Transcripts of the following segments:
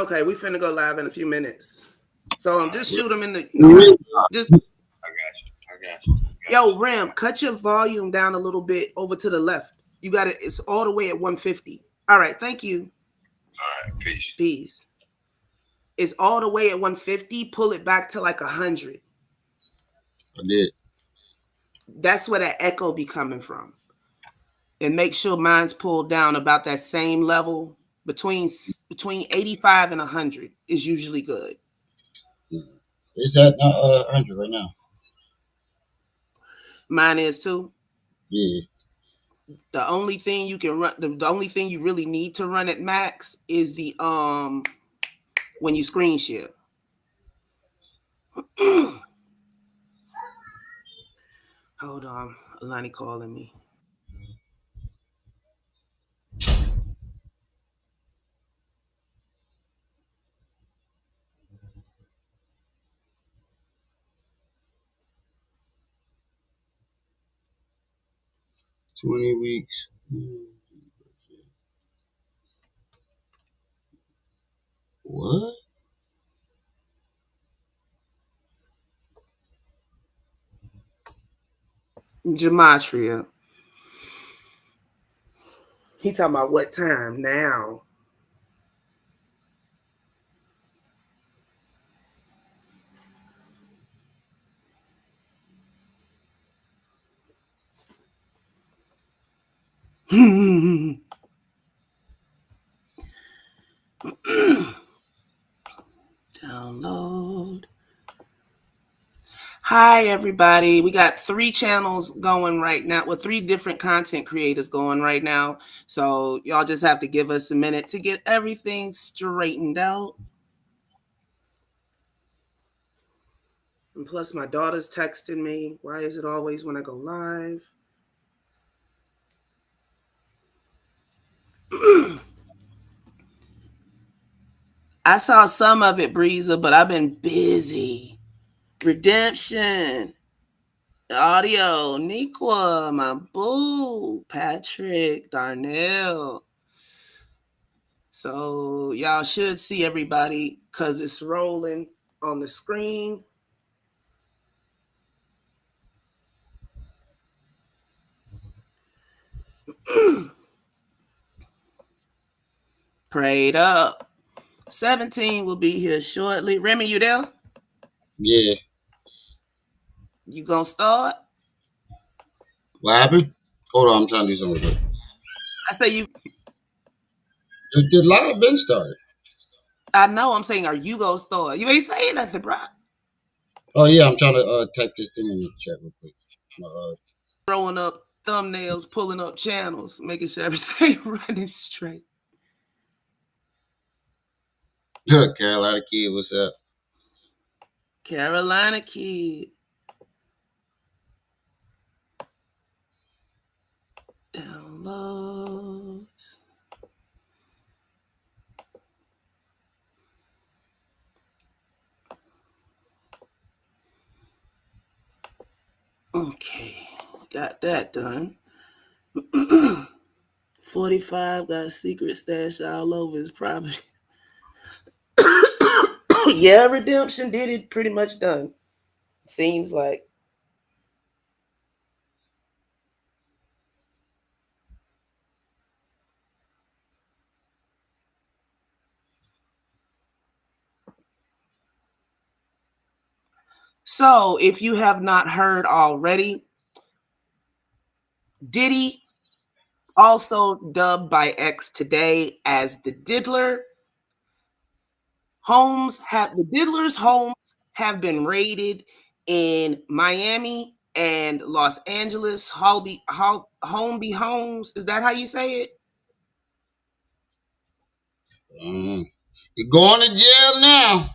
Okay, we finna go live in a few minutes. So just shoot them in the just. I got you. I got you. Yo, Ram, cut your volume down a little bit over to the left. You got it. It's all the way at 150. All right, thank you. All right, peace. Peace. It's all the way at 150. Pull it back to like 100. I did. That's where that echo be coming from. And make sure mine's pulled down about that same level. Between 85 and 100 is usually good. It's at 100 right now. Mine is too. Yeah. The only thing you can run, the only thing you really need to run at max is the when you screen share. Hold on, Alani calling me. 20 weeks. What? Gematria. He talking about what time now? Download. Hi, everybody. We got 3 channels going right now. Well, 3 different content creators going right now. So y'all just have to give us a minute to get everything straightened out. And plus, my daughter's texting me. Why is it always when I go live? I saw some of it, Breezer, but I've been busy. Redemption. Audio. Niqua, my boo. Patrick, Darnell. So y'all should see everybody because it's rolling on the screen. Prayed up. 17 will be here shortly. Remy, you there? Yeah. You gonna start? What happened? Hold on, I'm trying to do something real quick. I say you. The live been started. I know. I'm saying, are you gonna start? You ain't saying nothing, bro. Oh yeah, I'm trying to type this thing in the chat real quick. Throwing up thumbnails, pulling up channels, making sure everything running straight. Carolina Kid, what's up? Carolina Kid. Downloads. Okay, got that done. 45 got a secret stash all over his property. Yeah, Redemption did it pretty much done. Seems like. So, if you have not heard already, Diddy, also dubbed by X today as the Diddler, the Diddler's homes have been raided in Miami and Los Angeles. Holby Homes. Is that how you say it? You're going to jail now.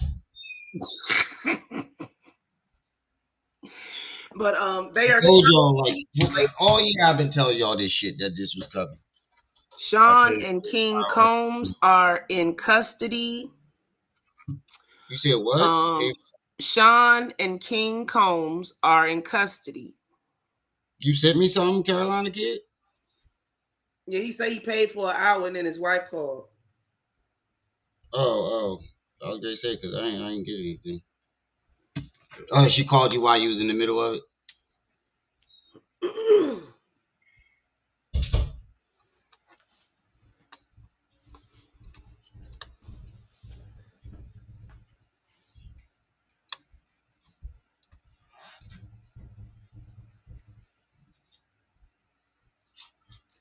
But they are. I told y'all like all year I've been telling y'all this shit that this was coming. Sean and King Combs are in custody. You said what? Sean and King Combs are in custody. You sent me something, Carolina Kid? Yeah, he said he paid for an hour and then his wife called. Oh, oh. I was gonna say because I ain't get anything. Oh, she called you while you was in the middle of it.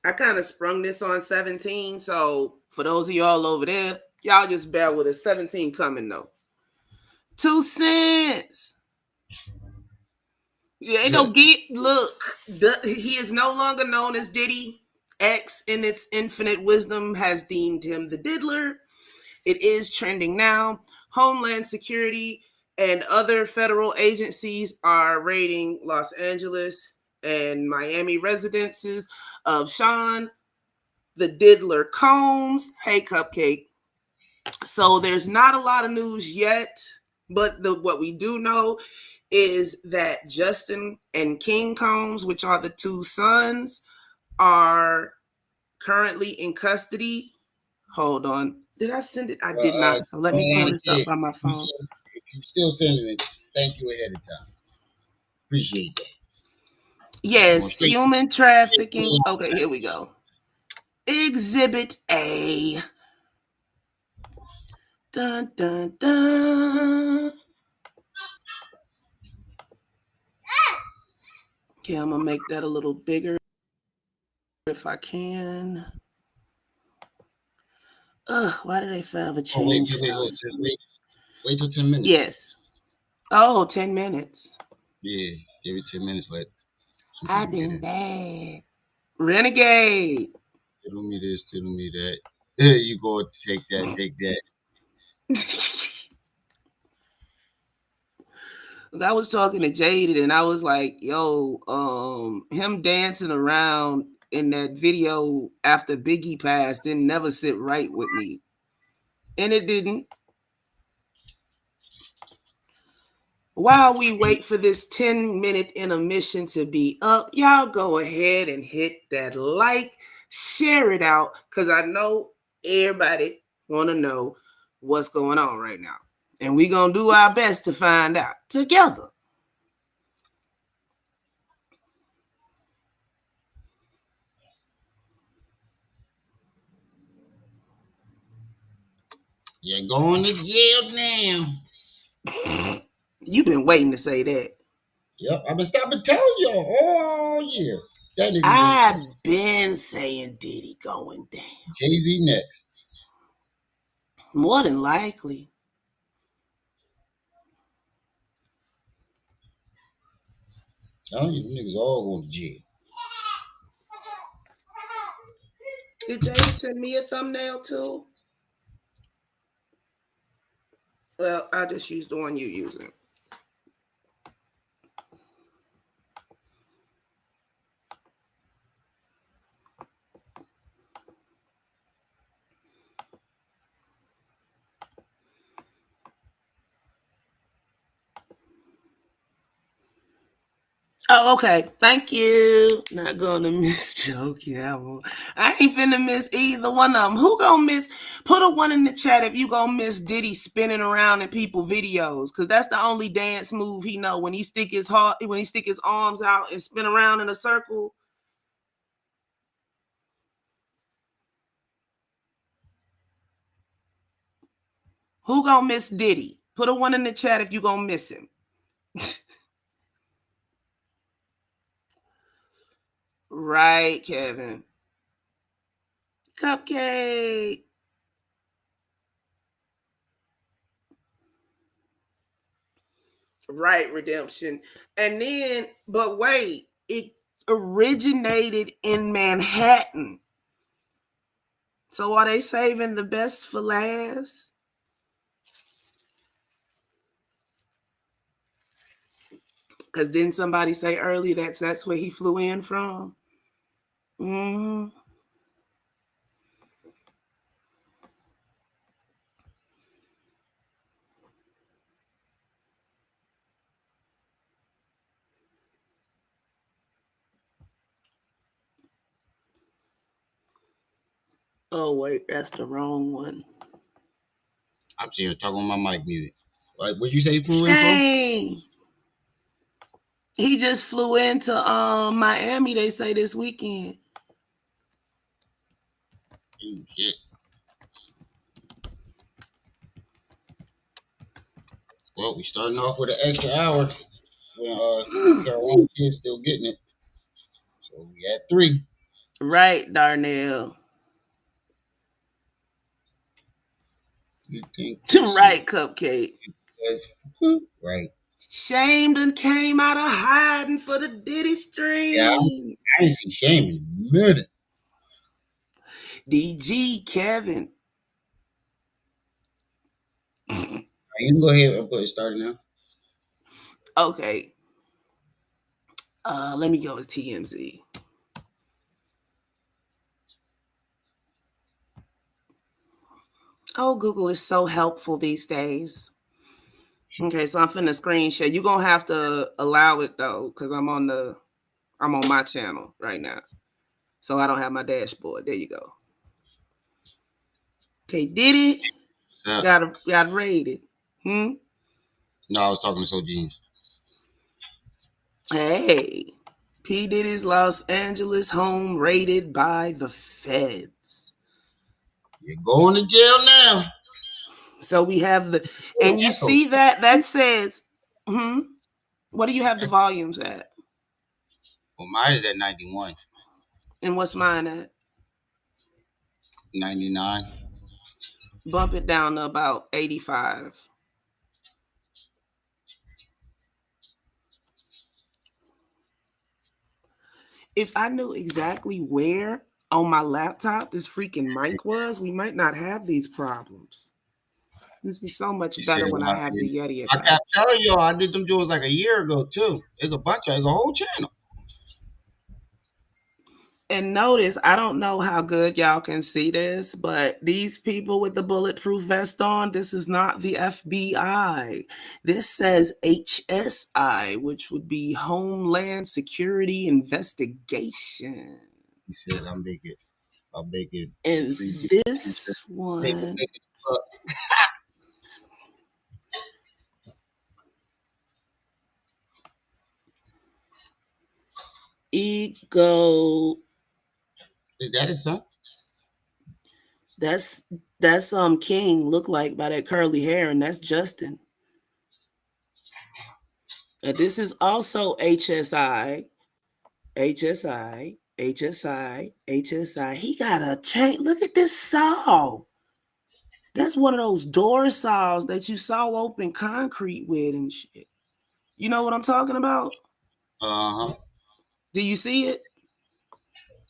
I kind of sprung this on 17. So for those of y'all over there, y'all just bear with us. 17 coming though. 2 cents. Yeah, ain't no get. Look, he is no longer known as Diddy. X, in its infinite wisdom, has deemed him the diddler. It is trending now. Homeland Security and other federal agencies are raiding Los Angeles and Miami residences of Sean the Diddler Combs. Hey, Cupcake. So there's not a lot of news yet, but what we do know is that Justin and King Combs, which are the two sons, are currently in custody. Hold on. Did I send it? I Well, did not. So let me pull this yeah. up on my phone. If you still sending it, thank you ahead of time. Appreciate that. Going Yes, straight. human trafficking. Okay, here we go. Exhibit A. Dun, dun, dun. Okay, I'm going to make that a little bigger if I can. Ugh, why did they forever Oh wait, change wait, wait, stuff? wait, wait till 10 minutes. Yes. Oh, 10 minutes. Yeah, give it 10 minutes. Let some I've people get been in. bad. Renegade. Tell me this, tell me that. You go take that, take that. I was talking to Jaded and I was like, yo, him dancing around in that video after Biggie passed didn't never sit right with me. And it didn't. While we wait for this 10-minute intermission to be up, y'all go ahead and hit that like, share it out, because I know everybody want to know what's going on right now. And we're going to do our best to find out together. You're going to jail now. You've been waiting to say that. Yep, I've been stopping telling y'all all year. That nigga gonna come. I've been saying Diddy going down. Jay-Z next. More than likely. Telling you, them niggas all going to jail. Did Jade send me a thumbnail too? Well, I just used the one you using. Oh, okay. Thank you. Not gonna miss joke. Yeah, I ain't finna miss either one of them. Who gonna miss? Put a one in the chat if you gonna miss Diddy spinning around in people videos, because that's the only dance move he know. When he stick his arms out and spin around in a circle. Who gonna miss Diddy? Put a one in the chat if you gonna miss him. Right, Kevin. Cupcake. Right, Redemption. And then, but wait, it originated in Manhattan. So are they saving the best for last? Because didn't somebody say earlier that's where he flew in from? Mm-hmm. Oh, wait, that's the wrong one. I'm sitting here talking with my mic muted. Like, what you say he flew in for? Shane. He just flew into Miami, they say, this weekend. Oh, shit. Well, we starting off with an extra hour when Carolina kids still getting it. So we at 3. Right, Darnell. You think this is Right, Cupcake. right? Shame done came out of hiding for the Diddy Yeah, stream. I ain't seen Shame in a minute. DG Kevin. You can go ahead and put it started now. Okay. Let me go to TMZ. Oh, Google is so helpful these days. Okay, so I'm finna screen share. You're gonna have to allow it though, because I'm on my channel right now. So I don't have my dashboard. There you go. Okay, did it? So, Got raided. Hmm? no, I was talking to So Jeans. Hey. P. Diddy's Los Angeles home raided by the feds. You're going to jail now. So we have Oh, and you echo. see that says, hmm? What do you have the volumes at? Well, mine is at 91, And what's mine at? 99. Bump it down to about 85. If I knew exactly where on my laptop this freaking mic was, we might not have these problems. This is so much You said better it when when I I have did. the Yeti I kept attached. telling y'all I did them jewels like a year ago too. There's a whole channel. And notice, I don't know how good y'all can see this, but these people with the bulletproof vest on, this is not the FBI. This says HSI, which would be Homeland Security Investigation. He said I'll make it And free this paper one, make it up. Ego, Is that his son? that's King look like by that curly hair, and that's Justin. And this is also HSI. HSI. He got a chain. Look at this saw. That's one of those door saws that you saw open concrete with and shit. You know what I'm talking about? Uh-huh. Do you see it?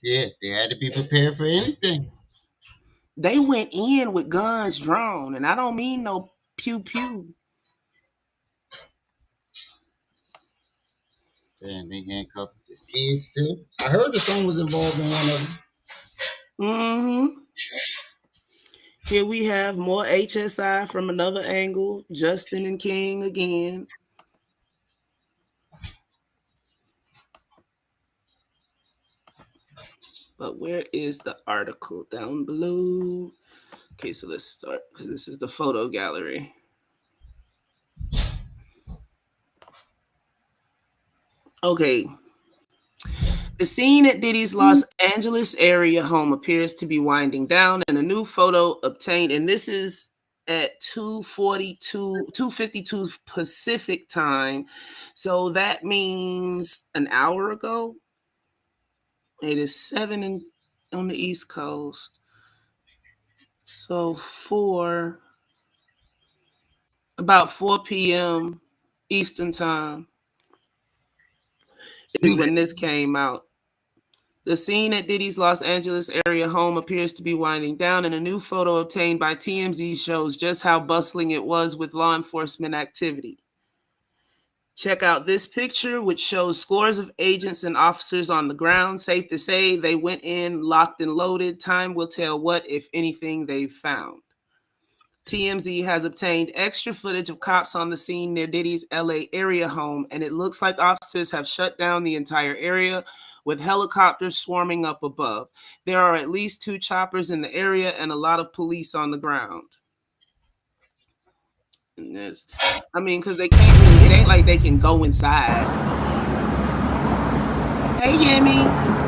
Yeah, they had to be prepared for anything. They went in with guns drawn, and I don't mean no pew pew. And they handcuffed his kids too. I heard the son was involved in one of them. Mm-hmm. Here we have more HSI from another angle. Justin and King again. But where is the article? Down below. Okay, so let's start because this is the photo gallery. Okay. The scene at Diddy's Los Angeles area home appears to be winding down, and a new photo obtained, and this is at 252 Pacific time. So that means an hour ago. It is 7 on the East Coast. So about 4 p.m. Eastern time is when this came out. The scene at Diddy's Los Angeles area home appears to be winding down, and a new photo obtained by TMZ shows just how bustling it was with law enforcement activity. Check out this picture, which shows scores of agents and officers on the ground. Safe to say they went in, locked and loaded. Time will tell what, if anything, they've found. TMZ has obtained extra footage of cops on the scene near Diddy's LA area home, and it looks like officers have shut down the entire area with helicopters swarming up above. There are at least 2 choppers in the area and a lot of police on the ground. Yes. I mean, because they can't really, it ain't like they can go inside. Hey, Yemi.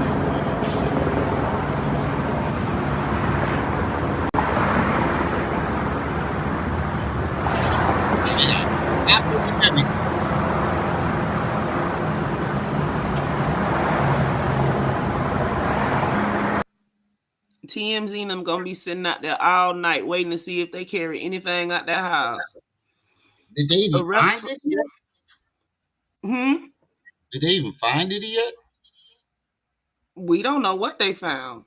TMZ and them gonna be sitting out there all night waiting to see if they carry anything out their house. Did they A even rep find for, it yet? Did they even find it yet? We don't know what they found.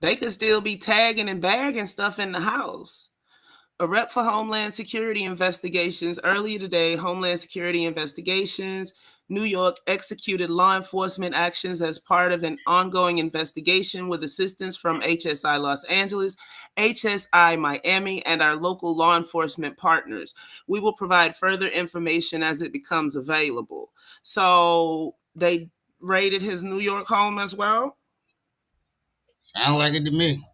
They could still be tagging and bagging stuff in the house. A rep for Homeland Security Investigations earlier today, Homeland Security Investigations, New York executed law enforcement actions as part of an ongoing investigation with assistance from HSI Los Angeles, HSI Miami, and our local law enforcement partners. We will provide further information as it becomes available. So they raided his New York home as well? Sound like it to me.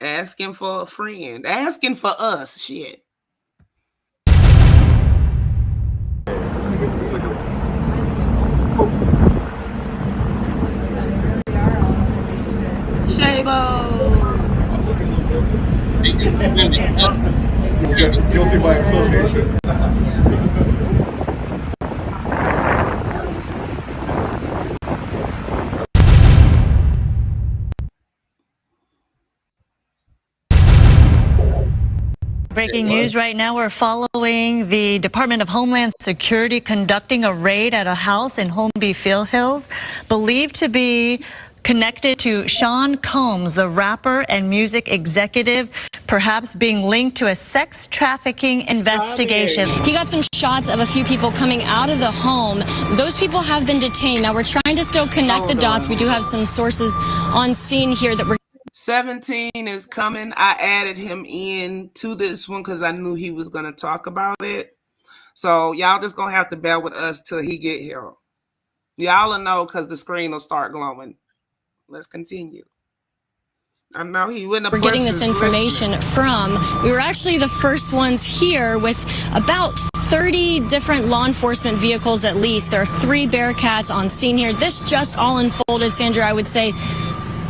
Asking for a friend, asking for us, shit. Shabo. Guilty by association. Breaking news right now, we're following the Department of Homeland Security conducting a raid at a house in Holmby Field Hills, believed to be connected to Sean Combs, the rapper and music executive, perhaps being linked to a sex trafficking investigation. He got some shots of a few people coming out of the home. Those people have been detained. Now we're trying to still connect the dots. We do have some sources on scene here that we're 17 is coming. I added him in to this one because I knew he was going to talk about it. So y'all just going to have to bear with us till he get here. Y'all will know because the screen will start glowing. Let's continue. I know he wouldn't have. We're getting this information from. We were actually the first ones here with about 30 different law enforcement vehicles at least. There are 3 Bearcats on scene here. This just all unfolded, Sandra, I would say,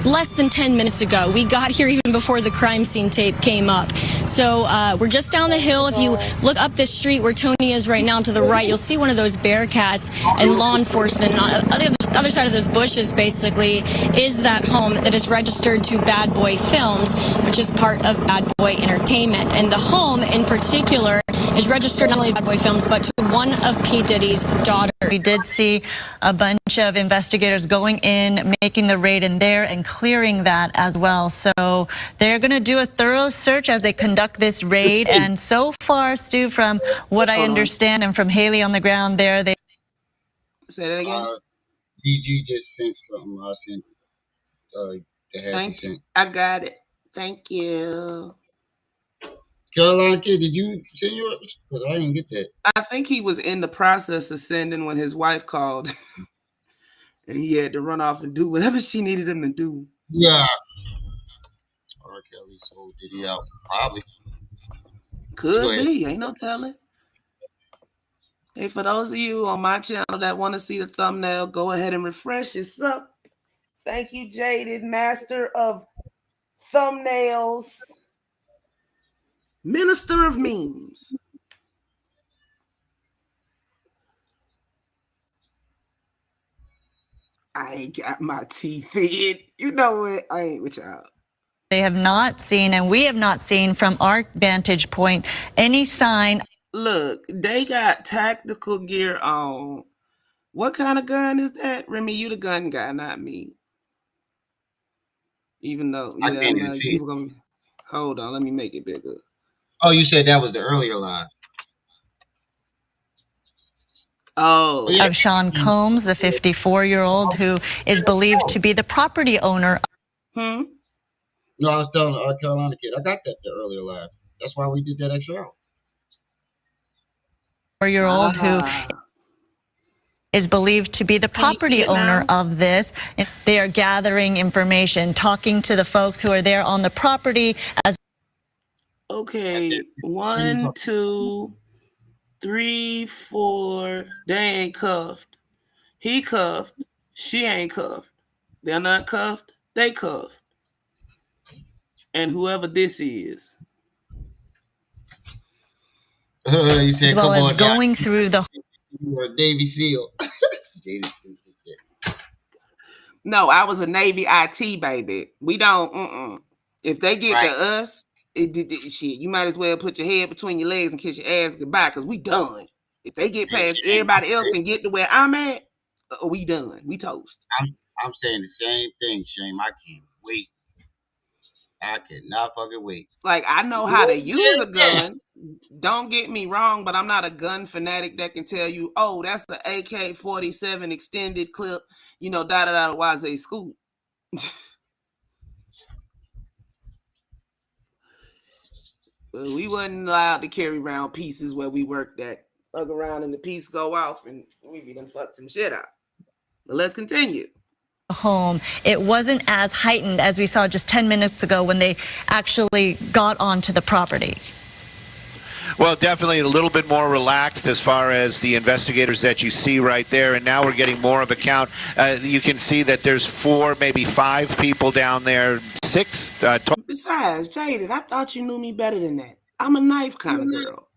less than 10 minutes ago. We got here even before the crime scene tape came up. So we're just down the hill. If you look up this street where Tony is right now to the right, you'll see one of those Bearcats and law enforcement. And on the other side of those bushes, basically, is that home that is registered to Bad Boy Films, which is part of Bad Boy Entertainment. And the home in particular is registered not only to Bad Boy Films, but to one of P. Diddy's daughters. We did see a bunch of investigators going in, making the raid in there and clearing that as well. So they're going to do a thorough search as they conduct this raid. And so far, Stu, from what I understand and from Haley on the ground there, they say that again. DG just sent something. I sent the happy sent. I got it. Thank you. Carolina Kid, did you send yours? Because I didn't get that. I think he was in the process of sending when his wife called. And he had to run off and do whatever she needed him to do. Yeah. R. Kelly sold Diddy out. Probably. Could be. Ain't no telling. Hey, for those of you on my channel that want to see the thumbnail, go ahead and refresh yourself. Thank you, Jaded, master of thumbnails. Minister of memes. I ain't got my teeth in. You know what? I ain't with y'all. They have not seen, and we have not seen from our vantage point, any sign. Look, they got tactical gear on. What kind of gun is that? Remy, you the gun guy, not me. Even though, I can't even see people gonna hold on, let me make it bigger. Oh, you said that was the earlier live. Oh, yeah. Of Sean Combs, the 54-year-old who is believed to be the property owner. No, I was telling our Carolina Kid. I got that the earlier live. That's why we did that extra hour. 4-year-old who is believed to be the property owner of this. They are gathering information, talking to the folks who are there on the property as Okay, When you 1, talk, 2, 3, 4. They ain't cuffed. He cuffed. She ain't cuffed. They're not cuffed. They cuffed. And whoever this is. you as said, well "Come as on down, going through the you're a Navy SEAL." Jada stupid shit. No, I was a Navy IT baby. We don't. If they get to Right? us, shit, you might as well put your head between your legs and kiss your ass goodbye because we done. If they get Hey, past Shane, everybody else and get to where I'm at, we done. We toast. I'm saying the same thing, Shane. I can't wait. I cannot fucking wait. Like, I know how to use a gun. Don't get me wrong, but I'm not a gun fanatic that can tell you, oh, that's the AK-47 extended clip, da da da, Wazay scoop. But we wasn't allowed to carry around pieces where we worked at. Fuck around and the piece go off and we be done fuck some shit up. But let's continue. home, it wasn't as heightened as we saw just 10 minutes ago when they actually got onto the property. Well, definitely a little bit more relaxed as far as the investigators that you see right there. And now we're getting more of a count. You can see that there's 4, maybe 5 people down there, 6 Besides, Jaded, I thought you knew me better than that. I'm a knife kind of girl.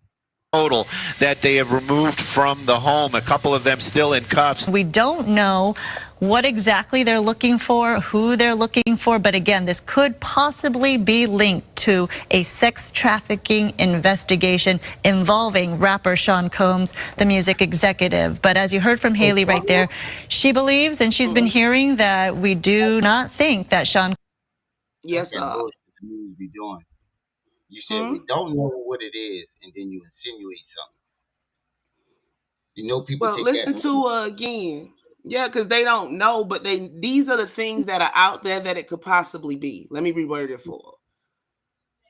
total that they have removed from the home. A couple of them still in cuffs. We don't know what exactly they're looking for, who they're looking for, but again, this could possibly be linked to a sex trafficking investigation involving rapper Sean Combs, the music executive. But as you heard from Haley right there, she believes and she's been hearing that we do not think that Sean. Yes, That's that bullshit the news be doing. You said we don't know what it is, and then you insinuate something. You know, people Well, take that listen money. to her again. Yeah, because they don't know, but these are the things that are out there that it could possibly be. Let me reword it for her.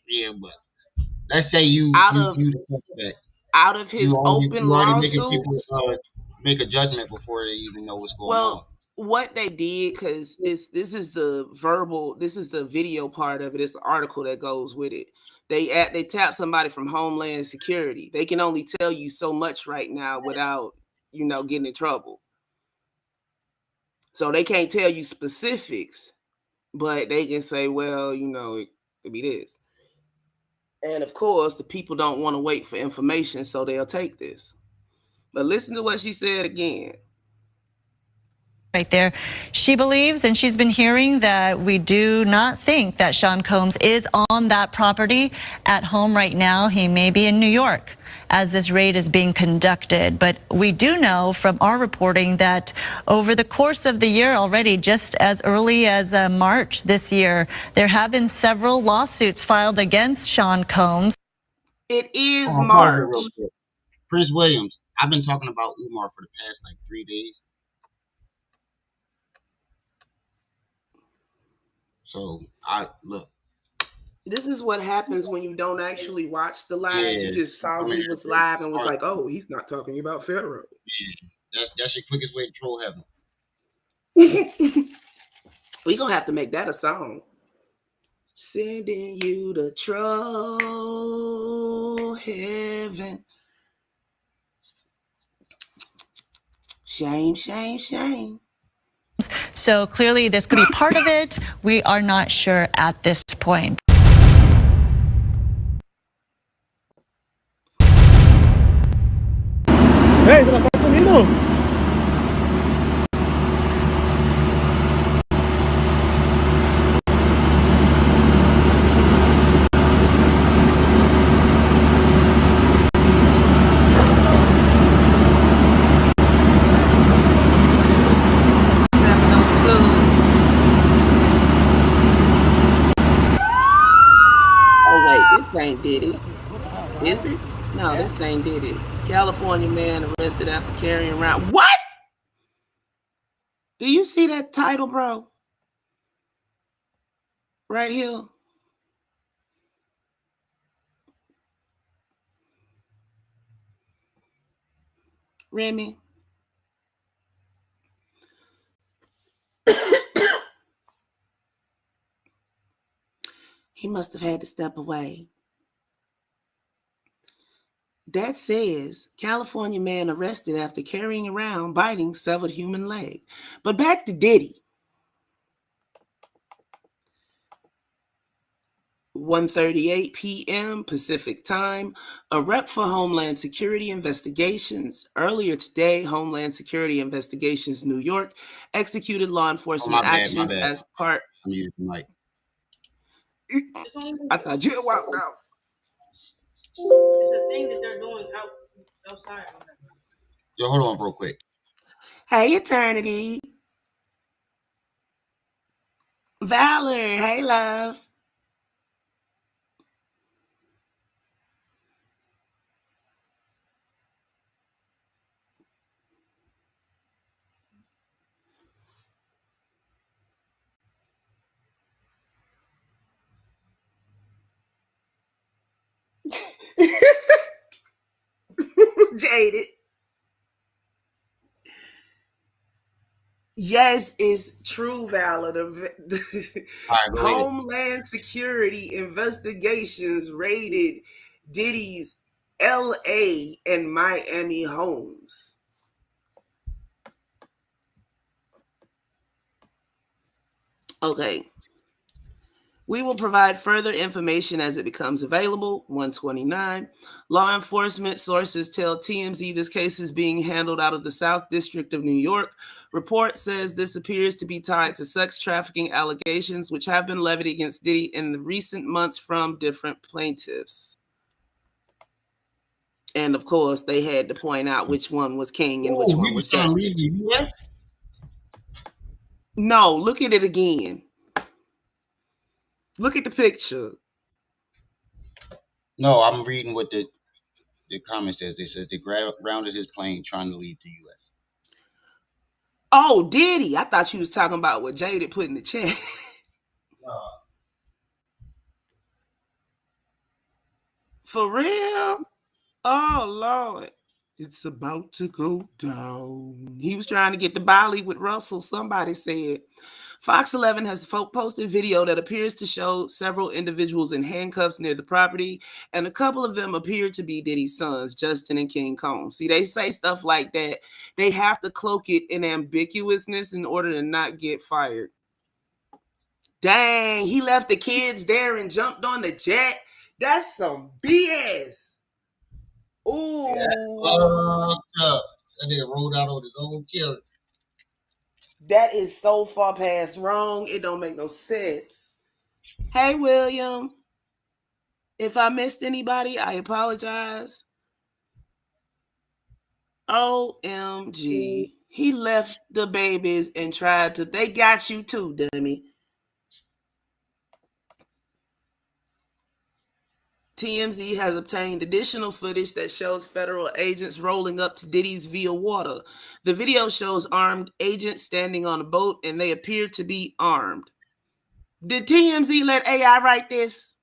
Yeah, but let's say you Out you of you the suspect. out of his You open already making people lawsuits. make a judgment before they even know what's going on. Well, what they did, because this is the video part of it. It's the article that goes with it. They tap somebody from Homeland Security. They can only tell you so much right now without getting in trouble. So they can't tell you specifics, but they can say, well, it could be this. And of course, the people don't want to wait for information, so they'll take this. But listen to what she said again. Right there. She believes and she's been hearing that we do not think that Sean Combs is on that property at home right now. He may be in New York as this raid is being conducted. But we do know from our reporting that over the course of the year already, just as early as March this year, there have been several lawsuits filed against Sean Combs. It is Hold on, pause it real March. quick. Prince Williams. I've been talking about Umar for the past like 3 days. So I look. This is what happens when you don't actually watch the lives. You Yeah, just saw I mean, he was live and was hard. like, oh, he's not talking about Pharaoh. That's your quickest way to troll heaven. We gonna have to make that a song. Sending you to troll heaven. Shame, shame, shame. So clearly this could be part of it. We are not sure at this point. Hey, te la estás comiendo. Oh wait, this ain't Diddy. Is it? No, this ain't Diddy. California man arrested after carrying around. What? Do you see that title, bro? Right here. Remy. He must have had to step away. that says California man arrested after carrying around biting severed human leg. But back to Diddy. 1:38 p.m. Pacific Time, a rep for Homeland Security Investigations. Earlier today, Homeland Security Investigations New York executed law Oh, enforcement my bad, my actions bad. as part. I'm using the mic. I thought you had walked out. It's a thing that they're doing outside. Yo, hold on real quick. Hey, Eternity. Valor. Hey, love. Jaded. Yes, it's true, Valor. The All right, go ahead. Homeland Security investigations raided Diddy's LA and Miami homes. Okay. We will provide further information as it becomes available. 129. Law enforcement sources tell TMZ this case is being handled out of the South District of New York. Report says this appears to be tied to sex trafficking allegations, which have been levied against Diddy in the recent months from different plaintiffs. And of course, they had to point out which one was king and which Oh, he one was was trying to Justin. leave the U.S.? No, look at it again. Look at the picture. No, I'm reading what the comment says. They said they grounded his plane trying to leave the U.S. Oh, Diddy. I thought you was talking about what Jaded put in the chat. For real? Oh, Lord. It's about to go down. He was trying to get the Bali with Russell, somebody said. Fox 11 has posted video that appears to show several individuals in handcuffs near the property, and a couple of them appear to be Diddy's sons, Justin and King Kong. See, they say stuff like that. They have to cloak it in ambiguousness in order to not get fired. Dang, he left the kids there and jumped on the jet. That's some BS. Yeah, Ooh, that nigga rolled out on his own killer. that is so far past wrong. It don't make no sense. Hey, William. If I missed anybody, I apologize. OMG. He left the babies and tried to. They got you too, dummy. TMZ has obtained additional footage that shows federal agents rolling up to Diddy's via water. The video shows armed agents standing on a boat, and they appear to be armed. Did TMZ let AI write this?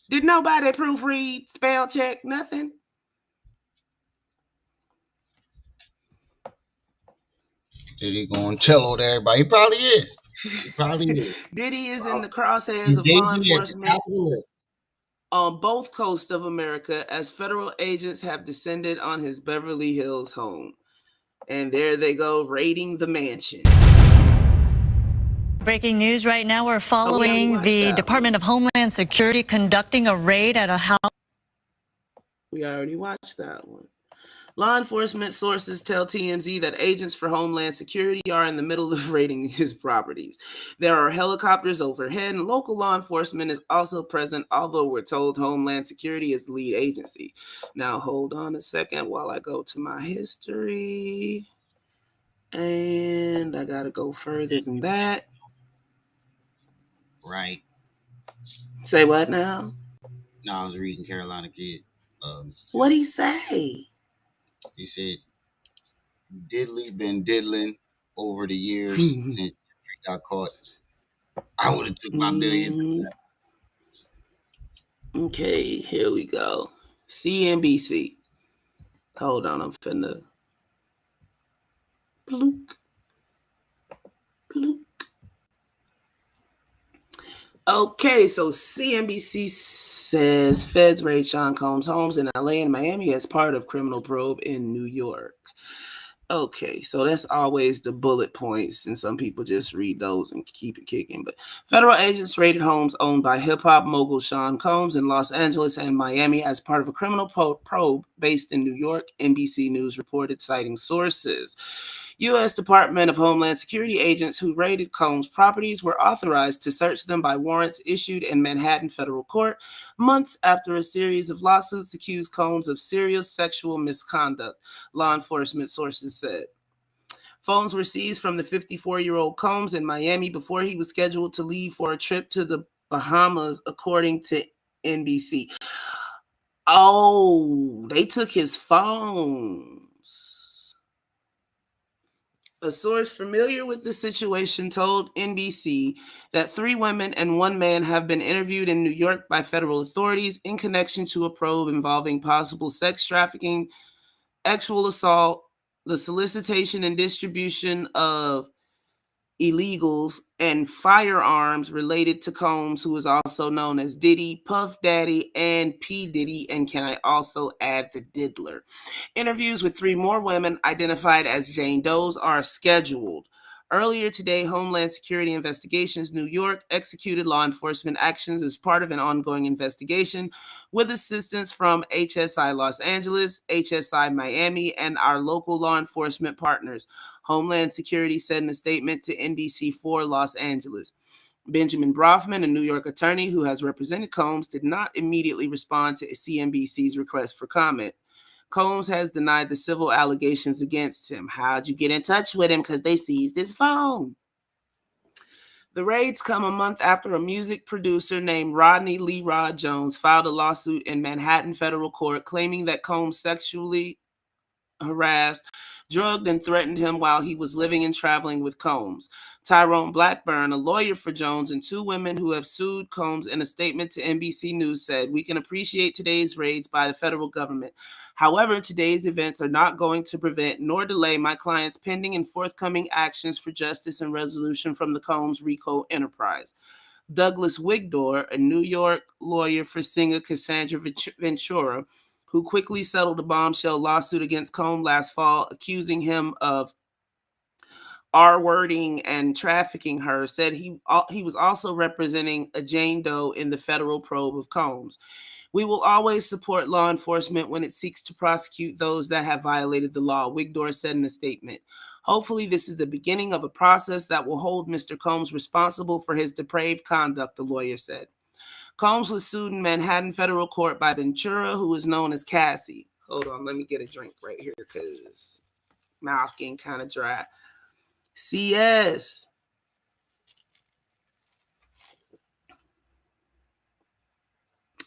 Did nobody proofread, spell check, nothing? Did he go and tell on everybody? He probably is. He probably is. Diddy is in the crosshairs He's of law dating at the enforcement top of the list. on both coasts of America as federal agents have descended on his Beverly Hills home. And there they go, raiding the mansion. Breaking news right now. We're following the Department of Homeland Security conducting a raid at a house. We already watched that one. Law enforcement sources tell TMZ that agents for Homeland Security are in the middle of raiding his properties. There are helicopters overhead, and local law enforcement is also present, although we're told Homeland Security is the lead agency. Now, hold on a second while I go to my history. And I got to go further than that. Right. Say what now? No, I was reading Carolina Kid. What'd he say? He said, Diddley been diddling over the years since he got caught. I would have took my million. Okay, here we go. CNBC. Hold on, I'm finna. Bloop. Bloop. Okay, so CNBC says feds raid Sean Combs' homes in LA and Miami as part of criminal probe in New York. Okay, so that's always the bullet points, and some people just read those and keep it kicking. But federal agents raided homes owned by hip hop mogul Sean Combs in Los Angeles and Miami as part of a criminal probe based in New York, NBC News reported, citing sources. U.S. Department of Homeland Security agents who raided Combs' properties were authorized to search them by warrants issued in Manhattan federal court months after a series of lawsuits accused Combs of serious sexual misconduct, law enforcement sources said. Phones were seized from the 54-year-old Combs in Miami before he was scheduled to leave for a trip to the Bahamas, according to NBC. Oh, they took his phones. A source familiar with the situation told NBC that 3 women and 1 man have been interviewed in New York by federal authorities in connection to a probe involving possible sex trafficking, sexual assault, the solicitation and distribution of illegals, and firearms related to Combs, who is also known as Diddy, Puff Daddy, and P. Diddy, and can I also add the Diddler. Interviews with 3 more women identified as Jane Does are scheduled. Earlier today, Homeland Security Investigations New York executed law enforcement actions as part of an ongoing investigation with assistance from HSI Los Angeles, HSI Miami, and our local law enforcement partners, Homeland Security said in a statement to NBC4 Los Angeles. Benjamin Brofman, a New York attorney who has represented Combs, did not immediately respond to CNBC's request for comment. Combs has denied the civil allegations against him. How'd you get in touch with him? Because they seized his phone. The raids come a month after a music producer named Rodney Lee Rod Jones filed a lawsuit in Manhattan federal court claiming that Combs sexually harassed, drugged, and threatened him while he was living and traveling with Combs. Tyrone Blackburn, a lawyer for Jones, and 2 women who have sued Combs, in a statement to NBC News said, "We can appreciate today's raids by the federal government. However, today's events are not going to prevent nor delay my client's pending and forthcoming actions for justice and resolution from the Combs RICO enterprise." Douglas Wigdor, a New York lawyer for singer Cassandra Ventura, who quickly settled a bombshell lawsuit against Combs last fall, accusing him of R-wording and trafficking her, said he was also representing a Jane Doe in the federal probe of Combs. "We will always support law enforcement when it seeks to prosecute those that have violated the law," Wigdor said in a statement. "Hopefully, this is the beginning of a process that will hold Mr. Combs responsible for his depraved conduct," the lawyer said. Combs was sued in Manhattan federal court by Ventura, who is known as Cassie. Hold on, let me get a drink right here because mouth getting kind of dry. CS.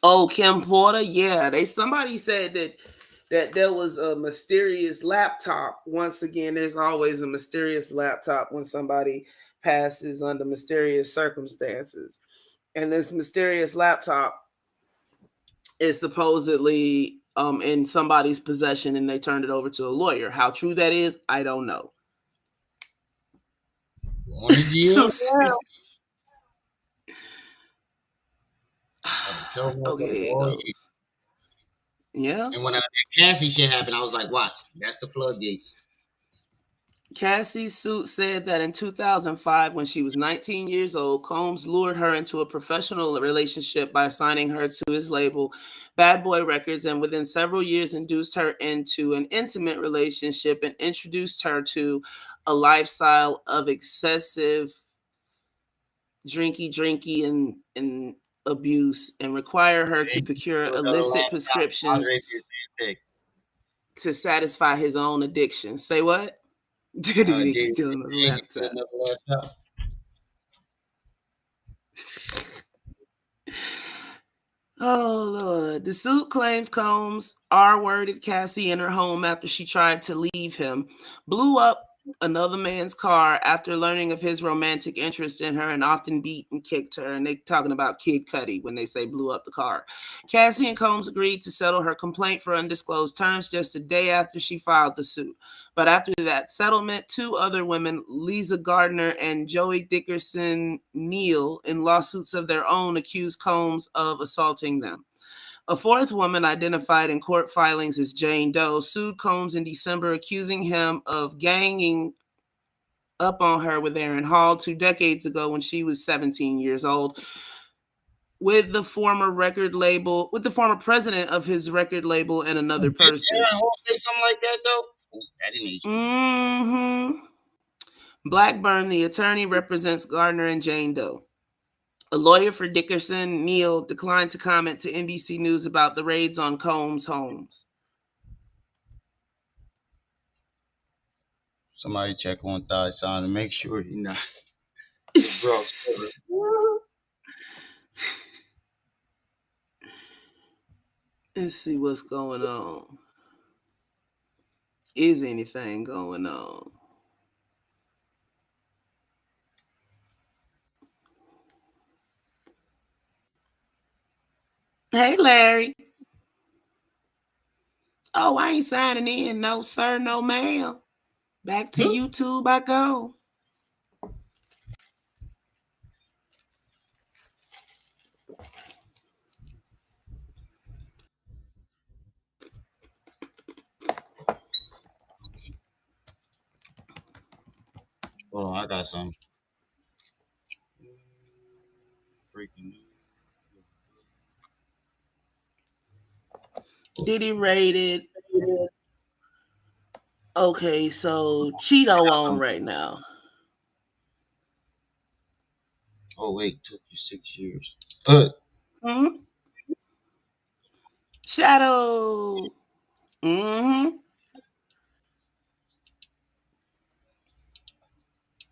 Oh, Kim Porter. Yeah, somebody said that there was a mysterious laptop. Once again, there's always a mysterious laptop when somebody passes under mysterious circumstances. And this mysterious laptop is supposedly in somebody's possession, and they turned it over to a lawyer. How true that is, I don't know. Going to jail now. Okay, there it goes. Yeah. And when that Cassie shit happened, I was like, watch, that's the floodgates. Cassie's suit said that in 2005, when she was 19 years old, Combs lured her into a professional relationship by signing her to his label, Bad Boy Records, and within several years induced her into an intimate relationship and introduced her to a lifestyle of excessive drinky and abuse, and require her to procure illicit prescriptions to satisfy his own addiction. Say what? Diddy steal another laptop. Oh, Lord. The suit claims Combs R-worded Cassie in her home after she tried to leave him, blew up another man's car after learning of his romantic interest in her and often beat and kicked her. And they talking about Kid Cudi when they say blew up the car. Cassie and Combs agreed to settle her complaint for undisclosed terms just a day after she filed the suit. But after that settlement, two other women, Lisa Gardner and Joey Dickerson Neal, in lawsuits of their own, accused Combs of assaulting them. A fourth woman, identified in court filings as Jane Doe, sued Combs in December, accusing him of ganging up on her with Aaron Hall 2 decades ago when she was 17 years old. With the former president of his record label and another Did person. Aaron Hall say something like that though? Oh, that didn't age me. Mm-hmm. Blackburn, the attorney, represents Gardner and Jane Doe. A lawyer for Dickerson, Neal, declined to comment to NBC News about the raids on Combs' homes. Somebody check on Thigh Sign to make sure he not bro. Let's see what's going on. Is anything going on? Hey, Larry. Oh, I ain't signing in. No, sir. No, ma'am. Back to YouTube I go. Hold on, I got some breaking news. Diddy rated. Okay, so Cheeto on right now. Oh wait, took you 6 years. Mm-hmm. Shadow. Mm-hmm.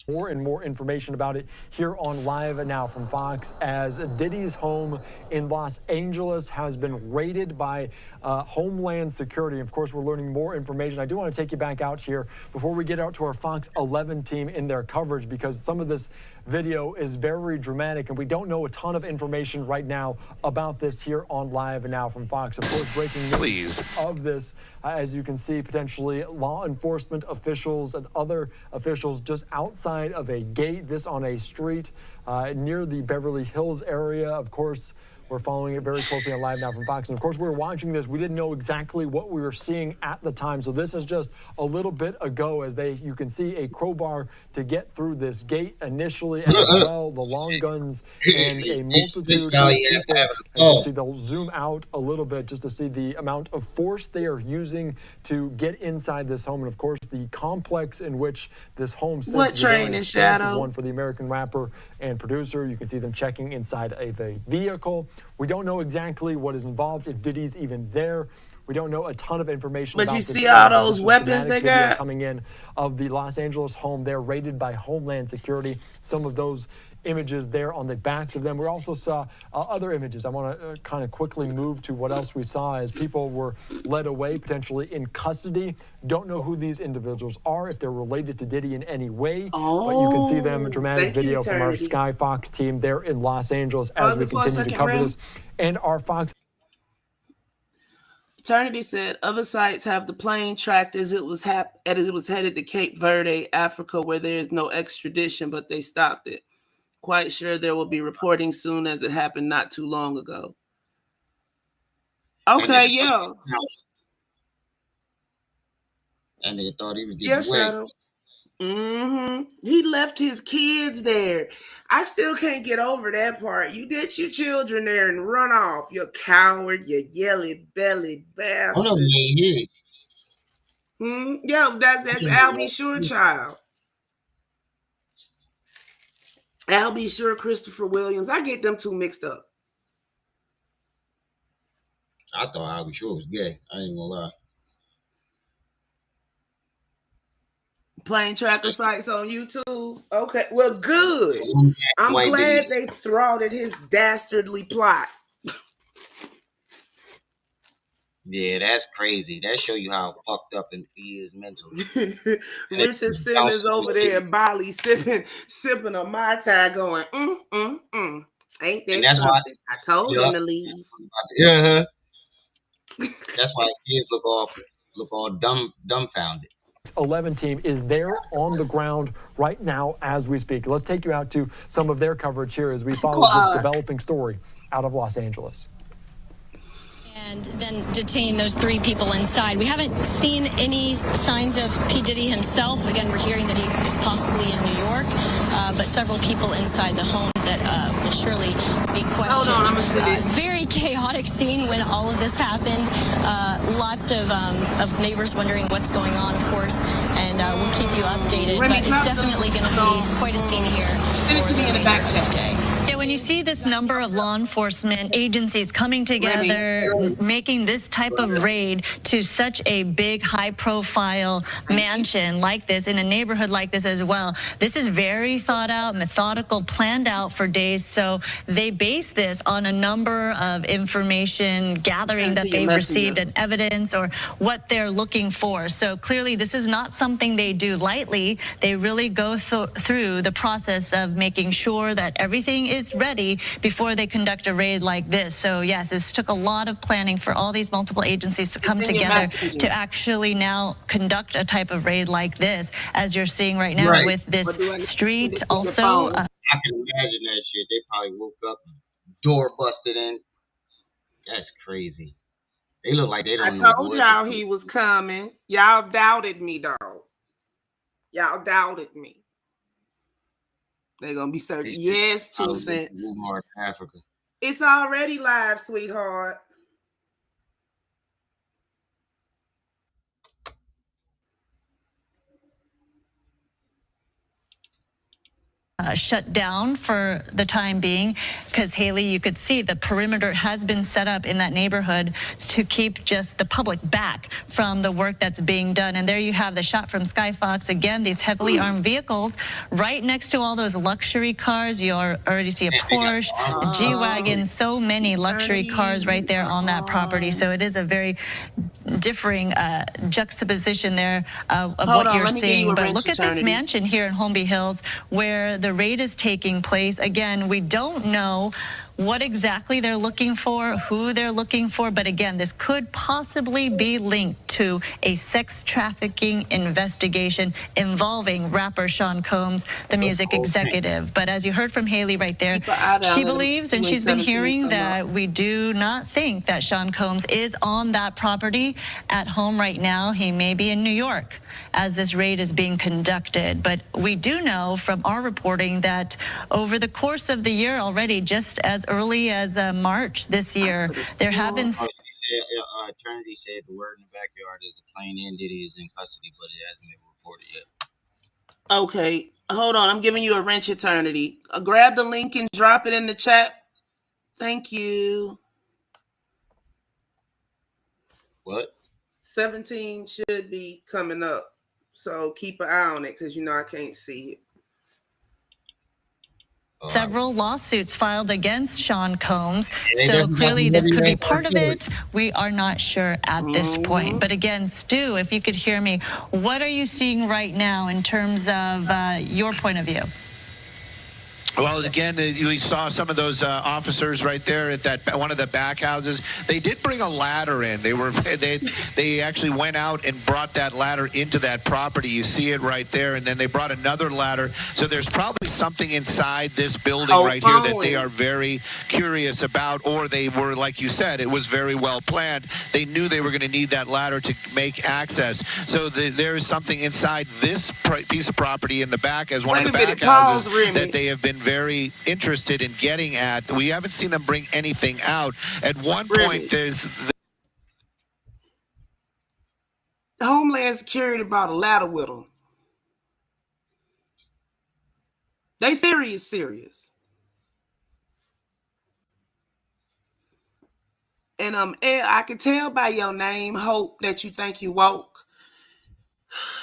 More and more information about it here on Live Now from Fox, as Diddy's home in Los Angeles has been raided by Homeland Security. Of course, we're learning more information. I do want to take you back out here before we get out to our Fox 11 team in their coverage, because some of this video is very dramatic and we don't know a ton of information right now about this here on Live Now from Fox. Of course, breaking news of this, as you can see, potentially law enforcement officials and other officials just outside of a gate, this on a street near the Beverly Hills area. Of course, we're following it very closely on Live Now from Fox. And of course, we're watching this. We didn't know exactly what we were seeing at the time. So this is just a little bit ago, as you can see a crowbar to get through this gate initially, as well, the long guns and a multitude of people. As you see, they'll zoom out a little bit just to see the amount of force they are using to get inside this home. And of course, the complex in which this home sits. What train is Shadow? One for the American rapper and producer. You can see them checking inside of a vehicle. We don't know exactly what is involved, if Diddy's even there. We don't know a ton of information about this. But you see all those weapons they got? Coming in of the Los Angeles home there, raided by Homeland Security. Some of those images there on the backs of them. We also saw other images. I want to kind of quickly move to what else we saw as people were led away, potentially in custody. Don't know who these individuals are, if they're related to Diddy in any way. But you can see them, a dramatic video from our Sky Fox team there in Los Angeles as we continue to cover this. And our Fox Eternity said other sites have the plane tracked as it was headed to Cape Verde, Africa, where there is no extradition, but they stopped it. Quite sure there will be reporting soon, as it happened not too long ago. Okay, yeah. And they thought he was getting away. Shadow. Mm-hmm. He left his kids there. I still can't get over that part. You ditch your children there and run off. You coward, you yelly belly bastard. One of them ain't his. Yeah, that's Al B. Sure child. Al B. Sure, Christopher Williams. I get them two mixed up. I thought Al B. Sure was gay. I ain't gonna lie. Plane tracker sites on YouTube. Okay, well, good. I'm glad they thwarted his dastardly plot. Yeah, that's crazy. That show you how fucked up he is mentally. Richard Simmons over there in Bali sipping a Mai Tai going, ain't And that that's why, something? I told him to leave. yeah, that's why his kids look all dumbfounded. 11 team is there on the ground right now as we speak. Let's take you out to some of their coverage here as we follow this developing story out of Los Angeles. And then detain those 3 people inside. We haven't seen any signs of P. Diddy himself. Again, we're hearing that he is possibly in New York, but several people inside the home that will surely be questioned. Hold on, Very chaotic scene when all of this happened. Lots of neighbors wondering what's going on, of course, and we'll keep you updated. But it's definitely going to be quite a scene here. Send it to me in the back chat. Yeah, when you see this number of law enforcement agencies coming together, making this type of raid to such a big, high-profile mansion like this, in a neighborhood like this as well, this is very thought out, methodical, planned out for days. So they base this on a number of information gathering that they've received and evidence or what they're looking for. So clearly this is not something they do lightly. They really go through the process of making sure that everything is ready before they conduct a raid like this. So yes, this took a lot of planning for all these multiple agencies to come together to actually now conduct a type of raid like this, as you're seeing right now with this street also. I can imagine that shit. They probably woke up, door busted in. That's crazy. They look like they don't know. I told y'all he was coming. Y'all doubted me, dog. Y'all doubted me. They're going to be searching. Yes, 2 cents. Africa. It's already live, sweetheart. Shut down for the time being, because Haley, you could see the perimeter has been set up in that neighborhood to keep just the public back from the work that's being done. And there you have the shot from Skyfox. Again, these heavily armed vehicles right next to all those luxury cars. You already see a Porsche, a G-Wagon, so many luxury cars right there on that property. So it is a very differing juxtaposition there of what you're seeing. But look at this mansion here in Holmby Hills where the raid is taking place. Again, we don't know what exactly they're looking for, who they're looking for, but again, this could possibly be linked to a sex trafficking investigation involving rapper Sean Combs, the music executive. But as you heard from Haley right there, she believes, and she's been hearing, that we do not think that Sean Combs is on that property at home right now. He may be in New York as this raid is being conducted. But we do know from our reporting that over the course of the year already, just as early as March this year, there have been... Eternity said the word in the backyard is the plane in. Diddy is in custody, but it hasn't been reported yet. Okay, hold on. I'm giving you a wrench, Eternity. Grab the link and drop it in the chat. Thank you. What? 17 should be coming up. So keep an eye on it because you know I can't see it. Several lawsuits filed against Sean Combs. So clearly this could be part of it. We are not sure at this point. But again, Stu, if you could hear me, what are you seeing right now in terms of your point of view? Well, again, we saw some of those officers right there at that one of the back houses. They did bring a ladder in. They actually went out and brought that ladder into that property. You see it right there, and then they brought another ladder. So there's probably something inside this building right here that they are very curious about, or they were, like you said, it was very well planned. They knew they were going to need that ladder to make access. So there is something inside this piece of property in the back as one of the back houses that they have been very interested in getting at. We haven't seen them bring anything out. At one point, there's Homeland Security brought a ladder with them. They serious. And I can tell by your name, Hope, that you think you woke.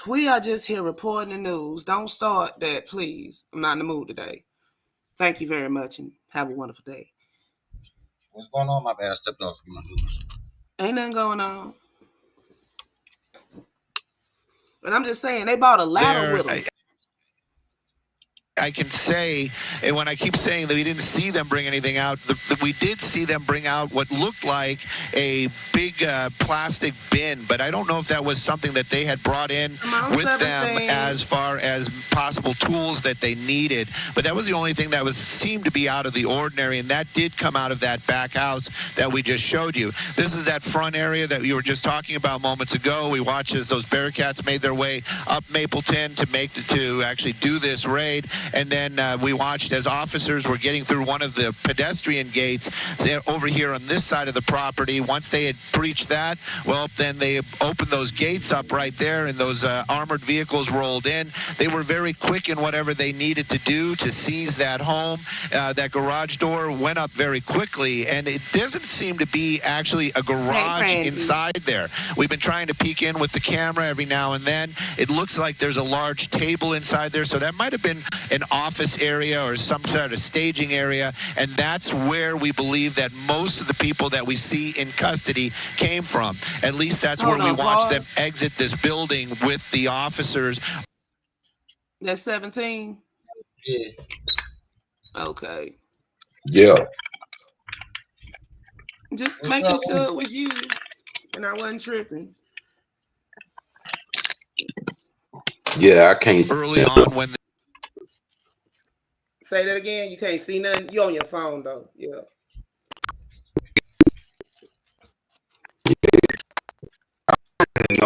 We are just here reporting the news. Don't start that, please. I'm not in the mood today. Thank you very much and have a wonderful day. What's going on? My bad. I stepped off from my news. Ain't nothing going on. But I'm just saying, they bought a ladder with them. I can say, and when I keep saying that we didn't see them bring anything out, we did see them bring out what looked like a big plastic bin, but I don't know if that was something that they had brought in with 17. them as far as possible tools that they needed. But that was the only thing that seemed to be out of the ordinary, and that did come out of that back house that we just showed you. This is that front area that you were just talking about moments ago. We watched as those Bearcats made their way up Mapleton to actually do this raid. And then we watched as officers were getting through one of the pedestrian gates over here on this side of the property. Once they had breached that, well, then they opened those gates up right there, and those armored vehicles rolled in. They were very quick in whatever they needed to do to seize that home. That garage door went up very quickly, and it doesn't seem to be actually a garage inside there. We've been trying to peek in with the camera every now and then. It looks like there's a large table inside there, so that might have been an office area or some sort of staging area, and that's where we believe that most of the people that we see in custody came from. At least that's where we watched them exit this building with the officers. That's 17? Yeah. Okay. Yeah. Just making sure it was you and I wasn't tripping. Yeah, I can't. Early on when Say that again. You can't see nothing. You on your phone though. Yeah.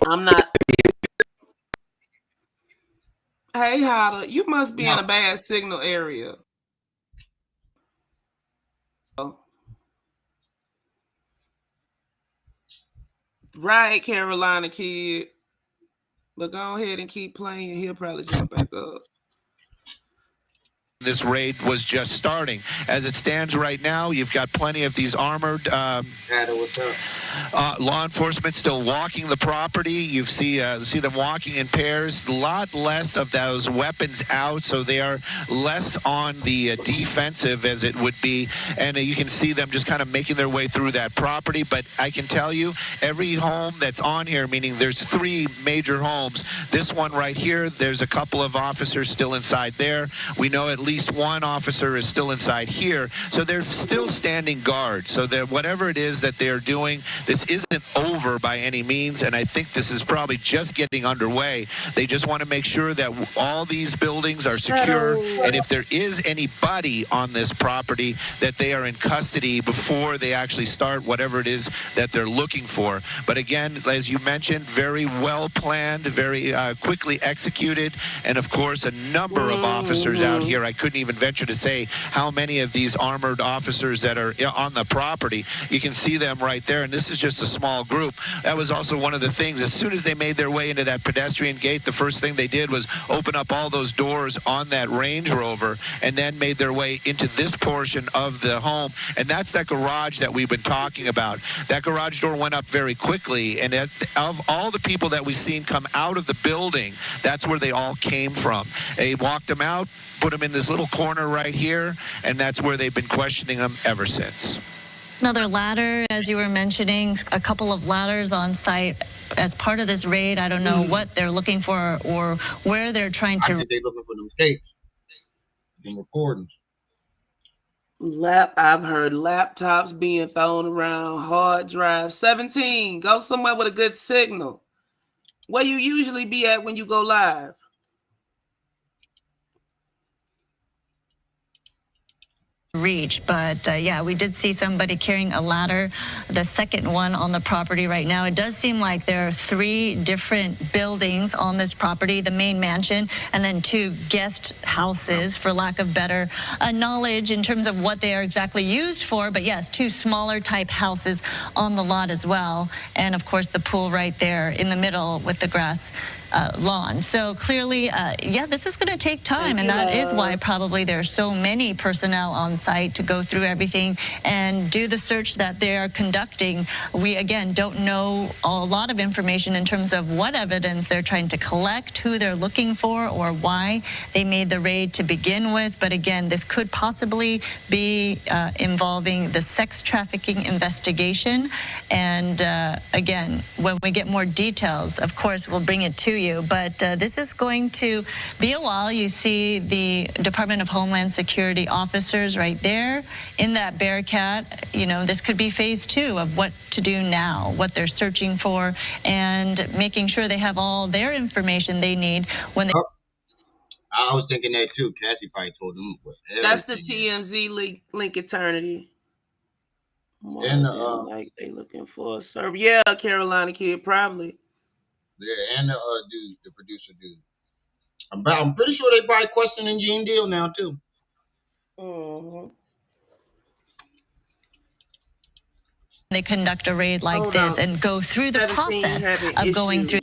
I'm not. Hey, Hada, you must be in a bad signal area. Oh. Right, Carolina kid. But go ahead and keep playing. He'll probably jump back up. This raid was just starting. As it stands right now, you've got plenty of these armored law enforcement still walking the property. You see them walking in pairs. A lot less of those weapons out, so they are less on the defensive as it would be. And you can see them just kind of making their way through that property. But I can tell you, every home that's on here, meaning there's 3 major homes. This one right here, there's a couple of officers still inside there. We know at least one officer is still inside here, so they're still standing guard. So that whatever it is that they're doing, this isn't over by any means, and I think this is probably just getting underway. They just want to make sure that all these buildings are secure, and if there is anybody on this property, that they are in custody before they actually start whatever it is that they're looking for. But again, as you mentioned, very well planned, very quickly executed, and of course a number of officers out here. I couldn't even venture to say how many of these armored officers that are on the property. You can see them right there, and this is just a small group. That was also one of the things. As soon as they made their way into that pedestrian gate, the first thing they did was open up all those doors on that Range Rover, and then made their way into this portion of the home, and that's that garage that we've been talking about. That garage door went up very quickly, and of all the people that we've seen come out of the building, that's where they all came from. They walked them out, put them in this little corner right here, and that's where they've been questioning them ever since. Another ladder, as you were mentioning, a couple of ladders on site as part of this raid. I don't know what they're looking for or where they're trying to. I think they're looking for them tapes, them recordings. I've heard laptops being thrown around, hard drives. 17, go somewhere with a good signal. Where you usually be at when you go live? Reach, but yeah, we did see somebody carrying a ladder, the second one on the property right now. It does seem like there are 3 different buildings on this property, the main mansion, and then 2 guest houses, for lack of better knowledge in terms of what they are exactly used for. But yes, 2 smaller type houses on the lot as well, and of course the pool right there in the middle with the grass lawn. So clearly, yeah, this is going to take time, and that is why probably there are so many personnel on site to go through everything and do the search that they are conducting. We, again, don't know a lot of information in terms of what evidence they're trying to collect, who they're looking for, or why they made the raid to begin with. But again, this could possibly be involving the sex trafficking investigation. And again, when we get more details, of course, we'll bring it to you. But this is going to be a while. You see the Department of Homeland Security officers right there in that Bearcat. You know, this could be phase 2 of what to do now, what they're searching for, and making sure they have all their information they need when they... I was thinking that too. Cassie probably told them what. That's the TMZ link eternity. And like they looking for a server. Yeah, Carolina kid probably. Yeah, and the dude, the producer dude. I'm pretty sure they probably questioning Gene Deal now too. They conduct a raid like this and go through the process of going through.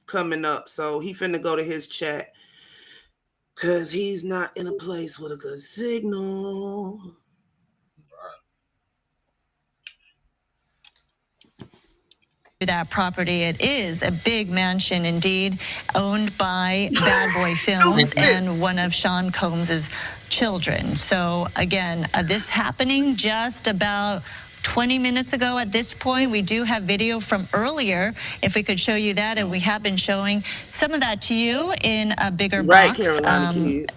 Coming up, so he finna go to his chat because he's not in a place with a good signal. That property, it is a big mansion indeed, owned by Bad Boy Films and one of Sean Combs's children. So again, this happening just about 20 minutes ago at this point. We do have video from earlier, if we could show you that, and we have been showing some of that to you in a bigger box. Right, Carolina kid.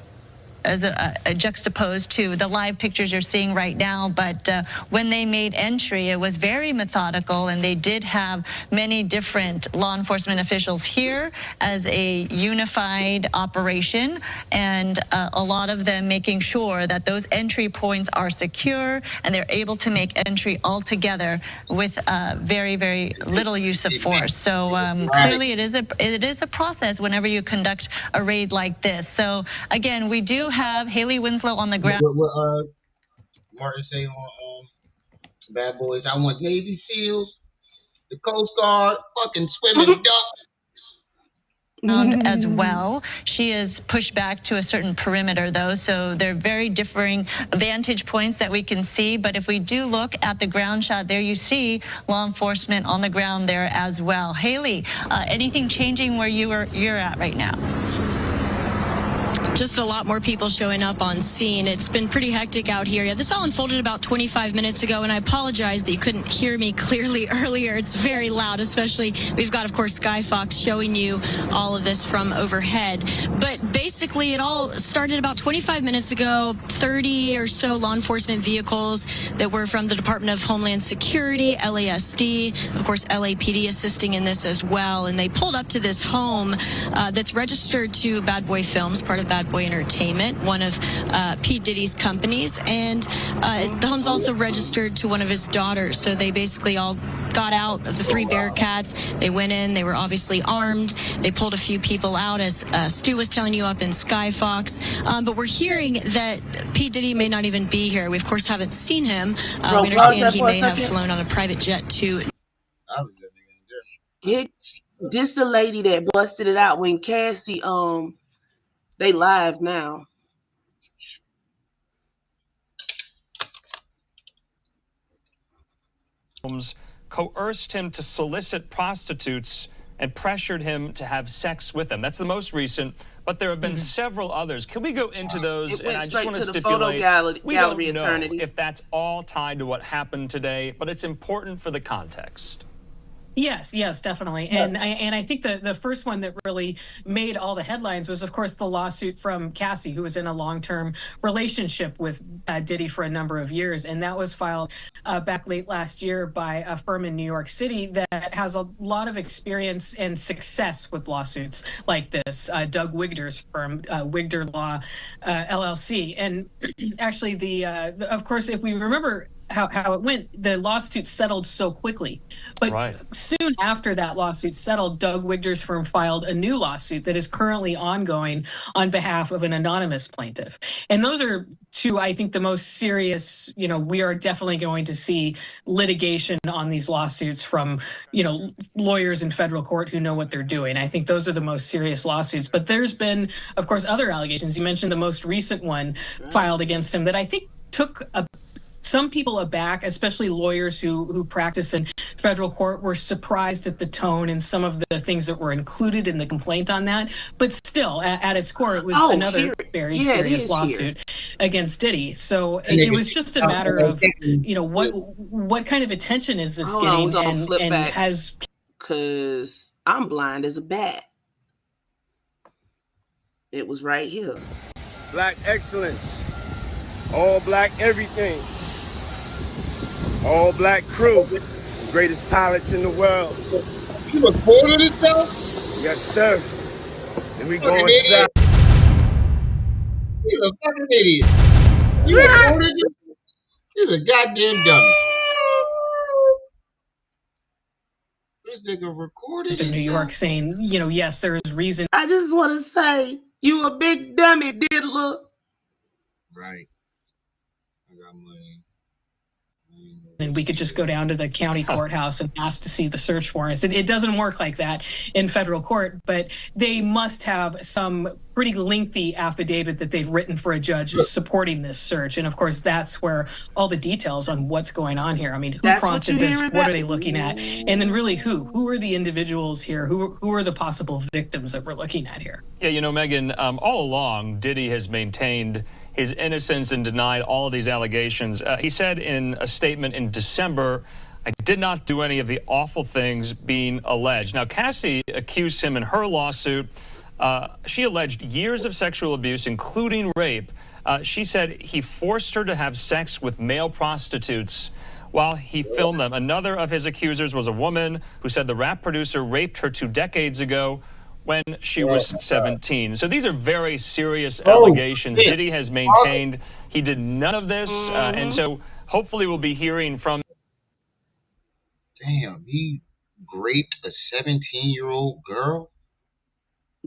As a juxtaposed to the live pictures you're seeing right now. But when they made entry, it was very methodical, and they did have many different law enforcement officials here as a unified operation, and a lot of them making sure that those entry points are secure and they're able to make entry all together with very, very little use of force. So clearly it is a process whenever you conduct a raid like this. So again, we do have Haley Winslow on the ground. What Martin say on Bad Boys? I want Navy SEALs, the Coast Guard, fucking swimming ducks. As well. She is pushed back to a certain perimeter, though, so they're very differing vantage points that we can see. But if we do look at the ground shot there, you see law enforcement on the ground there as well. Haley, anything changing where you're at right now? Just a lot more people showing up on scene. It's been pretty hectic out here. Yeah, this all unfolded about 25 minutes ago, and I apologize that you couldn't hear me clearly earlier. It's very loud, especially we've got, of course, Sky Fox showing you all of this from overhead. But basically, it all started about 25 minutes ago. 30 or so law enforcement vehicles that were from the Department of Homeland Security, LASD, of course, LAPD assisting in this as well. And they pulled up to this home that's registered to Bad Boy Films, part of Bad Boy Entertainment, one of P. Diddy's companies, and the home's also registered to one of his daughters. So they basically all got out of the 3 Bearcats. They went in. They were obviously armed. They pulled a few people out, as Stu was telling you up in Sky Fox. But we're hearing that P. Diddy may not even be here. We, of course, haven't seen him. We understand he may have flown on a private jet to... This the lady that busted it out when Cassie, they live now. Coerced him to solicit prostitutes and pressured him to have sex with them. That's the most recent, but there have been several others. Can we go into those? It went and I just straight want to to the stipulate, photo we gallery don't know eternity. if that's all tied to what happened today, but it's important for the context. Yes, definitely. And I think the first one that really made all the headlines was, of course, the lawsuit from Cassie, who was in a long-term relationship with Diddy for a number of years. And that was filed back late last year by a firm in New York City that has a lot of experience and success with lawsuits like this, Doug Wigder's firm, Wigder Law, LLC. And actually, of course, if we remember, how it went, the lawsuit settled so quickly. But soon after that lawsuit settled, Doug Wigder's firm filed a new lawsuit that is currently ongoing on behalf of an anonymous plaintiff. And those are two, I think, the most serious. We are definitely going to see litigation on these lawsuits from, lawyers in federal court who know what they're doing. I think those are the most serious lawsuits. But there's been, of course, other allegations. You mentioned the most recent one filed against him that I think took some people aback, especially lawyers who practice in federal court, were surprised at the tone and some of the things that were included in the complaint on that. But still, at its core, it was another very serious lawsuit against Diddy. So it was just a matter of, what kind of attention is this getting? We're gonna flip back has, because I'm blind as a bat. It was right here. Black excellence. All black everything. All black crew. The greatest pilots in the world. You recorded it though? Yes, sir. And we going south. He's a fucking idiot. You recorded it? He's a goddamn dummy. This nigga recorded in New York saying, yes, there is reason. I just want to say, you a big dummy, diddler. Right. I got money. And we could just go down to the county courthouse and ask to see the search warrants. It doesn't work like that in federal court, but they must have some pretty lengthy affidavit that they've written for a judge supporting this search. And of course, that's where all the details on what's going on here. I mean, who prompted this? What are they looking at? And then really who are the individuals here? Who are the possible victims that we're looking at here? Yeah, Megan, all along, Diddy has maintained his innocence and denied all of these allegations. He said in a statement in December, "I did not do any of the awful things being alleged." Now, Cassie accused him in her lawsuit. She alleged years of sexual abuse, including rape. She said he forced her to have sex with male prostitutes while he filmed them. Another of his accusers was a woman who said the rap producer raped her 2 decades ago when she was 17. So these are very serious allegations. Diddy has maintained he did none of this. And so hopefully we'll be hearing from... Damn, he raped a 17-year-old girl?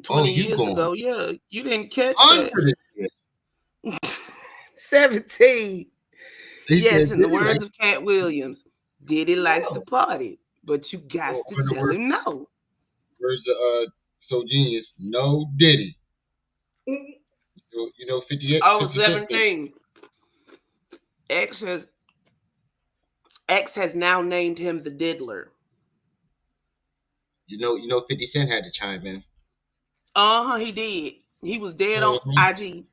20 years ago, yeah. You didn't catch that. 17. Yes, in the words of Cat Williams, Diddy likes to party, but you got to tell him no. Words of So Genius, no Diddy. You know 58? I was 17. X has now named him the Diddler. You know 50 Cent had to chime in. He did. He was dead on IG.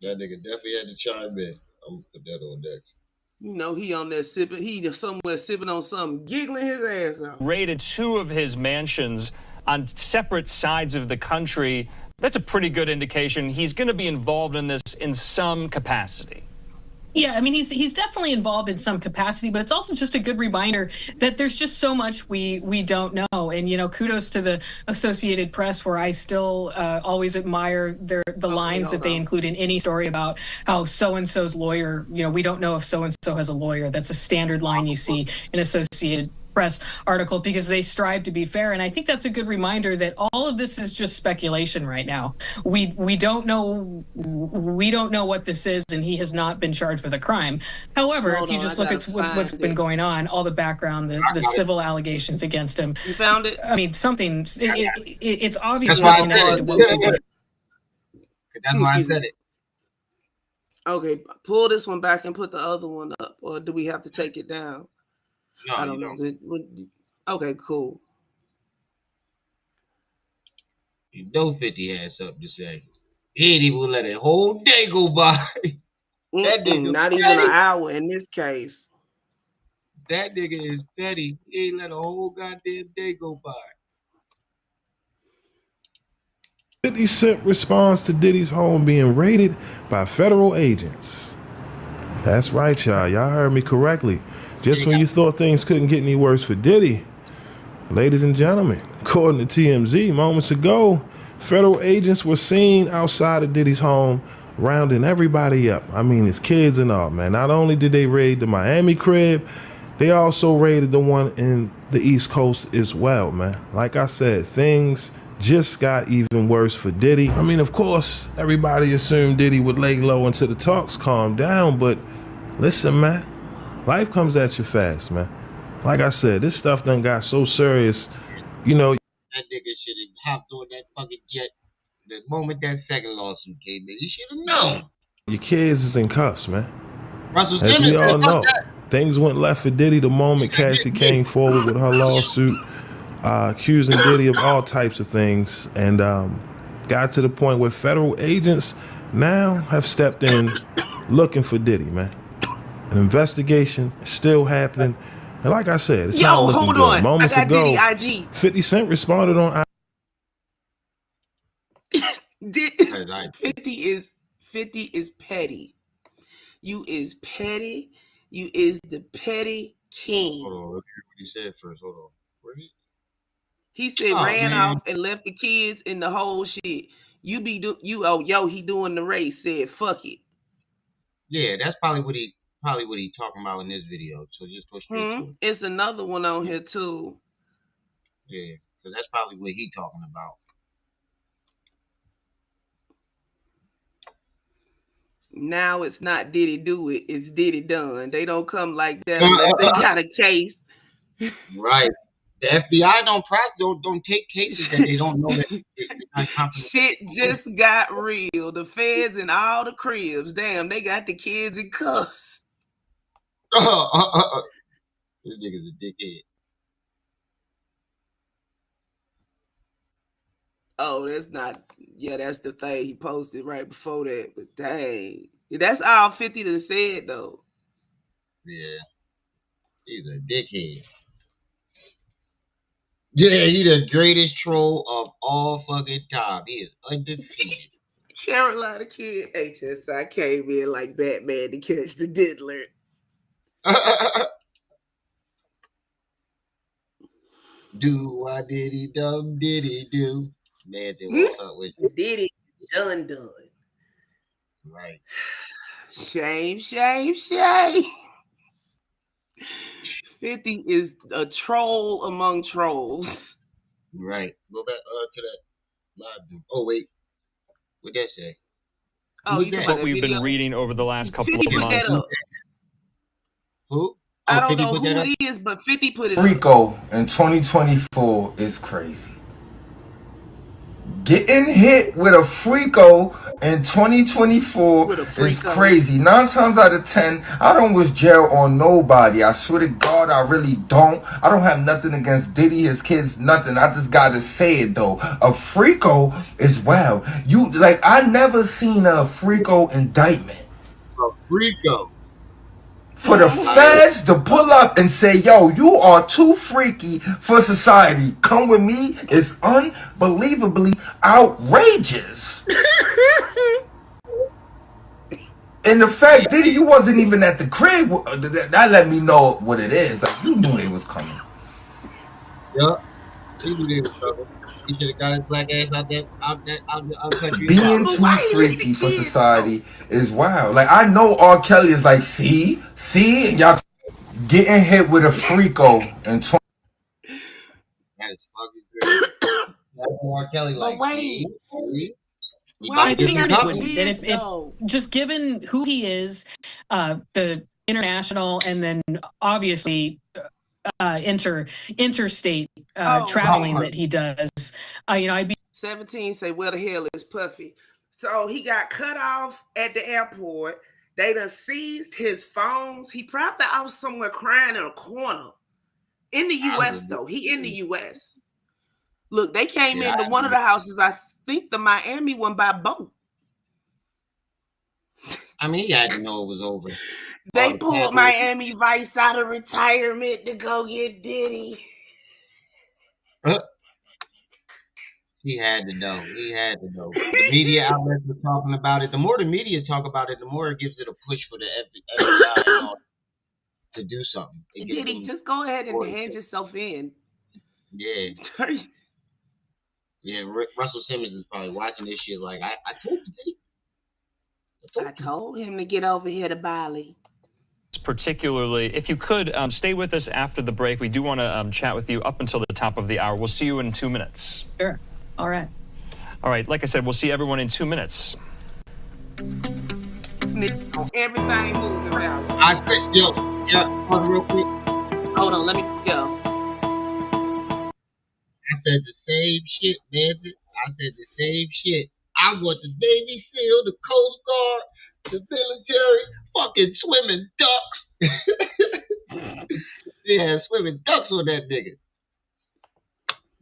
That nigga definitely had to chime in. I'm gonna put that on next. He on there sipping. He just somewhere sipping on something, giggling his ass off. Raided 2 of his mansions on separate sides of the country. That's a pretty good indication he's going to be involved in this in some capacity. Yeah, I mean, he's definitely involved in some capacity, but it's also just a good reminder that there's just so much we don't know. And, kudos to the Associated Press, where I still always admire the lines that they include in any story about how so-and-so's lawyer, we don't know if so-and-so has a lawyer. That's a standard line you see in Associated Press article, because they strive to be fair. And I think that's a good reminder that all of this is just speculation right now. We don't know what this is, and he has not been charged with a crime. However, if you just look at what's been going on, all the background, the civil allegations against him. You found it? I mean, it's obviously connected to what we did. That's why I said it. Okay, pull this one back and put the other one up, or do we have to take it down? No, I don't know. Okay, cool. 50 had something to say. He ain't even let a whole day go by. That nigga not even an hour in this case. That nigga is petty. He ain't let a whole goddamn day go by. 50 Cent responds to Diddy's home being raided by federal agents. That's right, y'all. Y'all heard me correctly. Just when you thought things couldn't get any worse for Diddy, ladies and gentlemen, according to TMZ, moments ago, federal agents were seen outside of Diddy's home rounding everybody up. I mean, his kids and all, man. Not only did they raid the Miami crib, they also raided the one in the East Coast as well, man. Like I said, things just got even worse for Diddy. I mean, of course, everybody assumed Diddy would lay low until the talks calmed down, but listen, man, life comes at you fast, man. Like I said, this stuff done got so serious, you know. That nigga should have hopped on that fucking jet the moment that second lawsuit came in. He should have known. Your kids is in cuffs, man. Russell As Simmons, we all man, fuck know, that. things went left for Diddy the moment Cassie came forward with her lawsuit, accusing Diddy of all types of things, and got to the point where federal agents now have stepped in looking for Diddy, man. An investigation is still happening. And like I said, it's not looking hold good. on. Moments I got ago, Diddy IG. 50 Cent responded on 50 is petty. You is petty. You is the petty king. Hold on, let's hear what he said first. Hold on. Where he said ran off and left the kids in the whole shit. He doing the race. Said fuck it. Yeah, that's probably what he talking about in this video. So just go straight to it. It's another one on here too. Yeah, because that's probably what he talking about. Now it's not Diddy do it, it's Diddy done. They don't come like that unless they got a case. Right. The FBI don't take cases that they don't know that they're not shit just got real. The feds and all the cribs, damn, they got the kids in cuffs. This nigga's a dickhead. Oh, that's the thing he posted right before that. But dang, that's all 50 done said though. Yeah, he's a dickhead. Yeah, he the greatest troll of all fucking time. He is undefeated. Carolina kid HSI came in like Batman to catch the diddler. Do what Diddy dumb Diddy do? Man, what's up with you? Diddy done. Right. Shame. 50 is a troll among trolls. Right. Go back to that live dude. Oh wait, what that say? Oh, you what we've been reading over the last couple of months. Who? I don't know who it is, but 50 put it up. Rico in 2024 is crazy. Getting hit with a Frico in 2024 is crazy. 9 times out of 10, I don't wish jail on nobody. I swear to God, I really don't. I don't have nothing against Diddy, his kids, nothing. I just gotta say it though. A Frico is wow. I never seen a Frico indictment. A Frico. For the feds to pull up and say, yo, you are too freaky for society. Come with me is unbelievably outrageous. And the fact, Diddy, you wasn't even at the crib, that let me know what it is. Like, you knew they was coming. Yup. He knew they was coming. He should have got his black ass out the country. Being too freaky for society is wild. Like, I know R. Kelly is like, see, and y'all getting hit with a Frico in 20. That is fucking great. That's R. Kelly like, wait. I think it would. And if just given who he is, the international, and then obviously interstate traveling that he does, I'd be 17 say, where the hell is Puffy? So he got cut off at the airport. They done seized his phones. He probably out somewhere crying in a corner. In the U.S. though. He in the U.S. Look, they came into one of the houses, I think the Miami one, by boat. I mean, he had to know it was over. They pulled Miami Vice out of retirement to go get Diddy. He had to know. The media outlets were talking about it. The more the media talk about it, the more it gives it a push for the FBI and all to do something. Diddy, just go ahead and hand yourself in. Yeah. Yeah, Russell Simmons is probably watching this shit like, I told you, Diddy. I told him to get over here to Bali. Particularly, if you could stay with us after the break. We do want to chat with you up until the top of the hour. We'll see you in 2 minutes. Sure. All right. All right. Like I said, we'll see everyone in 2 minutes. Snip on everything moving around. I said, yo, real quick. Hold on, let me go. I said the same shit, man. I said the same shit. I want the Navy SEAL, the Coast Guard, the military, fucking swimming ducks. Yeah, swimming ducks on that nigga.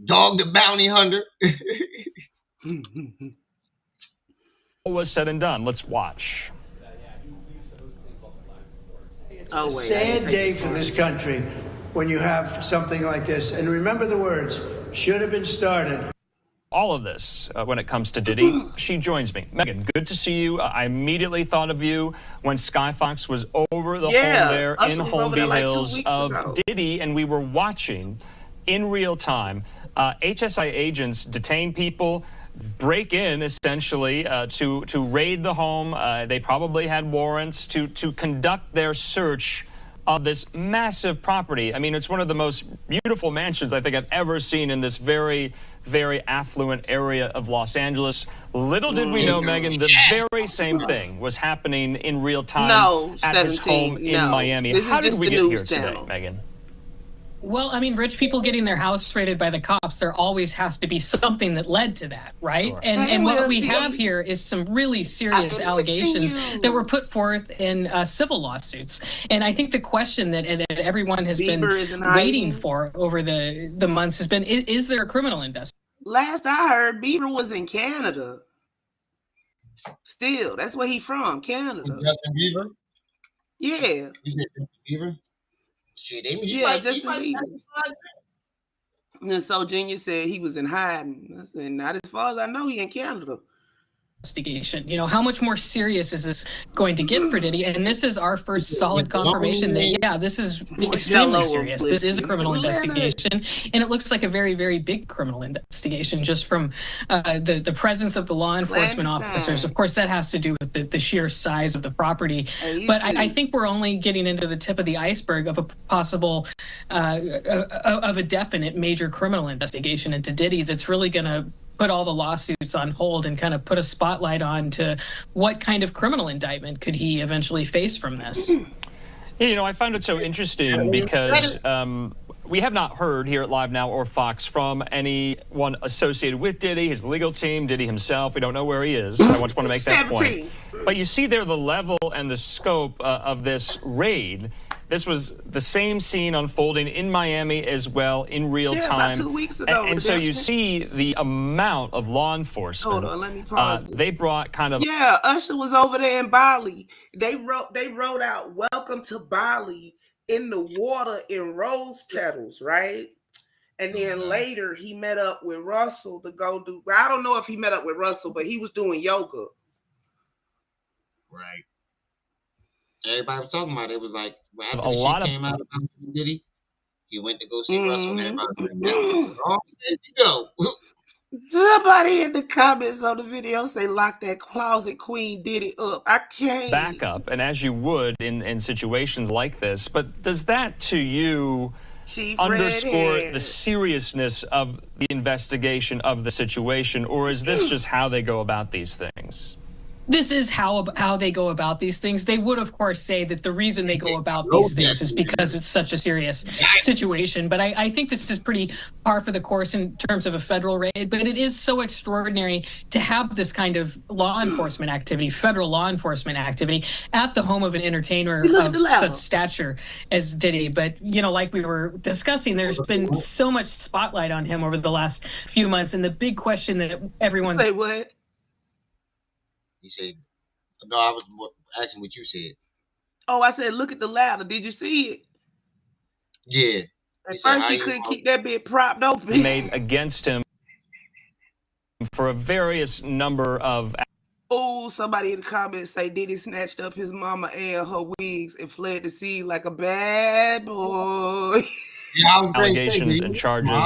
Dog the bounty hunter. All was said and done. Let's watch. It's a sad day for this country when you have something like this. And remember the words, should have been started. All of this when it comes to Diddy. She joins me. Megan, good to see you. I immediately thought of you when Sky Fox was over the home there in Holmby Hills of Diddy, and we were watching in real time HSI agents detain people, break in essentially to raid the home. They probably had warrants to conduct their search of this massive property. I mean, it's one of the most beautiful mansions I think I've ever seen in this very, very affluent area of Los Angeles. Little did we know, Megan, the very same thing was happening in real time at his home in Miami. How did we get here today, Megan? Well, I mean, rich people getting their house raided by the cops, there always has to be something that led to that, right? Sure. And what we have here is some really serious allegations that were put forth in civil lawsuits. And I think the question that everyone has been waiting for over the months has been, is there a criminal investigation? Last I heard, Bieber was in Canada. Still, that's where he from, Canada. Justin Bieber? Yeah. You said Justin Bieber? Shit, Justin Bieber. And so Genius said he was in hiding. I said, not as far as I know, he in Canada. Investigation. You know, how much more serious is this going to get for Diddy? And this is our first solid confirmation that, yeah, this is extremely serious. This is a criminal investigation. And it looks like a very, very big criminal investigation just from the presence of the law enforcement officers. Of course, that has to do with the sheer size of the property. But I think we're only getting into the tip of the iceberg of a possible, of a definite major criminal investigation into Diddy that's really going to put all the lawsuits on hold and kind of put a spotlight on to what kind of criminal indictment could he eventually face from this. You know, I found it so interesting because we have not heard here at Live Now or Fox from anyone associated with Diddy, his legal team, Diddy himself. We don't know where he is. I just want to make that point. But you see there the level and the scope of this raid. This was the same scene unfolding in Miami as well in real time. About 2 weeks ago. And so you see the amount of law enforcement. Hold on, let me pause. They brought kind of... Yeah, Usher was over there in Bali. They wrote out "Welcome to Bali" in the water in rose petals, right? And then later he met up with Russell to go do... I don't know if he met up with Russell, but he was doing yoga. Right. Everybody was talking about it. It was like, well, after a lot came out about Diddy, he went to go see Russell, and everybody was like, oh, there you go. Somebody in the comments on the video say, lock that closet queen Diddy up. I can't. Back up, and as you would in situations like this, but does that to you underscore the seriousness of the investigation of the situation, or is this just how they go about these things? This is how they go about these things. They would, of course, say that the reason they go about these things is because it's such a serious situation. But I think this is pretty par for the course in terms of a federal raid. But it is so extraordinary to have this kind of law enforcement activity, federal law enforcement activity, at the home of an entertainer of such stature as Diddy. But, you know, like we were discussing, there's been so much spotlight on him over the last few months. And the big question that everyone's... Say what? He said, no, I was asking what you said. Oh, I said, look at the ladder. Did you see it? Yeah. At first, he couldn't keep that bit propped open. Made against him for a various number of... Oh, somebody in the comments say Diddy snatched up his mama and her wigs and fled the scene like a bad boy. Allegations and charges.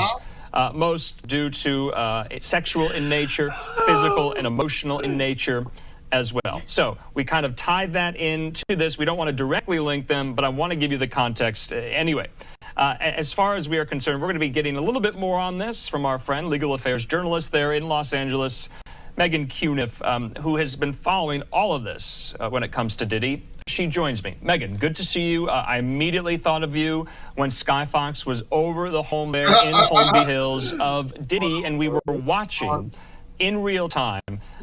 Most due to sexual in nature, physical and emotional in nature. as well. So we kind of tied that into this. We don't want to directly link them, but I want to give you the context anyway. As far as we are concerned, we're going to be getting a little bit more on this from our friend, legal affairs journalist there in Los Angeles, Megan Cuniff, who has been following all of this when it comes to Diddy. She joins me. Megan, good to see you. I immediately thought of you when Sky Fox was over the home there in Holmby Hills of Diddy, and we were watching in real time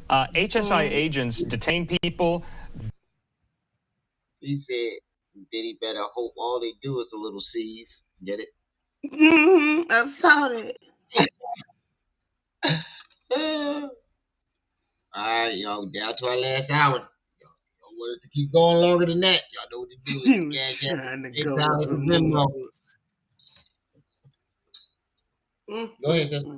HSI agents detain people. He said, Diddy better hope all they do is a little C's. Get it? I saw that. All right, y'all, down to our last hour. Y'all want us to keep going longer than that. Y'all know what to do. He was trying to go to some more. Go ahead, sister.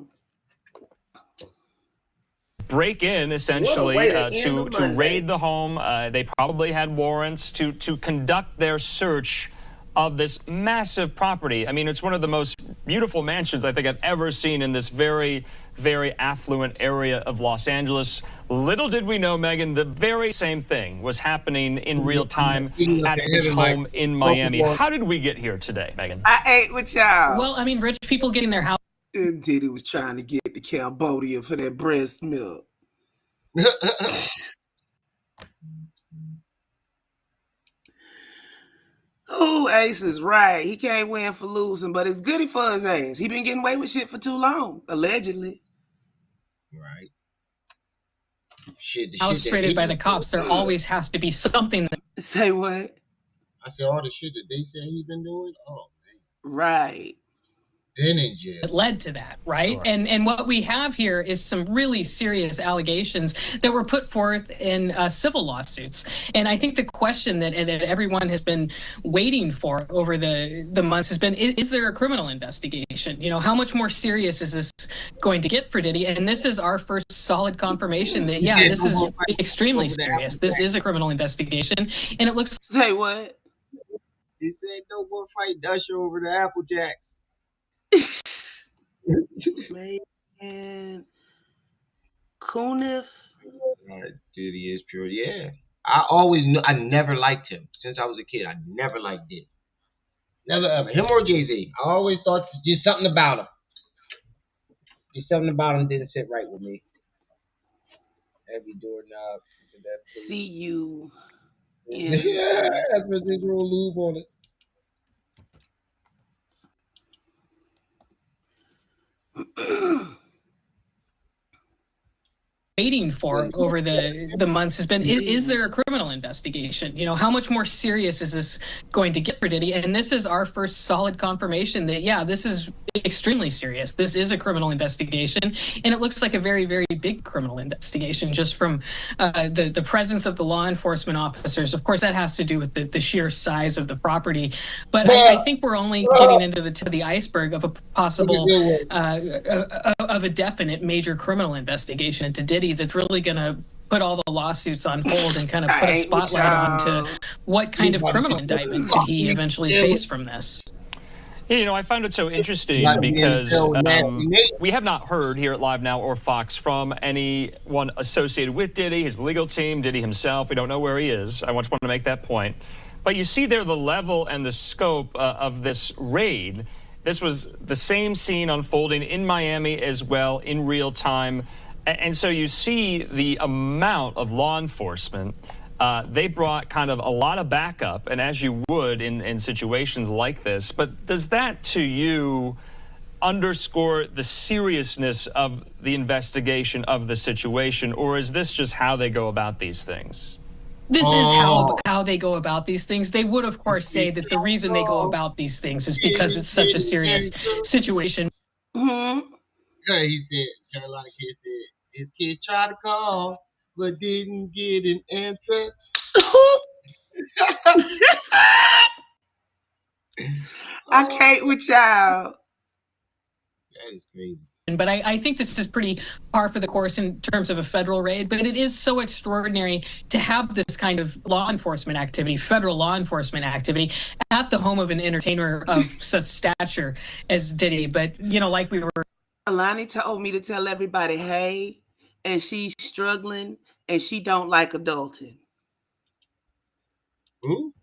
Break in essentially to raid the home. They probably had warrants to conduct their search of this massive property. I mean, it's one of the most beautiful mansions I think I've ever seen in this very, very affluent area of Los Angeles. Little did we know, Megan, the very same thing was happening in real time at his home in Miami. How did we get here today, Megan? I ate with y'all. Well, I mean, rich people getting their house. Diddy was trying to get to Cambodia for that breast milk. Oh, Ace is right. He can't win for losing, but it's goody for his ass. He been getting away with shit for too long, allegedly. Right. Shit, House traded by the cops. There always has to be something. Say what? I said all the shit that they said he been doing. Oh man. Right. Been in jail. It led to that, right? Sure. And what we have here is some really serious allegations that were put forth in civil lawsuits. And I think the question that everyone has been waiting for over the months has been, is there a criminal investigation? You know, how much more serious is this going to get for Diddy? And this is our first solid confirmation that, yeah, this is extremely serious. This is a criminal investigation. And it looks... Say what? He said no more fight Usher over the Apple Jacks. Man, Cuniff. Diddy is pure. Yeah, I always knew. I never liked him since I was a kid. I never liked Diddy. Never ever. Him or Jay-Z. I always thought just something about him. Just something about him didn't sit right with me. Every doorknob. See you. Yeah, that's residual lube on it. Waiting for over the months has been, is there a criminal investigation? You know, how much more serious is this going to get for Diddy? And this is our first solid confirmation that, yeah, this is extremely serious. This is a criminal investigation. And it looks like a very, very big criminal investigation just from the presence of the law enforcement officers. Of course, that has to do with the sheer size of the property. But I think we're only getting into the tip of the iceberg of a possible, of a definite major criminal investigation into Diddy that's really going to put all the lawsuits on hold and kind of put a spotlight onto what kind of criminal indictment could he eventually face from this. You know, I found it so interesting because we have not heard here at Live Now or Fox from anyone associated with Diddy, his legal team, Diddy himself. We don't know where he is. I just want to make that point. But you see there the level and the scope of this raid. This was the same scene unfolding in Miami as well in real time. And so you see the amount of law enforcement. They brought kind of a lot of backup, and as you would in situations like this. But does that, to you, underscore the seriousness of the investigation of the situation, or is this just how they go about these things? This is how they go about these things. They would, of course, say that the reason they go about these things is because it's such a serious situation. He said, Carolina kid said, his kids tried to call, but didn't get an answer. I can't with y'all. That is crazy. But I think this is pretty par for the course in terms of a federal raid. But it is so extraordinary to have this kind of law enforcement activity, federal law enforcement activity, at the home of an entertainer of such stature as Diddy. But, you know, like we were... Alani told me to tell everybody, hey, and she's struggling and she don't like adulting. Who?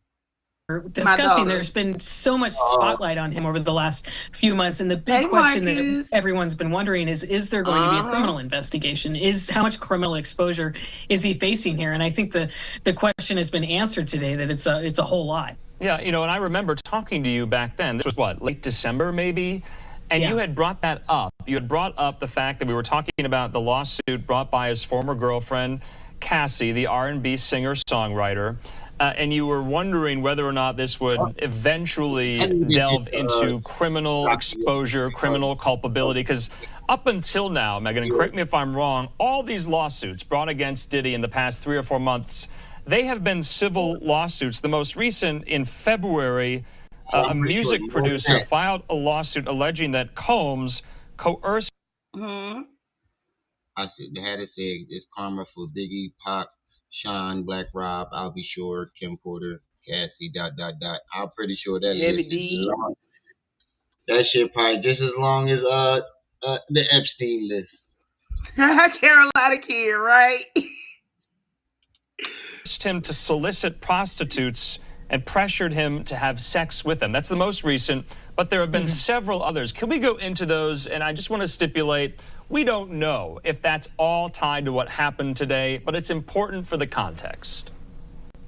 Discussing, there's been so much spotlight on him over the last few months, and the big question that everyone's been wondering is there going to be a criminal investigation? How much criminal exposure is he facing here? And I think the question has been answered today, that it's a whole lot. Yeah, you know, and I remember talking to you back then. This was what, late December maybe? And you had brought that up. You had brought up the fact that we were talking about the lawsuit brought by his former girlfriend, Cassie, the R&B singer-songwriter. And you were wondering whether or not this would eventually delve into criminal exposure, criminal culpability. Because up until now, Megan, and correct me if I'm wrong, all these lawsuits brought against Diddy in the past 3 or 4 months, they have been civil lawsuits. The most recent in February, a music producer filed a lawsuit alleging that Combs coerced. I said they had to say it's karma for Biggie, Pac, Sean, Black Rob, I'll be sure, Kim Porter, Cassie, ... I'm pretty sure that list is long. That shit probably just as long as the Epstein list. Carolina Kid, right? Him to solicit prostitutes and pressured him to have sex with them. That's the most recent, but there have been several others. Can we go into those? And I just want to stipulate, we don't know if that's all tied to what happened today, but it's important for the context.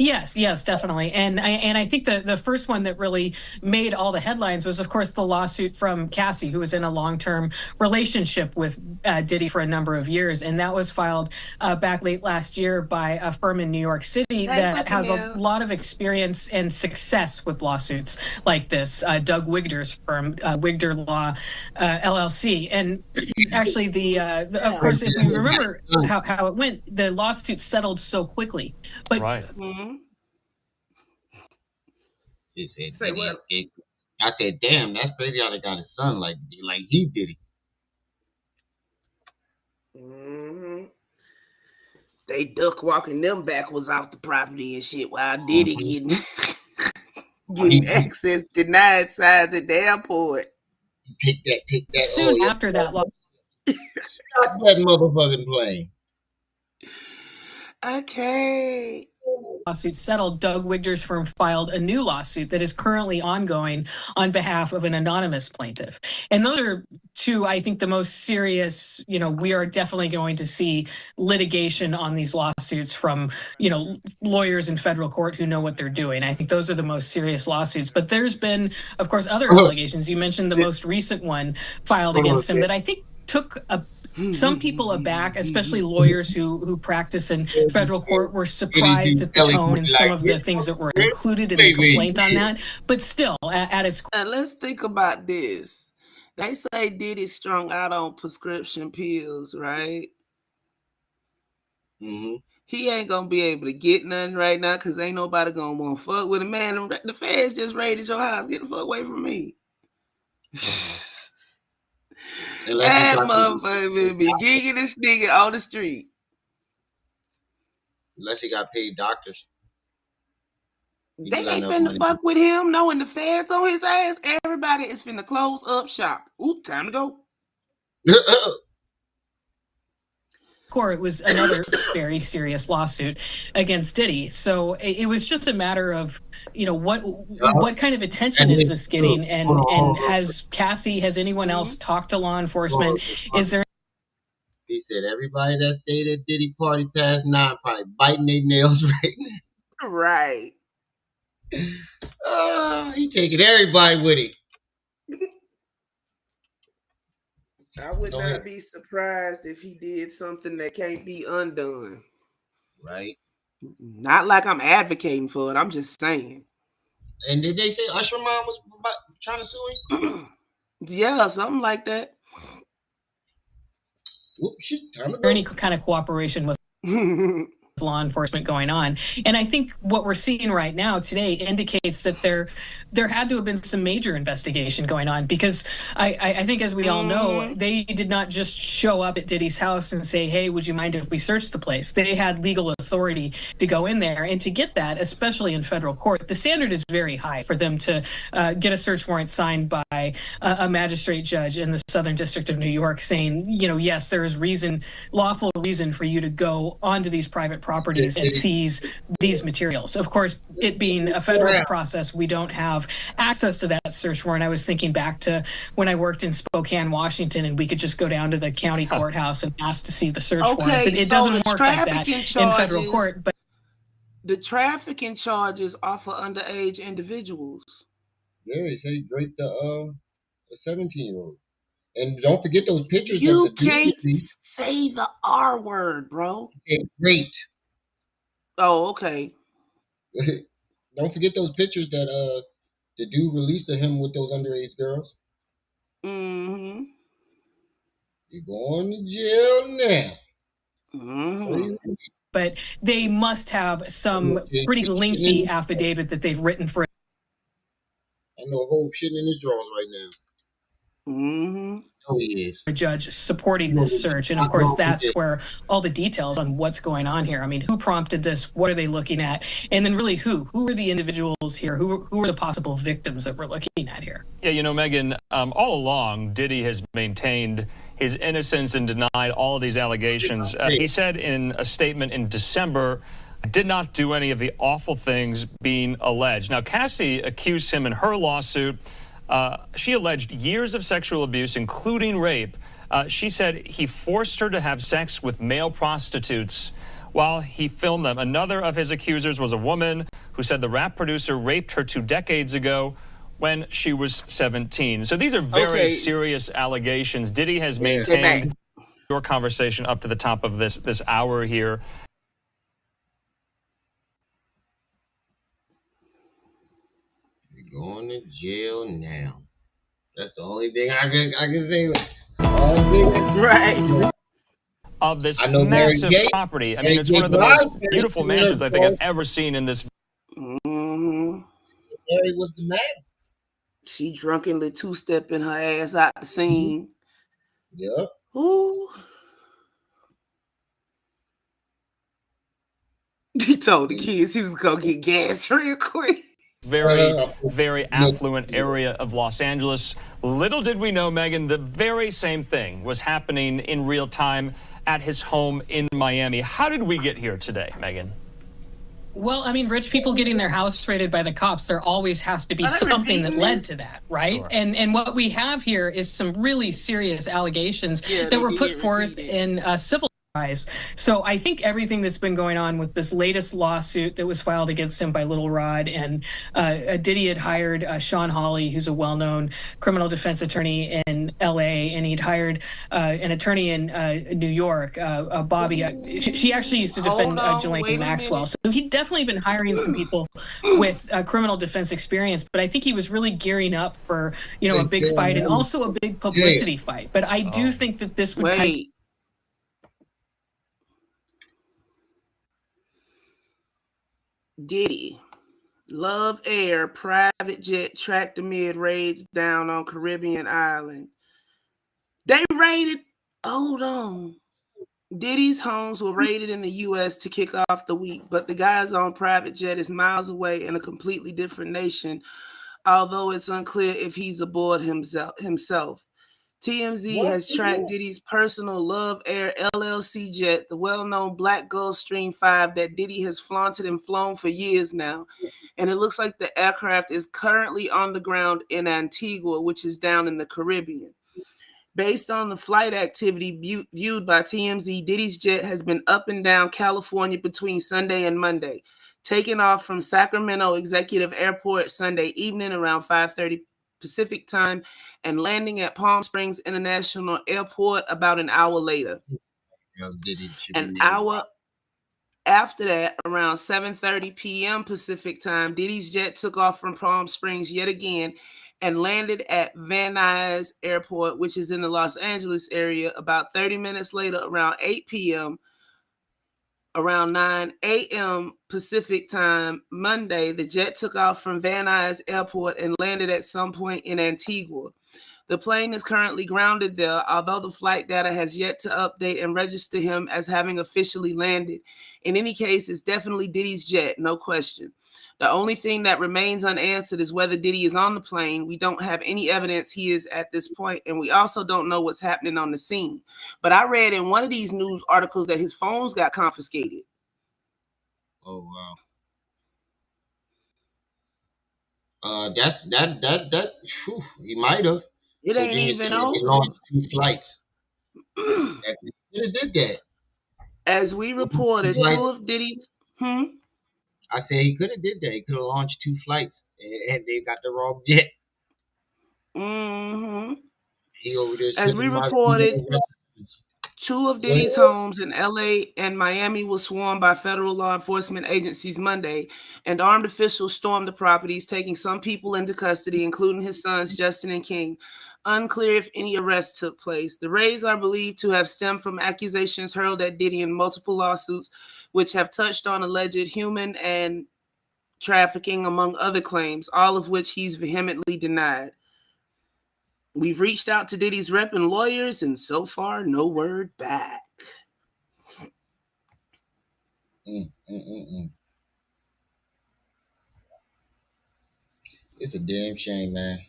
Yes, definitely. And I think the first one that really made all the headlines was, of course, the lawsuit from Cassie, who was in a long-term relationship with Diddy for a number of years. And that was filed back late last year by a firm in New York City that has a lot of experience and success with lawsuits like this, Doug Wigder's firm, Wigder Law, LLC. And actually, of course, if we remember how it went, the lawsuit settled so quickly. But He said, I said, damn, that's crazy how they got his son like he did it. They duck walking them backwards off the property and shit while Diddy getting access denied signs at the airport. Take that. Soon after that law. Stop that motherfucking plane. Okay. Lawsuit settled, Doug Wigder's firm filed a new lawsuit that is currently ongoing on behalf of an anonymous plaintiff. And those are two, I think, the most serious, we are definitely going to see litigation on these lawsuits from, lawyers in federal court who know what they're doing. I think those are the most serious lawsuits. But there's been, of course, other allegations. You mentioned the most recent one filed against him that I think took some people aback, especially lawyers who practice in federal court, were surprised at the tone and some of the things that were included in the complaint on that. But still, at its core. Let's think about this. They say Diddy strung out on prescription pills, right? He ain't gonna be able to get nothing right now because ain't nobody gonna want to fuck with him. Man, the feds just raided your house. Get the fuck away from me. That motherfucker be gigging this nigga on the street. Unless he got paid doctors. They ain't finna fuck with him, knowing the feds on his ass. Everybody is finna close up shop. Oop, time to go. It was another very serious lawsuit against Diddy. So it was just a matter of, what kind of attention is this getting? And has anyone else talked to law enforcement? Is there? He said everybody that stayed at Diddy party past 9 probably biting their nails right now. Right. He taking everybody with him. I would not be surprised if he did something that can't be undone. Right. Not like I'm advocating for it. I'm just saying. And did they say Usher mom was trying to sue him? Yeah, something like that. Whoop, shit, time to go. Any kind of cooperation with law enforcement going on. And I think what we're seeing right now today indicates that there had to have been some major investigation going on, because I think, as we all know, they did not just show up at Diddy's house and say, hey, would you mind if we searched the place? They had legal authority to go in there. And to get that, especially in federal court, the standard is very high for them to get a search warrant signed by a magistrate judge in the Southern District of New York saying, yes, there is lawful reason for you to go onto these private properties and seize these materials. Of course, it being a federal process, we don't have access to that search warrant. I was thinking back to when I worked in Spokane, Washington, and we could just go down to the county courthouse and ask to see the search warrants. It doesn't work like that in federal court. But the trafficking charges are for underage individuals. Yeah, they say raped a 17-year-old. And don't forget those pictures. You can't say the R word, bro. Raped. Oh, okay. Don't forget those pictures that the dude released of him with those underage girls. Mm-hmm. You're going to jail now. Mm-hmm. But they must have some pretty lengthy affidavit that they've written for. I know a whole shit in his drawers right now. Mm-hmm. Oh, he is. A judge supporting this search. And of course, that's where all the details on what's going on here. I mean, who prompted this? What are they looking at? And then really who are the individuals here? Who are the possible victims that we're looking at here? Yeah, Megan, all along, Diddy has maintained his innocence and denied all of these allegations. He said in a statement in December, I did not do any of the awful things being alleged. Now, Cassie accused him in her lawsuit. She alleged years of sexual abuse, including rape. She said he forced her to have sex with male prostitutes while he filmed them. Another of his accusers was a woman who said the rap producer raped her 2 decades ago when she was 17. So these are very serious allegations. Diddy has maintained your conversation up to the top of this hour here. You're going to jail now. That's the only thing I can say. Right. Of this massive property. I mean, it's one of the most beautiful mansions I think I've ever seen in this. Mm-hmm. Mary was the man. She drunkenly two-stepping her ass out the scene. Yep. Ooh. He told the kids he was gonna get gas real quick. Very affluent area of Los Angeles. Little did we know, Megan, the very same thing was happening in real time at his home in Miami. How did we get here today, Megan? Well, I mean, rich people getting their house raided by the cops, there always has to be something that led to that, right? Sure. And what we have here is some really serious allegations that were put forth in civil trials. So I think everything that's been going on with this latest lawsuit that was filed against him by Little Rod, and Diddy had hired Sean Hawley, who's a well-known criminal defense attorney in L.A., and he'd hired an attorney in New York, Bobby. She actually used to defend Jalanke Maxwell. So he'd definitely been hiring some people with criminal defense experience, but I think he was really gearing up for, a big fight and also a big publicity fight. But I do think that this would Diddy, Love Air private jet tracked amid raids down on Caribbean island. They raided, hold on. Diddy's homes were raided in the U.S. to kick off the week, but the guy's own private jet is miles away in a completely different nation, although it's unclear if he's aboard himself. TMZ has tracked Diddy's personal Love Air LLC jet, the well-known Black Gulfstream 5 that Diddy has flaunted and flown for years now. And it looks like the aircraft is currently on the ground in Antigua, which is down in the Caribbean. Based on the flight activity viewed by TMZ, Diddy's jet has been up and down California between Sunday and Monday, taking off from Sacramento Executive Airport Sunday evening around 5:30 Pacific time and landing at Palm Springs International Airport about an hour later. An hour after that, around 7:30 p.m. Pacific time, Diddy's jet took off from Palm Springs yet again and landed at Van Nuys Airport, which is in the Los Angeles area. About 30 minutes later, around 8 p.m., Around 9 a.m. Pacific time Monday, the jet took off from Van Nuys Airport and landed at some point in Antigua. The plane is currently grounded there, although the flight data has yet to update and register him as having officially landed. In any case, it's definitely Diddy's jet, no question. The only thing that remains unanswered is whether Diddy is on the plane. We don't have any evidence he is at this point, and we also don't know what's happening on the scene. But I read in one of these news articles that his phones got confiscated. Oh wow. Whew, he might have. It So ain't then you're even saying that they over. launched 2 flights. They could have did that. As we reported, two of Diddy's. I said he could have did that. He could have launched 2 flights, and they got the wrong jet. Mm-hmm. He over there As we sending my reported, recipes. two of Diddy's homes in LA and Miami were swarmed by federal law enforcement agencies Monday, and armed officials stormed the properties, taking some people into custody, including his sons, Justin and King. Unclear if any arrests took place. The raids are believed to have stemmed from accusations hurled at Diddy in multiple lawsuits, which have touched on alleged human and trafficking, among other claims, all of which he's vehemently denied. We've reached out to Diddy's rep and lawyers, and so far, no word back. It's a damn shame, man.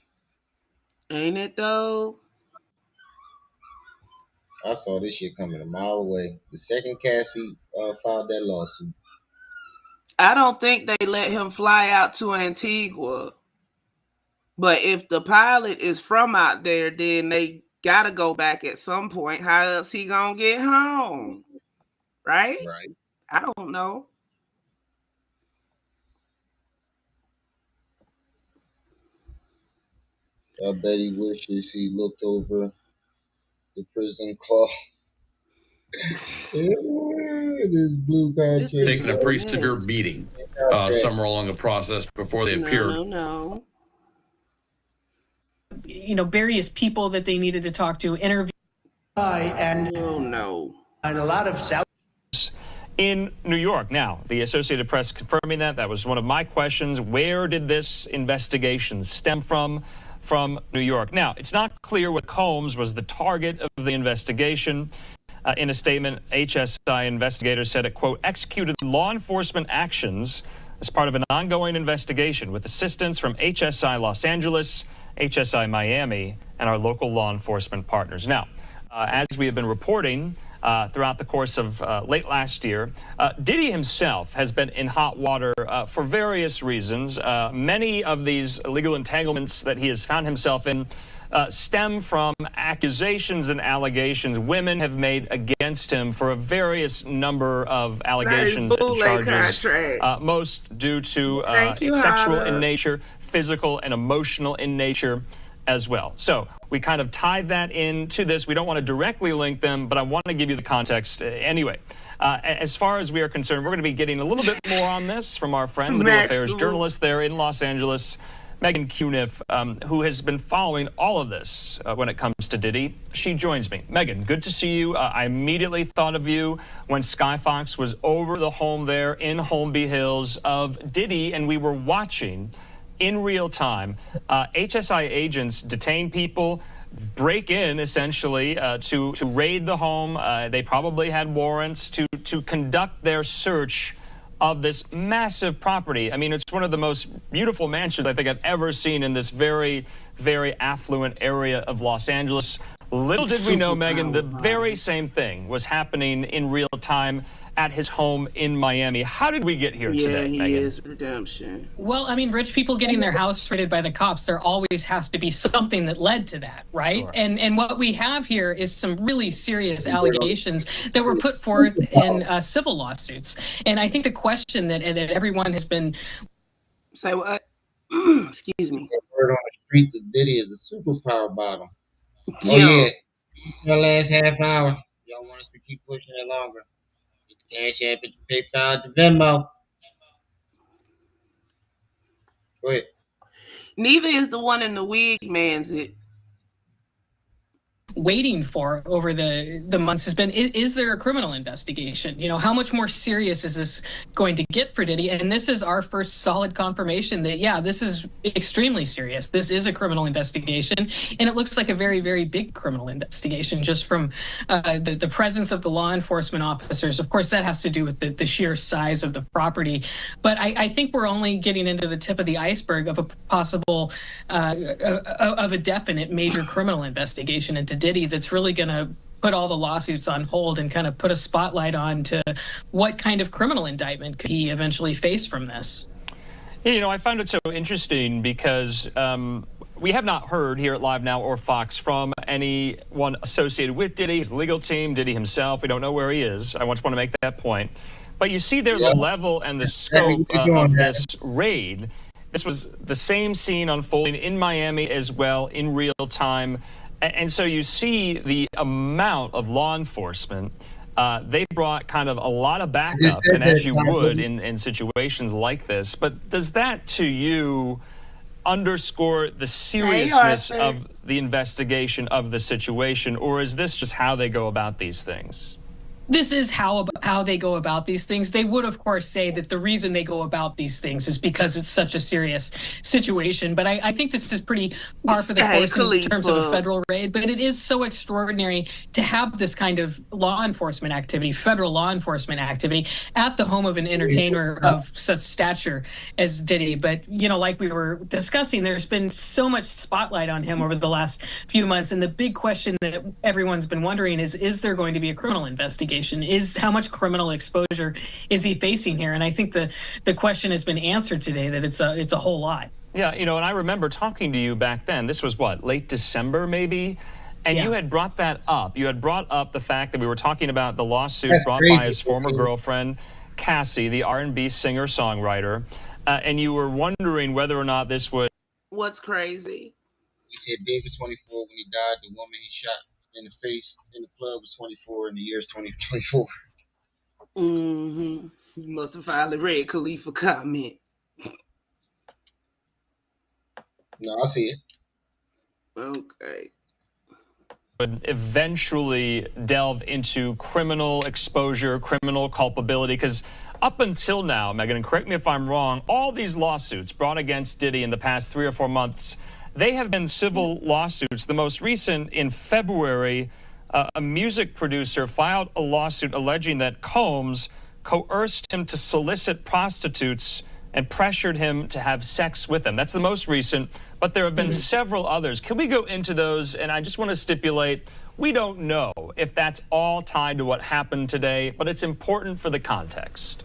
Ain't it though? I saw this shit coming a mile away. The second Cassie filed that lawsuit. I don't think they let him fly out to Antigua. But if the pilot is from out there, then they gotta go back at some point. How else he gonna get home? Right? Right. I don't know. I bet he wishes he looked over the prison clause. This blue contract. Taking a pretty severe beating somewhere along the process before they appeared. No. You know, various people that they needed to talk to, interview. And a lot of South. In New York. Now, the Associated Press confirming that was one of my questions. Where did this investigation stem from New York? Now, it's not clear what Combs was the target of the investigation. In a statement, HSI investigators said it, quote, executed law enforcement actions as part of an ongoing investigation with assistance from HSI Los Angeles, HSI Miami, and our local law enforcement partners. Now, as we have been reporting throughout the course of late last year, Diddy himself has been in hot water for various reasons. Many of these legal entanglements that he has found himself in stem from accusations and allegations women have made against him for a various number of allegations and charges, most due to sexual in nature, physical and emotional in nature as well. So we kind of tied that into this. We don't want to directly link them, but I want to give you the context anyway. As far as we are concerned, we're going to be getting a little bit more on this from our friend, legal affairs journalist there in Los Angeles, Megan Cuniff, who has been following all of this when it comes to Diddy. She joins me. Megan, good to see you. I immediately thought of you when Sky Fox was over the home there in Holmby Hills of Diddy, and we were watching in real time HSI agents detain people, break in essentially to raid the home. They probably had warrants to conduct their search of this massive property. I mean, it's one of the most beautiful mansions I think I've ever seen in this very, very affluent area of Los Angeles. Little did we know, Megan, the very same thing was happening in real time at his home in Miami. How did we get here today, Megan? He is redemption. Well, I mean, rich people getting their house raided by the cops, there always has to be something that led to that, right? Sure. And what we have here is some really serious allegations that were put forth in civil lawsuits. And I think the question that everyone has been... Say what? Excuse me. The word on the streets of Diddy is a superpower bottle. Oh yeah. The last half hour. Y'all want us to keep pushing it longer. Cash App, PayPal, the Venmo. Go ahead. Neither is the one in the wig man's it. waiting for over the months has been, is there a criminal investigation? You know, how much more serious is this going to get for Diddy? And this is our first solid confirmation that, yeah, this is extremely serious. This is a criminal investigation, and it looks like a very, very big criminal investigation just from the presence of the law enforcement officers. Of course, that has to do with the sheer size of the property. But I think we're only getting into the tip of the iceberg of a possible, of a definite major criminal investigation into Diddy that's really going to put all the lawsuits on hold and kind of put a spotlight on to what kind of criminal indictment could he eventually face from this. You know, I found it so interesting because we have not heard here at Live Now or Fox from anyone associated with Diddy, his legal team, Diddy himself. We don't know where he is. I just want to make that point. But you see there the level and the scope of this raid. This was the same scene unfolding in Miami as well in real time. And so you see the amount of law enforcement. They brought kind of a lot of backup, and as you would in situations like this. But does that, to you, underscore the seriousness of the investigation of the situation, or is this just how they go about these things? This is how they go about these things. They would, of course, say that the reason they go about these things is because it's such a serious situation. But I think this is pretty par for the course in terms of a federal raid. But it is so extraordinary to have this kind of law enforcement activity, federal law enforcement activity, at the home of an entertainer of such stature as Diddy. But, you know, like we were discussing, there's been so much spotlight on him over the last few months. And the big question that everyone's been wondering is there going to be a criminal investigation? Is how much criminal exposure is he facing here? And I think the question has been answered today, that it's a whole lot. Yeah, you know, and I remember talking to you back then. This was what, late December maybe? And you had brought that up. You had brought up the fact that we were talking about the lawsuit brought by his former girlfriend, Cassie, the R&B singer-songwriter. And you were wondering whether or not this would... What's crazy? He said Dave was 24 when he died. The woman he shot in the face in the club was 24, and the year is 2024. You must have finally read Khalifa comment. No, I see it. Okay. Would eventually delve into criminal exposure, criminal culpability, because up until now, Megan, and correct me if I'm wrong, all these lawsuits brought against Diddy in the past 3 or 4 months, they have been civil lawsuits. The most recent in February, a music producer filed a lawsuit alleging that Combs coerced him to solicit prostitutes and pressured him to have sex with them. That's the most recent, but there have been several others. Can we go into those? And I just want to stipulate, we don't know if that's all tied to what happened today, but it's important for the context.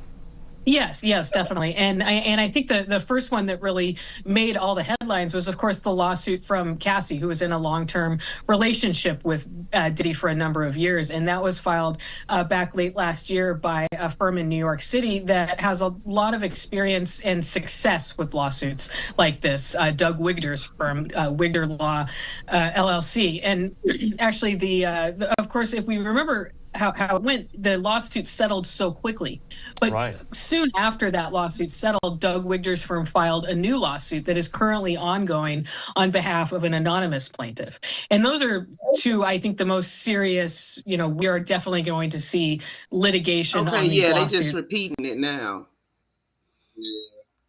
Yes, definitely. And I think the first one that really made all the headlines was, of course, the lawsuit from Cassie, who was in a long-term relationship with Diddy for a number of years. And that was filed back late last year by a firm in New York City that has a lot of experience and success with lawsuits like this, Doug Wigder's firm, Wigder Law, LLC. And actually, of course, if we remember how it went, the lawsuit settled so quickly. But soon after that lawsuit settled, Doug Wigder's firm filed a new lawsuit that is currently ongoing on behalf of an anonymous plaintiff. And those are two, I think, the most serious, you know, we are definitely going to see litigation on these lawsuits. They just repeating it now.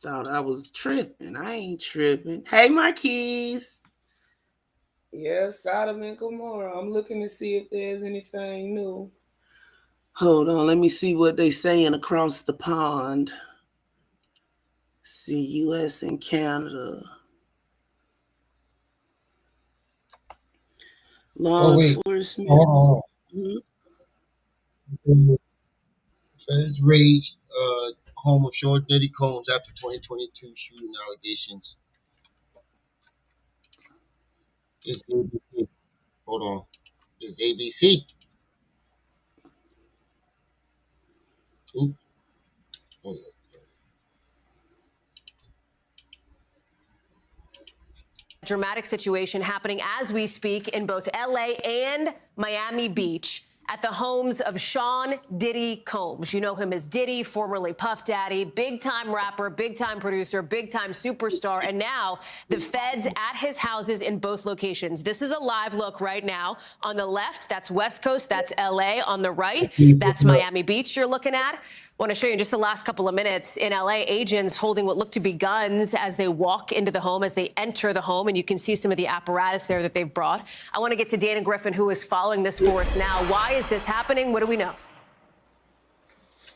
Thought I was tripping. I ain't tripping. Hey, Marquise. Yes, Sodom and Gomorrah. I'm looking to see if there's anything new. Hold on, let me see what they saying across the pond. See, U.S. and Canada. Law enforcement. Hold on. Feds raised home of Short Diddy Combs after 2022 shooting allegations. This ABC. Hold on. This is ABC. Oops. Dramatic situation happening as we speak in both LA and Miami Beach at the homes of Sean Diddy Combs. You know him as Diddy, formerly Puff Daddy, big-time rapper, big-time producer, big-time superstar, and now the feds at his houses in both locations. This is a live look right now. On the left, that's West Coast, that's LA. On the right, that's Miami Beach you're looking at. I want to show you in just the last couple of minutes in LA, agents holding what look to be guns as they walk into the home, as they enter the home, and you can see some of the apparatus there that they've brought. I want to get to Dana Griffin, who is following this for us now. Why is this happening? What do we know?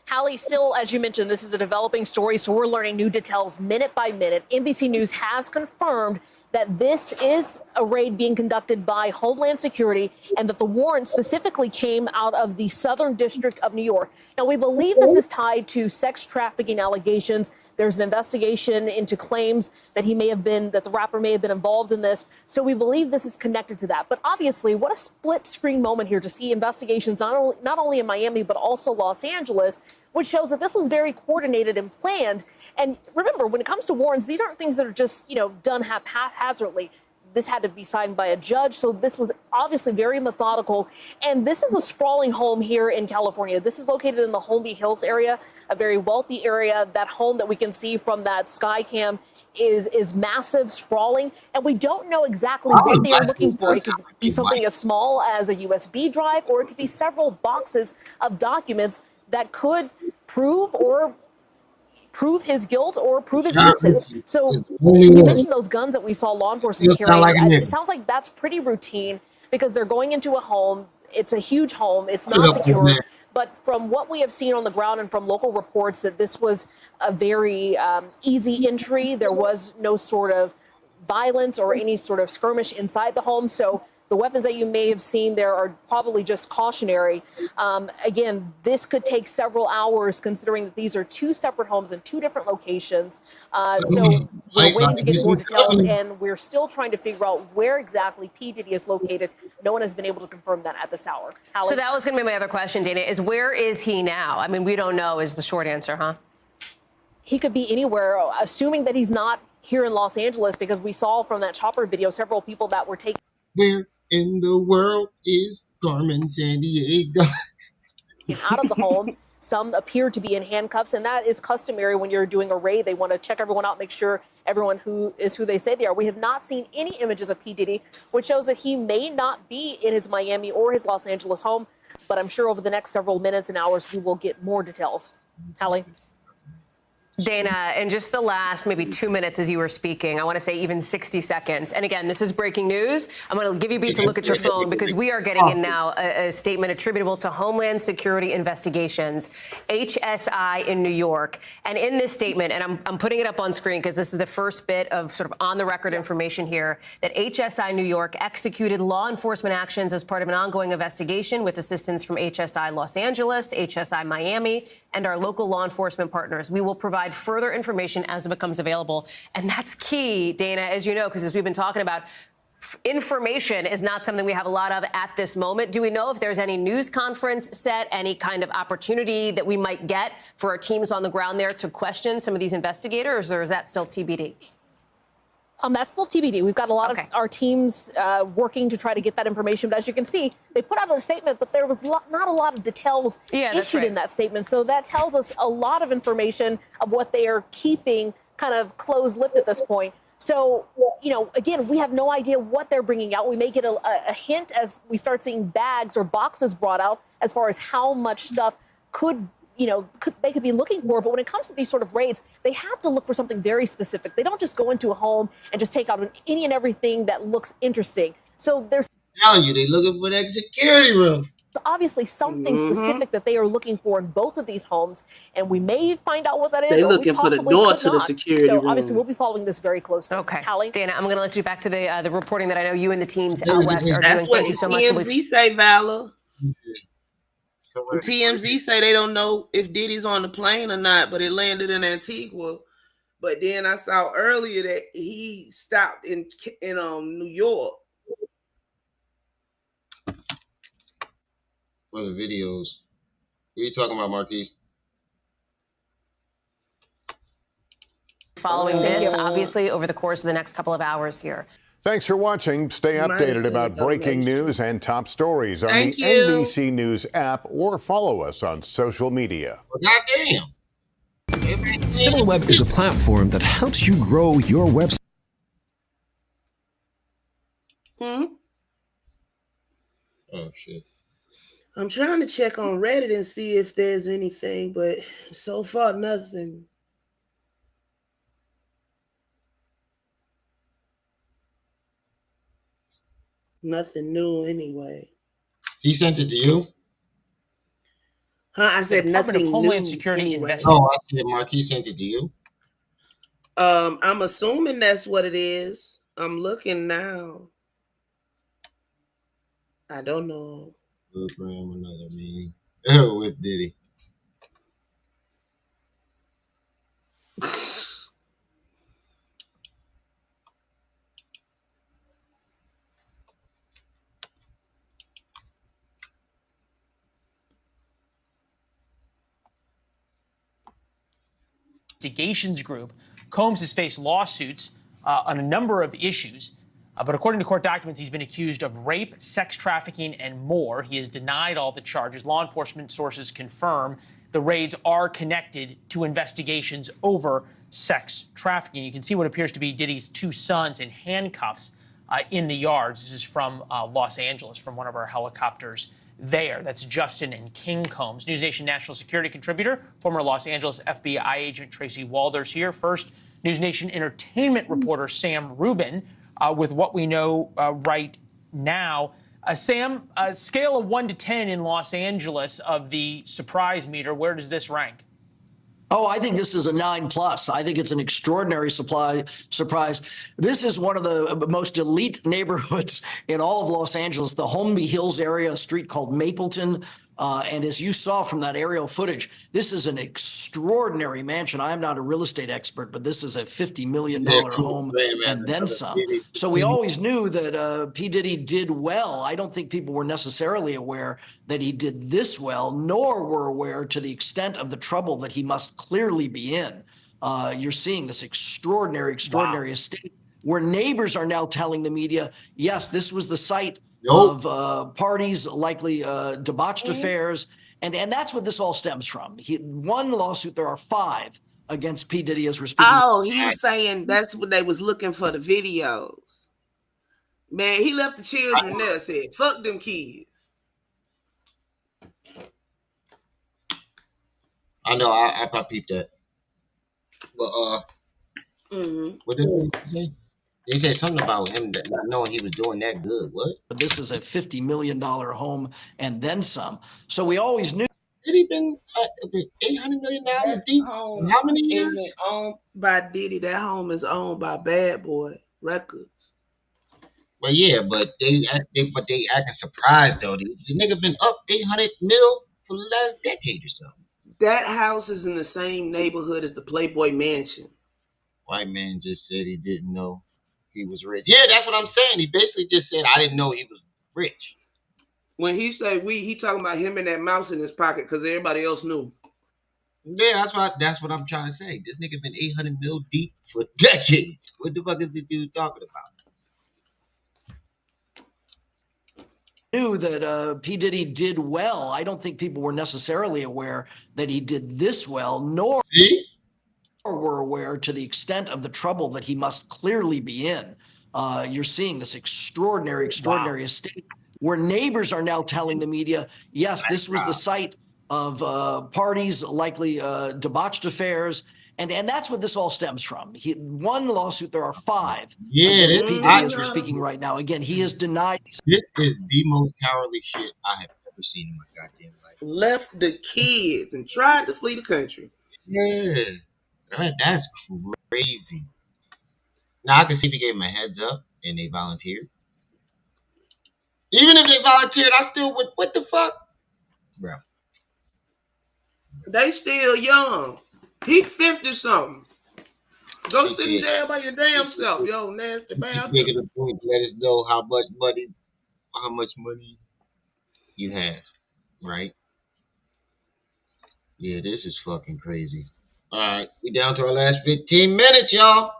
Hallie, still, as you mentioned, this is a developing story, so we're learning new details minute by minute. NBC News has confirmed that this is a raid being conducted by Homeland Security and that the warrant specifically came out of the Southern District of New York. Now, we believe this is tied to sex trafficking allegations. There's an investigation into claims that that the rapper may have been involved in this. So we believe this is connected to that. But obviously, what a split screen moment here to see investigations not only in Miami, but also Los Angeles, which shows that this was very coordinated and planned. And remember, when it comes to warrants, these aren't things that are just, done haphazardly. This had to be signed by a judge. So this was obviously very methodical. And this is a sprawling home here in California. This is located in the Holmby Hills area, a very wealthy area. That home that we can see from that sky cam is massive, sprawling, and we don't know exactly what they are looking for. It could be something as small as a USB drive, or it could be several boxes of documents that could prove his guilt or prove his innocence. So you mentioned those guns that we saw law enforcement carrying. It sounds like that's pretty routine because they're going into a home. It's a huge home. It's not secure. But from what we have seen on the ground and from local reports, that this was a very easy entry. There was no sort of violence or any sort of skirmish inside the home. So the weapons that you may have seen there are probably just cautionary. Again, this could take several hours considering that these are two separate homes in two different locations. So we're waiting to get more details, and we're still trying to figure out where exactly P. Diddy is located. No one has been able to confirm that at this hour. Hallie? So that was going to be my other question, Dana, is where is he now? I mean, we don't know is the short answer, huh? He could be anywhere, assuming that he's not here in Los Angeles, because we saw from that chopper video several people that were taken. Where in the world is Carmen Sandiego? Out of the home. Some appear to be in handcuffs, and that is customary when you're doing a raid. They want to check everyone out, make sure everyone who they say they are. We have not seen any images of P. Diddy, which shows that he may not be in his Miami or his Los Angeles home, but I'm sure over the next several minutes and hours, we will get more details. Hallie? Dana, in just the last maybe 2 minutes as you were speaking, I want to say even 60 seconds. And again, this is breaking news. I'm going to give you a beat to look at your phone because we are getting in now a statement attributable to Homeland Security Investigations, HSI in New York. And in this statement, and I'm putting it up on screen because this is the first bit of sort of on-the-record information here, that HSI New York executed law enforcement actions as part of an ongoing investigation with assistance from HSI Los Angeles, HSI Miami, and our local law enforcement partners. We will provide further information as it becomes available. And that's key, Dana, as you know, because as we've been talking about, information is not something we have a lot of at this moment. Do we know if there's any news conference set, any kind of opportunity that we might get for our teams on the ground there to question some of these investigators, or is that still TBD? That's still TBD. We've got a lot of our teams working to try to get that information. But as you can see, they put out a statement, but there was not a lot of details issued in that statement. So that tells us a lot of information of what they are keeping kind of closed-lipped at this point. So, again, we have no idea what they're bringing out. We may get a hint as we start seeing bags or boxes brought out as far as how much stuff they could be looking for. But when it comes to these sort of raids, they have to look for something very specific. They don't just go into a home and just take out any and everything that looks interesting. So there's telling you, they looking for that security room. Obviously something specific that they are looking for in both of these homes, and we may find out what that is. They're looking for the door to the security room. So obviously we'll be following this very closely. Okay, Hallie? Dana, I'm going to let you back to the reporting that I know you and the teams out west are doing. That's what Thank you so much. TMZ say, Valor. TMZ say they don't know if Diddy's on the plane or not, but it landed in Antigua. But then I saw earlier that he stopped in New York. For the videos. What are you talking about, Marquise? Following this, obviously, over the course of the next couple of hours here. Thanks for watching. Stay You might have updated seen about a breaking donation. news and top stories on Thank the you. NBC News app or follow us on social media. Goddamn. SimilarWeb is a platform that helps you grow your website. Hmm? Oh, shit. I'm trying to check on Reddit and see if there's anything, but so far, nothing. Nothing new anyway. He sent it to you? Huh? I said Department of nothing Homeland new Security anyway. Oh, I see it, Mark. He sent it to you? I'm assuming that's what it is. I'm looking now. I don't know. Program another meeting. With Diddy. Investigations group. Combs has faced lawsuits on a number of issues. But according to court documents, he's been accused of rape, sex trafficking, and more. He has denied all the charges. Law enforcement sources confirm the raids are connected to investigations over sex trafficking. You can see what appears to be Diddy's two sons in handcuffs in the yards. This is from Los Angeles, from one of our helicopters there. That's Justin and King Combs. NewsNation national security contributor, former Los Angeles FBI agent Tracy Walders here. First, NewsNation entertainment reporter Sam Rubin with what we know right now. Sam, a scale of 1 to 10 in Los Angeles of the surprise meter, where does this rank? Oh, I think this is a 9+. I think it's an extraordinary surprise. This is one of the most elite neighborhoods in all of Los Angeles, the Holmby Hills area, a street called Mapleton. And as you saw from that aerial footage, this is an extraordinary mansion. I'm not a real estate expert, but this is a $50 million home and then some. So we always knew that P. Diddy did well. I don't think people were necessarily aware that he did this well, nor were aware to the extent of the trouble that he must clearly be in. You're seeing this extraordinary estate where neighbors are now telling the media, yes, this was the site of parties, likely debauched affairs. And that's what this all stems from. One lawsuit, there are 5 against P. Diddy as we're speaking. Oh, he was saying that's what they was looking for, the videos. Man, he left the children there, said, fuck them kids. I know, I peeped that. But, what did he say? They said something about him that not knowing he was doing that good. What? But this is a $50 million home and then some. So we always knew. Did he been $800 million deep? How many years? Isn't owned by Diddy. That home is owned by Bad Boy Records. Well, yeah, but they acting surprised though. The nigga been up 800 mil for the last decade or something. That house is in the same neighborhood as the Playboy Mansion. White man just said he didn't know he was rich. Yeah, that's what I'm saying. He basically just said I didn't know he was rich. When he said he talking about him and that mouse in his pocket because everybody else knew. Yeah, that's what I'm trying to say. This nigga been 800 mil deep for decades. What the fuck is this dude talking about? Knew that P. Diddy did well. I don't think people were necessarily aware that he did this well, nor were aware to the extent of the trouble that he must clearly be in. You're seeing this extraordinary estate where neighbors are now telling the media, yes, this was the site of parties, likely debauched affairs. And that's what this all stems from. One lawsuit, there are 5 against P. Diddy as we're speaking right now. Again, he has denied these. This is the most cowardly shit I have ever seen in my goddamn life. Left the kids and tried to flee the country. Yeah, that's crazy. Now I can see if he gave him a heads up and they volunteered. Even if they volunteered, I still would. What the fuck, bro? They still young. He 50 something. Go sit in jail by your damn self, yo, nasty bastard. Making a point to let us know how much money you have, right? Yeah, this is fucking crazy. All right, we down to our last 15 minutes, y'all.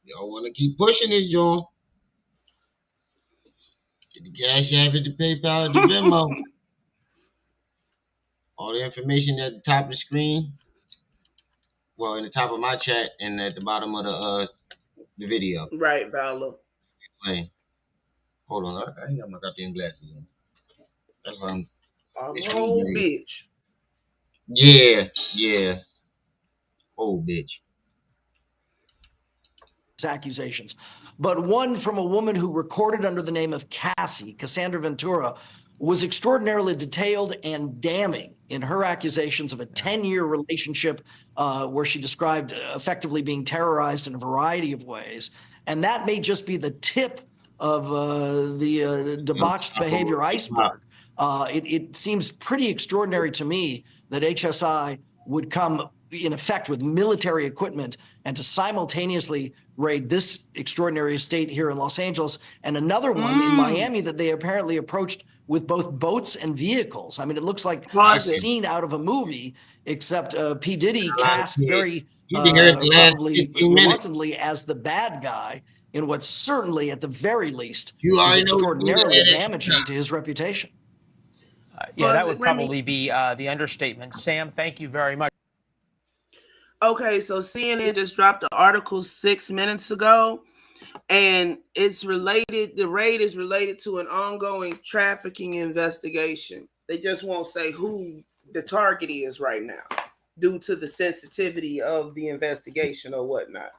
Y'all want to keep pushing this, John? Get the Cash App, the PayPal, the Venmo. All the information at the top of the screen. Well, in the top of my chat and at the bottom of the video. Right, Valor. Playing. Hold on, I ain't got my goddamn glasses on. That's why I'm whole bitch. Yeah. Oh, bitch. Accusations, but one from a woman who recorded under the name of Cassie, Cassandra Ventura, was extraordinarily detailed and damning in her accusations of a 10-year relationship where she described effectively being terrorized in a variety of ways. And that may just be the tip of the debauched behavior iceberg. It seems pretty extraordinary to me that HSI would come in effect with military equipment and to simultaneously raid this extraordinary estate here in Los Angeles and another one in Miami that they apparently approached with both boats and vehicles. I mean, it looks like a scene out of a movie, except P. Diddy cast very probably reluctantly as the bad guy in what's certainly, at the very least, is extraordinarily damaging to his reputation. Yeah, that would probably be the understatement. Sam, thank you very much. Okay, so CNN just dropped the article 6 minutes ago, and it's related. The raid is related to an ongoing trafficking investigation. They just won't say who the target is right now, due to the sensitivity of the investigation or whatnot.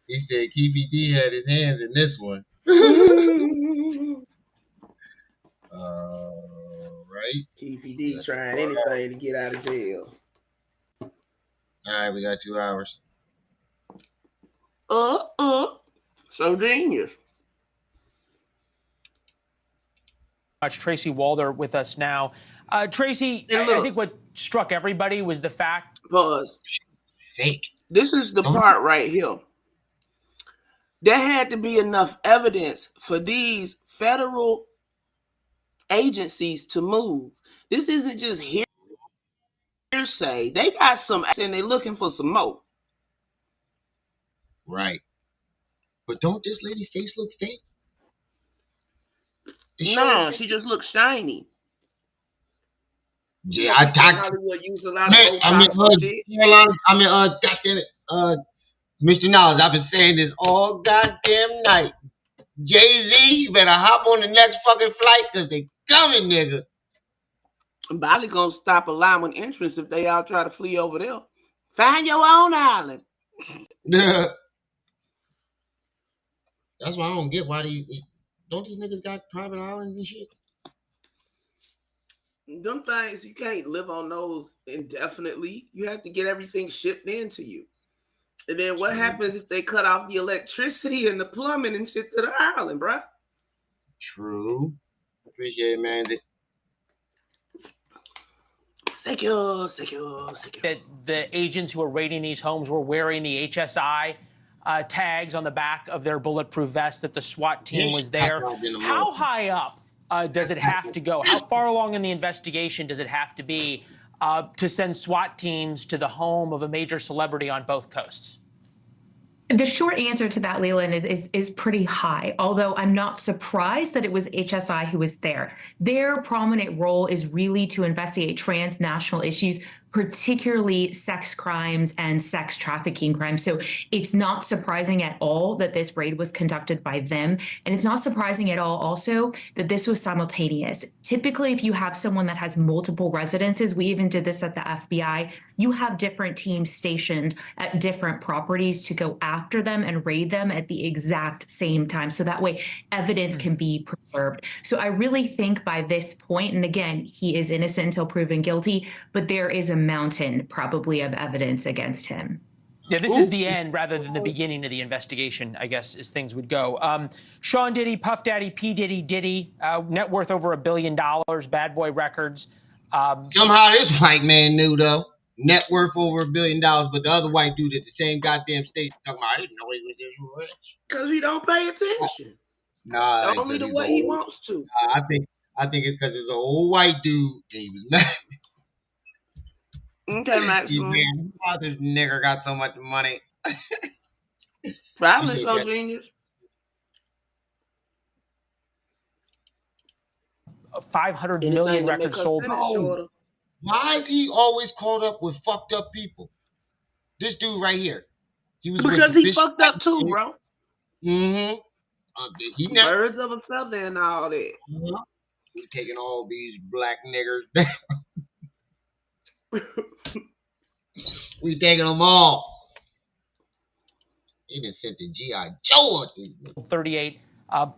He said KBD had his hands in this one. Right? KBD trying anything to get out of jail. All right, we got 2 hours. So genius. Tracy Walder with us now. Tracy, I think what struck everybody was the fact. Pause. Fake. This is the part right here. There had to be enough evidence for these federal agencies to move. This isn't just hearsay. They got some, and they're looking for some more. Right. But don't this lady face look fake? No, she just looks shiny. Yeah, I talked. Hollywood use a lot of Botox shit. Goddamn it, Mr. Niles, I've been saying this all goddamn night. Jay-Z, you better hop on the next fucking flight because they coming, nigga. Bali gonna stop a lineman entrance if they all try to flee over there. Find your own island. That's why I don't get why don't these niggas got private islands and shit? Them things, you can't live on those indefinitely. You have to get everything shipped into you. And then what happens if they cut off the electricity and the plumbing and shit to the island, bruh? True. Appreciate it, man. Secure. That the agents who were raiding these homes were wearing the HSI tags on the back of their bulletproof vests, that the SWAT team was there. How high up does it have to go? How far along in the investigation does it have to be to send SWAT teams to the home of a major celebrity on both coasts? The short answer to that, Leland, is pretty high, although I'm not surprised that it was HSI who was there. Their prominent role is really to investigate transnational issues, particularly sex crimes and sex trafficking crimes. So it's not surprising at all that this raid was conducted by them. And it's not surprising at all also that this was simultaneous. Typically, if you have someone that has multiple residences, we even did this at the FBI, you have different teams stationed at different properties to go after them and raid them at the exact same time. So that way evidence can be preserved. So I really think by this point, and again, he is innocent until proven guilty, but there is a mountain probably of evidence against him. Yeah, this is the end rather than the beginning of the investigation, I guess, as things would go. Sean Diddy, Puff Daddy, P. Diddy, net worth over $1 billion, Bad Boy Records. Somehow this white man knew, though. Net worth over $1 billion, but the other white dude at the same goddamn station talking about, I didn't know he was this rich. Because he don't pay attention. Nah, only the way he wants to. I think it's because it's an old white dude and he was mad. Okay, Maximum. Man, this nigger got so much money. Probably so, genius. 500 million records sold. Why is he always caught up with fucked up people? This dude right here. He was because with he fucked up too, bro. Mm-hmm. Birds of a feather and all that. We taking all these black niggers down. We taking them all. He done sent the G.I. Joe on these. 38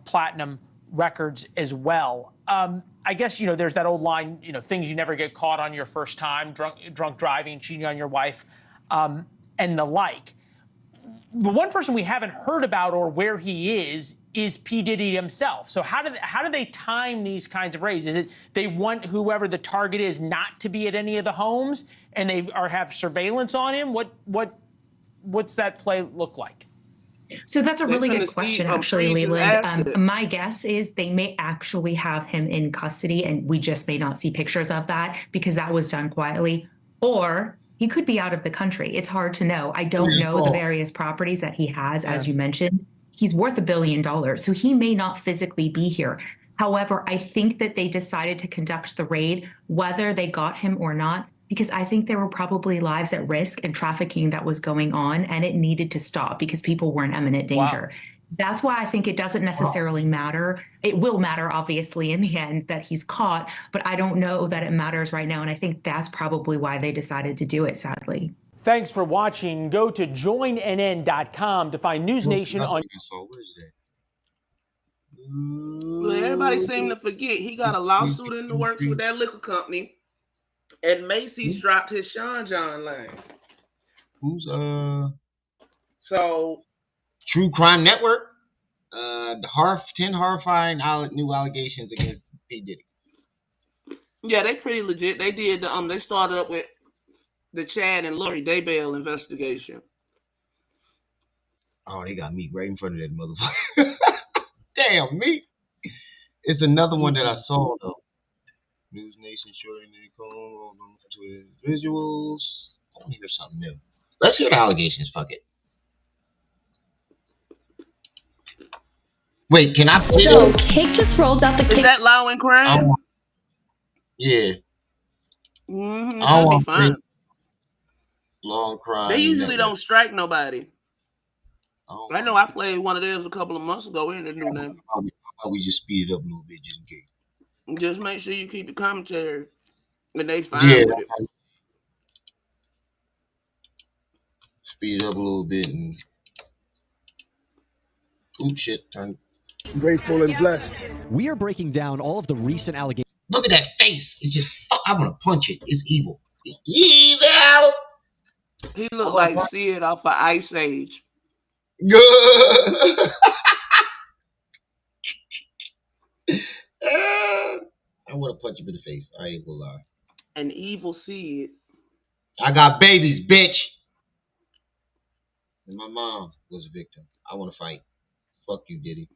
platinum records as well. I guess, there's that old line, things you never get caught on your first time, drunk driving, cheating on your wife, and the like. The one person we haven't heard about or where he is P. Diddy himself. So how do they time these kinds of raids? Is it they want whoever the target is not to be at any of the homes and they have surveillance on him? What's that play look like? So that's a really good question, actually, Leland. My guess is they may actually have him in custody, and we just may not see pictures of that because that was done quietly. Or he could be out of the country. It's hard to know. I don't know the various properties that he has, as you mentioned. He's worth $1 billion, so he may not physically be here. However, I think that they decided to conduct the raid, whether they got him or not, because I think there were probably lives at risk and trafficking that was going on, and it needed to stop because people were in imminent danger. Wow. That's why I think it doesn't necessarily matter. It will matter, obviously, in the end that he's caught, but I don't know that it matters right now, and I think that's probably why they decided to do it, sadly. Thanks for watching. Go to joinnn.com to find News Nation on... Well, everybody seemed to forget he got a lawsuit in the works with that liquor company. And Macy's dropped his Sean John line. Who's So True Crime Network? 10 horrifying new allegations against P. Diddy. Yeah, they pretty legit. They did they started up with the Chad and Lori Daybell investigation. Oh, they got me right in front of that motherfucker. Damn, me. It's another one that I saw though. News Nation shorting to visuals. I want to hear something new. Let's hear the allegations. Fuck it. Wait, can I? So Cake just rolled out the Is that Law and Crime? Yeah. It should be fine. Law and Crime. They usually don't strike nobody. I know I played one of theirs a couple of months ago. We didn't do nothing. How about we just speed it up a little bit just in case? Just make sure you keep the commentary. And they fine with it. Speed up a little bit and shit. Grateful and blessed. We are breaking down all of the recent allegations. Look at that face. It just I want to punch it. It's evil. Evil. He looked like Sid off of Ice Age. Good. I want to punch him in the face. I ain't gonna lie. An evil Sid. I got babies, bitch. And my mom was a victim. I want to fight. Fuck you, Diddy.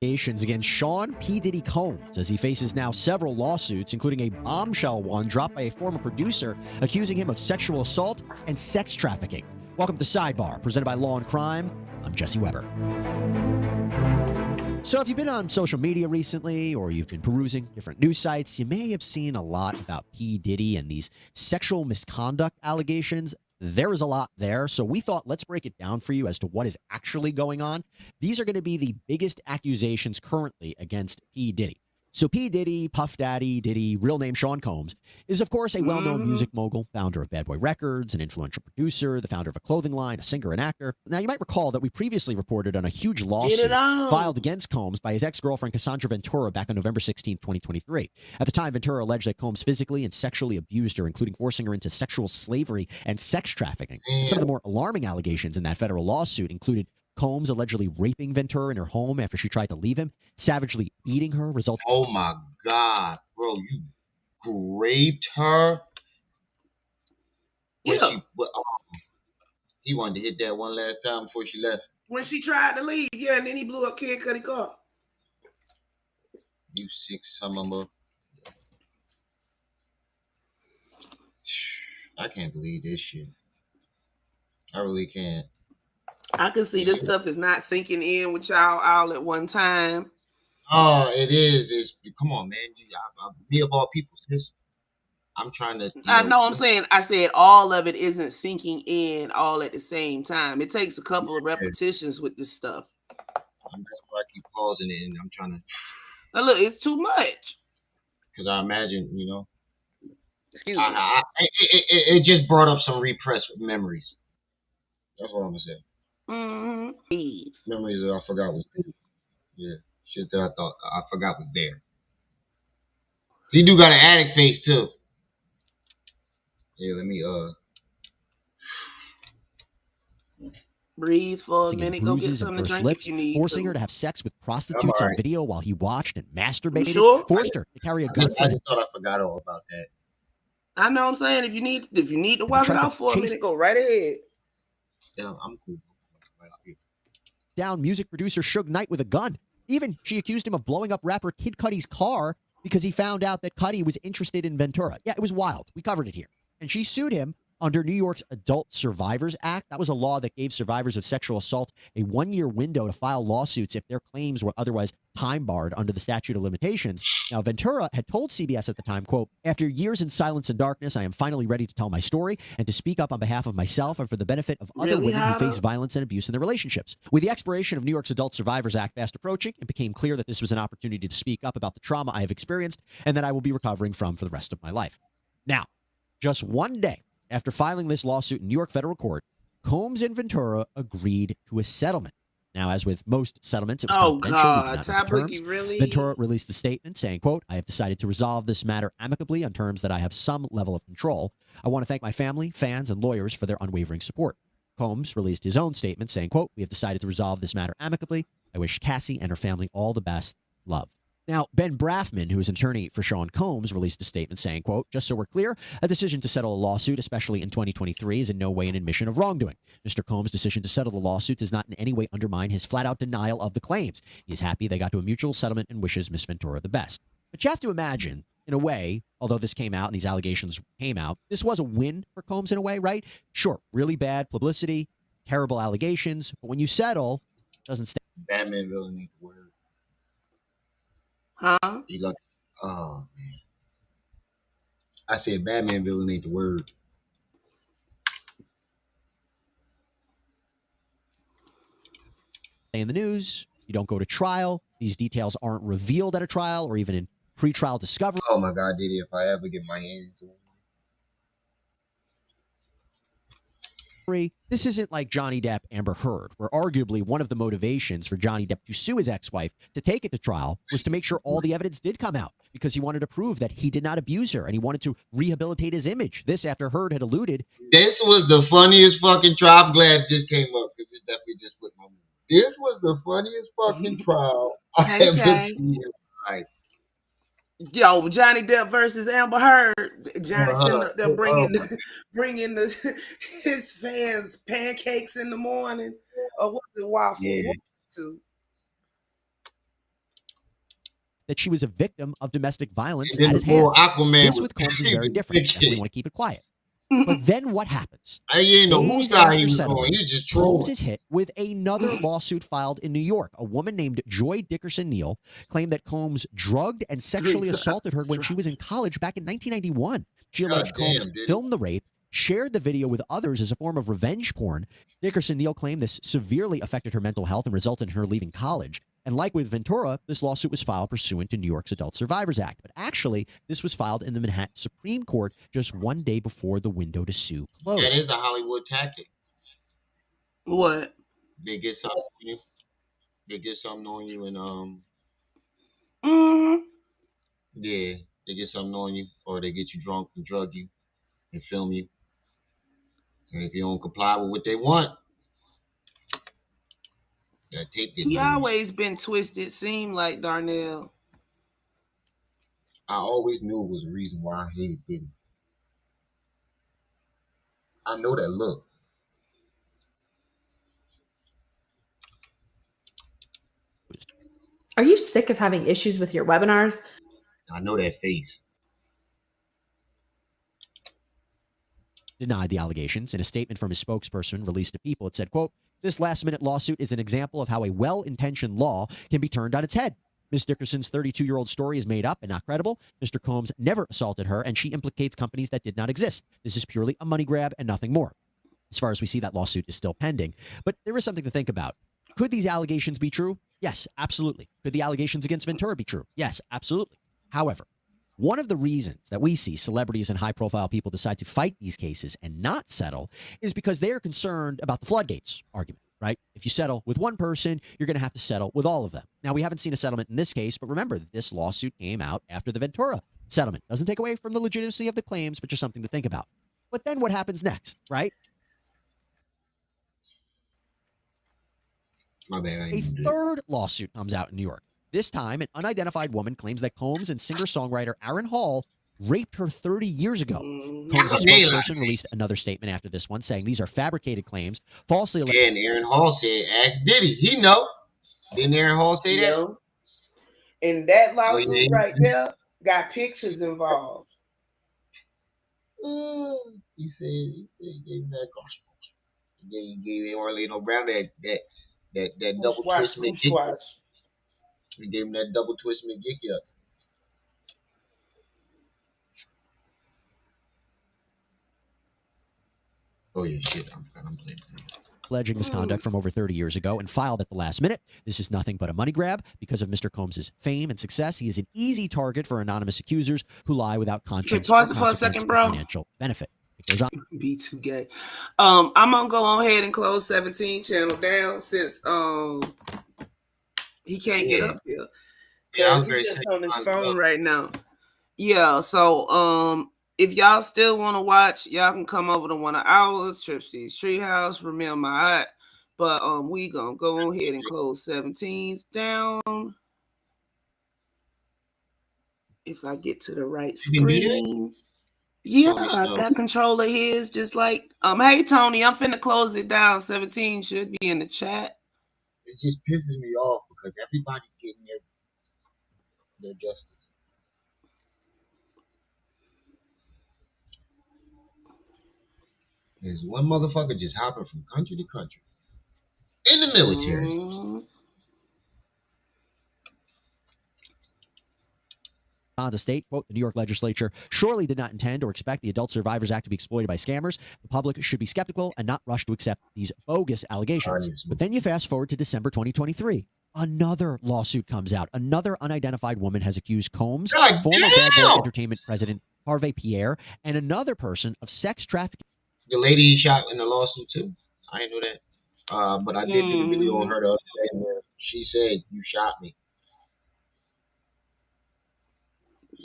Against Sean P. Diddy Combs as he faces now several lawsuits, including a bombshell one dropped by a former producer accusing him of sexual assault and sex trafficking. Welcome to Sidebar, presented by Law and Crime. I'm Jesse Weber. So if you've been on social media recently or you've been perusing different news sites, you may have seen a lot about P. Diddy and these sexual misconduct allegations. There is a lot there, so we thought let's break it down for you as to what is actually going on. These are going to be the biggest accusations currently against P. Diddy. So P. Diddy, Puff Daddy, Diddy, real name Sean Combs, is of course a well-known music mogul, founder of Bad Boy Records, an influential producer, the founder of a clothing line, a singer and actor. Now you might recall that we previously reported on a huge lawsuit filed against Combs by his ex-girlfriend Cassandra Ventura back on November 16, 2023. At the time, Ventura alleged that Combs physically and sexually abused her, including forcing her into sexual slavery and sex trafficking. Some of the more alarming allegations in that federal lawsuit included Combs allegedly raping Ventura in her home after she tried to leave him, savagely beating her, resulting... Oh my God, bro, you raped her? Yeah. He wanted to hit that one last time before she left. When she tried to leave, yeah, and then he blew up Kid Cudi car. You sick son of a... I can't believe this shit. I really can't. I can see this stuff is not sinking in with y'all all at one time. Oh, it is. It's come on, man. Me of all people, sis. I'm trying to. I know I'm saying. I said all of it isn't sinking in all at the same time. It takes a couple of repetitions with this stuff. That's why I keep pausing it, and I'm trying to. Now look, it's too much. Because I imagine, Excuse me. It just brought up some repressed memories. That's what I'm gonna say. Memories that I forgot was there. Yeah, shit that I thought I forgot was there. He do got an addict face too. Yeah, let me breathe for a minute. Go get bruises something and to burst drink lips, if you need forcing to. her to have sex with prostitutes on video while he watched and masturbated, sure? forced her to carry a gun. I just thought I forgot all about that. I know what I'm saying. If you need to walk it out for a minute, go right ahead. Yeah, I'm cool. Down music producer Suge Knight with a gun. Even she accused him of blowing up rapper Kid Cudi's car because he found out that Cudi was interested in Ventura. Yeah, it was wild. We covered it here. And she sued him under New York's Adult Survivors Act. That was a law that gave survivors of sexual assault a 1-year window to file lawsuits if their claims were otherwise time barred under the statute of limitations. Now, Ventura had told CBS at the time, quote, "After years in silence and darkness, I am finally ready to tell my story and to speak up on behalf of myself and for the benefit of other women who face violence and abuse in their relationships." With the expiration of New York's Adult Survivors Act fast approaching, it became clear that this was an opportunity to speak up about the trauma I have experienced and that I will be recovering from for the rest of my life. Now, just one day after filing this lawsuit in New York federal court, Combs and Ventura agreed to a settlement. Now, as with most settlements, it was confidential. We did not know the terms. Really? Ventura released the statement saying, quote, "I have decided to resolve this matter amicably on terms that I have some level of control. I want to thank my family, fans, and lawyers for their unwavering support." Combs released his own statement saying, quote, "We have decided to resolve this matter amicably. I wish Cassie and her family all the best. Love." Now, Ben Brafman, who is an attorney for Sean Combs, released a statement saying, quote, "Just so we're clear, a decision to settle a lawsuit, especially in 2023, is in no way an admission of wrongdoing. Mr. Combs' decision to settle the lawsuit does not in any way undermine his flat-out denial of the claims. He's happy they got to a mutual settlement and wishes Miss Ventura the best." But you have to imagine, in a way, although this came out and these allegations came out, this was a win for Combs in a way, right? Sure, really bad publicity, terrible allegations, but when you settle, it doesn't stay. Batman villain need the word. Huh? You got, oh man. I said Batman villain ain't the word. In the news, you don't go to trial. These details aren't revealed at a trial or even in pretrial discovery. Oh my God, Diddy, if I ever get my hands on This isn't like Johnny Depp, Amber Heard, where arguably one of the motivations for Johnny Depp to sue his ex-wife to take it to trial was to make sure all the evidence did come out because he wanted to prove that he did not abuse her and he wanted to rehabilitate his image. This after Heard had alluded. This was the funniest fucking trial. I'm glad this came up because it's definitely just put my. This was the funniest fucking trial I ever seen in my life. Yo, Johnny Depp versus Amber Heard. Johnny sitting up there bringing his fans pancakes in the morning, or what's it, waffles? Yeah. That she was a victim of domestic violence at his hands. This with Combs is very different. Definitely want to keep it quiet. But then what happens? I didn't know whose side he was on. He just trolling. Combs is hit with another lawsuit filed in New York. A woman named Joy Dickerson Neal claimed that Combs drugged and sexually assaulted her when she was in college back in 1991. She alleged Combs filmed the rape, shared the video with others as a form of revenge porn. Dickerson Neal claimed this severely affected her mental health and resulted in her leaving college. And like with Ventura, this lawsuit was filed pursuant to New York's Adult Survivors Act. But actually, this was filed in the Manhattan Supreme Court just one day before the window to sue closed. That is a Hollywood tactic. What? They get something on you. They get something on you and yeah, they get something on you or they get you drunk and drug you and film you. And if you don't comply with what they want, that tape gets He released. always been twisted, seemed like Darnell. I always knew it was a reason why I hated Diddy. I know that look. Are you sick of having issues with your webinars? I know that face. denied the allegations. In a statement from his spokesperson released to People, it said, quote, "This last-minute lawsuit is an example of how a well-intentioned law can be turned on its head. Ms. Dickerson's 32-year-old story is made up and not credible. Mr. Combs never assaulted her, and she implicates companies that did not exist. This is purely a money grab and nothing more." As far as we see, that lawsuit is still pending. But there is something to think about. Could these allegations be true? Yes, absolutely. Could the allegations against Ventura be true? Yes, absolutely. However, one of the reasons that we see celebrities and high-profile people decide to fight these cases and not settle is because they are concerned about the floodgates argument, right? If you settle with one person, you're going to have to settle with all of them. Now, we haven't seen a settlement in this case, but remember, this lawsuit came out after the Ventura settlement. Doesn't take away from the legitimacy of the claims, but just something to think about. But then what happens next, right? My bad. A third lawsuit comes out in New York. This time, an unidentified woman claims that Combs and singer-songwriter Aaron Hall raped her 30 years ago. Combs' spokesperson released another statement after this one, saying these are fabricated claims, falsely alleged. Yeah, and Aaron Hall said, "Ask Diddy." He know. Didn't Aaron Hall say that? And that lawsuit right there got pictures involved. He said he gave him that gospel. He gave Orlando Brown that double twist McGick. He gave him that double twist McGick up. Oh yeah, shit. I'm playing. Alleging misconduct from over 30 years ago and filed at the last minute. This is nothing but a money grab. Because of Mr. Combs' fame and success, he is an easy target for anonymous accusers who lie without conscience. Pause it for a second, bro. Financial benefit. It goes on. Be too gay. I'm gonna go on ahead and close 17 channel down since he can't get up here because he's just on his phone right now. Yeah, so if y'all still want to watch, y'all can come over to one of ours, Tripsy's Treehouse, Ramil Ma'at. But we gonna go ahead and close 17s down. If I get to the right screen. Yeah, I got control of his, just like hey Tony, I'm finna close it down. 17 should be in the chat. It just pisses me off because everybody's getting their justice. There's one motherfucker just hopping from country to country in the military. The state, quote, "The New York legislature surely did not intend or expect the Adult Survivors Act to be exploited by scammers. The public should be skeptical and not rush to accept these bogus allegations." But then you fast forward to December 2023. Another lawsuit comes out. Another unidentified woman has accused Combs, former Bad Boy Entertainment president Harvey Pierre, and another person of sex trafficking. The lady he shot in the lawsuit too. I didn't know that. But I did do the video on her the other day where she said, "You shot me."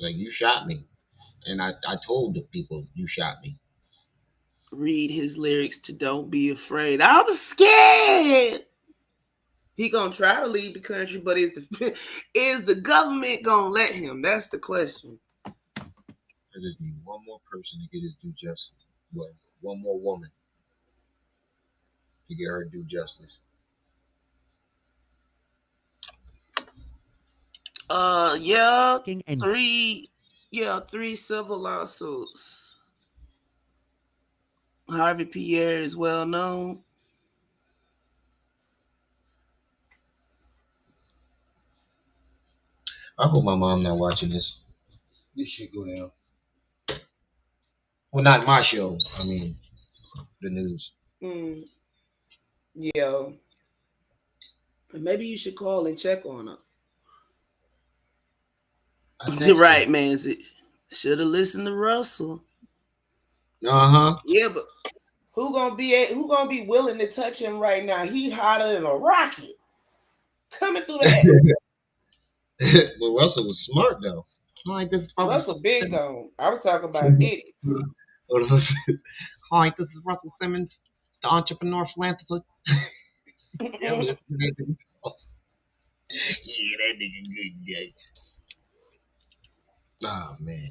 Like, you shot me. And I told the people, "You shot me." Read his lyrics to "Don't Be Afraid." I'm scared. He gonna try to leave the country, but is the government gonna let him? That's the question. I just need one more person to get his due justice. Well, one more woman to get her due justice. Three civil lawsuits. Harvey Pierre is well known. I hope my mom not watching this. This shit go down. Well, not my show. I mean, the news. Yeah. Maybe you should call and check on her. Right, man. Should have listened to Russell. Yeah, but who gonna be willing to touch him right now? He hotter than a rocket coming through the air. Well, Russell was smart though. Like this. Russell big though. I was talking about Diddy. Hi, this is Russell Simmons, the entrepreneur philanthropist. Yeah, that nigga good guy. Oh man.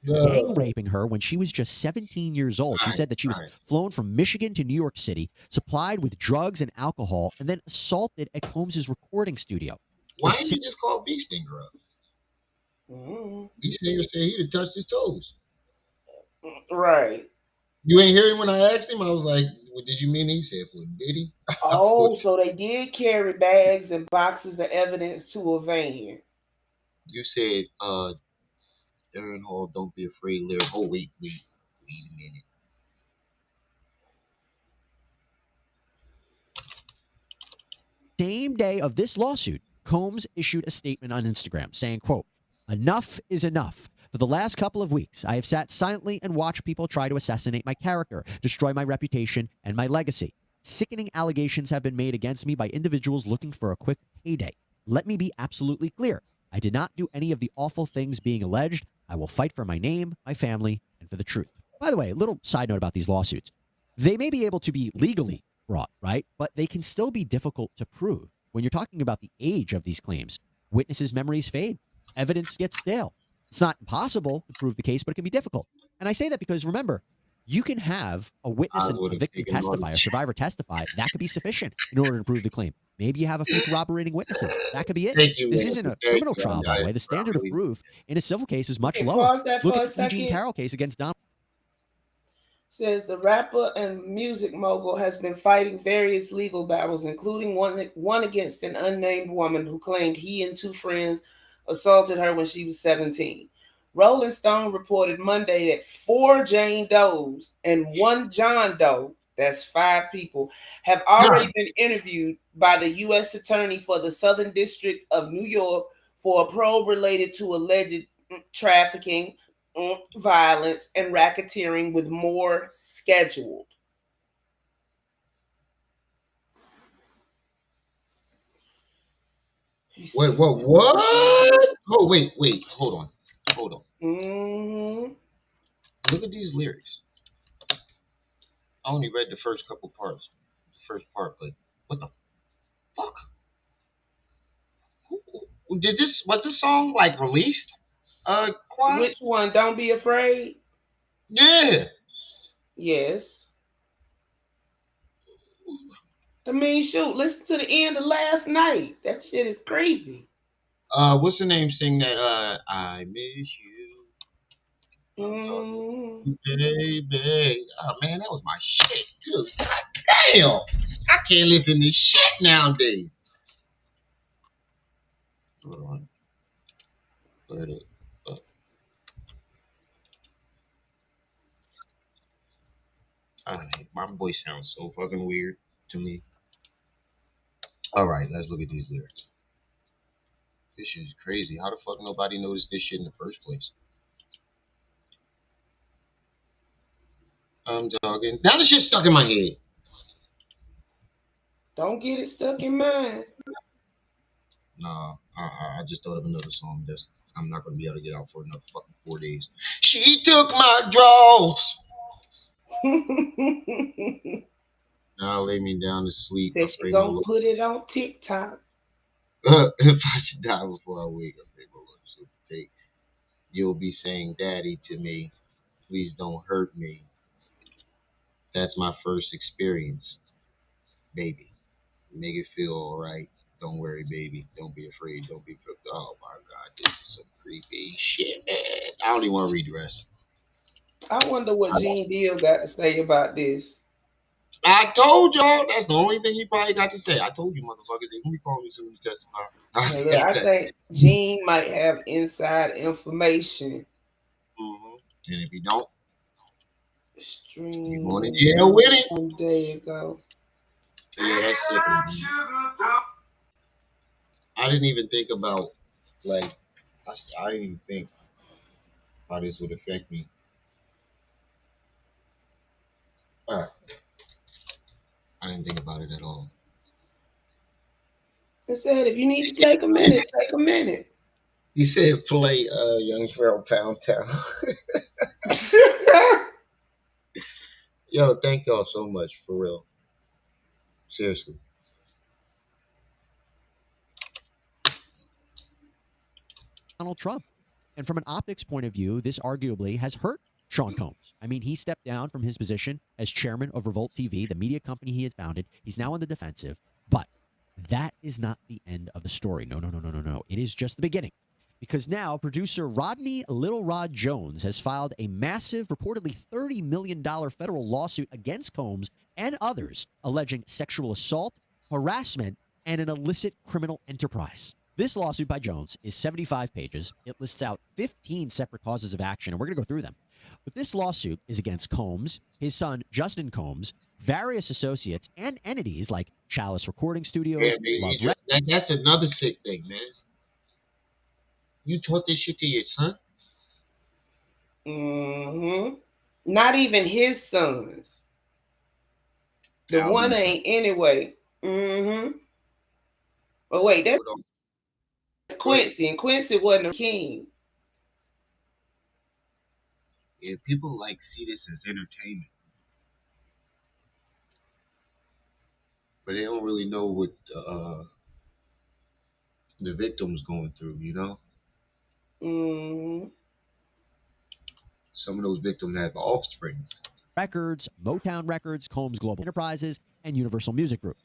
Gang raping her when she was just 17 years old. She said that she was flown from Michigan to New York City, supplied with drugs and alcohol, and then assaulted at Combs' recording studio. Why didn't you just call Beach Stinger up? Beach Stinger said he'd have touched his toes. Right. You ain't hear him when I asked him? I was like, what did you mean? He said, for Diddy? Oh, so they did carry bags and boxes of evidence to a van. You said, Darren Hall, don't be afraid, lyric. Oh, wait a minute. Same day of this lawsuit, Combs issued a statement on Instagram saying, quote, "Enough is enough. For the last couple of weeks, I have sat silently and watched people try to assassinate my character, destroy my reputation and my legacy. Sickening allegations have been made against me by individuals looking for a quick payday. Let me be absolutely clear. I did not do any of the awful things being alleged. I will fight for my name, my family, and for the truth." By the way, a little side note about these lawsuits. They may be able to be legally brought, right? But they can still be difficult to prove. When you're talking about the age of these claims, witnesses' memories fade, evidence gets stale. It's not impossible to prove the case, but it can be difficult. And I say that because, remember, you can have a witness and a victim testify, a survivor testify. That could be sufficient in order to prove the claim. Maybe you have a few corroborating witnesses. That could be it. Thank you, This man. isn't a criminal trial, by the way. The standard of proof in a civil case is much Okay, lower. pause that Look for at a the Eugene second. Carroll case against Donald. Says the rapper and music mogul has been fighting various legal battles, including one against an unnamed woman who claimed he and two friends assaulted her when she was 17. Rolling Stone reported Monday that 4 Jane Does and 1 John Doe, that's 5 people, have already been interviewed by the U.S. Attorney for the Southern District of New York for a probe related to alleged trafficking, violence, and racketeering, with more scheduled. Wait, what? Oh, wait, hold on. Mm-hmm. Look at these lyrics. I only read the first couple parts, but what the fuck? Was this song like released? Quas? Which one? Don't Be Afraid? Yeah. Yes. I mean, shoot, listen to the end of last night. That shit is creepy. What's the name? Sing that. I miss you, baby. Oh man, that was my shit too. God damn, I can't listen to shit nowadays. Hold on. Let it up. My voice sounds so fucking weird to me. All right, let's look at these lyrics. This shit is crazy. How the fuck nobody noticed this shit in the first place? I'm talking. Now the shit's stuck in my head. Don't get it stuck in mine. Nah, I just thought of another song that's I'm not gonna be able to get out for another fucking 4 days. She took my drawers. Now lay me down to sleep. Said she gonna put it on TikTok. If I should die before I wake up, take. You'll be saying daddy to me. Please don't hurt me. That's my first experience, baby. Make it feel all right. Don't worry, baby. Don't be afraid. Don't be. Oh my God, this is some creepy shit, man. I don't even want to read the rest. I wonder what Gene Deal got to say about this. I told y'all that's the only thing he probably got to say. I told you, motherfuckers, they gonna be calling me soon as you testify. I think Gene might have inside information. Mm-hmm. And if he don't, Stream. You going to jail with it? There you go. Yeah, that's sick. I didn't even think about I didn't even think how this would affect me. All right. I didn't think about it at all. I said, if you need to take a minute, take a minute. He said, play Young Pharaoh Pound Town. Yo, thank y'all so much, for real. Seriously. Donald Trump. And from an optics point of view, this arguably has hurt Sean Combs. I mean, he stepped down from his position as chairman of Revolt TV, the media company he had founded. He's now on the defensive. But that is not the end of the story. No. It is just the beginning. because now producer Rodney Little Rod Jones has filed a massive, reportedly $30 million federal lawsuit against Combs and others, alleging sexual assault, harassment, and an illicit criminal enterprise. This lawsuit by Jones is 75 pages. It lists out 15 separate causes of action, and we're going to go through them. But this lawsuit is against Combs, his son Justin Combs, various associates, and entities like Chalice Recording Studios. Yeah, that's another sick thing, man. You taught this shit to your son? Mm-hmm. Not even his sons. The one ain't anyway. Mm-hmm. But wait, that's Quincy, and Quincy wasn't a king. Yeah, people like see this as entertainment, but they don't really know what the victim's going through, you know? Mm-hmm. Some of those victims have offsprings. Records, Motown Records, Combs Global Enterprises, and Universal Music Group.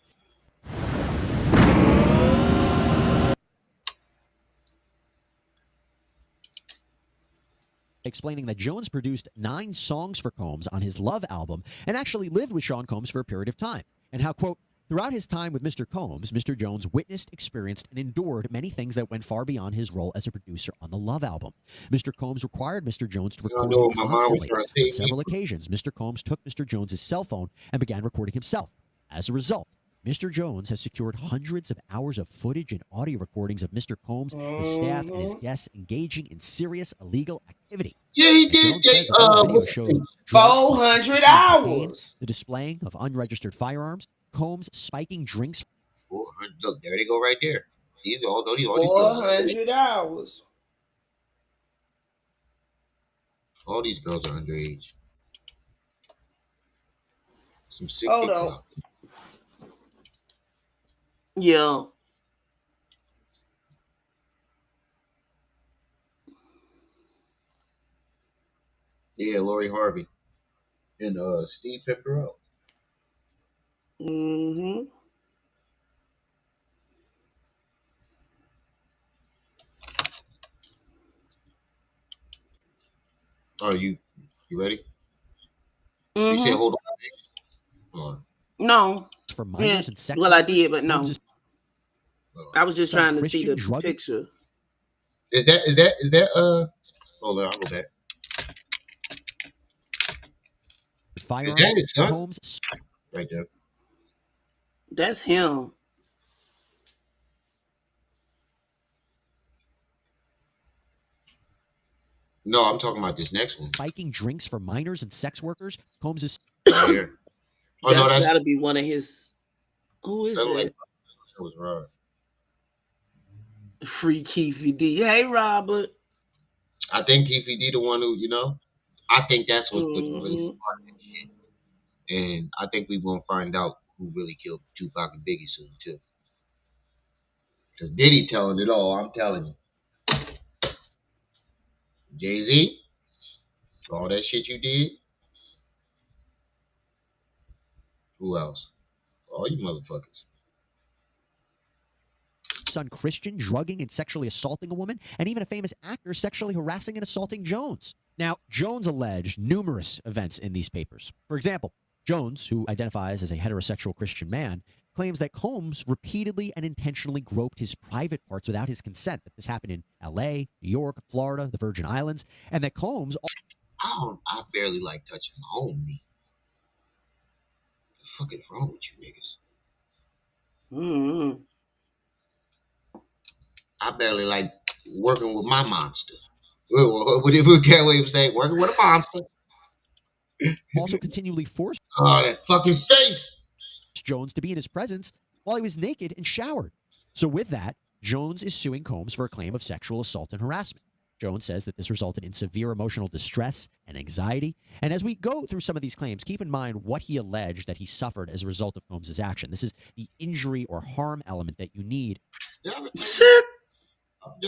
Explaining that Jones produced 9 songs for Combs on his Love album and actually lived with Sean Combs for a period of time. And how, quote, throughout his time with Mr. Combs, Mr. Jones witnessed, experienced, and endured many things that went far beyond his role as a producer on the Love album. Mr. Combs required Mr. Jones to record him constantly. On several occasions, Mr. Combs took Mr. Jones' cell phone and began recording himself. As a result, Mr. Jones has secured hundreds of hours of footage and audio recordings of Mr. Combs, his staff, and his guests engaging in serious illegal activity. Yeah, he did. Jones says that those videos showed 400 hours. The displaying of unregistered firearms, Combs spiking drinks. 400. Look, there they go right there. These all 400 hours. All these girls are underage. Some sick Hold people on. out. Yeah. Yeah, Lori Harvey and Steve Pepperell. Mm-hmm. Oh, you ready? Mm-hmm. You said hold on. No. For minors and sex well, I did, but no. I was just trying to Christian see the picture. Is that hold on, I'll go back. Firearms, is that his son? Combs, right there. That's him. No, I'm talking about this next one. Spiking drinks for minors and sex workers. Combs is here. Oh, that's gotta be one of his. Who is it? That was Rod. Free Keefy D. Hey, Robert. I think Keefy D the one who, you know, I think that's what really started that shit. And I think we're gonna find out who really killed Tupac and Biggie soon too. Cause Diddy telling it all, I'm telling you. Jay-Z, all that shit you did. Who else? All you motherfuckers. Son Christian drugging and sexually assaulting a woman, and even a famous actor sexually harassing and assaulting Jones. Now, Jones alleged numerous events in these papers. For example, Jones, who identifies as a heterosexual Christian man, claims that Combs repeatedly and intentionally groped his private parts without his consent, that this happened in L.A., New York, Florida, the Virgin Islands, and that Combs... I barely like touching my own meat. What the fuck is wrong with you niggas? Mm-hmm. I barely like working with my monster. What can't wait to say? Working with a monster. Also continually forced that fucking face Jones to be in his presence while he was naked and showered. So with that, Jones is suing Combs for a claim of sexual assault and harassment. Jones says that this resulted in severe emotional distress and anxiety. And as we go through some of these claims, keep in mind what he alleged that he suffered as a result of Combs' action. This is the injury or harm element that you need. Did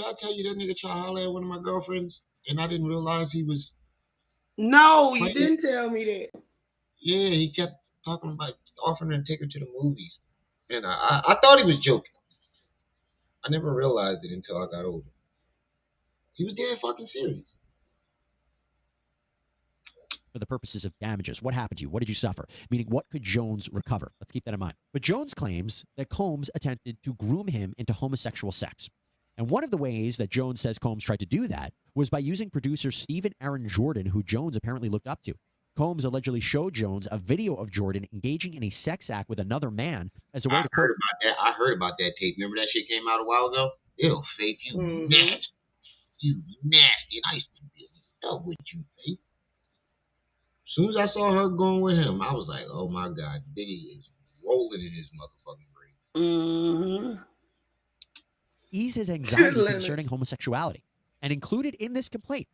I tell you that nigga tried to holler at one of my girlfriends and I didn't realize he was... No, you didn't tell me that. Yeah, he kept talking about offering to take her to the movies. And I thought he was joking. I never realized it until I got older. He was dead fucking serious. For the purposes of damages, what happened to you? What did you suffer? Meaning, what could Jones recover? Let's keep that in mind. But Jones claims that Combs attempted to groom him into homosexual sex. And one of the ways that Jones says Combs tried to do that was by using producer Stephen Aaron Jordan, who Jones apparently looked up to. Combs allegedly showed Jones a video of Jordan engaging in a sex act with another man as a way to quote. I heard about that tape. Remember that shit came out a while ago? Ew, Faith, you nasty. You nasty. And I used to be up with you, Faith. As soon as I saw her going with him, I was like, oh my God, Diddy is rolling in his motherfucking grave. Mm-hmm. Ease his anxiety concerning homosexuality. And included in this complaint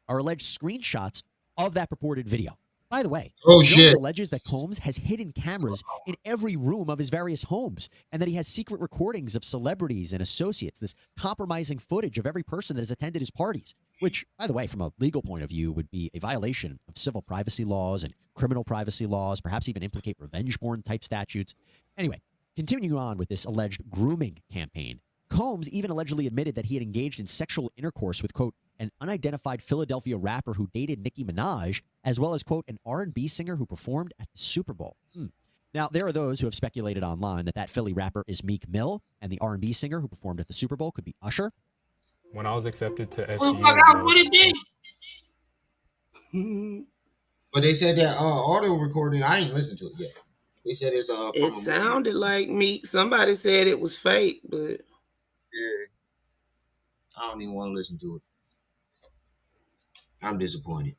are alleged screenshots of that purported video. By the way, Jones alleges that Combs has hidden cameras in every room of his various homes and that he has secret recordings of celebrities and associates, this compromising footage of every person that has attended his parties, which, by the way, from a legal point of view, would be a violation of civil privacy laws and criminal privacy laws, perhaps even implicate revenge porn type statutes. Anyway, continuing on with this alleged grooming campaign, Combs even allegedly admitted that he had engaged in sexual intercourse with, quote, an unidentified Philadelphia rapper who dated Nicki Minaj, as well as, quote, an R&B singer who performed at the Super Bowl. Now, there are those who have speculated online that Philly rapper is Meek Mill, and the R&B singer who performed at the Super Bowl could be Usher. When I was accepted to SGU, but they said that audio recording, I ain't listened to it yet. They said it's it sounded like Meek. Somebody said it was fake, but yeah, I don't even want to listen to it. I'm disappointed.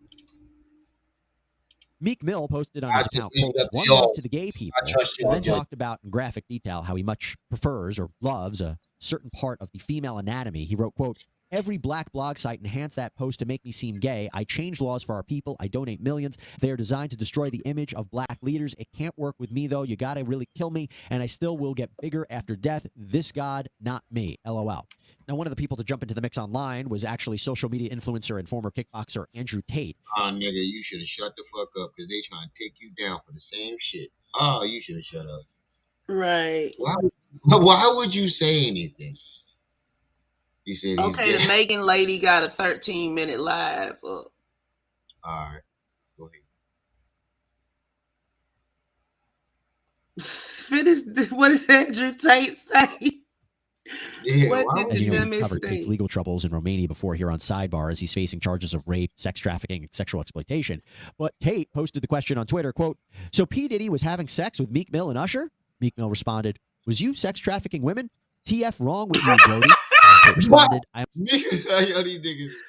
Meek Mill posted on his account, quote, one love to the gay people, and then talked about in graphic detail how he much prefers or loves a certain part of the female anatomy. He wrote, quote, every black blog site enhanced that post to make me seem gay. I change laws for our people. I donate millions. They are designed to destroy the image of black leaders. It can't work with me, though. You got to really kill me, and I still will get bigger after death. This God, not me. LOL. Now, one of the people to jump into the mix online was actually social media influencer and former kickboxer Andrew Tate. Oh, nigga, you should have shut the fuck up because they trying to take you down for the same shit. Oh, you should have shut up. Right. Why would you say anything? He said okay, the Megan lady got a 13-minute live up. All right. Go ahead. Finish. What did Andrew Tate say? Yeah, what as did you know, them we covered say? Tate's legal troubles in Romania before here on Sidebar as he's facing charges of rape, sex trafficking, and sexual exploitation. But Tate posted the question on Twitter, quote, so P. Diddy was having sex with Meek Mill and Usher? Meek Mill responded, was you sex trafficking women? TF wrong with you, Brody. Tate responded, I these niggas is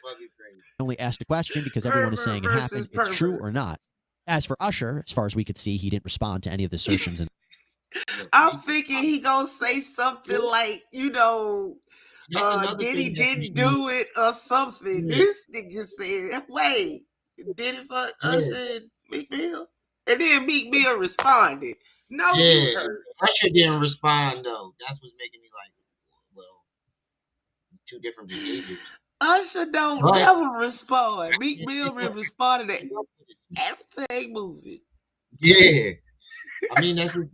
fucking crazy. only asked a question because everyone is saying it happened. It's true or not. As for Usher, as far as we could see, he didn't respond to any of the assertions. I'm thinking he gonna say something like, Diddy didn't do it or something. Yeah. This nigga said, wait, did it for Usher and Meek Mill? And then Meek Mill responded. No, you heard. Usher didn't respond, though. That's what's making me like, well, two different behaviors. Usher don't never respond. Meek Mill responded to everything moving. Yeah. I mean, that's what's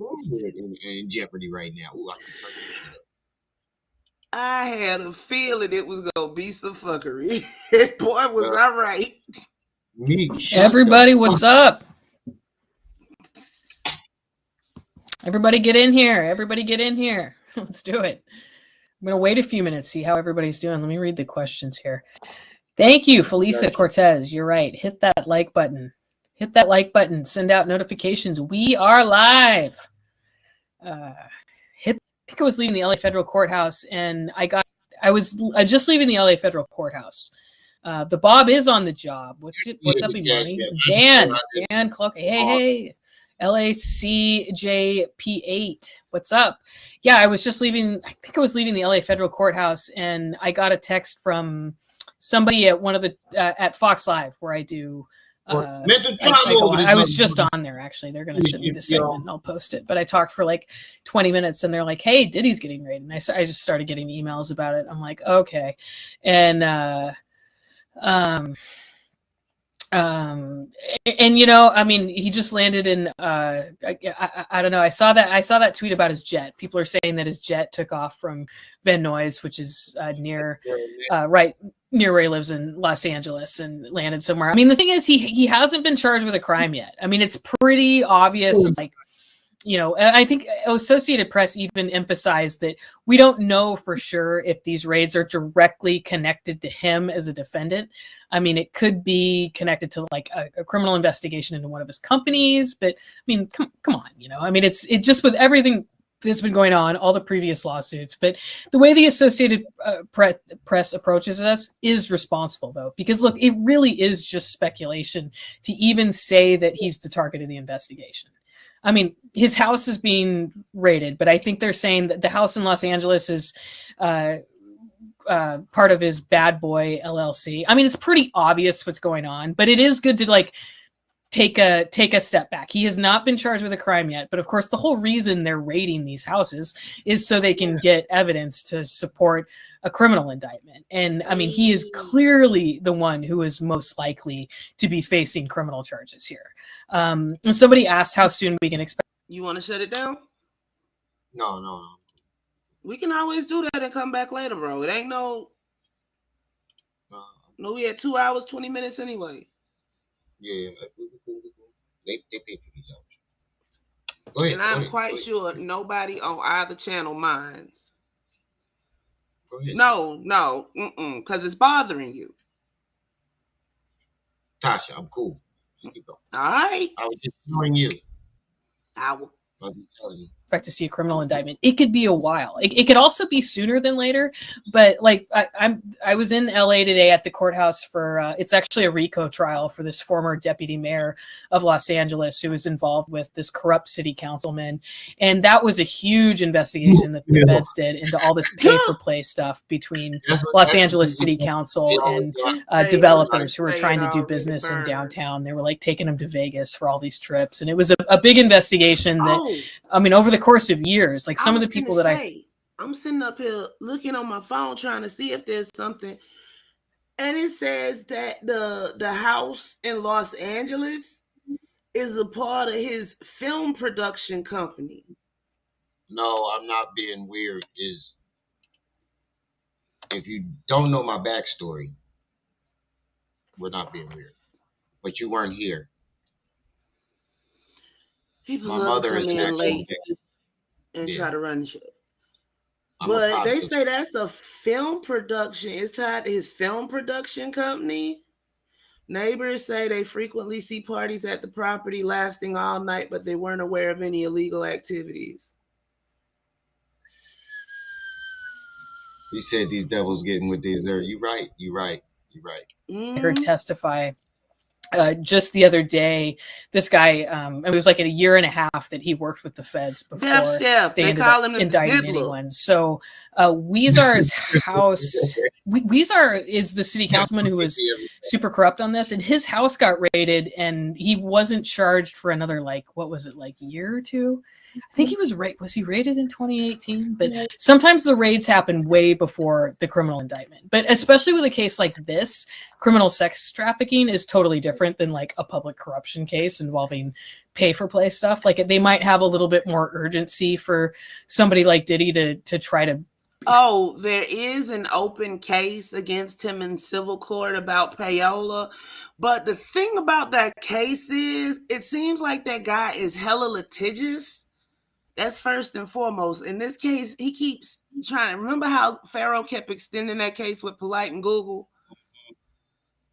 in jeopardy right now. Ooh, I had a feeling it was going to be some fuckery. Boy, was I right. Everybody, what's up? Everybody get in here. Everybody get in here. Let's do it. I'm going to wait a few minutes, see how everybody's doing. Let me read the questions here. Thank you, Felisa Cortez. You're right. Hit that like button. Hit that like button. Send out notifications. We are live. I think I was leaving the LA Federal Courthouse, and I was just leaving the LA Federal Courthouse. The Bob is on the job. What's up, Imani? Dan Clark. Hey. LACJP8. What's up? Yeah, I think I was leaving the LA Federal Courthouse, and I got a text from somebody at one of the at Fox Live where I do. I was just on there, actually. They're going to send me the segment and I'll post it. But I talked for like 20 minutes and they're like, hey, Diddy's getting raided. And I just started getting emails about it. I'm like, okay. And, I mean, he just landed in, I don't know. I saw that tweet about his jet. People are saying that his jet took off from Van Nuys, which is near, right near where he lives in Los Angeles and landed somewhere. I mean, the thing is, he hasn't been charged with a crime yet. I mean, it's pretty obvious, like, you know, I think Associated Press even emphasized that we don't know for sure if these raids are directly connected to him as a defendant. I mean, it could be connected to like a criminal investigation into one of his companies, but I mean, come on, you know, I mean, it just with everything that's been going on, all the previous lawsuits, but the way the Associated Press approaches us is responsible, though, because look, it really is just speculation to even say that he's the target of the investigation. I mean, his house is being raided, but I think they're saying that the house in Los Angeles is part of his Bad Boy LLC. I mean, it's pretty obvious what's going on, but it is good to like take a step back. He has not been charged with a crime yet, but of course, the whole reason they're raiding these houses is so they can get evidence to support a criminal indictment. And I mean, he is clearly the one who is most likely to be facing criminal charges here. And somebody asked how soon we can expect. You want to shut it down? No. We can always do that and come back later, bro. It ain't no. No, we had 2 hours, 20 minutes anyway. Yeah, they pay for these hours. Go ahead, and I'm quite sure nobody on either channel minds. Go ahead. No, because it's bothering you. Tasha, I'm cool. All right. I was just telling you. I will. I'll be telling you. Expect to see a criminal indictment. It could be a while. It could also be sooner than later. But like I was in LA today at the courthouse for it's actually a RICO trial for this former deputy mayor of Los Angeles who was involved with this corrupt city councilman, and that was a huge investigation that the feds did into all this pay for play stuff between Los Angeles City Council and developers who were trying to do business in downtown. They were like taking them to Vegas for all these trips, and it was a big investigation that I mean over the course of years, like some of the people that I'm sitting up here looking on my phone trying to see if there's something, and it says that the house in Los Angeles is a part of his film production company. No, I'm not being weird. Is if you don't know my backstory, we're not being weird. But you weren't here. People My love to mother come is in late and try to run shit. But they say that's a film production. It's tied to his film production company. Neighbors say they frequently see parties at the property lasting all night, but they weren't aware of any illegal activities. He said these devils getting what they deserve. You're right. I heard testify just the other day. This guy, it was like a year and a half that he worked with the feds before Death Chef. They call him indicting anyone. So Weezar's house, Weezar is the city councilman who was super corrupt on this, and his house got raided, and he wasn't charged for another like year or two. I think he was he raided in 2018? But sometimes the raids happen way before the criminal indictment. But especially with a case like this, criminal sex trafficking is totally different than like a public corruption case involving pay for play stuff. Like they might have a little bit more urgency for somebody like Diddy to try to. Oh, there is an open case against him in civil court about payola. But the thing about that case is it seems like that guy is hella litigious. That's first and foremost. In this case, he keeps trying to remember how Pharaoh kept extending that case with Polite and Google.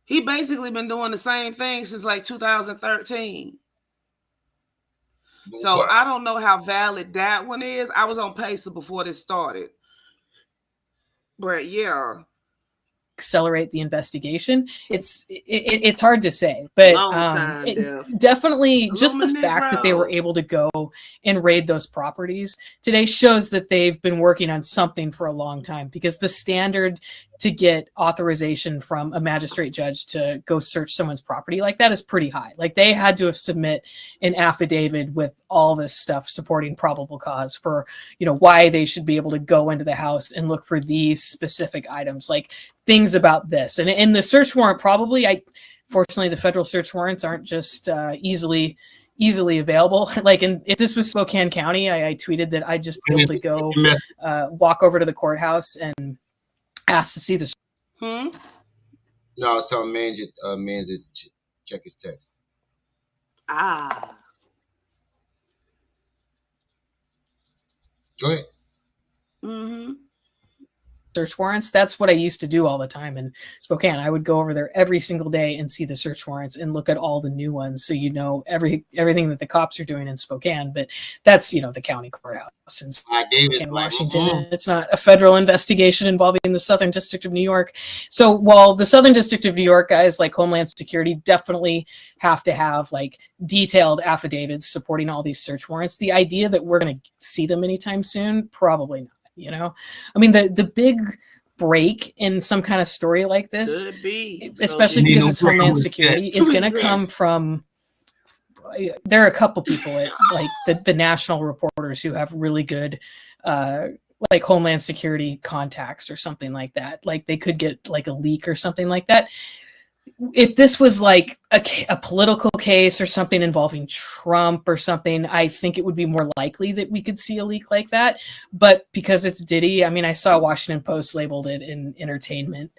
He basically been doing the same thing since like 2013. So I don't know how valid that one is. I was on Pacer before this started. But yeah. Accelerate the investigation. It's hard to say, but it's definitely just the fact that they were able to go and raid those properties today shows that they've been working on something for a long time, because the standard to get authorization from a magistrate judge to go search someone's property like that is pretty high. Like they had to have submit an affidavit with all this stuff supporting probable cause for, why they should be able to go into the house and look for these specific items, like things about this. And the search warrant fortunately, the federal search warrants aren't just easily available. Like if this was Spokane County, I tweeted that I'd just be able to go walk over to the courthouse and ask to see this. No, so man just check his text. Ah. Go ahead. Mm-hmm. Search warrants. That's what I used to do all the time in Spokane. I would go over there every single day and see the search warrants and look at all the new ones, so you know everything that the cops are doing in Spokane. But that's the county courthouse in Davis Spokane, like, Washington. It's not a federal investigation involving the Southern District of New York. So while the Southern District of New York guys like Homeland Security definitely have to have like detailed affidavits supporting all these search warrants, the idea that we're going to see them anytime soon, probably not. I mean, the big break in some kind of story like this, Could be. especially because it's Homeland Security, is going to come from. There are a couple people at like the national reporters who have really good like Homeland Security contacts or something like that. Like they could get like a leak or something like that. If this was like a political case or something involving Trump or something, I think it would be more likely that we could see a leak like that. But because it's Diddy, I mean, I saw Washington Post labeled it an entertainment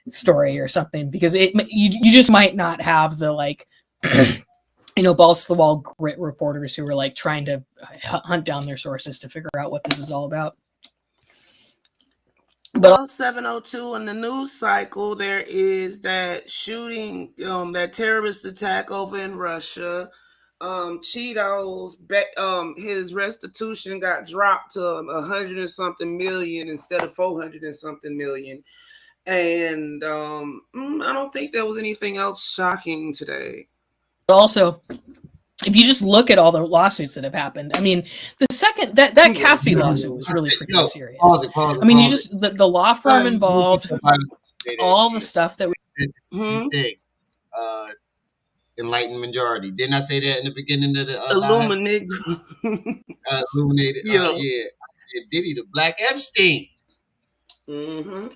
story or something, because you just might not have the like, balls to the wall grit reporters who are like trying to hunt down their sources to figure out what this is all about. But 702 in the news cycle, there is that shooting, that terrorist attack over in Russia. Cheetos, his restitution got dropped to 100 and something million instead of 400 and something million. And I don't think there was anything else shocking today. But also, if you just look at all the lawsuits that have happened, I mean, the second that Cassie lawsuit was really freaking serious. I mean, you just the law firm involved, all the stuff that we. Enlightened majority. Didn't I say that in the beginning of the Illuminated? Illuminated. Yeah. Yeah. Diddy the Black Epstein. Mm-hmm.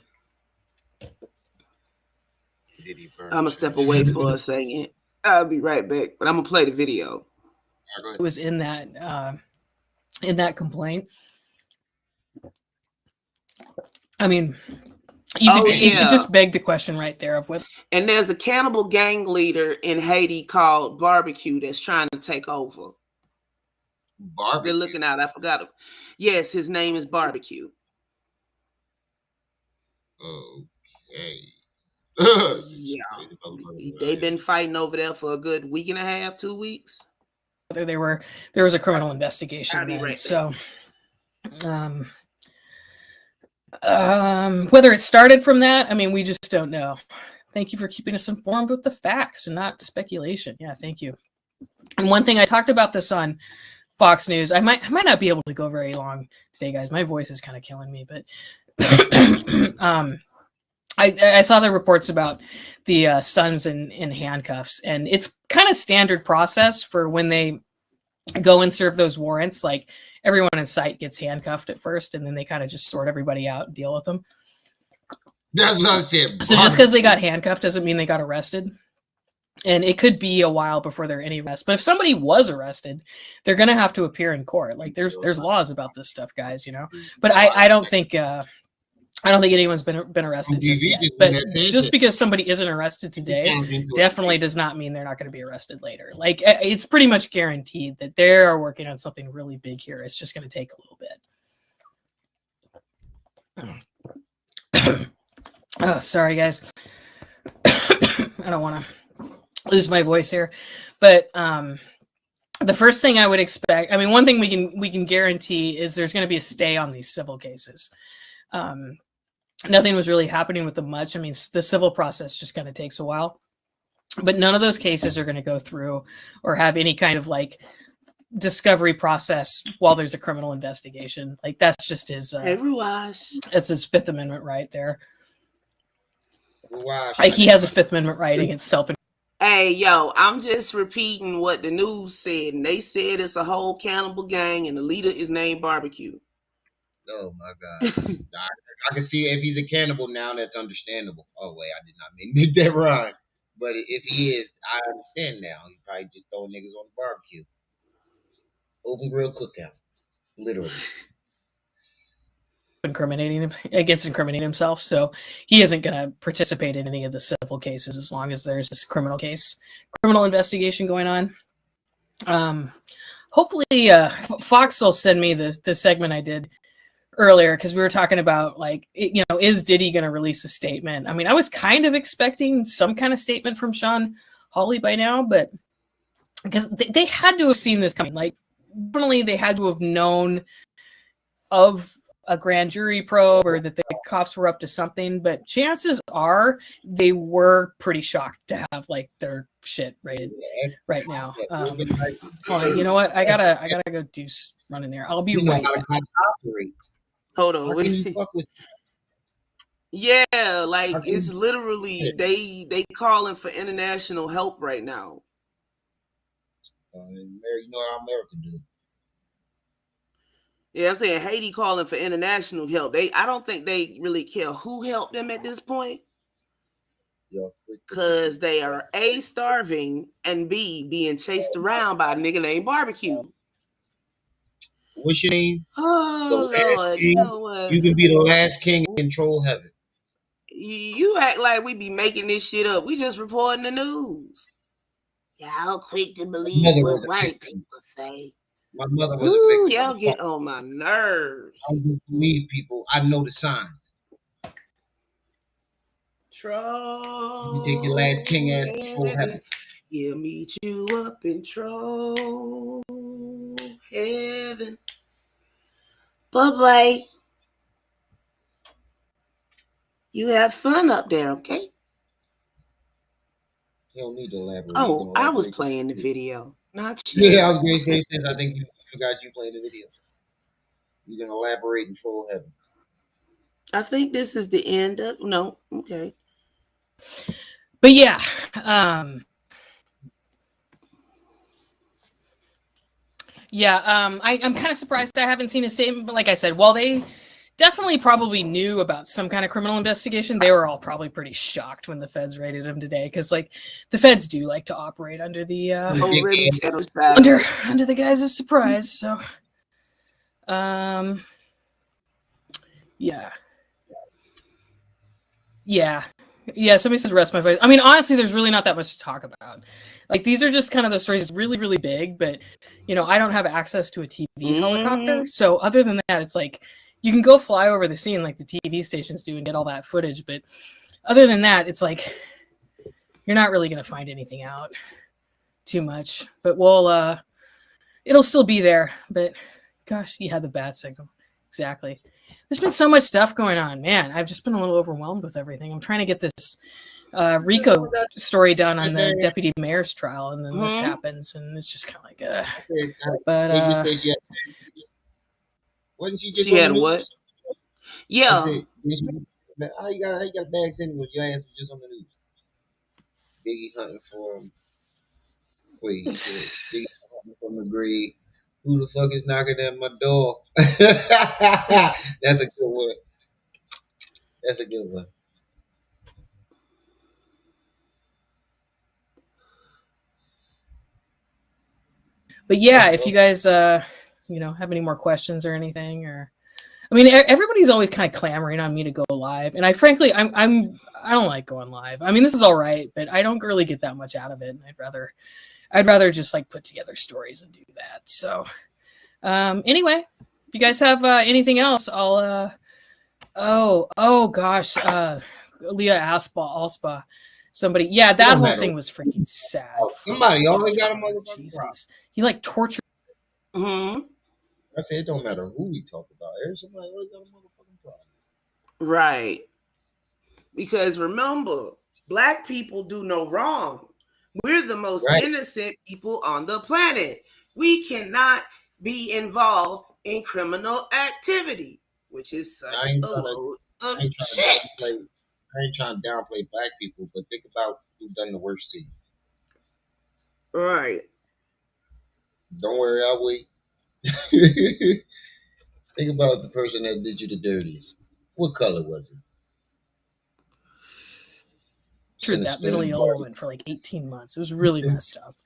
Diddy I'm gonna step away for a second. I'll be right back, but I'm gonna play the video. It was in that complaint. I mean, it just begged the question right there of whether. And there's a cannibal gang leader in Haiti called Barbecue that's trying to take over. Barbecue. They're looking out. I forgot him. Yes, his name is Barbecue. Okay. Yeah. They've been fighting over there for a good week and a half, 2 weeks. Whether there was a criminal investigation then. Right so whether it started from that, I mean, we just don't know. Thank you for keeping us informed with the facts and not speculation. Yeah, thank you. And one thing, I talked about this on Fox News. I might not be able to go very long today, guys. My voice is kind of killing me, but I saw the reports about the sons in handcuffs, and it's kind of standard process for when they go and serve those warrants. Like everyone in sight gets handcuffed at first, and then they kind of just sort everybody out and deal with them. That's what I said. So just because they got handcuffed doesn't mean they got arrested. And it could be a while before there are any arrests. But if somebody was arrested, they're going to have to appear in court. Like there's laws about this stuff, guys, But I don't think anyone's been arrested just yet. But just because somebody isn't arrested today definitely does not mean they're not going to be arrested later. Like it's pretty much guaranteed that they are working on something really big here. It's just going to take a little bit. Oh, sorry, guys. I don't want to lose my voice here, but the first thing I would expect, I mean, one thing we can guarantee is there's going to be a stay on these civil cases. Nothing was really happening with them much. I mean, the civil process just kind of takes a while, but none of those cases are going to go through or have any kind of like discovery process while there's a criminal investigation. Like that's just his that's his Fifth Amendment right there. Like he has a Fifth Amendment right against self. Hey, yo, I'm just repeating what the news said, and they said it's a whole cannibal gang, and the leader is named Barbecue. Oh my God! I can see if he's a cannibal now. That's understandable. Oh wait, I did not mean to make that rhyme. But if he is, I understand now. He probably just throwing niggas on the barbecue, open grill cookout, literally. incriminating himself. So he isn't going to participate in any of the civil cases as long as there's this criminal investigation going on. Hopefully, Fox will send me the segment I did earlier, because we were talking about, like, is Diddy going to release a statement? I mean, I was kind of expecting some kind of statement from Sean Hawley by now, but because they had to have seen this coming. Like, definitely they had to have known of a grand jury probe, or that the cops were up to something, but chances are they were pretty shocked to have, like, their shit raided right now. Hold on, you know what? I gotta go do running there. I'll be right back. Hold on. How can you fuck with? Yeah, like, it's literally they calling for international help right now. You know how America do. Yeah, I'm saying Haiti calling for international help. I don't think they really care who helped them at this point, because they are A, starving, and B, being chased around by a nigga named Barbecue. What's your name? Oh, Lord, you know what? You can be the last king in troll heaven. You act like we be making this shit up. We just reporting the news. Y'all quick to believe what white people say. My mother was Ooh, a victim. y'all get on my nerves. I don't believe people. I know the signs. Troll. You take your last king ass to troll heaven. Yeah, meet you up in troll heaven. Bye-bye. You have fun up there, okay? You don't need to elaborate. Oh, I was playing the video, not you. Yeah, I was going to say, since I think you forgot you played the video. You can elaborate and troll heaven. I think this is the end of... No, okay. But yeah, I'm kind of surprised I haven't seen a statement, but like I said, while they definitely probably knew about some kind of criminal investigation, they were all probably pretty shocked when the feds raided them today, because, like, the feds do like to operate under the under the guise of surprise. So yeah, somebody says rest my face. I mean, honestly, there's really not that much to talk about. Like, these are just kind of the stories. It's really, really big, but, I don't have access to a TV helicopter. So other than that, it's like, you can go fly over the scene like the TV stations do and get all that footage. But other than that, it's like, you're not really going to find anything out too much. But it'll still be there. But gosh, you had the bat signal. Exactly. There's been so much stuff going on, man. I've just been a little overwhelmed with everything. I'm trying to get this RICO story done on the deputy mayor's trial, and then this happens, and it's just kind of like, But wasn't she just she had what? Yeah. How you got a bag sitting with your ass was just on the news? Biggie hunting for him. Wait, Biggie hunting from the grave. Who the fuck is knocking at my door? That's a good one. That's a good one. But yeah, if you guys have any more questions or anything, or I mean, everybody's always kind of clamoring on me to go live, and I don't like going live. I mean, this is all right, but I don't really get that much out of it, and I'd rather just, like, put together stories and do that. So anyway, if you guys have anything else, I'll oh gosh, Leah Alspa, somebody, yeah, that whole thing was freaking sad. Somebody always got a motherfucking problem. He, like, tortured. Mm-hmm. I said it don't matter who we talk about. Somebody always got a motherfucking problem. Right. Because remember, Black people do no wrong. We're the most innocent people on the planet. We cannot be involved in criminal activity, which is such a load of shit. I ain't trying to downplay Black people, but think about who's done the worst to you. Right. Don't worry, I'll wait. Think about the person that did you the dirtiest. What color was it? Through that mentally ill woman for like 18 months. It was really messed up.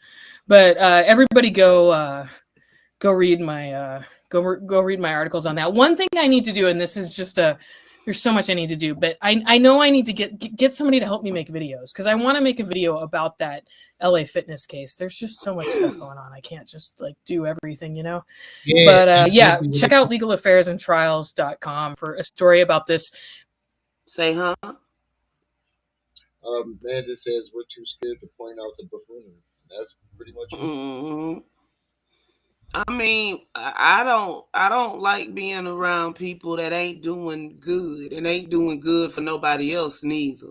But everybody go read my Go read my articles on that. One thing I need to do, and this is just there's so much I need to do, but I know I need to get somebody to help me make videos, because I want to make a video about that LA Fitness case. There's just so much stuff going on. I can't just like do everything, you know? Yeah, But yeah, check out legalaffairsandtrials.com for a story about this. Say, huh? Man just says we're too scared to point out the buffoonery. That's pretty much it. Mm-hmm. I mean, I don't like being around people that ain't doing good and ain't doing good for nobody else neither.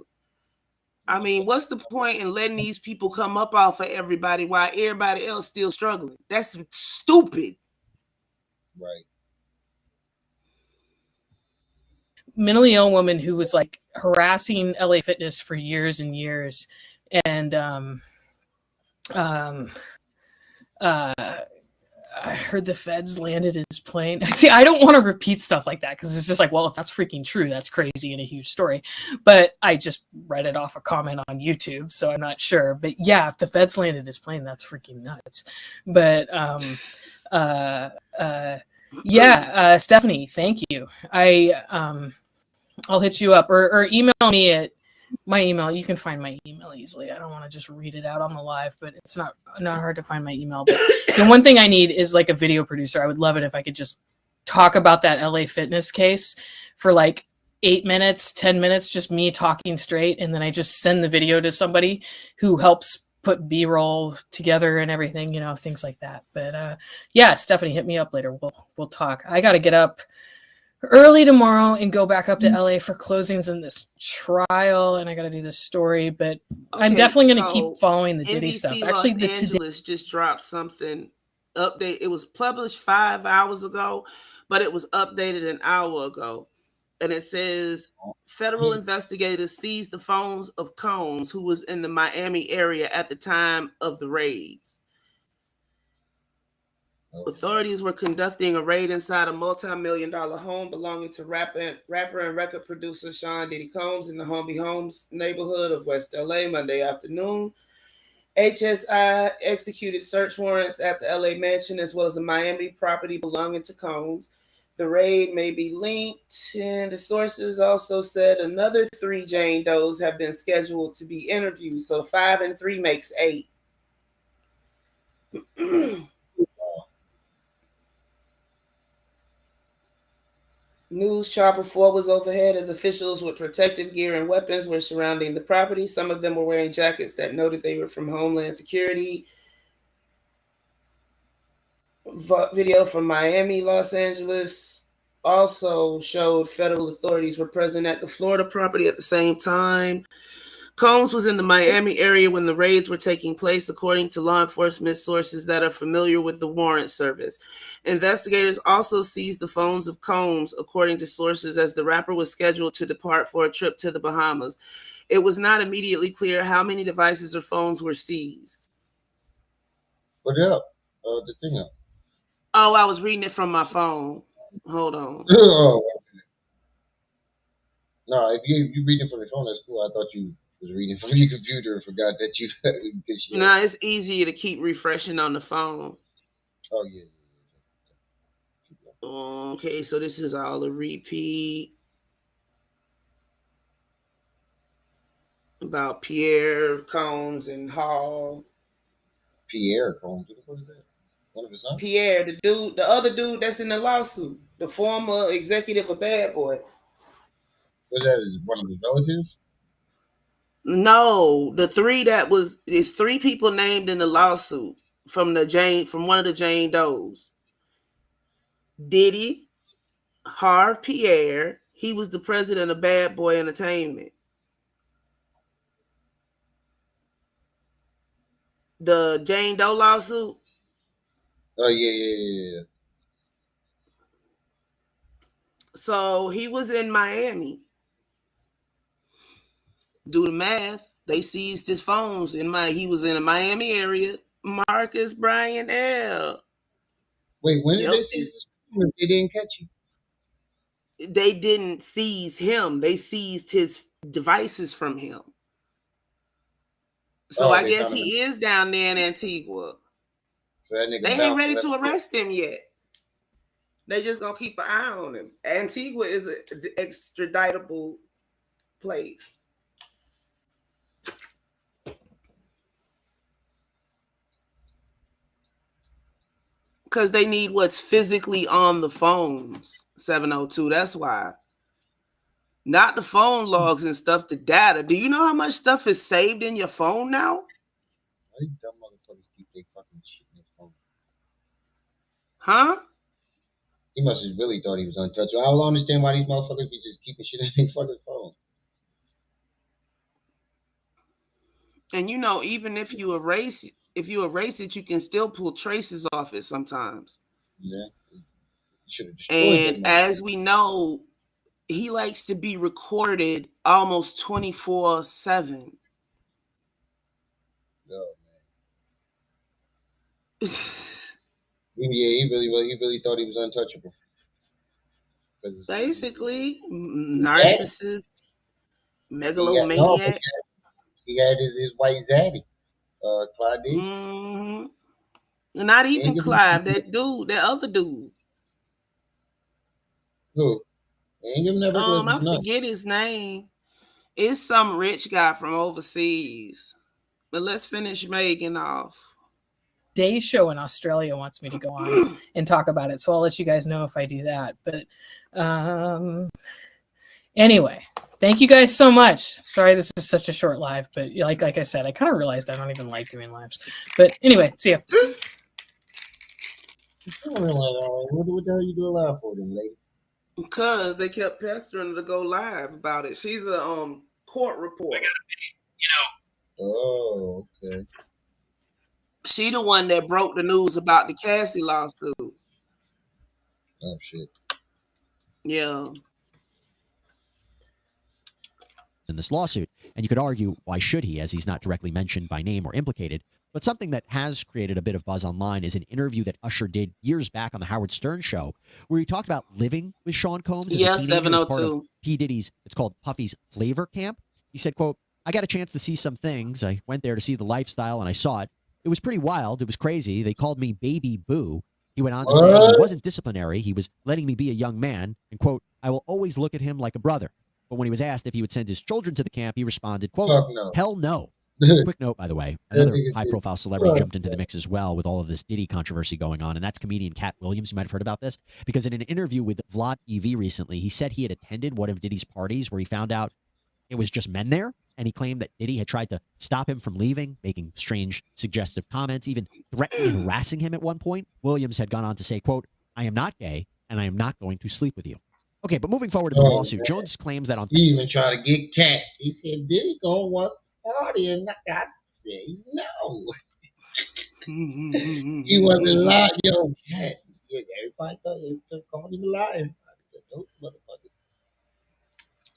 I mean, what's the point in letting these people come up off of everybody while everybody else still struggling? That's stupid. Right. Mentally ill woman who was like harassing LA Fitness for years and years, and I heard the feds landed his plane. See, I don't want to repeat stuff like that because it's just like, well, if that's freaking true, that's crazy and a huge story. But I just read it off a comment on YouTube, so I'm not sure. But yeah, if the feds landed his plane, that's freaking nuts. But yeah, Stephanie, thank you. I'll hit you up or email me at my email. You can find my email easily. I don't want to just read it out on the live, but it's not hard to find my email. But the one thing I need is like a video producer. I would love it if I could just talk about that LA Fitness case for like 8 minutes, 10 minutes, just me talking straight. And then I just send the video to somebody who helps put B-roll together and everything, you know, things like that. But yeah, Stephanie, hit me up later. We'll talk. I got to get up early tomorrow and go back up to LA for closings in this trial, and I got to do this story, but okay, I'm definitely going to keep following the Diddy stuff. Actually, Los Angeles just dropped something update. It was published 5 hours ago, but it was updated an hour ago. And it says federal investigators seized the phones of Combs, who was in the Miami area at the time of the raids. Authorities were conducting a raid inside a multi-million-dollar home belonging to rapper and record producer Sean Diddy Combs in the Homie Homes neighborhood of West LA Monday afternoon. HSI executed search warrants at the LA mansion as well as a Miami property belonging to Combs. The raid may be linked, and the sources also said another 3 Jane Does have been scheduled to be interviewed. So 5 and 3 makes 8. News Chopper 4 was overhead as officials with protective gear and weapons were surrounding the property. Some of them were wearing jackets that noted they were from Homeland Security. Video from Miami, Los Angeles also showed federal authorities were present at the Florida property at the same time. Combs was in the Miami area when the raids were taking place, according to law enforcement sources that are familiar with the warrant service. Investigators also seized the phones of Combs, according to sources, as the rapper was scheduled to depart for a trip to the Bahamas. It was not immediately clear how many devices or phones were seized. Put it up. The thing up. Oh, I was reading it from my phone. Hold on. Oh, no, if you reading from your phone, that's cool. I thought you was reading from your computer and forgot that you. No, it's easier to keep refreshing on the phone. Oh yeah. Okay, so this is all a repeat about Pierre Combs and Hall. Pierre Combs, what is that? One of his sons? Pierre, the other dude that's in the lawsuit, the former executive of Bad Boy. Was that one of his relatives? No, the 3 it's 3 people named in the lawsuit from one of the Jane Does. Diddy, Harv Pierre, he was the president of Bad Boy Entertainment. The Jane Doe lawsuit. Oh yeah. So he was in Miami. Do the math. They seized his phones he was in a Miami area. Marcus Bryan L. Wait, when did they seize his phone? They didn't catch him. They didn't seize him. They seized his devices from him. So I guess he is down there in Antigua. So that nigga they ain't ready to arrest him yet. They just gonna keep an eye on him. Antigua is an extraditable place. Because they need what's physically on the phones. 702. That's why. Not the phone logs and stuff, the data. Do you know how much stuff is saved in your phone now? Why these dumb motherfuckers keep their fucking shit in their phone? Huh? He must have really thought he was untouchable. I don't understand why these motherfuckers be just keeping shit in their fucking phone. And you know, even if you erase it, you can still pull traces off it sometimes. Yeah. You should have destroyed And as we know, he likes to be recorded almost 24/7. Oh, man. Yeah, he really thought he was untouchable. Basically, narcissist, megalomaniac. He had his white zaddy, Clyde D. Mm-hmm. Not even Clive, that dude, that other dude. Who? Ain't giving that I forget his name. It's some rich guy from overseas. But let's finish Megan off. Day show in Australia wants me to go on and talk about it, so I'll let you guys know if I do that. But anyway, thank you guys so much. Sorry this is such a short live, but like I said, I kind of realized I don't even like doing lives. But anyway, see ya. What the hell you do a live for them, lady? Because they kept pestering her to go live about it. She's a court reporter. Oh, okay. She the one that broke the news about the Cassie lawsuit. Oh shit. Yeah. In this lawsuit, and you could argue why should he, as he's not directly mentioned by name or implicated. But something that has created a bit of buzz online is an interview that Usher did years back on the Howard Stern show, where he talked about living with Sean Combs as a teenager as part of P. Diddy's, it's called Puffy's Flavor Camp. He said, quote, "I got a chance to see some things. I went there to see the lifestyle and I saw it. It was pretty wild. It was crazy. They called me Baby Boo." He went on to say he wasn't disciplinary. He was letting me be a young man. And quote, "I will always look at him like a brother." But when he was asked if he would send his children to the camp, he responded, quote, no. "Hell no." Quick note, by the way, another high-profile celebrity jumped into the mix as well with all of this Diddy controversy going on, and that's comedian Cat Williams. You might have heard about this, because in an interview with Vlad TV recently, he said he had attended one of Diddy's parties where he found out it was just men there, and he claimed that Diddy had tried to stop him from leaving, making strange, suggestive comments, even threatening and harassing him at one point. Williams had gone on to say, quote, "I am not gay, and I am not going to sleep with you." Okay, but moving forward in the lawsuit, man. Jones claims that on... He even tried to get Cat. He said, Diddy going wants to party, and I said, no. He wasn't lying. Yo, Cat. Yeah, everybody thought he was calling him a liar. I said, those motherfuckers.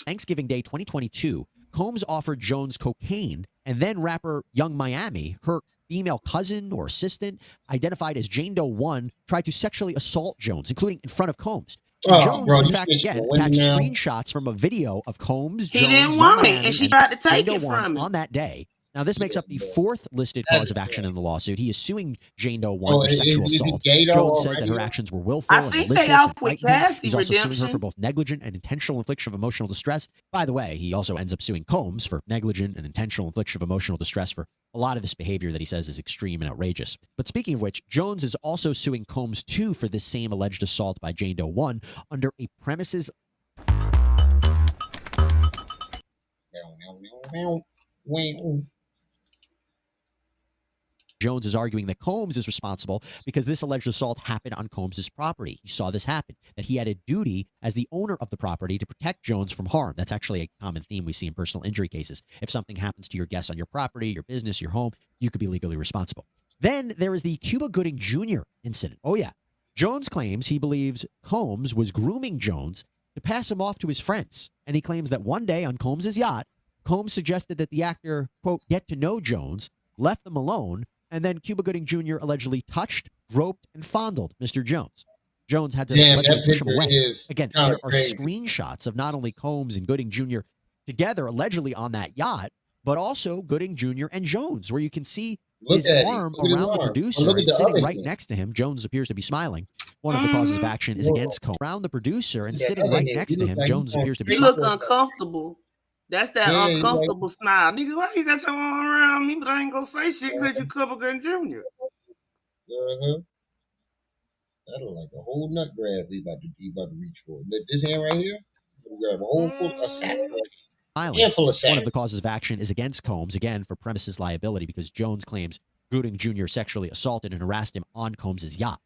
Thanksgiving Day 2022, Combs offered Jones cocaine, and then rapper Young Miami, her female cousin or assistant, identified as Jane Doe 1, tried to sexually assault Jones, including in front of Combs. Jones, in fact, again, attached screenshots from a video of Combs, he Jones, didn't want it, and she tried to take it from him on that day. Now, this makes up the fourth listed cause of action in the lawsuit. He is suing Jane Doe 1 for sexual assault. Jones says that her actions were willful and malicious and frightening. He's also suing her for both negligent and intentional infliction of emotional distress. By the way, he also ends up suing Combs for negligent and intentional infliction of emotional distress for a lot of this behavior that he says is extreme and outrageous. But speaking of which, Jones is also suing Combs, too, for this same alleged assault by Jane Doe 1 under a premises... Jones is arguing that Combs is responsible because this alleged assault happened on Combs' property. He saw this happen, that he had a duty as the owner of the property to protect Jones from harm. That's actually a common theme we see in personal injury cases. If something happens to your guests on your property, your business, your home, you could be legally responsible. Then there is the Cuba Gooding Jr. incident. Oh, yeah. Jones claims he believes Combs was grooming Jones to pass him off to his friends. And he claims that one day on Combs' yacht, Combs suggested that the actor, quote, get to know Jones, left them alone, and then Cuba Gooding Jr. allegedly touched, groped, and fondled Mr. Jones. Jones had to allegedly push him away. Again, there are screenshots of not only Combs and Gooding Jr. together allegedly on that yacht, but also Gooding Jr. and Jones, where you can see his at arm Look at his around the arm. producer Look at and the sitting other right hand. next to him. Jones appears to be smiling. One of the causes of action is against Combs. Around the producer and That sitting other right hand, next he to look him, like Jones appears to be He smiling. look uncomfortable. That's that Yeah, he uncomfortable smile. Nigga, why you got your arm around me, but I ain't gonna say shit because you Cuba Gooding Jr. That look like a whole nut grab he about to reach for. This hand right here, he grab a whole full a sack. Handful of sacks. One of the causes of action is against Combs, again, for premises liability, because Jones claims Gooding Jr. sexually assaulted and harassed him on Combs' yacht.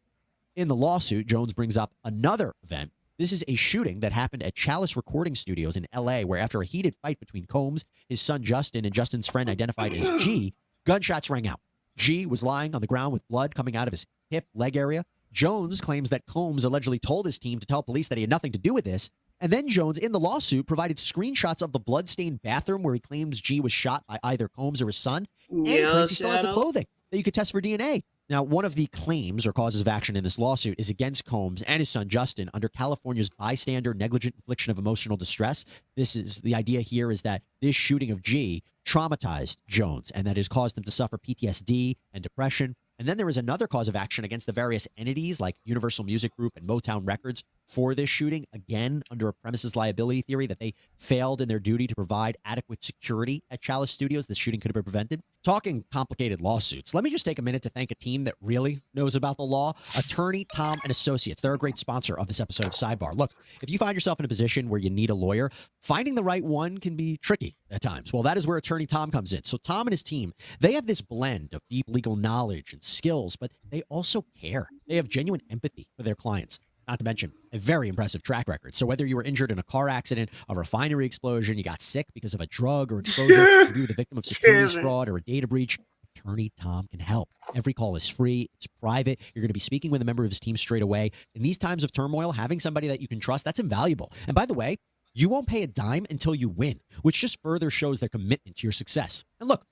In the lawsuit, Jones brings up another event. This is a shooting that happened at Chalice Recording Studios in L.A., where after a heated fight between Combs, his son Justin, and Justin's friend identified as G, gunshots rang out. G was lying on the ground with blood coming out of his hip, leg area. Jones claims that Combs allegedly told his team to tell police that he had nothing to do with this. And then Jones, in the lawsuit, provided screenshots of the blood-stained bathroom where he claims G was shot by either Combs or his son. And he claims he still has the clothing that you could test for DNA. Now, one of the claims or causes of action in this lawsuit is against Combs and his son Justin under California's bystander negligent infliction of emotional distress. This is the idea here is that this shooting of G traumatized Jones and that has caused him to suffer PTSD and depression. And then there is another cause of action against the various entities like Universal Music Group and Motown Records for this shooting, again, under a premises liability theory that they failed in their duty to provide adequate security at Chalice Studios. This shooting could have been prevented. Talking complicated lawsuits, let me just take a minute to thank a team that really knows about the law. Attorney Tom and Associates. They're a great sponsor of this episode of Sidebar. Look, if you find yourself in a position where you need a lawyer, finding the right one can be tricky at times. Well, that is where Attorney Tom comes in. So Tom and his team, they have this blend of deep legal knowledge and skills, but they also care. They have genuine empathy for their clients. Not to mention a very impressive track record. So whether you were injured in a car accident, a refinery explosion, you got sick because of a drug or exposure, if you were the victim of securities fraud or a data breach, Attorney Tom can help. Every call is free. It's private. You're going to be speaking with a member of his team straight away. In these times of turmoil, having somebody that you can trust, that's invaluable. And by the way, you won't pay a dime until you win, which just further shows their commitment to your success. And look,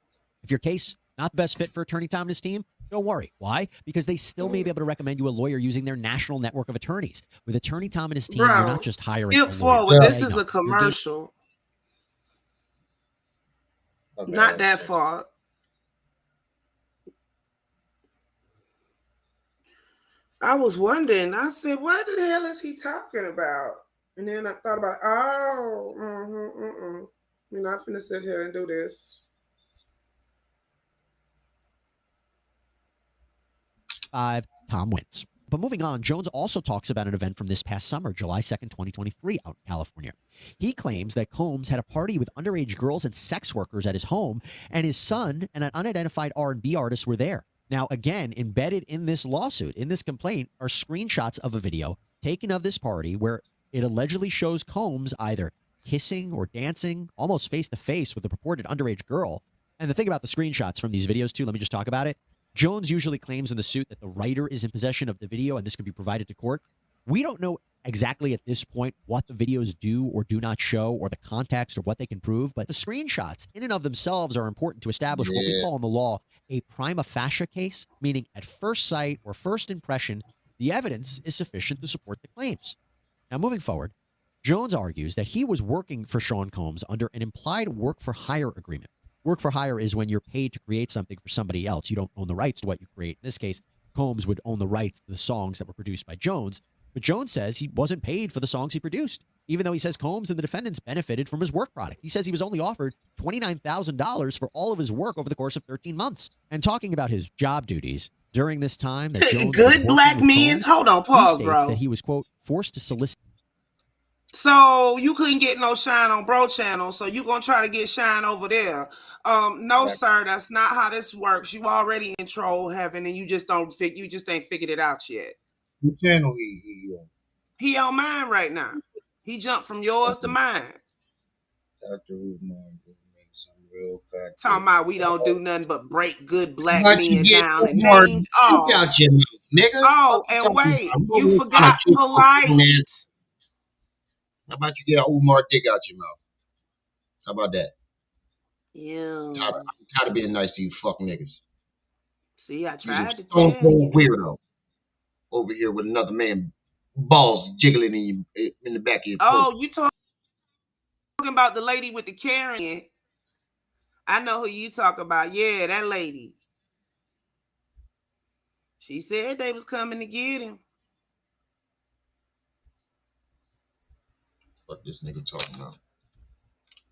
if your case not the best fit for Attorney Tom and his team, don't worry. Why? Because they still may be able to recommend you a lawyer using their national network of attorneys. With Attorney Tom and his team, you're not just hiring a lawyer. Forward. This is a commercial. Not that far. I was wondering. I said, what the hell is he talking about? And then I thought about, we're not finna sit here and do this. Tom wins. But moving on, Jones also talks about an event from this past summer, July 2nd, 2023, out in California. He claims that Combs had a party with underage girls and sex workers at his home, and his son and an unidentified R&B artist were there. Now, again, embedded in this lawsuit, in this complaint, are screenshots of a video taken of this party where it allegedly shows Combs either kissing or dancing almost face-to-face with a purported underage girl. And the thing about the screenshots from these videos, too, let me just talk about it. Jones usually claims in the suit that the writer is in possession of the video and this could be provided to court. We don't know exactly at this point what the videos do or do not show or the context or what they can prove, but the screenshots in and of themselves are important to establish what we call in the law a prima facie case, meaning at first sight or first impression, the evidence is sufficient to support the claims. Now, moving forward, Jones argues that he was working for Sean Combs under an implied work-for-hire agreement. Work for hire is when you're paid to create something for somebody else. You don't own the rights to what you create. In this case, Combs would own the rights to the songs that were produced by Jones. But Jones says he wasn't paid for the songs he produced, even though he says Combs and the defendants benefited from his work product. He says he was only offered $29,000 for all of his work over the course of 13 months. And talking about his job duties during this time that Jones good black men. Hold on, pause, he states bro. that he was, quote, forced to solicit. So you couldn't get no shine on Bro Channel, so you gonna try to get shine over there. No, sir, that's not how this works. You already in troll heaven, and you just ain't figured it out yet. What channel he on? He on mine right now. He jumped from yours to mine. Dr. Who's some real content. Talking about we don't do nothing but break good black But men down and more named dick out your mouth, nigga. Oh, and wait, you forgot polite. How about you get Omar dick out your mouth? How about that? Yeah. I'm tired of being nice to you fuck niggas. See, I tried to tell you. Weirdo over here with another man balls jiggling in the back of your Oh, you talking about the lady with the Karen? I know who you talk about. Yeah, that lady. She said they was coming to get him. What this nigga talking about?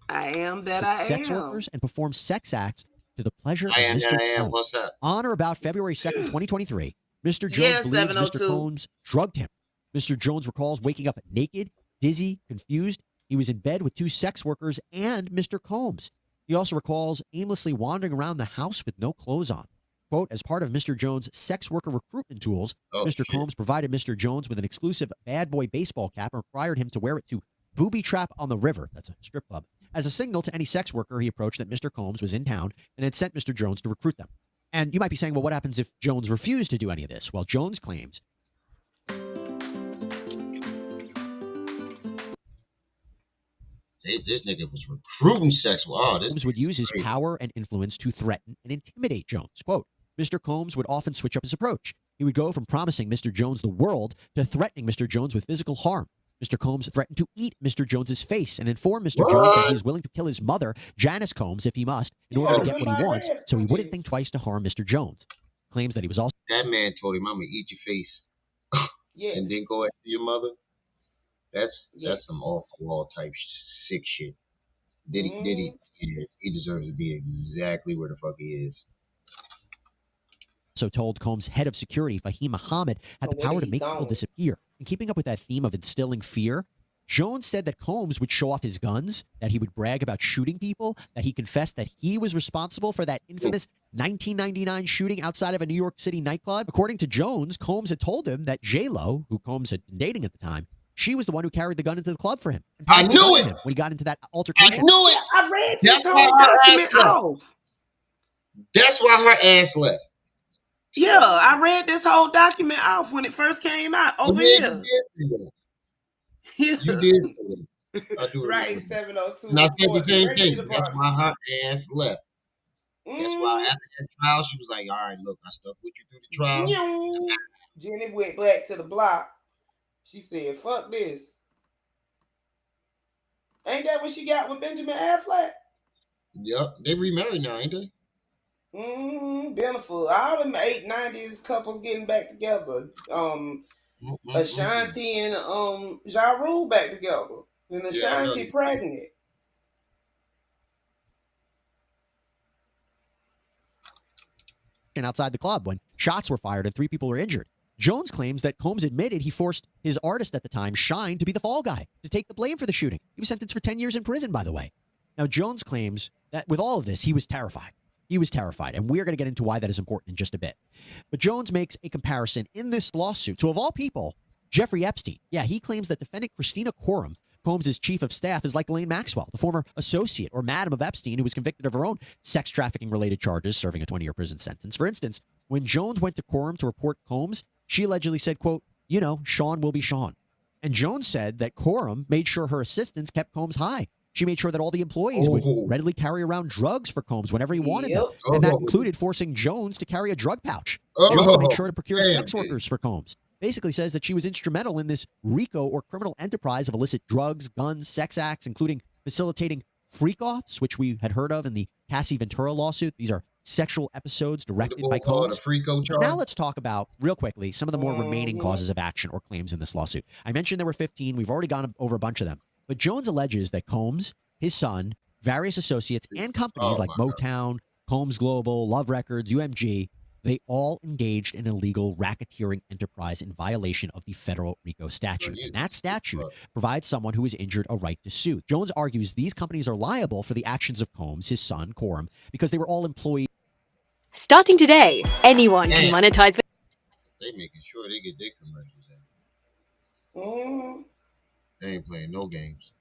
I am that I sex am. workers and perform sex acts to the pleasure I of am Mr. that I am. Combs. What's that? On or about February 2nd, 2023, Mr. Jones Yeah, believes Mr. 702. Combs drugged him. Mr. Jones recalls waking up naked, dizzy, confused. He was in bed with 2 sex workers and Mr. Combs. He also recalls aimlessly wandering around the house with no clothes on. Quote, as part of Mr. Jones' sex worker recruitment tools, Mr. Combs provided Mr. Jones with an exclusive bad boy baseball cap and required him to wear it to Booby Trap on the River, that's a strip club, as a signal to any sex worker he approached that Mr. Combs was in town and had sent Mr. Jones to recruit them. And you might be saying, well, what happens if Jones refused to do any of this? Well, Jones claims This nigga was recruiting sex. Wow, this Combs would use his power and influence to threaten and intimidate Jones. Quote, Mr. Combs would often switch up his approach. He would go from promising Mr. Jones the world to threatening Mr. Jones with physical harm. Mr. Combs threatened to eat Mr. Jones's face and inform Mr. Jones that he is willing to kill his mother, Janice Combs, if he must, in order to get what he wants, so he wouldn't think twice to harm Mr. Jones. Claims that he was also... That man told him, I'm going to eat your face. Yes. And then go after your mother. That's some off-the-wall type sick shit. Diddy, yeah, he deserves to be exactly where the fuck he is. Also told Combs' head of security, Fahim Muhammad, had the power to make people disappear. In keeping up with that theme of instilling fear, Jones said that Combs would show off his guns, that he would brag about shooting people, that he confessed that he was responsible for that infamous 1999 shooting outside of a New York City nightclub. According to Jones, Combs had told him that J-Lo, who Combs had been dating at the time, she was the one who carried the gun into the club for him. I knew it! When he got into that altercation. I knew it! I read this whole document off. That's why her ass left. Yeah, I read this whole document off when it first came out over here. You did. I do right, 702. And I said the same thing. That's why her ass left. That's why after that trial, she was like, all right, look, I stuck with you through the trial. Jenny went back to the block. She said, fuck this. Ain't that what she got with Benjamin Affleck? Yep, they remarried now, ain't they? Beautiful. All them 890s couples getting back together. Ashanti and Ja Rule back together. And Ashanti pregnant. Outside the club when shots were fired and 3 people were injured. Jones claims that Combs admitted he forced his artist at the time, Shine, to be the fall guy, to take the blame for the shooting. He was sentenced for 10 years in prison, by the way. Now, Jones claims that with all of this, he was terrified. He was terrified, and we're going to get into why that is important in just a bit. But Jones makes a comparison in this lawsuit to, of all people, Jeffrey Epstein. Yeah, he claims that defendant Christina Coram, Combs' chief of staff, is like Ghislaine Maxwell, the former associate or madam of Epstein, who was convicted of her own sex trafficking-related charges, serving a 20-year prison sentence. For instance, when Jones went to Coram to report Combs, she allegedly said, quote, you know, Sean will be Sean. And Jones said that Coram made sure her assistants kept Combs high. She made sure that all the employees would readily carry around drugs for Combs whenever he wanted them. And that included forcing Jones to carry a drug pouch. She also made sure to procure sex workers for Combs. Basically says that she was instrumental in this RICO or criminal enterprise of illicit drugs, guns, sex acts, including facilitating freak-offs, which we had heard of in the Cassie Ventura lawsuit. These are sexual episodes directed by Combs. Now let's talk about, real quickly, some of the more remaining causes of action or claims in this lawsuit. I mentioned there were 15. We've already gone over a bunch of them. But Jones alleges that Combs, his son, various associates, and companies like Motown, Combs Global, Love Records, UMG, they all engaged in illegal racketeering enterprise in violation of the federal RICO statute. And that statute provides someone who is injured a right to sue. Jones argues these companies are liable for the actions of Combs, his son, Coram, because they were all employees. Starting today, anyone can monetize. They making sure they get their commercials in. They ain't playing no games.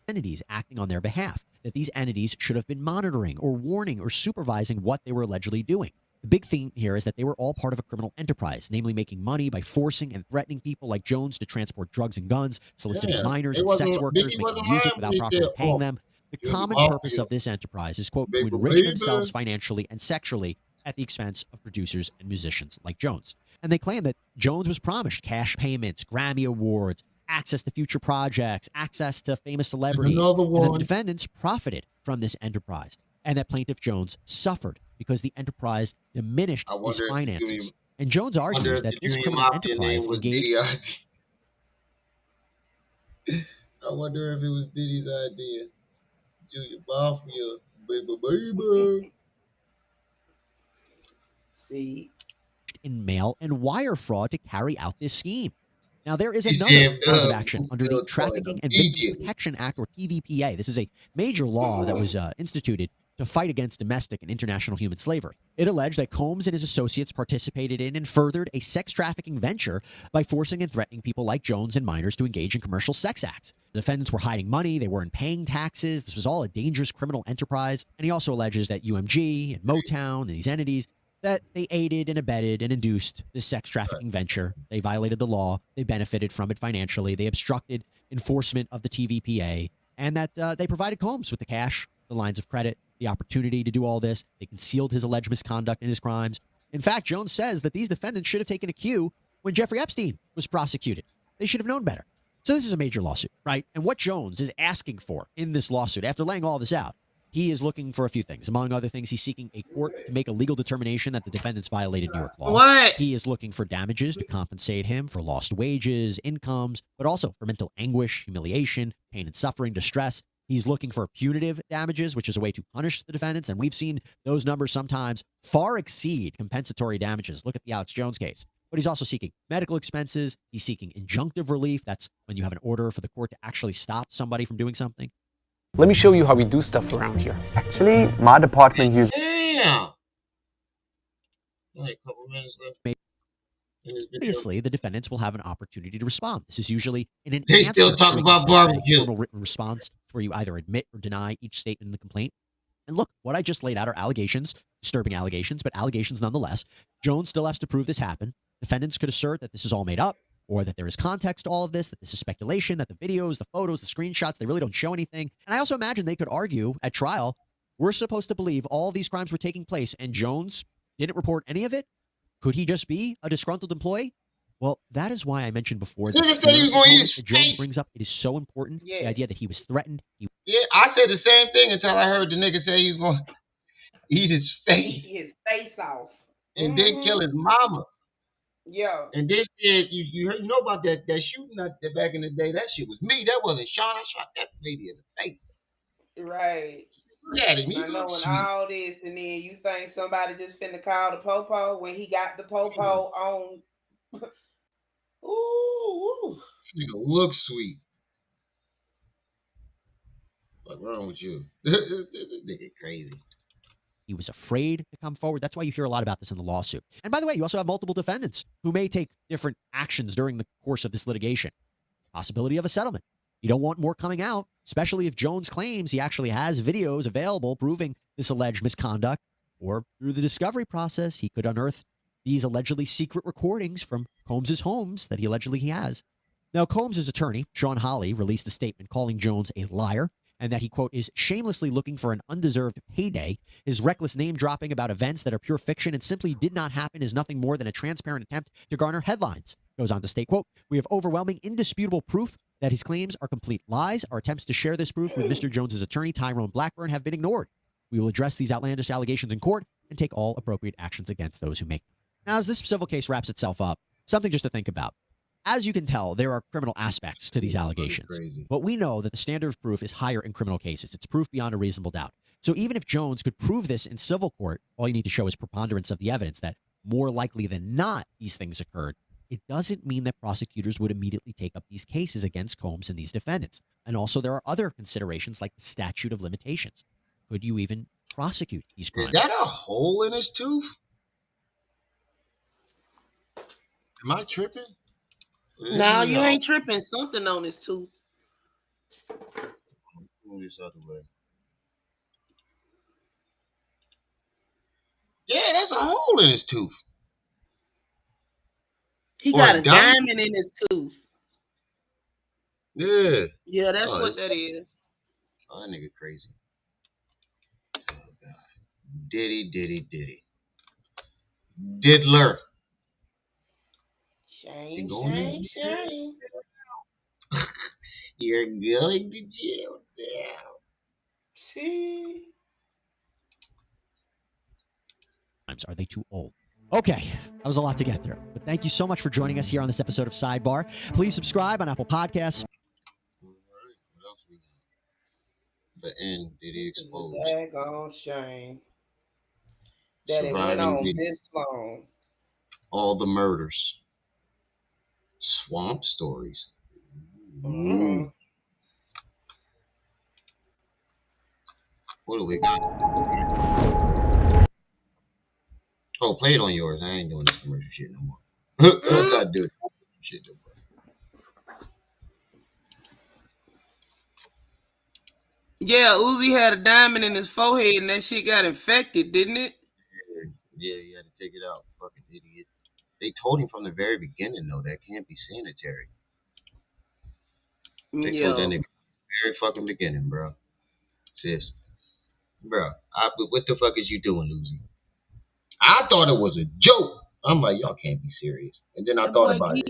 Entities acting on their behalf, that these entities should have been monitoring or warning or supervising what they were allegedly doing. The big theme here is that they were all part of a criminal enterprise, namely making money by forcing and threatening people like Jones to transport drugs and guns, soliciting minors and sex workers, making music without properly paying them. The common purpose of this enterprise is, quote, to enrich themselves financially and sexually at the expense of producers and musicians like Jones. And they claim that Jones was promised cash payments, Grammy awards, access to future projects, access to famous celebrities, and that the defendants profited from this enterprise, and that plaintiff Jones suffered because the enterprise diminished his finances. And Jones I wonder argues if that the this Junior criminal Mafia name enterprise was engaged. Diddy idea. I wonder if it was Diddy's idea. Junior Mafia, baby. See, in mail and wire fraud to carry out this scheme. Now, there is He another said, cause of action under the Bill calling Trafficking him and Victims immediately. Protection Act, or TVPA. This is a major law that was instituted to fight against domestic and international human slavery. It alleged that Combs and his associates participated in and furthered a sex trafficking venture by forcing and threatening people like Jones and minors to engage in commercial sex acts. The defendants were hiding money. They weren't paying taxes. This was all a dangerous criminal enterprise. And he also alleges that UMG and Motown and these entities, that they aided and abetted and induced this sex trafficking venture. They violated the law. They benefited from it financially. They obstructed enforcement of the TVPA, and that they provided Combs with the cash, the lines of credit, the opportunity to do all this. They concealed his alleged misconduct and his crimes. In fact, Jones says that these defendants should have taken a cue when Jeffrey Epstein was prosecuted. They should have known better. So this is a major lawsuit, right? And what Jones is asking for in this lawsuit, after laying all this out, he is looking for a few things. Among other things, he's seeking a court to make a legal determination that the defendants violated New York law. What? He is looking for damages to compensate him for lost wages, incomes, but also for mental anguish, humiliation, pain and suffering, distress. He's looking for punitive damages, which is a way to punish the defendants. And we've seen those numbers sometimes far exceed compensatory damages. Look at the Alex Jones case. But he's also seeking medical expenses. He's seeking injunctive relief. That's when you have an order for the court to actually stop somebody from doing something. Let me show you how we do stuff around here. Actually, my department uses... Damn. Only a couple minutes left. Obviously, the defendants will have an opportunity to respond. This is usually in an They answer still talk to a about barbecue. formal written response where you either admit or deny each statement in the complaint. And look, what I just laid out are allegations, disturbing allegations, but allegations nonetheless. Jones still has to prove this happened. Defendants could assert that this is all made up, or that there is context to all of this, that this is speculation, that the videos, the photos, the screenshots, they really don't show anything. And I also imagine they could argue at trial, we're supposed to believe all these crimes were taking place and Jones didn't report any of it. Could he just be a disgruntled employee? Well, that is why I mentioned before that Jones brings up. It is so important. Yes. The idea that he was threatened. Yeah, I said the same thing until I heard the nigga say he was going to eat his face. Eat his face off. And then kill his mama. Yeah. And they said, you know about that shooting out there back in the day? That shit was me. That wasn't Sean. I shot that lady in the face. Right. Look at him. He I know looks when sweet. all this, and then you think somebody just finna call the popo when he got the popo on. Ooh. Nigga looks sweet. What's wrong with you? This nigga crazy. He was afraid to come forward. That's why you hear a lot about this in the lawsuit. And by the way, you also have multiple defendants who may take different actions during the course of this litigation. Possibility of a settlement. You don't want more coming out, especially if Jones claims he actually has videos available proving this alleged misconduct, or through the discovery process, he could unearth these allegedly secret recordings from Combs's homes that he allegedly has. Now, Combs's attorney, Sean Hawley, released a statement calling Jones a liar, and that he, quote, is shamelessly looking for an undeserved payday. His reckless name dropping about events that are pure fiction and simply did not happen is nothing more than a transparent attempt to garner headlines. Goes on to state, quote, we have overwhelming, indisputable proof that his claims are complete lies. Our attempts to share this proof with Mr. Jones's attorney, Tyrone Blackburn, have been ignored. We will address these outlandish allegations in court and take all appropriate actions against those who make them. Now, as this civil case wraps itself up, something just to think about. As you can tell, there are criminal aspects to these allegations. But we know that the standard of proof is higher in criminal cases. It's proof beyond a reasonable doubt. So even if Jones could prove this in civil court, all you need to show is preponderance of the evidence that more likely than not these things occurred. It doesn't mean that prosecutors would immediately take up these cases against Combs and these defendants. And also there are other considerations like the statute of limitations. Could you even prosecute these crimes? Is that a hole in his tooth? Am I tripping? No, you ain't tripping. Something on his tooth. Move this other way. Yeah, that's a hole in his tooth. He got a diamond in his tooth. Yeah. Yeah, that's what that is. Oh, that nigga crazy. Oh, God. Diddy. Diddler. Shame. You're going to jail now. See? Are they too old? Okay, that was a lot to get through. But thank you so much for joining us here on this episode of Sidebar. Please subscribe on Apple Podcasts. The end. Diddy exposed. This is a daggone shame that it went Surviving on Diddy. this long. All the murders. Swamp stories. Mm. What do we got? Oh, play it on yours. I ain't doing this commercial shit no more. I'm not doing shit no more. Yeah, Uzi had a diamond in his forehead and that shit got infected, didn't it? Yeah, he had to take it out. Fucking idiot. They told him from the very beginning, though, that can't be sanitary. They told that nigga from the very fucking beginning, bro. Sis. Bro, what the fuck is you doing, Uzi? I thought it was a joke. I'm like, y'all can't be serious. And then I thought about it.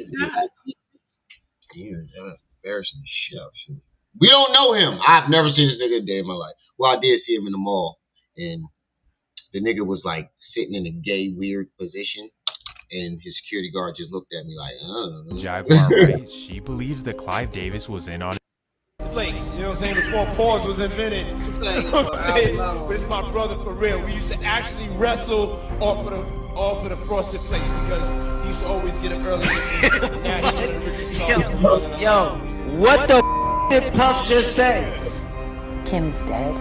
Yeah, embarrassing shit out. We don't know him. I've never seen this nigga a day in my life. Well, I did see him in the mall, and the nigga was like sitting in a gay, weird position, and his security guard just looked at me like, Jaguar writes, she believes that Clive Davis was in on it. Flakes, you know what I'm saying? Before pause was invented. But it's my brother for real. We used to actually wrestle off of the frosted flakes because he used to always get up early. Now he Yo, what the did Puff just say? Kim is dead.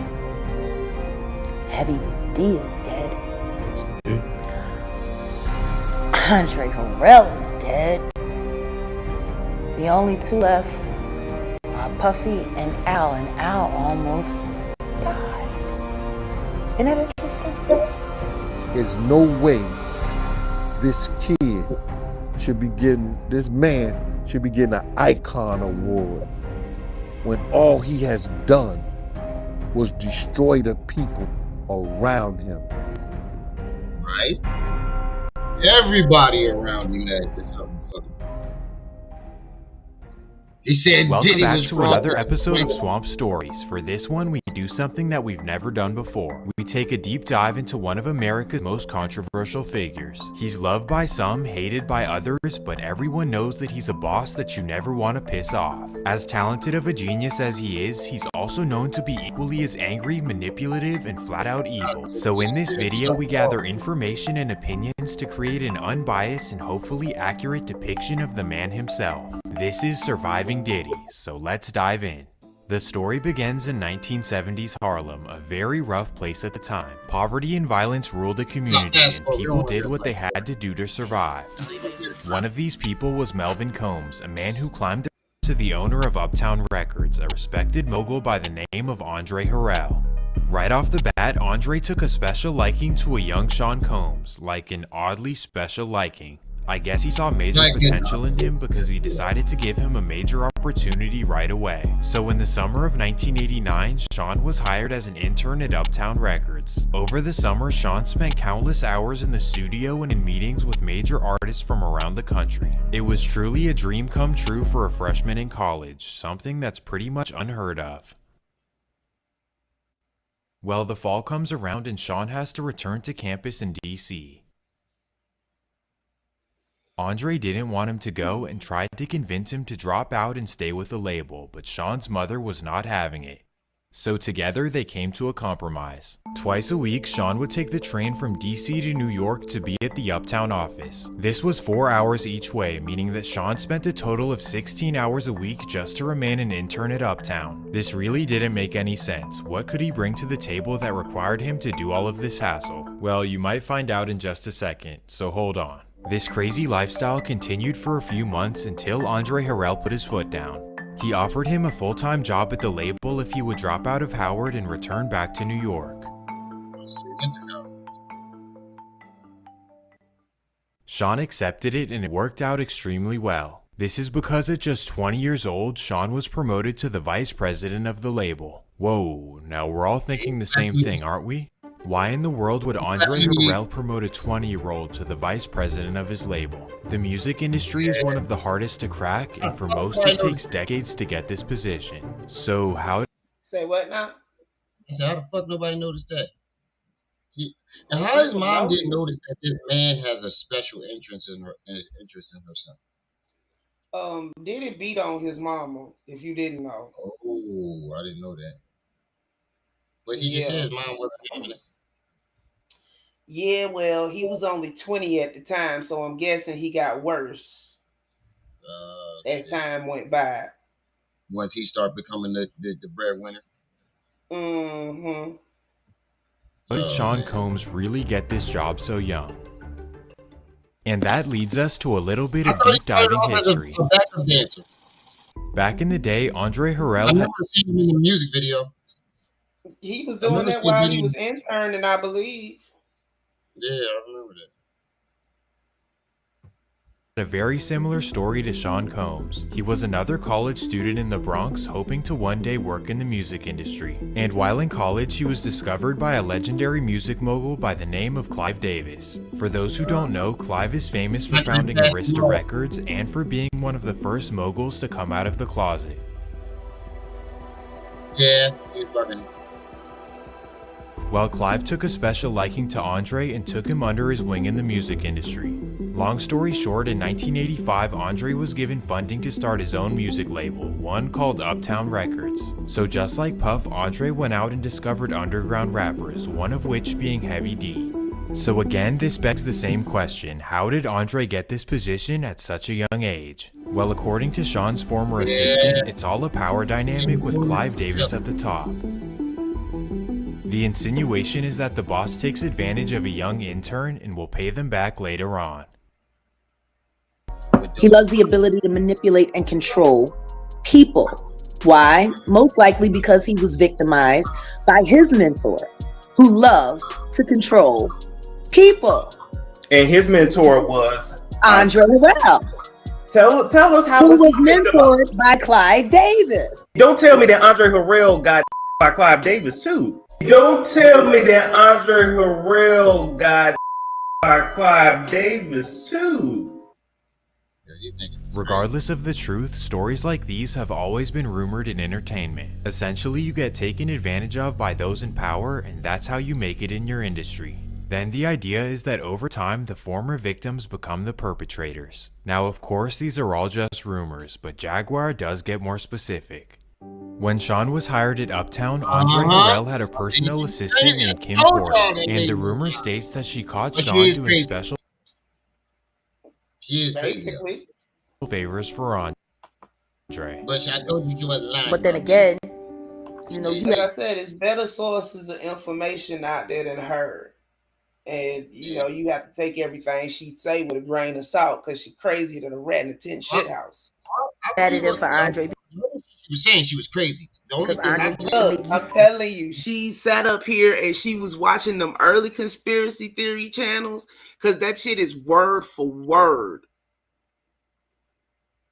Heavy D is dead. Andre Harrell is dead. The only two left are Puffy and Al almost died. Isn't that interesting? There's no way this man should be getting an icon award when all he has done was destroy the people around him. right? Everybody around him had this something fucking. He said Welcome Diddy back was to wrong. another episode of Swamp Stories. For this one, we do something that we've never done before. We take a deep dive into one of America's most controversial figures. He's loved by some, hated by others, but everyone knows that he's a boss that you never want to piss off. As talented of a genius as he is, he's also known to be equally as angry, manipulative, and flat out evil. So in this video, we gather information and opinions to create an unbiased and hopefully accurate depiction of the man himself. This is Surviving Diddy, so let's dive in. The story begins in 1970s Harlem, a very rough place at the time. Poverty and violence ruled the community, and people did what they had to do to survive. One of these people was Melvin Combs, a man who climbed to the owner of Uptown Records, a respected mogul by the name of Andre Harrell. Right off the bat, Andre took a special liking to a young Sean Combs, like an oddly special liking. I guess he saw major potential in him because he decided to give him a major opportunity right away. So in the summer of 1989, Sean was hired as an intern at Uptown Records. Over the summer, Sean spent countless hours in the studio and in meetings with major artists from around the country. It was truly a dream come true for a freshman in college, something that's pretty much unheard of. Well, the fall comes around and Sean has to return to campus in DC. Andre didn't want him to go and tried to convince him to drop out and stay with the label, but Sean's mother was not having it. So together they came to a compromise. Twice a week, Sean would take the train from DC to New York to be at the Uptown office. This was 4 hours each way, meaning that Sean spent a total of 16 hours a week just to remain an intern at Uptown. This really didn't make any sense. What could he bring to the table that required him to do all of this hassle? Well, you might find out in just a second, so hold on. This crazy lifestyle continued for a few months until Andre Harrell put his foot down. He offered him a full-time job at the label if he would drop out of Howard and return back to New York. Sean accepted it and it worked out extremely well. This is because at just 20 years old, Sean was promoted to the vice president of the label. Whoa, now we're all thinking the same thing, aren't we? Why in the world would Andre Harrell promote a 20-year-old to the vice president of his label? The music industry is one of the hardest to crack, and for most it takes decades to get this position. So how... Say what now? I said, how the fuck nobody noticed that? And how his mom didn't notice that this man has a special interest in her son. Diddy beat on his mama, if you didn't know. Oh, I didn't know that. But he just said his mom wasn't having it. Yeah, well, he was only 20 at the time, so I'm guessing he got worse as time went by. Once he started becoming the breadwinner. Mm-hmm. How did Sean Combs really get this job so young? And that leads us to a little bit of deep diving history. A backup dancer. Back in the day, Andre Harrell I never seen him in the music video. He was doing that while he was interning, I believe. Yeah, I remember that. A very similar story to Sean Combs. He was another college student in the Bronx hoping to one day work in the music industry. And while in college, he was discovered by a legendary music mogul by the name of Clive Davis. For those who don't know, Clive is famous for founding Arista Records and for being one of the first moguls to come out of the closet. Yeah, he's bugging. Well, Clive took a special liking to Andre and took him under his wing in the music industry. Long story short, in 1985, Andre was given funding to start his own music label, one called Uptown Records. So just like Puff, Andre went out and discovered underground rappers, one of which being Heavy D. So again, this begs the same question: how did Andre get this position at such a young age? Well, according to Sean's former assistant, it's all a power dynamic with Clive Davis at the top. The insinuation is that the boss takes advantage of a young intern and will pay them back later on. He loves the ability to manipulate and control people. Why? Most likely because he was victimized by his mentor, who loved to control people. And his mentor was Andre Harrell. Tell us how who was mentored by Clive Davis. Don't tell me that Andre Harrell got by Clive Davis too. Don't tell me that Andre Harrell got by Clive Davis too. Regardless of the truth, stories like these have always been rumored in entertainment. Essentially, you get taken advantage of by those in power, and that's how you make it in your industry. Then the idea is that over time, the former victims become the perpetrators. Now, of course, these are all just rumors, but Jaguar does get more specific. When Sean was hired at Uptown, Andre Harrell had a personal assistant named Kim Porter, and the rumor states that she caught Sean doing special favors for Andre. But I told you wasn't lying. But then again, you know, like I said, it's better sources of information out there than her. And, you know, you have to take everything she say with a grain of salt because she's crazier than a rat in a tin shit house. Added in for Andre. She was saying she was crazy. Look, I'm telling you, she sat up here and she was watching them early conspiracy theory channels because that shit is word for word.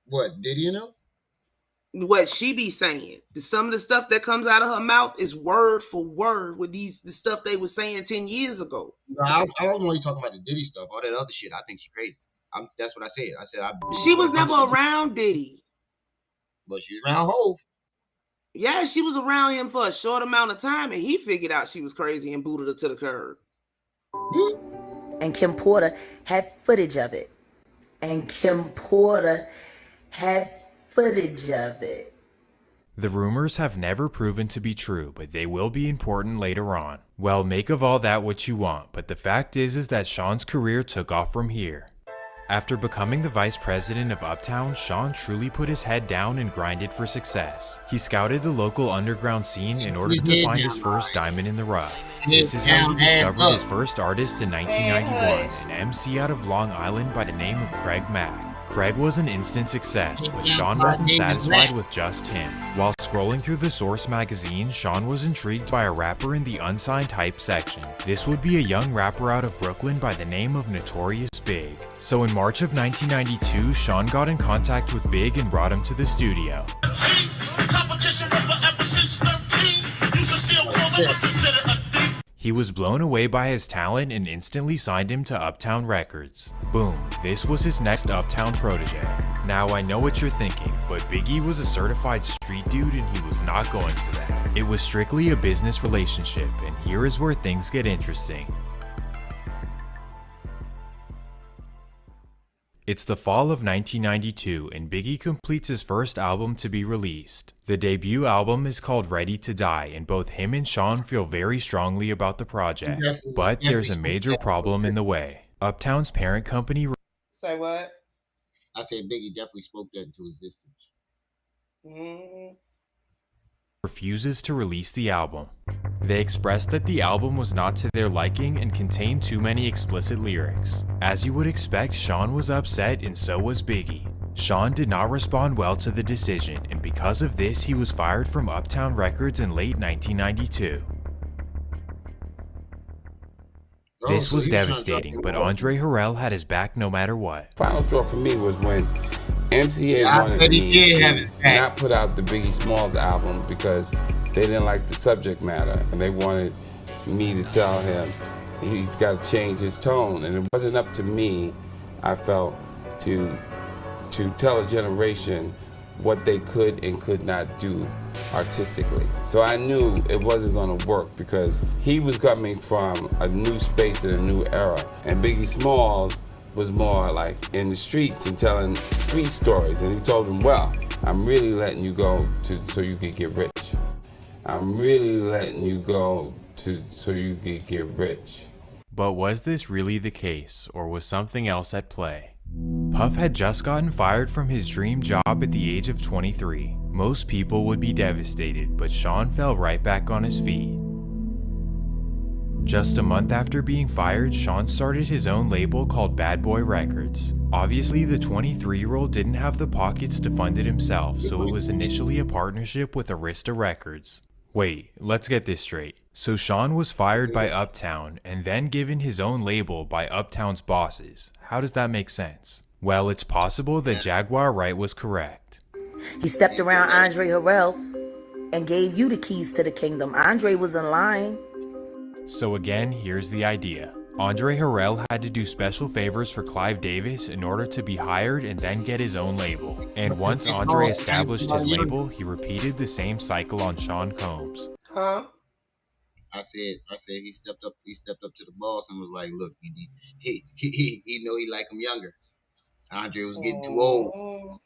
What, did you know? What she be saying. Some of the stuff that comes out of her mouth is word for word with the stuff they were saying 10 years ago. I was only talking about the Diddy stuff. All that other shit, I think she's crazy. That's what I said. I said she was never around Diddy. But she's around Hov. Yeah, she was around him for a short amount of time, and he figured out she was crazy and booted her to the curb. And Kim Porter had footage of it. The rumors have never proven to be true, but they will be important later on. Well, make of all that what you want, but the fact is that Sean's career took off from here. After becoming the vice president of Uptown, Sean truly put his head down and grinded for success. He scouted the local underground scene in order to find his first diamond in the rough. This is how he discovered his first artist in 1991, an MC out of Long Island by the name of Craig Mack. Craig was an instant success, but Sean wasn't satisfied with just him. While scrolling through the Source magazine, Sean was intrigued by a rapper in the unsigned hype section. This would be a young rapper out of Brooklyn by the name of Notorious Big. So in March of 1992, Sean got in contact with Big and brought him to the studio. He was blown away by his talent and instantly signed him to Uptown Records. Boom, this was his next Uptown protege. Now I know what you're thinking, but Biggie was a certified street dude and he was not going for that. It was strictly a business relationship, and here is where things get interesting. It's the fall of 1992 and Biggie completes his first album to be released. The debut album is called Ready to Die, and both him and Sean feel very strongly about the project. But there's a major problem in the way. Uptown's parent company... Say what? I said Biggie definitely spoke that into existence. refuses to release the album. They expressed that the album was not to their liking and contained too many explicit lyrics. As you would expect, Sean was upset and so was Biggie. Sean did not respond well to the decision, and because of this, he was fired from Uptown Records in late 1992. This was devastating, but Andre Harrell had his back no matter what. Final straw for me was when MCA wanted me to not put out the Biggie Smalls album because they didn't like the subject matter, and they wanted me to tell him he's got to change his tone. And it wasn't up to me, I felt, to tell a generation what they could and could not do artistically. So I knew it wasn't going to work because he was coming from a new space and a new era. And Biggie Smalls was more like in the streets and telling street stories. And he told them, well, I'm really letting you go so you could get rich. I'm really letting you go so you could get rich. But was this really the case, or was something else at play? Puff had just gotten fired from his dream job at the age of 23. Most people would be devastated, but Sean fell right back on his feet. Just a month after being fired, Sean started his own label called Bad Boy Records. Obviously, the 23-year-old didn't have the pockets to fund it himself, so it was initially a partnership with Arista Records. Wait, let's get this straight. So Sean was fired by Uptown and then given his own label by Uptown's bosses. How does that make sense? Well, it's possible that Jaguar Wright was correct. He stepped around Andre Harrell and gave you the keys to the kingdom. Andre was in line. So again, here's the idea. Andre Harrell had to do special favors for Clive Davis in order to be hired and then get his own label. And once Andre established his label, he repeated the same cycle on Sean Combs. Huh? I said he stepped up to the boss and was like, look, he know he like him younger. Andre was getting too old.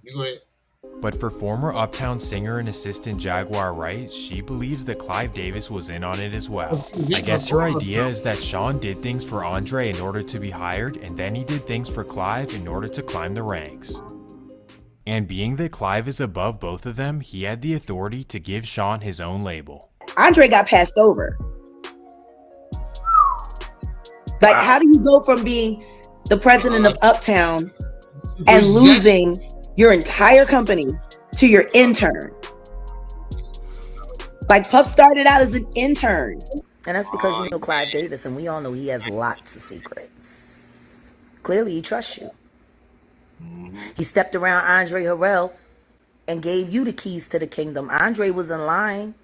You go ahead. But for former Uptown singer and assistant Jaguar Wright, she believes that Clive Davis was in on it as well. I guess her idea is that Sean did things for Andre in order to be hired, and then he did things for Clive in order to climb the ranks. And being that Clive is above both of them, he had the authority to give Sean his own label. Andre got passed over. Like, how do you go from being the president of Uptown and losing your entire company to your intern? Like, Puff started out as an intern. And that's because you know Clive Davis, and we all know he has lots of secrets. Clearly, he trusts you. He stepped around Andre Harrell and gave you the keys to the kingdom. Andre was in line.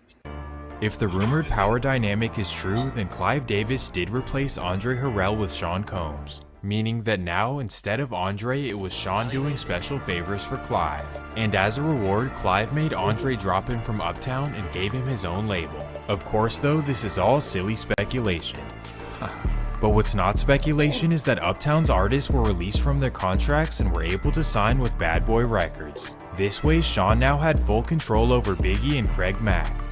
If the rumored power dynamic is true, then Clive Davis did replace Andre Harrell with Sean Combs. Meaning that now, instead of Andre, it was Sean doing special favors for Clive. And as a reward, Clive made Andre drop him from Uptown and gave him his own label. Of course though, this is all silly speculation. But what's not speculation is that Uptown's artists were released from their contracts and were able to sign with Bad Boy Records. This way, Sean now had full control over Biggie and Craig Mack.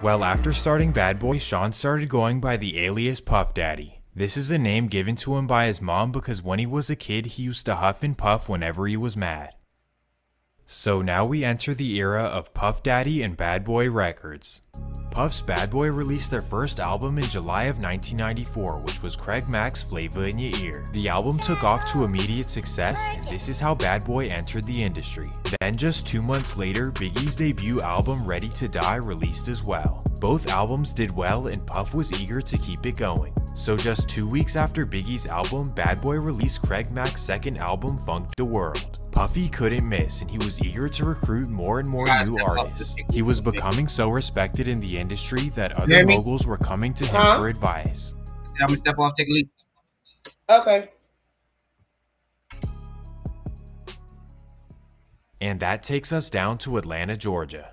Well, after starting Bad Boy, Sean started going by the alias Puff Daddy. This is a name given to him by his mom because when he was a kid, he used to huff and puff whenever he was mad. So now we enter the era of Puff Daddy and Bad Boy Records. Puff's Bad Boy released their first album in July of 1994, which was Craig Mack's Flavor in Your Ear. The album took off to immediate success, and this is how Bad Boy entered the industry. Then just 2 months later, Biggie's debut album Ready to Die released as well. Both albums did well, and Puff was eager to keep it going. So just 2 weeks after Biggie's album, Bad Boy released Craig Mack's second album, Funk the World. Puffy couldn't miss, and he was eager to recruit more and more new artists. He was becoming so respected in the industry that other moguls were coming to him for advice. I'm gonna step off, take a leak. Okay. And that takes us down to Atlanta, Georgia.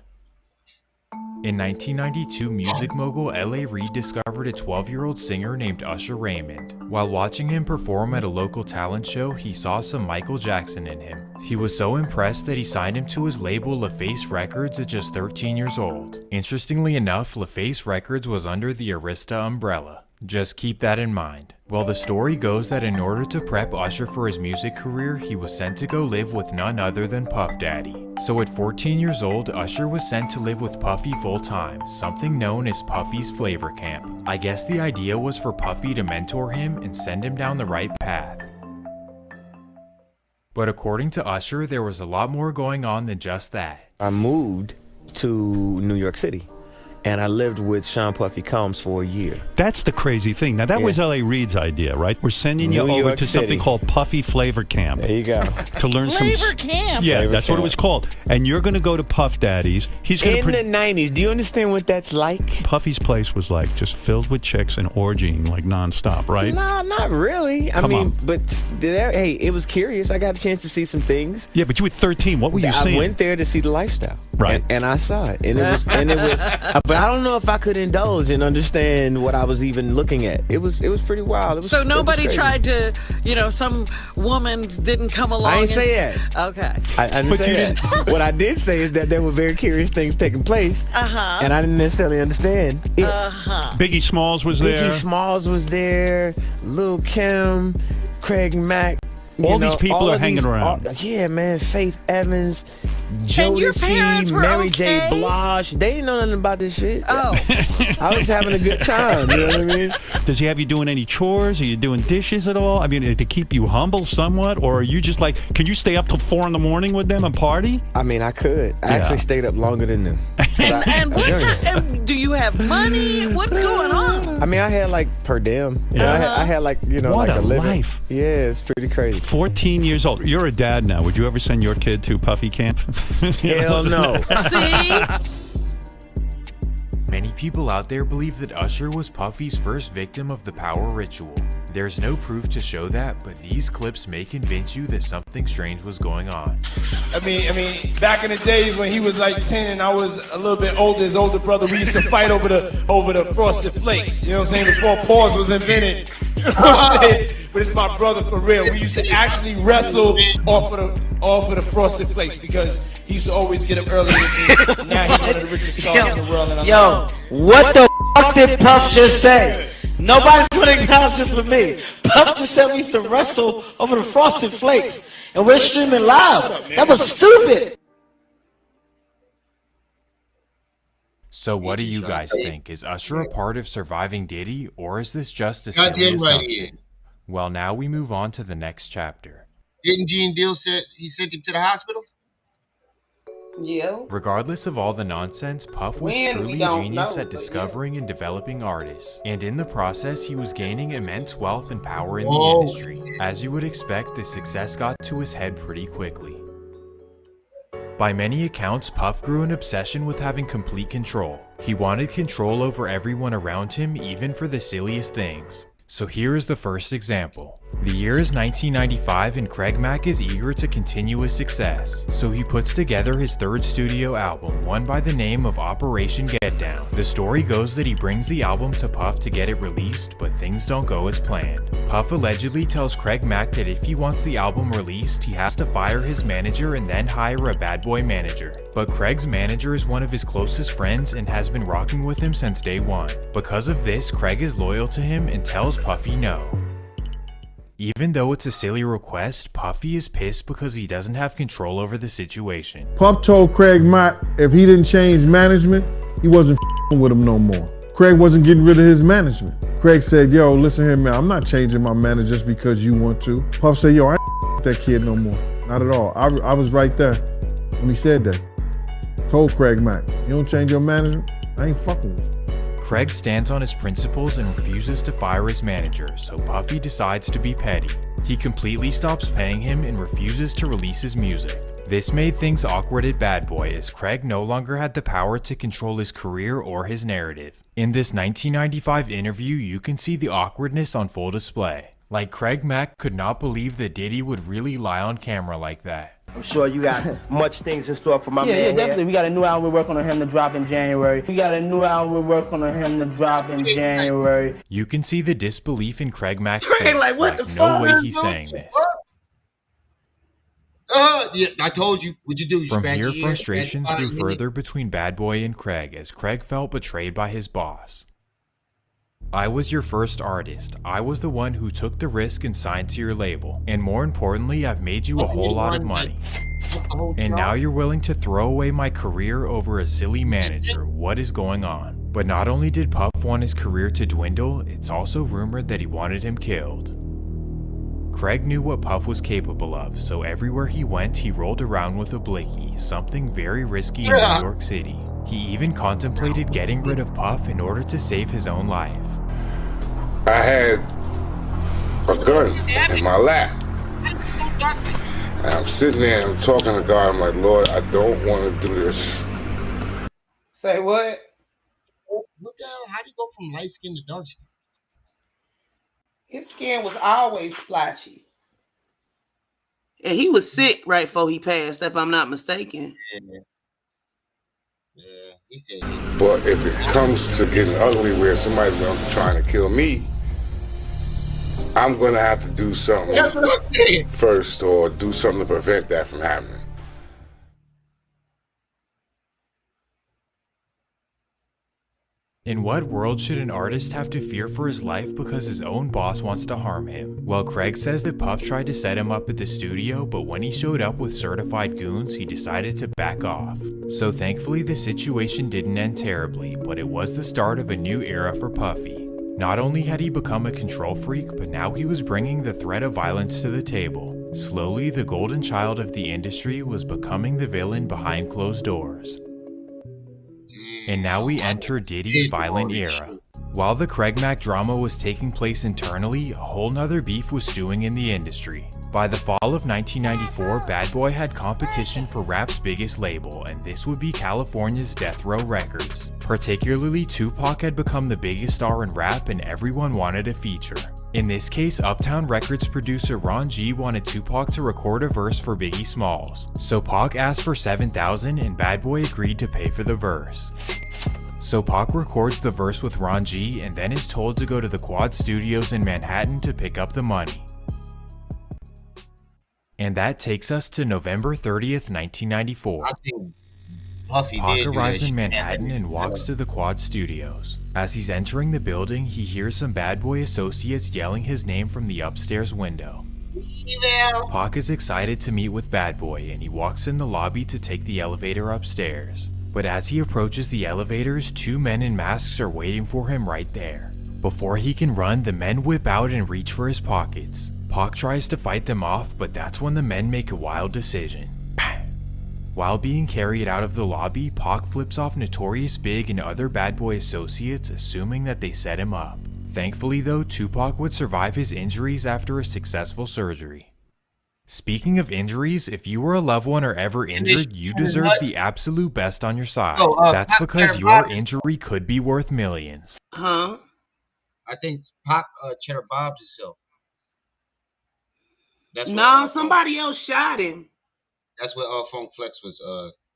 In 1992, music mogul L.A. Reid discovered a 12-year-old singer named Usher Raymond. While watching him perform at a local talent show, he saw some Michael Jackson in him. He was so impressed that he signed him to his label LaFace Records at just 13 years old. Interestingly enough, LaFace Records was under the Arista umbrella. Just keep that in mind. Well, the story goes that in order to prep Usher for his music career, he was sent to go live with none other than Puff Daddy. So at 14 years old, Usher was sent to live with Puffy full-time, something known as Puffy's Flavor Camp. I guess the idea was for Puffy to mentor him and send him down the right path. But according to Usher, there was a lot more going on than just that. I moved to New York City. And I lived with Sean Puffy Combs for a year. That's the crazy thing. Now, that was L.A. Reid's idea, right? We're sending you over to something called Puffy Flavor Camp. There you go. To learn Flavor Camp. Yeah, Flavor that's what Camp. it was called. And you're going to go to Puff Daddy's. He's going in the 90s. Do you understand what that's like? Puffy's place was like just filled with chicks and orgying like nonstop, right? No, not really. I mean, but hey, it was curious. I got a chance to see some things. Yeah, but you were 13. What were you seeing? I went there to see the lifestyle. Right. And I saw it. And it was but I don't know if I could indulge and understand what I was even looking at. It was pretty wild. So nobody tried to, some woman didn't come along. I didn't say that. Okay. I didn't say that. What I did say is that there were very curious things taking place. And I didn't necessarily understand it. Biggie Smalls was there. Biggie Smalls was there. Lil' Kim, Craig Mack. All these people are hanging around. Yeah, man. Faith Evans, Jodeci, Mary J. Blige. They didn't know nothing about this shit. Oh. I was having a good time. You know what I mean? Does he have you doing any chores? Are you doing dishes at all? I mean, to keep you humble somewhat? Or are you just like, can you stay up till 4 a.m. with them and party? I mean, I could. I actually stayed up longer than them. And do you have money? What's going on? I mean, I had like per diem. I had like, what like a living. life. Yeah, it's pretty crazy. 14 years old. You're a dad now. Would you ever send your kid to Puffy Camp? Hell no. See? Many people out there believe that Usher was Puffy's first victim of the power ritual. There's no proof to show that, but these clips may convince you that something strange was going on. I mean, back in the days when he was like 10 and I was a little bit older, his older brother, we used to fight over the Frosted Flakes. You know what I'm saying? Before pause was invented. You know what I'm saying? But it's my brother for real. We used to actually wrestle off of the Frosted Flakes because he used to always get up early with me. Now he's one of the richest stars in the world. And What the fuck did Puff just say? Nobody's gonna acknowledge this with me. Puff just said we used to wrestle over the Frosted Flakes, and we're streaming live. That was stupid. So what do you guys think? Is Usher a part of surviving Diddy, or is this just a silly assumption? Well, now we move on to the next chapter. Didn't Gene Deal say he sent him to the hospital? Yeah. Regardless of all the nonsense, Puff was truly a genius at discovering and developing artists. And in the process, he was gaining immense wealth and power in the industry. As you would expect, the success got to his head pretty quickly. By many accounts, Puff grew an obsession with having complete control. He wanted control over everyone around him, even for the silliest things. So here is the first example. The year is 1995 and Craig Mack is eager to continue his success. So he puts together his third studio album, one by the name of Operation Get Down. The story goes that he brings the album to Puff to get it released, but things don't go as planned. Puff allegedly tells Craig Mack that if he wants the album released, he has to fire his manager and then hire a bad boy manager. But Craig's manager is one of his closest friends and has been rocking with him since day one. Because of this, Craig is loyal to him and tells Puffy no. Even though it's a silly request, Puffy is pissed because he doesn't have control over the situation. Puff told Craig Mack if he didn't change management, he wasn't with him no more. Craig wasn't getting rid of his management. Craig said, yo, listen here, man, I'm not changing my manager just because you want to. Puff said, yo, I ain't that kid no more. Not at all. I was right there when he said that. Told Craig Mack, you don't change your management, I ain't fucking with you. Craig stands on his principles and refuses to fire his manager, so Puffy decides to be petty. He completely stops paying him and refuses to release his music. This made things awkward at Bad Boy as Craig no longer had the power to control his career or his narrative. In this 1995 interview, you can see the awkwardness on full display. Like, Craig Mack could not believe that Diddy would really lie on camera like that. I'm sure you got much things in store for my man. Yeah, definitely. We got a new album we're working on him to drop in January. You can see the disbelief in Craig Mack's Craig, face. like, what the no fuck? way he's saying this. Yeah, I told you. What'd you do? From here, frustrations grew further between Bad Boy and Craig as Craig felt betrayed by his boss. I was your first artist. I was the one who took the risk and signed to your label. And more importantly, I've made you a whole lot of money. And now you're willing to throw away my career over a silly manager. What is going on? But not only did Puff want his career to dwindle, it's also rumored that he wanted him killed. Craig knew what Puff was capable of, so everywhere he went, he rolled around with a blicky, something very risky in New York City. He even contemplated getting rid of Puff in order to save his own life. I had a gun in my lap. And I'm sitting there, I'm talking to God, I'm like, Lord, I don't want to do this. Say what? What the hell? How do you go from light skin to dark skin? His skin was always splotchy. And he was sick right before he passed, if I'm not mistaken. Yeah, he said. But if it comes to getting ugly where somebody's going to be trying to kill me, I'm going to have to do something first or do something to prevent that from happening. In what world should an artist have to fear for his life because his own boss wants to harm him? Well, Craig says that Puff tried to set him up at the studio, but when he showed up with certified goons, he decided to back off. So thankfully, the situation didn't end terribly, but it was the start of a new era for Puffy. Not only had he become a control freak, but now he was bringing the threat of violence to the table. Slowly, the golden child of the industry was becoming the villain behind closed doors. And now we enter Diddy's violent era. While the Craig Mack drama was taking place internally, a whole nother beef was stewing in the industry. By the fall of 1994, Bad Boy had competition for rap's biggest label, and this would be California's Death Row Records. Particularly, Tupac had become the biggest star in rap and everyone wanted a feature. In this case, Uptown Records producer Ron G wanted Tupac to record a verse for Biggie Smalls. So Pac asked for $7,000 and Bad Boy agreed to pay for the verse. So Pac records the verse with Ron G and then is told to go to the Quad Studios in Manhattan to pick up the money. And that takes us to November 30th, 1994. Pac arrives in Manhattan and walks to the Quad Studios. As he's entering the building, he hears some Bad Boy associates yelling his name from the upstairs window. Pac is excited to meet with Bad Boy and he walks in the lobby to take the elevator upstairs. But as he approaches the elevators, two men in masks are waiting for him right there. Before he can run, the men whip out and reach for his pockets. Pac tries to fight them off, but that's when the men make a wild decision. While being carried out of the lobby, Pac flips off Notorious Big and other Bad Boy associates, assuming that they set him up. Thankfully though, Tupac would survive his injuries after a successful surgery. Speaking of injuries, if you were a loved one or ever injured, you deserve the absolute best on your side. That's because your injury could be worth millions. Huh? I think Pac Cheddar Bob's himself. No, somebody else shot him. That's what Funk Flex was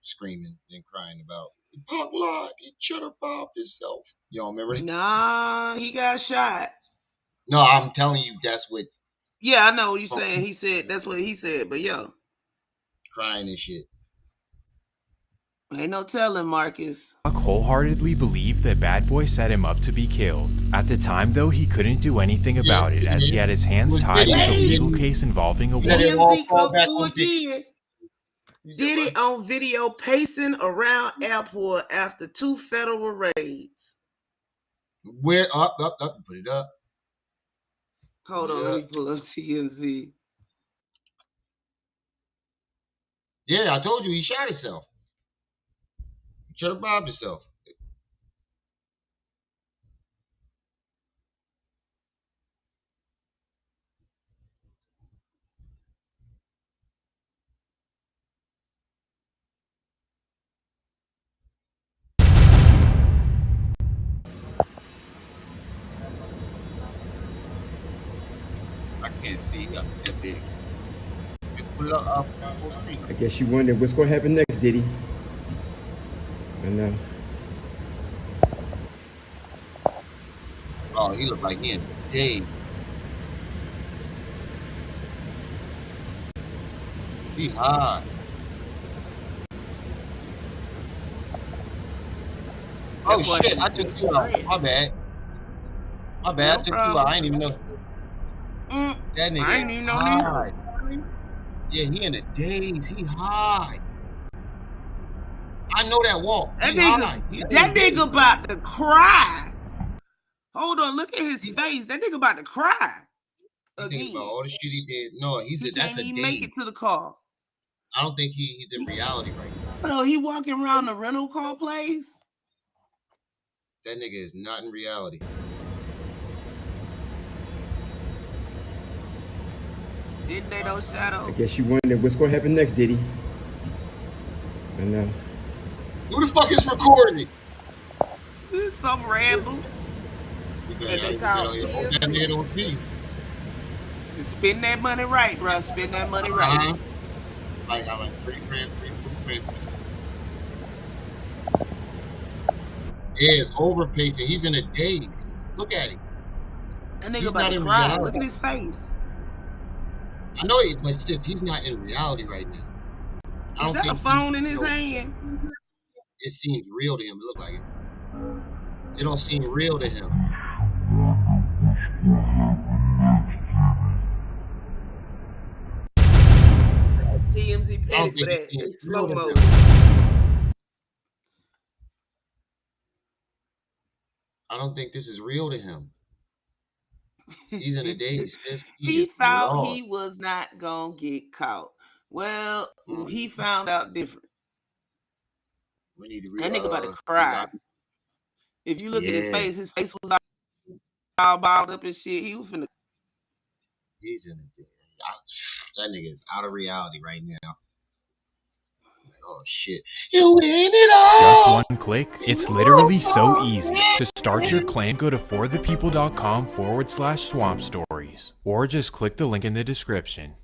screaming and crying about. Pac lied, he Cheddar Bob himself. Y'all remember? Nah, he got shot. No, I'm telling you, that's what. Yeah, I know what you're saying. He said that's what he said, but yo, crying and shit. Ain't no telling, Marcus. Pac wholeheartedly believed that Bad Boy set him up to be killed. At the time, though, he couldn't do anything about it, as he had his hands tied with a legal case involving a woman. TMZ come through again. Diddy on video pacing around airport after 2 federal raids. Where up, put it up. Hold on, let me pull up TMZ. Yeah, I told you he shot himself. He Cheddar Bob himself. can't see. That big. Put it up full screen. I guess you wonder what's gonna happen next, Diddy. I know. Oh, he looked like he in a daze. He high. Oh shit! I took you out. My bad. My bad. I took you out. I ain't even know. That nigga I ain't even know high. Yeah, he in a daze. He high. I know that walk. That nigga about to cry. Hold on, look at his face. That nigga about to cry. He's thinking about all the shit he did. No, that's a daze. Make it to the car. I don't think he's in reality right now. No, he walking around the rental car place. That nigga is not in reality. Didn't they know Shadow? I guess you wonder what's gonna happen next, Diddy. I know. Who the fuck is recording it? Some random. That nigga don't see. Spend that money right, bro. Spend that money right. Like I like $3 grand. Yeah, it's overpacing. He's in a daze. Look at him. That nigga about to cry. Look at his face. I know it, but he's not in reality right now. I don't think a phone in his hand? It seems real to him. It look like it. It don't seem real to him. TMZ petty for that. They slow mo. I don't think this is real to him. He's in a daze. He thought he was not gonna get caught. Well, he found out different. We need to that nigga about to cry. If you look at his face was all balled up and shit. He was finna. He's in a daze. That nigga is out of reality right now. Oh shit. You win it all! Just one click. It's literally so easy. To start your clan, go to forthepeople.com/swamp stories. Or just click the link in the description.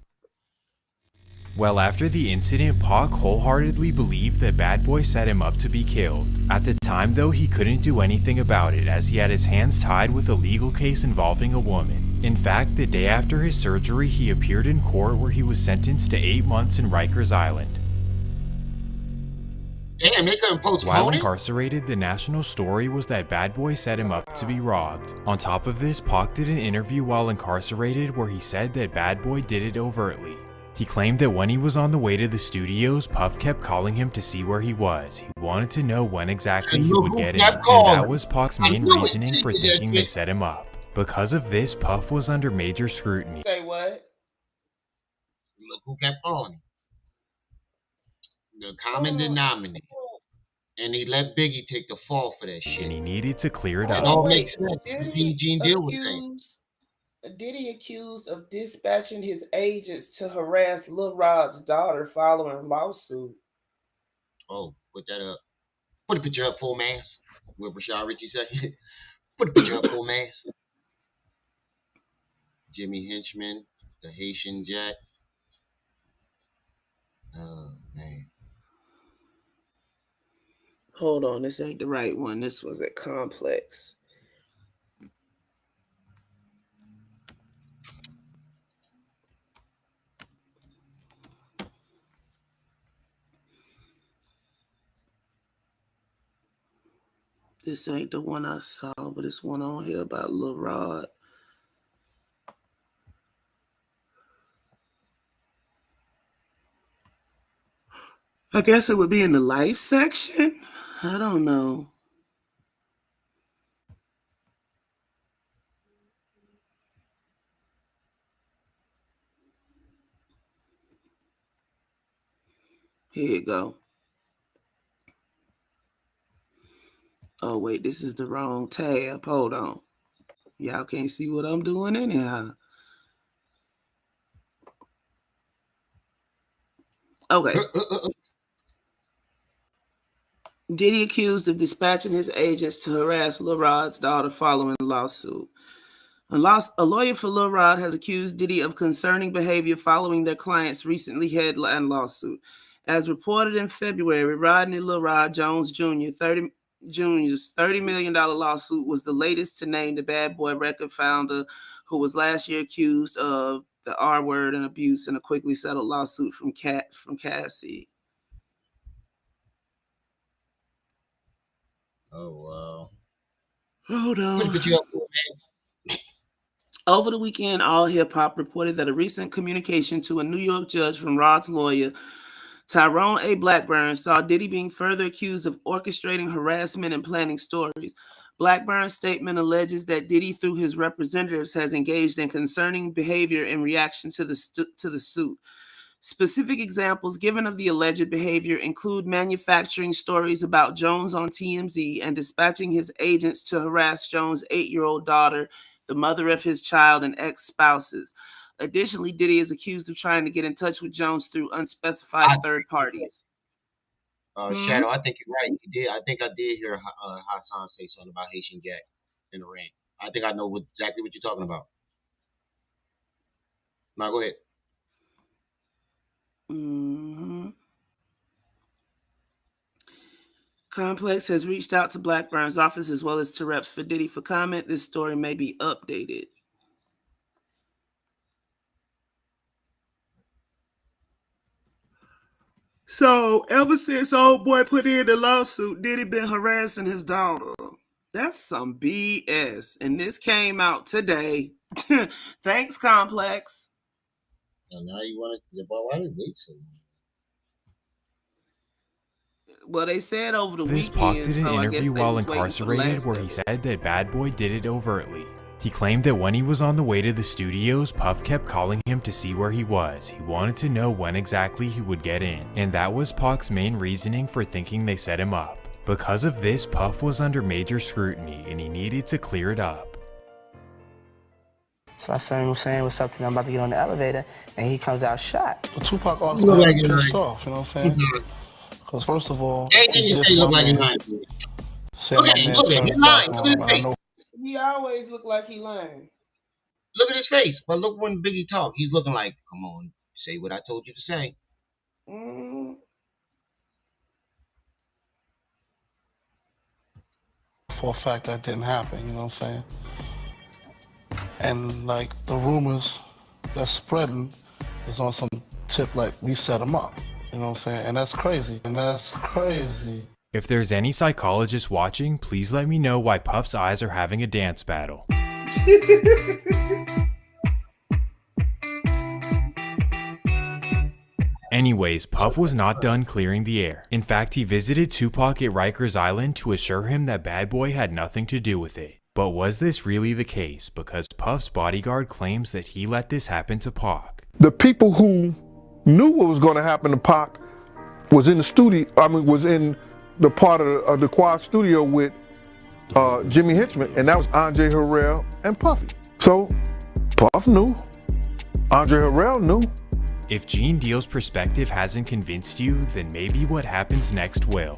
Well, after the incident, Pac wholeheartedly believed that Bad Boy set him up to be killed. At the time though, he couldn't do anything about it as he had his hands tied with a legal case involving a woman. In fact, the day after his surgery, he appeared in court where he was sentenced to 8 months in Rikers Island. Damn, they couldn't postpone While it? incarcerated, the national story was that Bad Boy set him up to be robbed. On top of this, Pac did an interview while incarcerated where he said that Bad Boy did it overtly. He claimed that when he was on the way to the studios, Puff kept calling him to see where he was. He wanted to know when exactly he would get in, and that was Pac's main reasoning for thinking they set him up. Because of this, Puff was under major scrutiny. Say what? Look who kept calling him. The common denominator. And he let Biggie take the fall for that shit. And he needed to clear it It up. all makes sense. Gene Deal was saying. Diddy accused of dispatching his agents to harass Lil Rod's daughter following lawsuit. Oh, put that up. Put the picture up full mass. What Rashad Richie said. Put the picture up full mass. Jimmy Henchman, the Haitian Jack. Oh, man. Hold on, this ain't the right one. This was at Complex. This ain't the one I saw, but it's one on here about Lil Rod. I guess it would be in the life section. I don't know. Here you go. Oh, wait, this is the wrong tab. Hold on. Y'all can't see what I'm doing anyhow. Okay. Diddy accused of dispatching his agents to harass Lil Rod's daughter following the lawsuit. A lawyer for Lil Rod has accused Diddy of concerning behavior following their client's recently headlined lawsuit. As reported in February, Rodney Lil Rod Jones Jr.'s $30 million lawsuit was the latest to name the Bad Boy record founder, who was last year accused of the R word and abuse in a quickly settled lawsuit from Cassie. Oh, wow. Hold on. Over the weekend, All Hip Hop reported that a recent communication to a New York judge from Rod's lawyer, Tyrone A. Blackburn, saw Diddy being further accused of orchestrating harassment and planning stories. Blackburn's statement alleges that Diddy, through his representatives, has engaged in concerning behavior in reaction to the suit. Specific examples given of the alleged behavior include manufacturing stories about Jones on TMZ and dispatching his agents to harass Jones' 8-year-old daughter, the mother of his child, and ex-spouses. Additionally, Diddy is accused of trying to get in touch with Jones through unspecified third parties. Shadow, I think you're right. You did. I think I did hear Hassan say something about Haitian Gag in the ring. I think I know exactly what you're talking about. Now go ahead. Complex has reached out to Blackburn's office as well as to reps for Diddy for comment. This story may be updated. So, ever since old boy put in the lawsuit, Diddy been harassing his daughter. That's some BS. And this came out today. Thanks, Complex. And now you want to, why did you wait so long? Well, they said over the This weekend, Pac did an interview while incarcerated where he said that Bad Boy did it overtly. He claimed that when he was on the way to the studios, Puff kept calling him to see where he was. He wanted to know when exactly he would get in, and that was Pac's main reasoning for thinking they set him up. Because of this, Puff was under major scrutiny, and he needed to clear it up. So I saw him saying what's up to me. I'm about to get on the elevator, and he comes out shot. But Tupac honestly pissed off, you know what I'm saying? Because first of all, he look like he's lying. Look at him, he's lying. Look at his face. He always look like he lying. Look at his face. But look when Biggie talk, he's looking like, come on, say what I told you to say. For a fact that didn't happen, you know what I'm saying? And like the rumors that's spreading is on some tip like we set him up, you know what I'm saying? And that's crazy. If there's any psychologists watching, please let me know why Puff's eyes are having a dance battle. Anyways, Puff was not done clearing the air. In fact, he visited Tupac at Rikers Island to assure him that Bad Boy had nothing to do with it. But was this really the case? Because Puff's bodyguard claims that he let this happen to Pac. The people who knew what was going to happen to Pac was in the studio, was in the part of the Quad studio with Jimmy Hitchman, and that was Andre Harrell and Puffy. So Puff knew, Andre Harrell knew. If Gene Deal's perspective hasn't convinced you, then maybe what happens next will.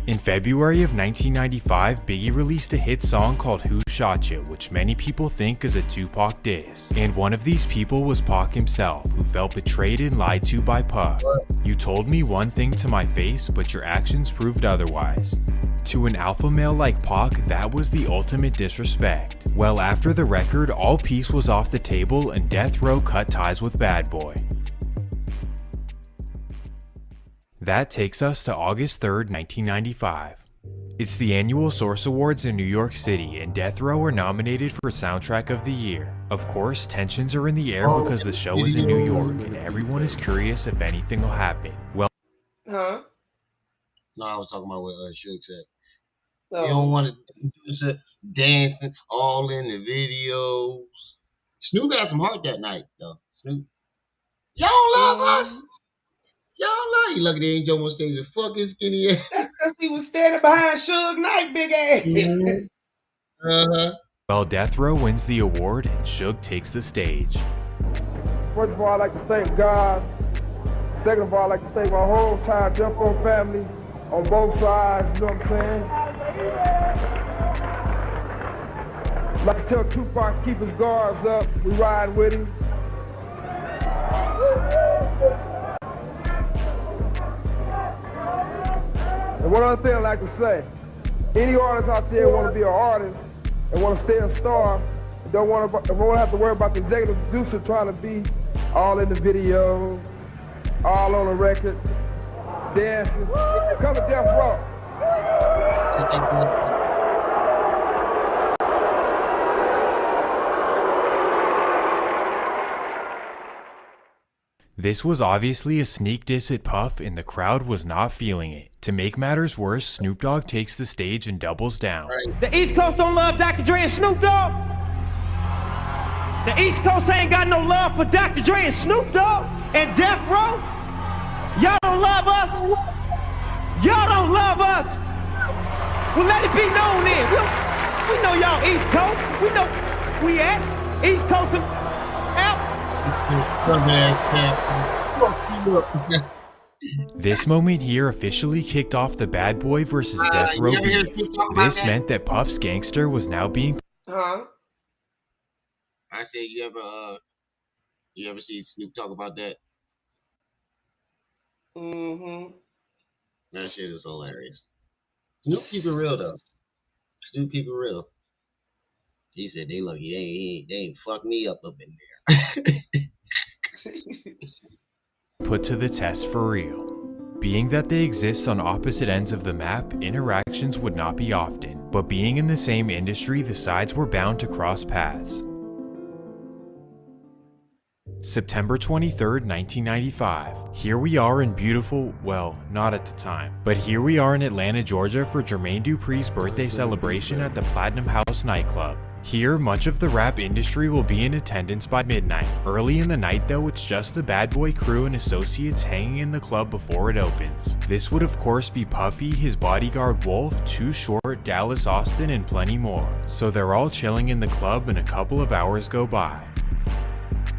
In February of 1995, Biggie released a hit song called Who Shot Ya, which many people think is a Tupac diss. And one of these people was Pac himself, who felt betrayed and lied to by Puff. You told me one thing to my face, but your actions proved otherwise. To an alpha male like Pac, that was the ultimate disrespect. Well, after the record, all peace was off the table and Death Row cut ties with Bad Boy. That takes us to August 3rd, 1995. It's the annual Source Awards in New York City, and Death Row are nominated for Soundtrack of the Year. Of course, tensions are in the air because the show is in New York, and everyone is curious if anything will happen. Well, No, I was talking about what Suge said. You don't want to dancing all in the videos. Snoop had some heart that night, though. Snoop, y'all love us. Y'all love you. Look at the angel on stage, the fucking skinny ass. That's because he was standing behind Suge Knight, big ass. Well, Death Row wins the award and Suge takes the stage. First of all, I'd like to thank God. Second of all, I'd like to thank my whole entire Death Row family on both sides, you know what I'm saying? Like I tell Tupac, keep his guards up. We ride with him. And one other thing I like to say, any artist out there want to be an artist and want to stay a star, don't want to have to worry about the executive producer trying to be all in the video, all on the record, dancing. Come to Death Row. This was obviously a sneak diss at Puff, and the crowd was not feeling it. To make matters worse, Snoop Dogg takes the stage and doubles down. The East Coast don't love Dr. Dre and Snoop Dogg. The East Coast ain't got no love for Dr. Dre and Snoop Dogg and Death Row. Y'all don't love us. Y'all don't love us. Well, let it be known then. We know y'all East Coast. We know we at East Coast and out. This moment here officially kicked off the Bad Boy versus Death Row beef. This meant that Puff's gangster was now being... Huh? I said, you ever see Snoop talk about that? Mm-hmm. That shit is hilarious. Snoop keep it real though. Snoop keep it real. He said they lucky they ain't fucked me up in there. put to the test for real. Being that they exist on opposite ends of the map, interactions would not be often, but being in the same industry, the sides were bound to cross paths. September 23rd, 1995. Here we are in beautiful, well, not at the time, but here we are in Atlanta, Georgia for Jermaine Dupri's birthday celebration at the Platinum House nightclub. Here, much of the rap industry will be in attendance by midnight. Early in the night though, it's just the Bad Boy crew and associates hanging in the club before it opens. This would of course be Puffy, his bodyguard Wolf, Too Short, Dallas Austin, and plenty more. So they're all chilling in the club and a couple of hours go by.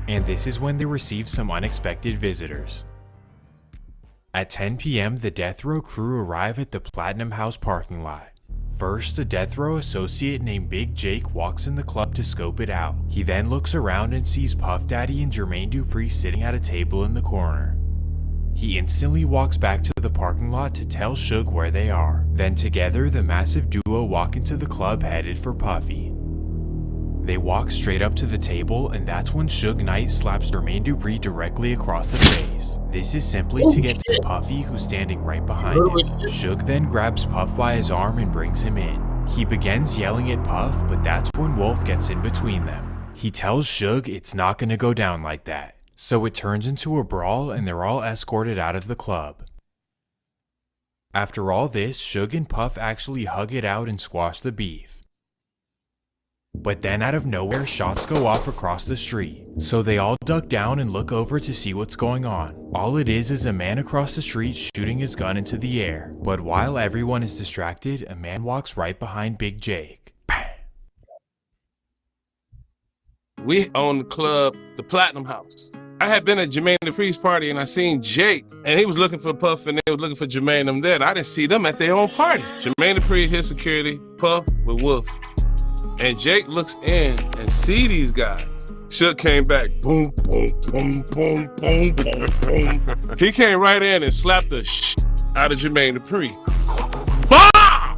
And this is when they receive some unexpected visitors. At 10 p.m., the Death Row crew arrive at the Platinum House parking lot. First, a Death Row associate named Big Jake walks in the club to scope it out. He then looks around and sees Puff Daddy and Jermaine Dupri sitting at a table in the corner. He instantly walks back to the parking lot to tell Suge where they are. Then together, the massive duo walk into the club headed for Puffy. They walk straight up to the table, and that's when Suge Knight slaps Jermaine Dupri directly across the face. This is simply to get to Puffy, who's standing right behind him. Suge then grabs Puff by his arm and brings him in. He begins yelling at Puff, but that's when Wolf gets in between them. He tells Suge it's not gonna go down like that. So it turns into a brawl, and they're all escorted out of the club. After all this, Suge and Puff actually hug it out and squash the beef. But then out of nowhere, shots go off across the street. So they all duck down and look over to see what's going on. All it is a man across the street shooting his gun into the air. But while everyone is distracted, a man walks right behind Big Jake. We own the club, the Platinum House. I had been at Jermaine Dupri's party and I seen Jake, and he was looking for Puff and they was looking for Jermaine and them there. And I didn't see them at their own party. Jermaine Dupri, his security, Puff with Wolf. And Jake looks in and see these guys. Suge came back, boom, boom, boom, boom, boom, boom, boom. He came right in and slapped the shit out of Jermaine Dupri. Bah!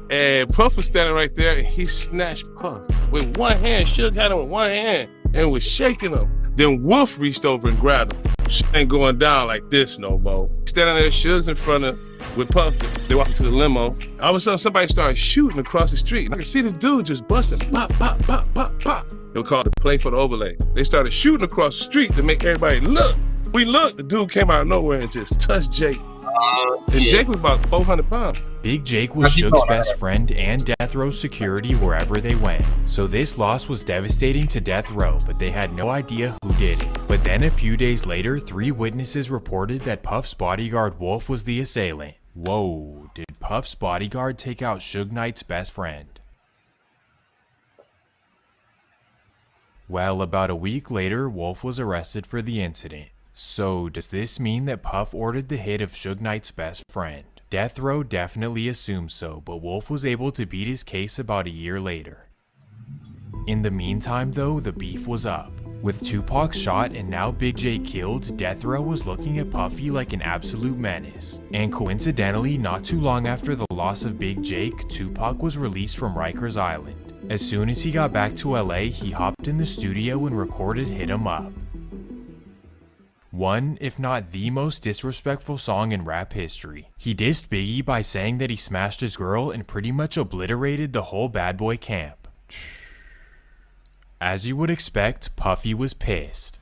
And Puff was standing right there, and he snatched Puff with one hand. Suge had him with one hand and was shaking him. Then Wolf reached over and grabbed him. Shit ain't going down like this no more. Standing there, Suge's in front of with Puff. They walked to the limo. All of a sudden, somebody started shooting across the street. And I could see the dude just busting. Pop, pop, pop, pop, pop. They were called the play for the overlay. They started shooting across the street to make everybody look. We looked. The dude came out of nowhere and just touched Jake. And Jake was about 400 pounds. Big Jake was Suge's best friend and Death Row security wherever they went. So this loss was devastating to Death Row, but they had no idea who did it. But then a few days later, 3 witnesses reported that Puff's bodyguard Wolf was the assailant. Whoa, did Puff's bodyguard take out Suge Knight's best friend? Well, about a week later, Wolf was arrested for the incident. So, does this mean that Puff ordered the hit of Suge Knight's best friend? Death Row definitely assumes so, but Wolf was able to beat his case about a year later. In the meantime though, the beef was up. With Tupac shot and now Big J killed, Death Row was looking at Puffy like an absolute menace. And coincidentally, not too long after the loss of Big Jake, Tupac was released from Rikers Island. As soon as he got back to LA, he hopped in the studio and recorded Hit 'Em Up. One, if not the most disrespectful song in rap history. He dissed Biggie by saying that he smashed his girl and pretty much obliterated the whole bad boy camp. As you would expect, Puffy was pissed.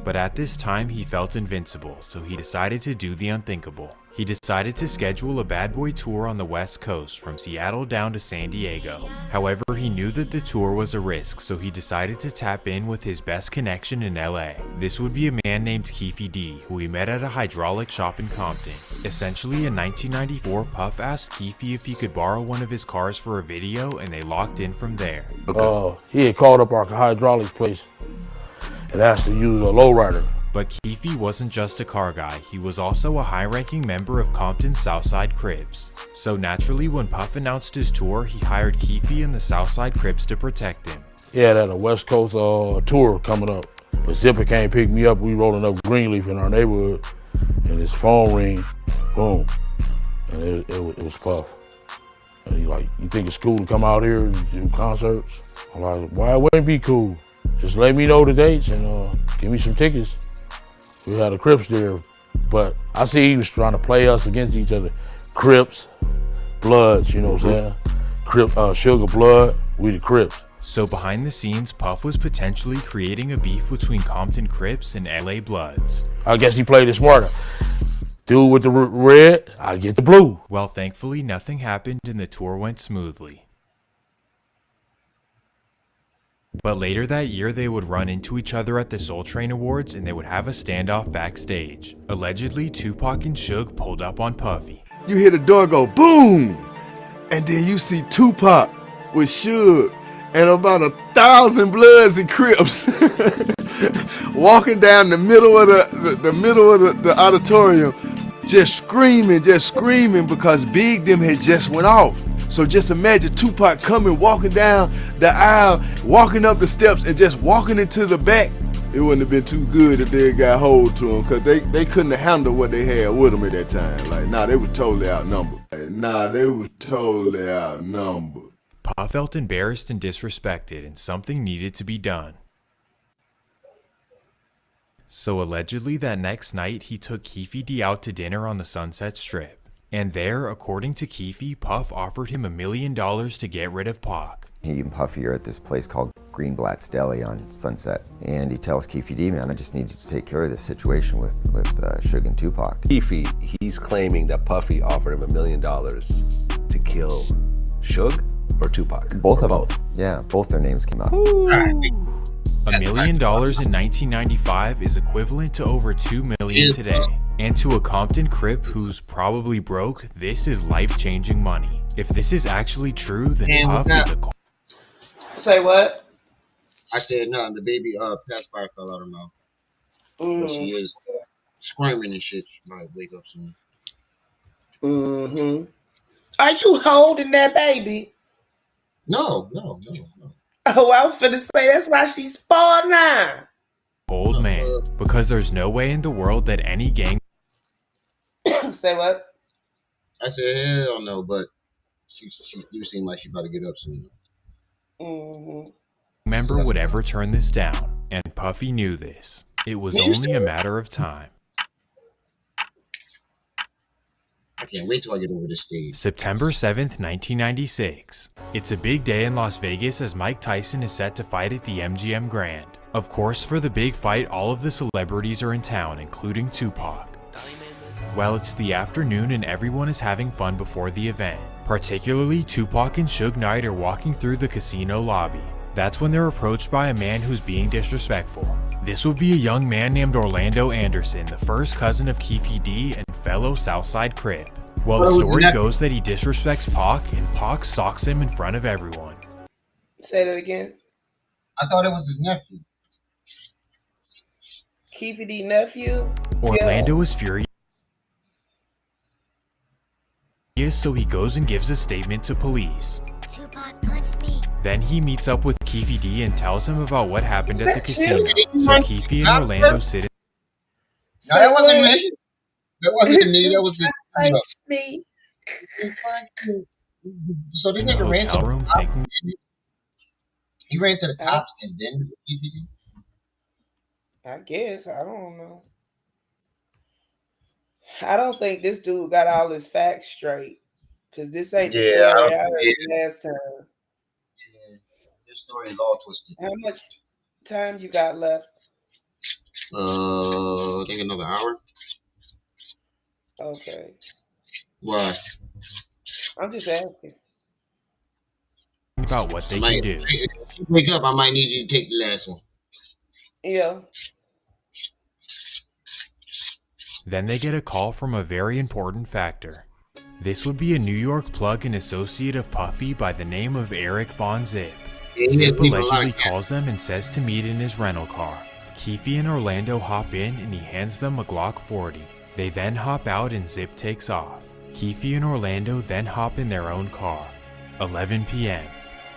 But at this time he felt invincible, so he decided to do the unthinkable. He decided to schedule a bad boy tour on the West Coast from Seattle down to San Diego. However, he knew that the tour was a risk, so he decided to tap in with his best connection in LA. This would be a man named Keefy D, who he met at a hydraulic shop in Compton. Essentially, in 1994, Puff asked Keefy if he could borrow one of his cars for a video, and they locked in from there. He had called up our hydraulics place and asked to use a lowrider. But Keefy wasn't just a car guy, he was also a high-ranking member of Compton's Southside Crips. So naturally, when Puff announced his tour, he hired Keefy and the Southside Crips to protect him. He had a West Coast tour coming up, but Zipper came pick me up. We rolling up Greenleaf in our neighborhood, and his phone ring, boom, and it was Puff. And he like, you think it's cool to come out here and do concerts? I'm like, why wouldn't it be cool? Just let me know the dates and give me some tickets. We had a Crips there, but I see he was trying to play us against each other. Crips, Bloods, you know what I'm saying? Sugar Blood, we the Crips. So behind the scenes, Puff was potentially creating a beef between Compton Crips and LA Bloods. I guess he played it smarter. Dude with the red, I get the blue. Well, thankfully nothing happened and the tour went smoothly. But later that year, they would run into each other at the Soul Train Awards and they would have a standoff backstage. Allegedly, Tupac and Suge pulled up on Puffy. You hear the door go boom, and then you see Tupac with Suge and about 1,000 Bloods and Crips walking down the middle of the auditorium, just screaming because Big them had just went off. So just imagine Tupac coming, walking down the aisle, walking up the steps, and just walking into the back. It wouldn't have been too good if they got hold to him, because they couldn't have handled what they had with them at that time. Like, they were totally outnumbered. Puff felt embarrassed and disrespected, and something needed to be done. So allegedly that next night, he took Keefy D out to dinner on the Sunset Strip. And there, according to Keefy, Puff offered him $1 million to get rid of Pac. He and Puffy are at this place called Greenblatt's Deli on Sunset. And he tells Keefy D, man, I just need you to take care of this situation with Suge and Tupac. Keefy, he's claiming that Puffy offered him $1 million to kill Suge or Tupac? Both of them. Yeah, both their names came out. $1 million in 1995 is equivalent to over $2 million today. And to a Compton Crip who's probably broke, this is life-changing money. If this is actually true, then Puff is a... Say what? I said nothing. The baby pacifier fell out of her mouth. But she is screaming and shit. She might wake up soon. Are you holding that baby? No. Oh, I was finna say that's why she's spoiled now. Old man, because there's no way in the world that any gang... Say what? I said hell no, but she do seem like she about to get up soon. member would ever turn this down, and Puffy knew this. It was only a matter of time. I can't wait till I get over this stage. September 7th, 1996. It's a big day in Las Vegas as Mike Tyson is set to fight at the MGM Grand. Of course, for the big fight, all of the celebrities are in town, including Tupac. Well, it's the afternoon and everyone is having fun before the event. Particularly, Tupac and Suge Knight are walking through the casino lobby. That's when they're approached by a man who's being disrespectful. This would be a young man named Orlando Anderson, the first cousin of Keefy D and fellow Southside Crip. Well, the story goes that he disrespects Pac, and Pac socks him in front of everyone. Say that again. I thought it was his nephew. Keefy D nephew? Orlando is furious, so he goes and gives a statement to police. Tupac punched me. Then he meets up with Keefe D and tells him about what happened at the That casino. you? So Keefe and Orlando sit. No, that wasn't me. That wasn't me. That was the. me. So this in the nigga ran to hotel the room cops. thinking He ran to the cops and then DVD. I guess. I don't know. I don't think this dude got all his facts straight. Because this ain't the Yeah, story I heard last time. Yeah, this story is all twisted. How much time you got left? I think another hour. Okay. Why? I'm just asking. about what they can do. If you wake up, I might need you to take the last one. Yeah. Then they get a call from a very important factor. This would be a New York plug and associate of Puffy by the name of Eric Von Zip. Zip allegedly calls them and says to meet in his rental car. Keefe and Orlando hop in and he hands them a Glock 40. They then hop out and Zip takes off. Keefe and Orlando then hop in their own car. 11 p.m.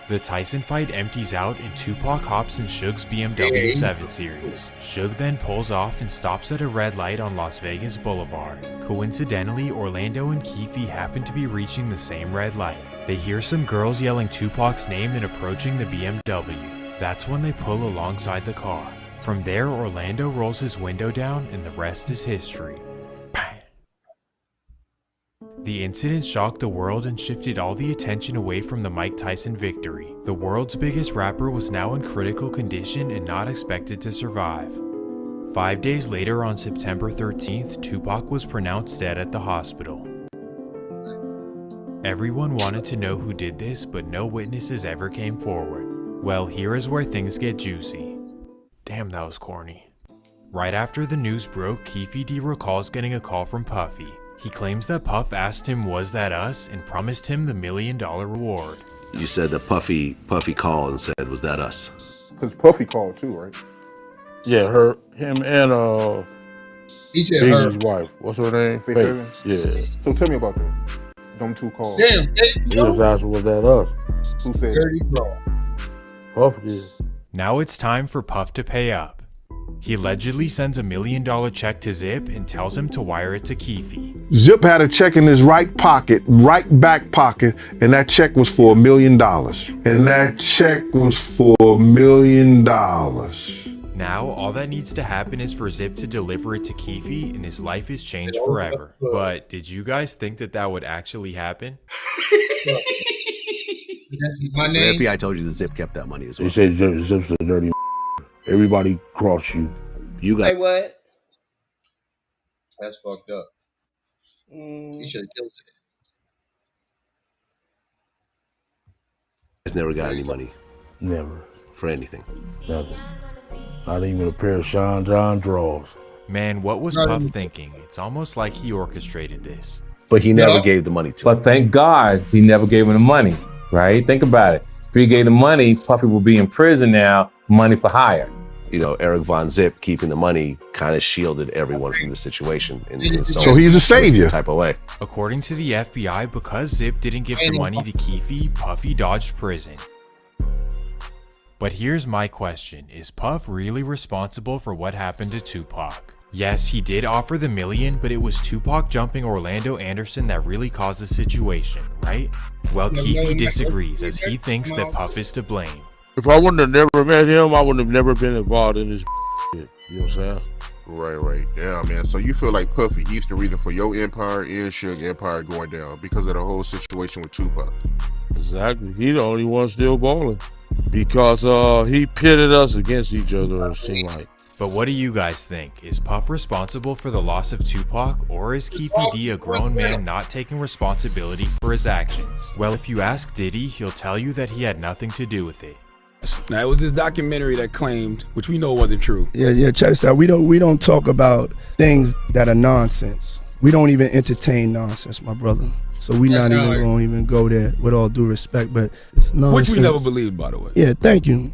The Tyson fight empties out and Tupac hops in Suge's BMW 7 Series. Suge then pulls off and stops at a red light on Las Vegas Boulevard. Coincidentally, Orlando and Keefe happen to be reaching the same red light. They hear some girls yelling Tupac's name and approaching the BMW. That's when they pull alongside the car. From there, Orlando rolls his window down and the rest is history. The incident shocked the world and shifted all the attention away from the Mike Tyson victory. The world's biggest rapper was now in critical condition and not expected to survive. 5 days later, on September 13th, Tupac was pronounced dead at the hospital. Everyone wanted to know who did this, but no witnesses ever came forward. Well, here is where things get juicy. Damn, that was corny. Right after the news broke, Keefe D recalls getting a call from Puffy. He claims that Puff asked him, "Was that us?" and promised him the $1 million reward. You said that Puffy called and said, "Was that us?" Because Puffy called too, right? Yeah, him and he said Big's wife. What's her name? Faith. Yeah. So tell me about that. Them two calls. Damn, He just asked, "Was that us?" Who said Dirty bro. Puff did. Now it's time for Puff to pay up. He allegedly sends $1 million check to Zip and tells him to wire it to Keefe. Zip had a check in his right pocket, right back pocket, and that check was for $1 million. Now, all that needs to happen is for Zip to deliver it to Keefe, and his life is changed forever. But did you guys think that that would actually happen? My name? The FBI told you that Zip kept that money as well. He said Zip's a dirty. Everybody cross you. You got. Say what? That's fucked up. He should have killed it. He's never got any money. Never. For anything. Nothing. Not even a pair of Sean John drawers. Man, what was Puff thinking? It's almost like he orchestrated this. But he never gave the money to him. But thank God he never gave him the money, right? Think about it. If he gave the money, Puffy will be in prison now, money for hire. You know, Eric Von Zip keeping the money kind of shielded everyone from the situation in So he's a savior type of way. According to the FBI, because Zip didn't give the money to Keefe, Puffy dodged prison. But here's my question. Is Puff really responsible for what happened to Tupac? Yes, he did offer the $1 million, but it was Tupac jumping Orlando Anderson that really caused the situation, right? Well, Keefe disagrees, as he thinks that Puff is to blame. If I wouldn't have never met him, I wouldn't have never been involved in this shit. You know what I'm saying? Right. Yeah, man. So you feel like Puffy, he's the reason for your empire and Suge empire going down because of the whole situation with Tupac. Exactly. He the only one still balling. Because he pitted us against each other, it seemed like. But what do you guys think? Is Puff responsible for the loss of Tupac, or is Keefe D a grown man not taking responsibility for his actions? Well, if you ask Diddy, he'll tell you that he had nothing to do with it. Now, it was this documentary that claimed, which we know wasn't true. Yeah, check this out. We don't talk about things that are nonsense. We don't even entertain nonsense, my brother. So we not even gonna even go there, with all due respect, but it's nonsense. Which we never believed, by the way. Yeah, thank you.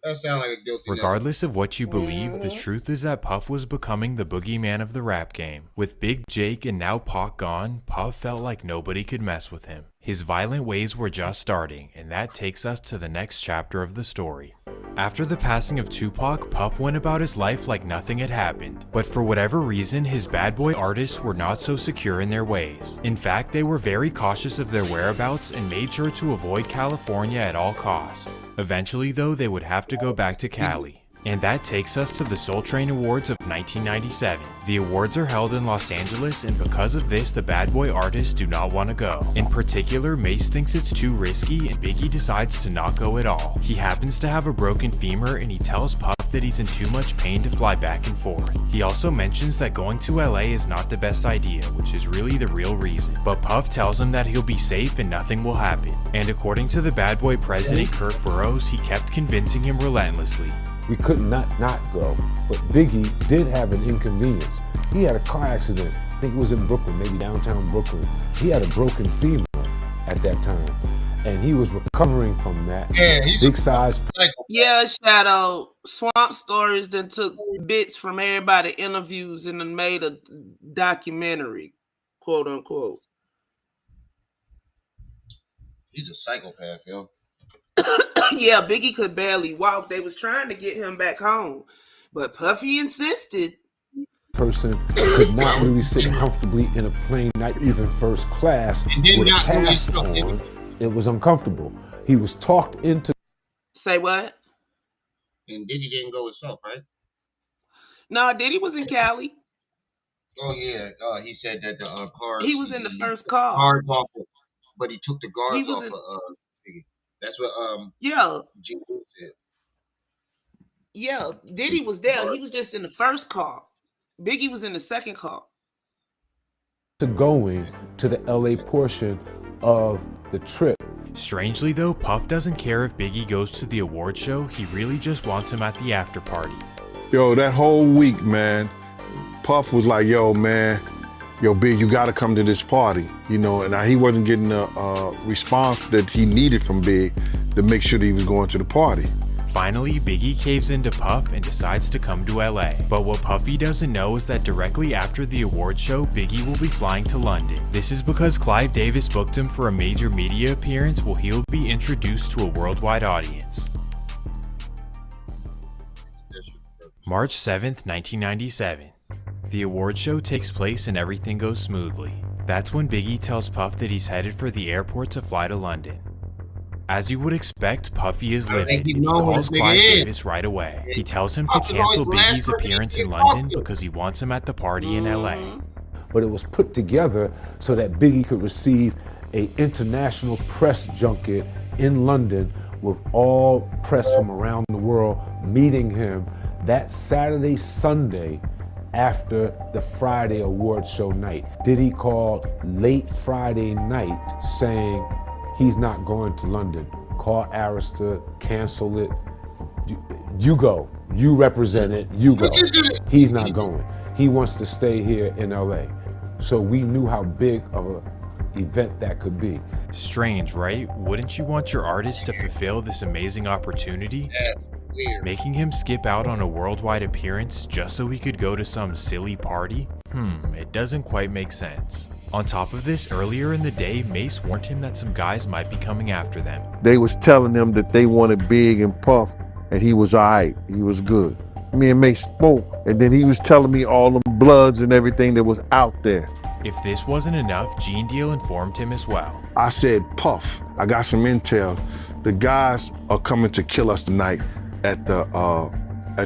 That sounds like a guilty Regardless of what you believe, the truth is that Puff was becoming the boogeyman of the rap game. With Big Jake and now Pac gone, Puff felt like nobody could mess with him. His violent ways were just starting, and that takes us to the next chapter of the story. After the passing of Tupac, Puff went about his life like nothing had happened. But for whatever reason, his bad boy artists were not so secure in their ways. In fact, they were very cautious of their whereabouts and made sure to avoid California at all costs. Eventually, though, they would have to go back to Cali. And that takes us to the Soul Train Awards of 1997. The awards are held in Los Angeles, and because of this, the bad boy artists do not want to go. In particular, Mace thinks it's too risky, and Biggie decides to not go at all. He happens to have a broken femur, and he tells Puff that he's in too much pain to fly back and forth. He also mentions that going to LA is not the best idea, which is really the real reason. But Puff tells him that he'll be safe and nothing will happen. And according to the bad boy president Kirk Burroughs, he kept convincing him relentlessly. We could not go, but Biggie did have an inconvenience. He had a car accident. I think it was in Brooklyn, maybe downtown Brooklyn. He had a broken femur at that time, and he was recovering from that. Yeah, he's big size. Yeah, Shadow. Swamp Stories that took bits from everybody interviews and then made a documentary, quote unquote. He's a psychopath, yo. Yeah, Biggie could barely walk. They was trying to get him back home, but Puffy insisted. Person could not really sit comfortably in a plane, not even first class, with a cast on. It was uncomfortable. He was talked into. Say what? And Diddy didn't go himself, right? No, Diddy was in Cali. Oh yeah, he said that the cars. He was in the first car. Guards off, but he took the guards off of Biggie. That's what yeah. G said. Yeah, Diddy was there. He was just in the first car. Biggie was in the second car. To going to the LA portion of the trip. Strangely though, Puff doesn't care if Biggie goes to the award show. He really just wants him at the after party. Yo, that whole week, man, Puff was like, yo, man, yo, Big, you gotta come to this party, you know, and he wasn't getting a response that he needed from Big to make sure that he was going to the party. Finally, Biggie caves into Puff and decides to come to LA. But what Puffy doesn't know is that directly after the award show, Biggie will be flying to London. This is because Clive Davis booked him for a major media appearance where he'll be introduced to a worldwide audience. March 7th, 1997. The award show takes place and everything goes smoothly. That's when Biggie tells Puff that he's headed for the airport to fly to London. As you would expect, Puffy is livid and he calls Clive Davis right away. He tells him to cancel Biggie's appearance in London because he wants him at the party in LA. But it was put together so that Biggie could receive an international press junket in London with all press from around the world meeting him that Saturday, Sunday after the Friday award show night. Diddy called late Friday night saying he's not going to London. Call Arista, cancel it. You go. You represent it. You go. He's not going. He wants to stay here in LA. So we knew how big of an event that could be. Strange, right? Wouldn't you want your artist to fulfill this amazing opportunity? Making him skip out on a worldwide appearance just so he could go to some silly party? It doesn't quite make sense. On top of this, earlier in the day, Mace warned him that some guys might be coming after them. They was telling him that they wanted Big and Puff, and he was all right. He was good. Me and Mace spoke, and then he was telling me all the bloods and everything that was out there. If this wasn't enough, Gene Deal informed him as well. I said, Puff, I got some intel. The guys are coming to kill us tonight at the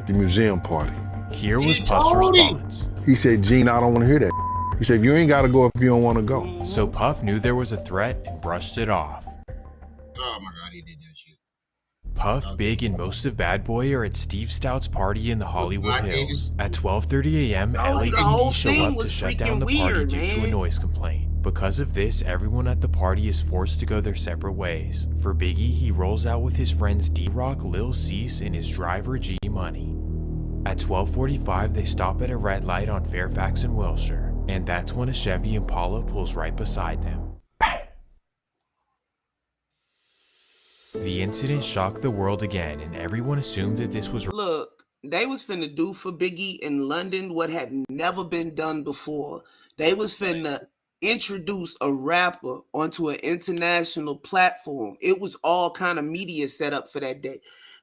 museum party. Here was Puff's response. He said, Gene, I don't want to hear that. He said, you ain't got to go if you don't want to go. So Puff knew there was a threat and brushed it off. Oh my God, he did that shit. Puff, Big, and most of Bad Boy are at Steve Stout's party in the Hollywood Hills. At 12:30 a.m., LAPD show up to shut down the party due to a noise complaint. Because of this, everyone at the party is forced to go their separate ways. For Biggie, he rolls out with his friends D-Rock, Lil Cease, and his driver G Money. At 12:45, they stop at a red light on Fairfax and Wilshire, and that's when a Chevy Impala pulls right beside them. The incident shocked the world again, and everyone assumed that this was... Look, they was finna do for Biggie in London what had never been done before. They was finna introduce a rapper onto an international platform. It was all kind of media set up for that day.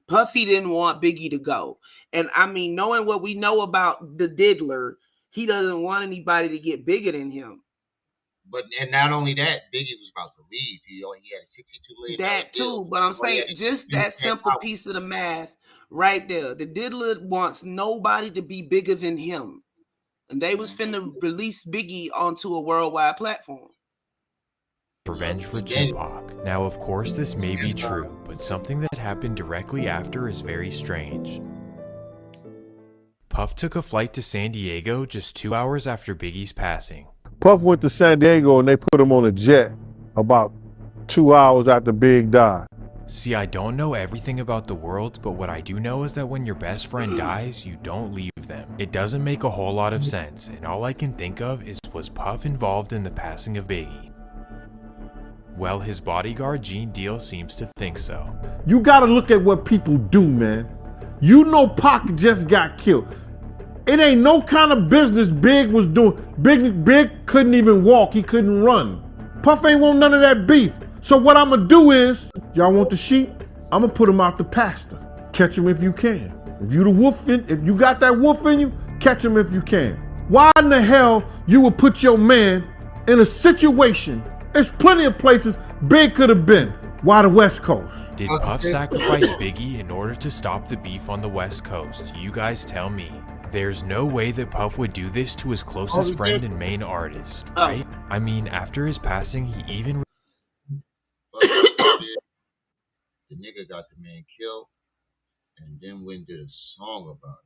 Puffy didn't want Biggie to go. And I mean, knowing what we know about the Diddler, he doesn't want anybody to get bigger than him. But and not only that, Biggie was about to leave. He had a $62 million that deal. too, but I'm saying just that simple piece of the math right there. The Diddler wants nobody to be bigger than him. And they was finna release Biggie onto a worldwide platform. Revenge for Tupac. Now, of course, this may be true, but something that happened directly after is very strange. Puff took a flight to San Diego just 2 hours after Biggie's passing. Puff went to San Diego and they put him on a jet about 2 hours after Big died. See, I don't know everything about the world, but what I do know is that when your best friend dies, you don't leave them. It doesn't make a whole lot of sense, and all I can think of is, was Puff involved in the passing of Biggie? Well, his bodyguard Gene Deal seems to think so. You gotta look at what people do, man. You know Pac just got killed. It ain't no kind of business Big was doing. Big couldn't even walk, he couldn't run. Puff ain't want none of that beef. So what I'ma do is, y'all want the sheep? I'ma put him out the pasture. Catch him if you can. If you got that wolf in you, catch him if you can. Why in the hell you would put your man in a situation? There's plenty of places Big could have been. Why the West Coast? Did Puff sacrifice Biggie in order to stop the beef on the West Coast? You guys tell me. There's no way that Puff would do this to his closest friend and main artist, right? I mean, after his passing, he even... The nigga got the man killed and then went and did a song about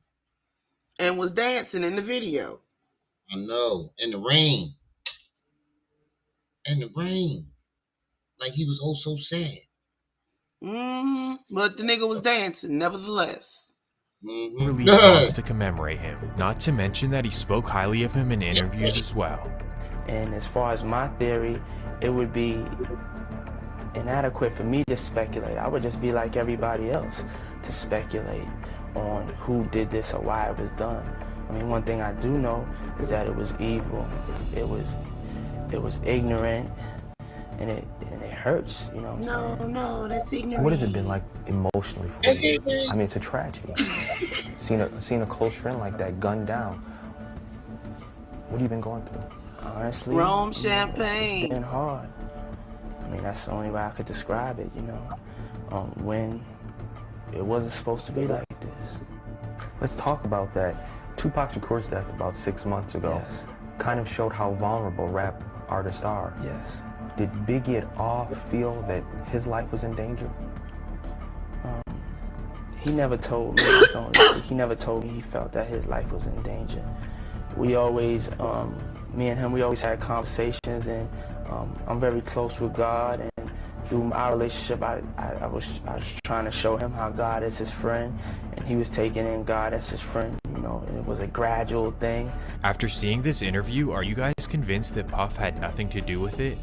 it. And was dancing in the video. I know. In the rain. In the rain. Like he was oh so sad. But the nigga was dancing, nevertheless. Released songs to commemorate him, not to mention that he spoke highly of him in interviews as well. And as far as my theory, it would be inadequate for me to speculate. I would just be like everybody else to speculate on who did this or why it was done. I mean, one thing I do know is that it was evil, it was ignorant, and it hurts, you know. No, that's ignorant. What has it been like emotionally for you? I mean, it's a tragedy. Seeing a close friend like that gunned down. What have you been going through? Honestly, Rome champagne. It's been hard. I mean, that's the only way I could describe it, you know. When it wasn't supposed to be like this. Let's talk about that. Tupac's Shakur's death about 6 months ago kind of showed how vulnerable rap artists are. Yes. Did Biggie at all feel that his life was in danger? He never told me. He never told me he felt that his life was in danger. We always, me and him, we always had conversations, and I'm very close with God, and through our relationship, I was trying to show him how God is his friend, and he was taking in God as his friend, you know, and it was a gradual thing. After seeing this interview, are you guys convinced that Puff had nothing to do with it?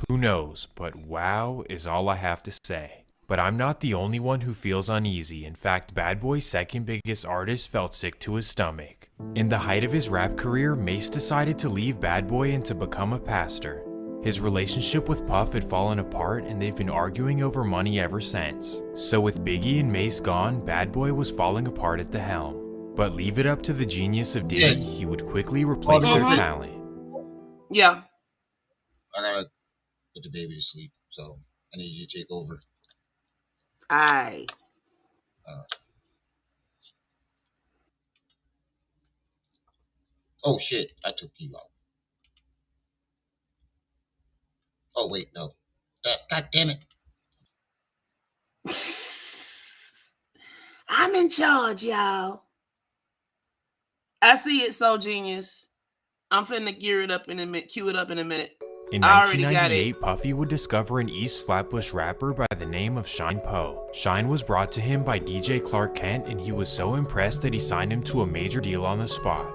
Who knows, but wow is all I have to say. But I'm not the only one who feels uneasy. In fact, Bad Boy's second biggest artist felt sick to his stomach. In the height of his rap career, Mase decided to leave Bad Boy and to become a pastor. His relationship with Puff had fallen apart and they've been arguing over money ever since. So with Biggie and Mase gone, Bad Boy was falling apart at the helm. But leave it up to the genius of Diddy, he would quickly replace their talent. Yeah. I gotta put the baby to sleep, so I need you to take over. Aye. Oh shit, I took you out. Oh wait, no. God damn it. I'm in charge, y'all. I see it, so genius. I'm finna gear it up in a minute, cue it up in a minute. In 1998, Puffy would discover an East Flatbush rapper by the name of Shine Poe. Shine was brought to him by DJ Clark Kent, and he was so impressed that he signed him to a major deal on the spot.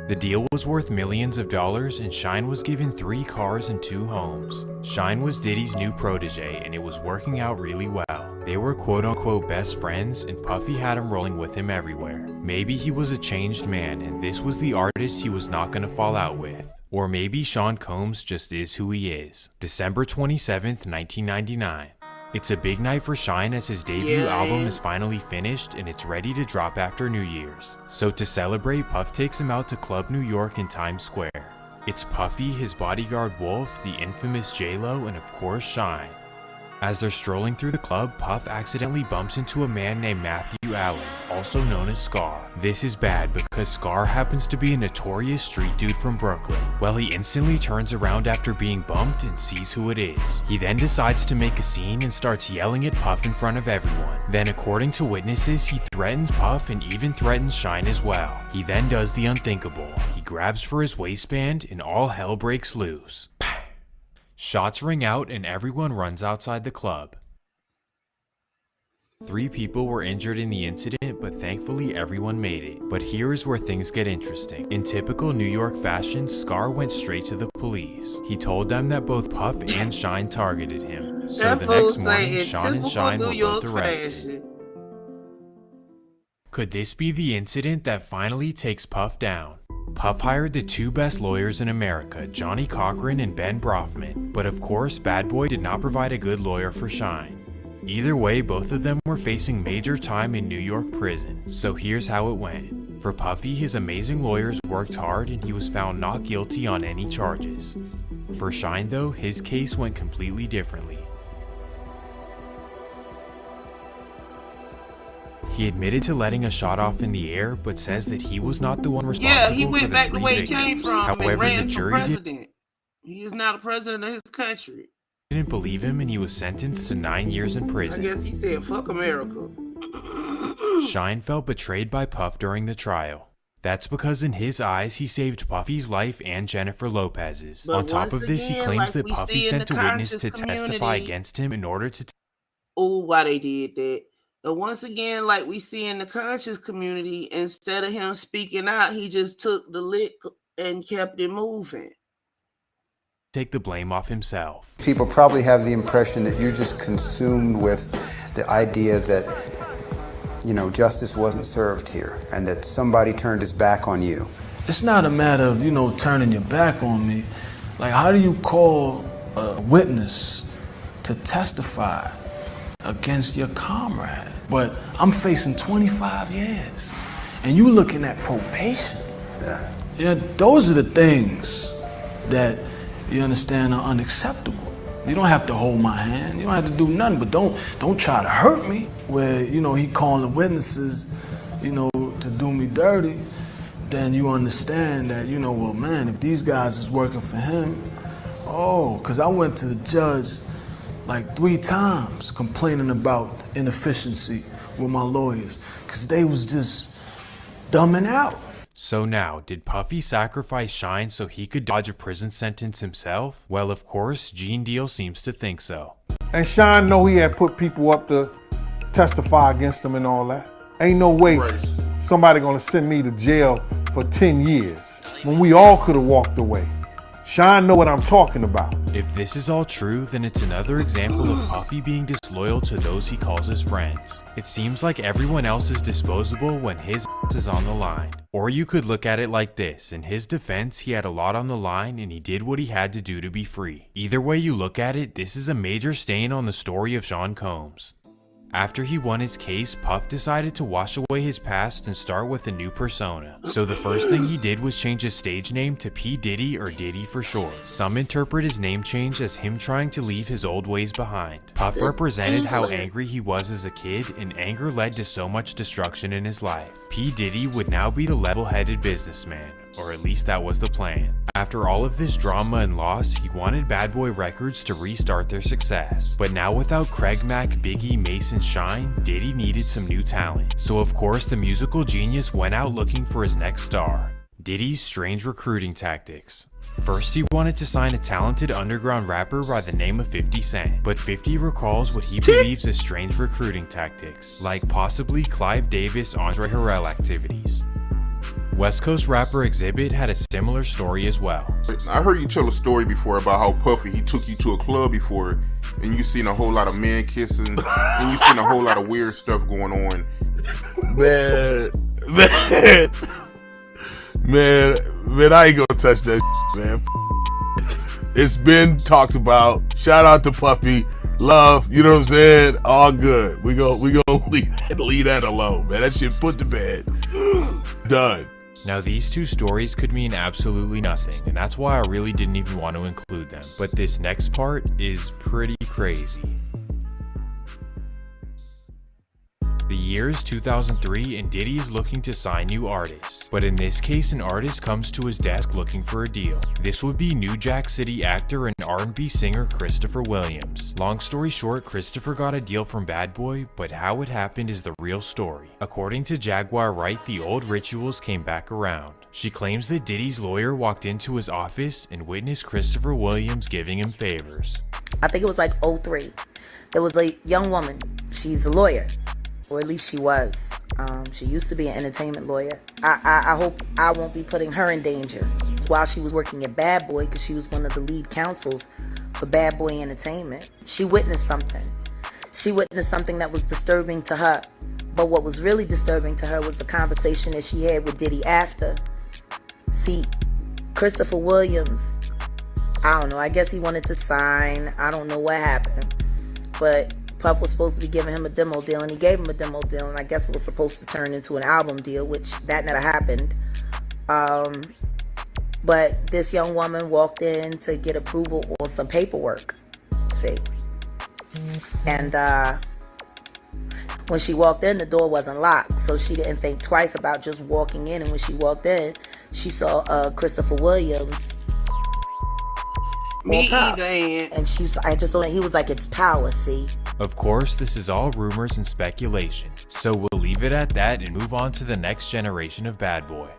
The deal was worth millions of dollars, and Shine was given 3 cars and 2 homes. Shine was Diddy's new protege, and it was working out really well. They were quote-unquote best friends, and Puffy had him rolling with him everywhere. Maybe he was a changed man, and this was the artist he was not gonna fall out with. Or maybe Sean Combs just is who he is. December 27th, 1999. It's a big night for Shine as his debut album is finally finished and it's ready to drop after New Year's. So to celebrate, Puff takes him out to Club New York in Times Square. It's Puffy, his bodyguard Wolf, the infamous J-Lo, and of course Shine. As they're strolling through the club, Puff accidentally bumps into a man named Matthew Allen, also known as Scar. This is bad because Scar happens to be a notorious street dude from Brooklyn. Well, he instantly turns around after being bumped and sees who it is. He then decides to make a scene and starts yelling at Puff in front of everyone. Then, according to witnesses, he threatens Puff and even threatens Shine as well. He then does the unthinkable. He grabs for his waistband and all hell breaks loose. Shots ring out and everyone runs outside the club. 3 people were injured in the incident, but thankfully everyone made it. But here is where things get interesting. In typical New York fashion, Scar went straight to the police. He told them that both Puff and Shine targeted him. So the next morning, Sean and Shine were both arrested. Could this be the incident that finally takes Puff down? Puff hired the 2 best lawyers in America, Johnny Cochran and Ben Brofman, but of course Bad Boy did not provide a good lawyer for Shine. Either way, both of them were facing major time in New York prison, so here's how it went. For Puffy, his amazing lawyers worked hard and he was found not guilty on any charges. For Shine though, his case went completely differently. He admitted to letting a shot off in the air, but says that he was not the one responsible for the 3 he went back the way he came victims. from and However, ran the for jury president. He is now the president of his country. didn't believe him and he was sentenced to 9 years in I prison. guess he said, fuck America. Shine felt betrayed by Puff during the trial. That's because in his eyes, he saved Puffy's life and Jennifer Lopez's. But On top of once this, he again, claims like that we Puffy see in sent the a witness to conscious testify community- against him in order to Oh, why they did that. But once again, like we see in the conscious community, instead of him speaking out, he just took the lick and kept it moving. take the blame off himself. People probably have the impression that you're just consumed with the idea that, you know, justice wasn't served here and that somebody turned his back on you. It's not a matter of, turning your back on me. Like, how do you call a witness to testify against your comrade? But I'm facing 25 years, and you looking at probation. Yeah, those are the things that, you understand, are unacceptable. You don't have to hold my hand. You don't have to do nothing, but don't try to hurt me. Where, he calling the witnesses, to do me dirty, then you understand that, well, man, if these guys is working for him, because I went to the judge like 3 times complaining about inefficiency with my lawyers, because they was just dumbing out. So now, did Puffy sacrifice Shine so he could dodge a prison sentence himself? Well, of course, Gene Deal seems to think so. And Shine know he had put people up to testify against him and all that. Ain't no way somebody gonna send me to jail for 10 years when we all could have walked away. Shine know what I'm talking about. If this is all true, then it's another example of Puffy being disloyal to those he calls his friends. It seems like everyone else is disposable when his ass is on the line. Or you could look at it like this: in his defense, he had a lot on the line and he did what he had to do to be free. Either way you look at it, this is a major stain on the story of Sean Combs. After he won his case, Puff decided to wash away his past and start with a new persona. So the first thing he did was change his stage name to P. Diddy, or Diddy for short. Some interpret his name change as him trying to leave his old ways behind. Puff represented how angry he was as a kid, and anger led to so much destruction in his life. P. Diddy would now be the level-headed businessman, or at least that was the plan. After all of this drama and loss, he wanted Bad Boy Records to restart their success. But now without Craig Mack, Biggie, Mason, Shine, Diddy needed some new talent. So of course the musical genius went out looking for his next star. Diddy's strange recruiting tactics. First, he wanted to sign a talented underground rapper by the name of 50 Cent, but 50 recalls what he believes as strange recruiting tactics, like possibly Clive Davis, Andre Harrell activities. West Coast rapper Exhibit had a similar story as well. I heard you tell a story before about how Puffy, he took you to a club before and you seen a whole lot of men kissing and you seen a whole lot of weird stuff going on. Man, I ain't gonna touch that man. It's been talked about. Shout out to Puffy. Love, you know what I'm saying? All good. We gonna leave that alone, man. That shit put to bed. Done. Now these two stories could mean absolutely nothing, and that's why I really didn't even want to include them. But this next part is pretty crazy. The year is 2003 and Diddy is looking to sign new artists. But in this case, an artist comes to his desk looking for a deal. This would be New Jack City actor and R&B singer Christopher Williams. Long story short, Christopher got a deal from Bad Boy, but how it happened is the real story. According to Jaguar Wright, the old rituals came back around. She claims that Diddy's lawyer walked into his office and witnessed Christopher Williams giving him favors. I think it was like 03. There was a young woman. She's a lawyer. Or at least she was. She used to be an entertainment lawyer. I hope I won't be putting her in danger while she was working at Bad Boy, because she was one of the lead counsels for Bad Boy Entertainment. She witnessed something. She witnessed something that was disturbing to her. But what was really disturbing to her was the conversation that she had with Diddy after. See, Christopher Williams, I don't know, I guess he wanted to sign. I don't know what happened. But Puff was supposed to be giving him a demo deal, and he gave him a demo deal, and I guess it was supposed to turn into an album deal, which that never happened. But this young woman walked in to get approval on some paperwork, see. And when she walked in, the door wasn't locked, so she didn't think twice about just walking in, and when she walked in, she saw Christopher Williams. Me either, and I just thought he was like, it's power, see. Of course, this is all rumors and speculation, so we'll leave it at that and move on to the next generation of Bad Boy.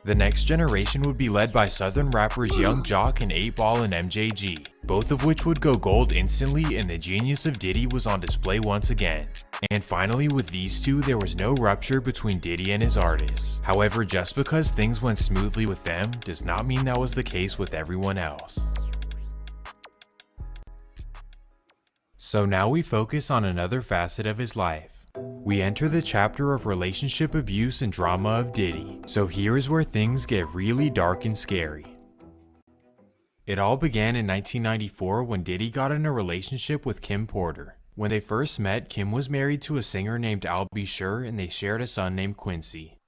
The next generation would be led by Southern rappers Young Jock and 8 Ball and MJG, both of which would go gold instantly, and the genius of Diddy was on display once again. And finally, with these two, there was no rupture between Diddy and his artists. However, just because things went smoothly with them does not mean that was the case with everyone else. So now we focus on another facet of his life. We enter the chapter of relationship abuse and drama of Diddy. So here is where things get really dark and scary. It all began in 1994 when Diddy got in a relationship with Kim Porter. When they first met, Kim was married to a singer named Al B. Sure, and they shared a son named Quincy.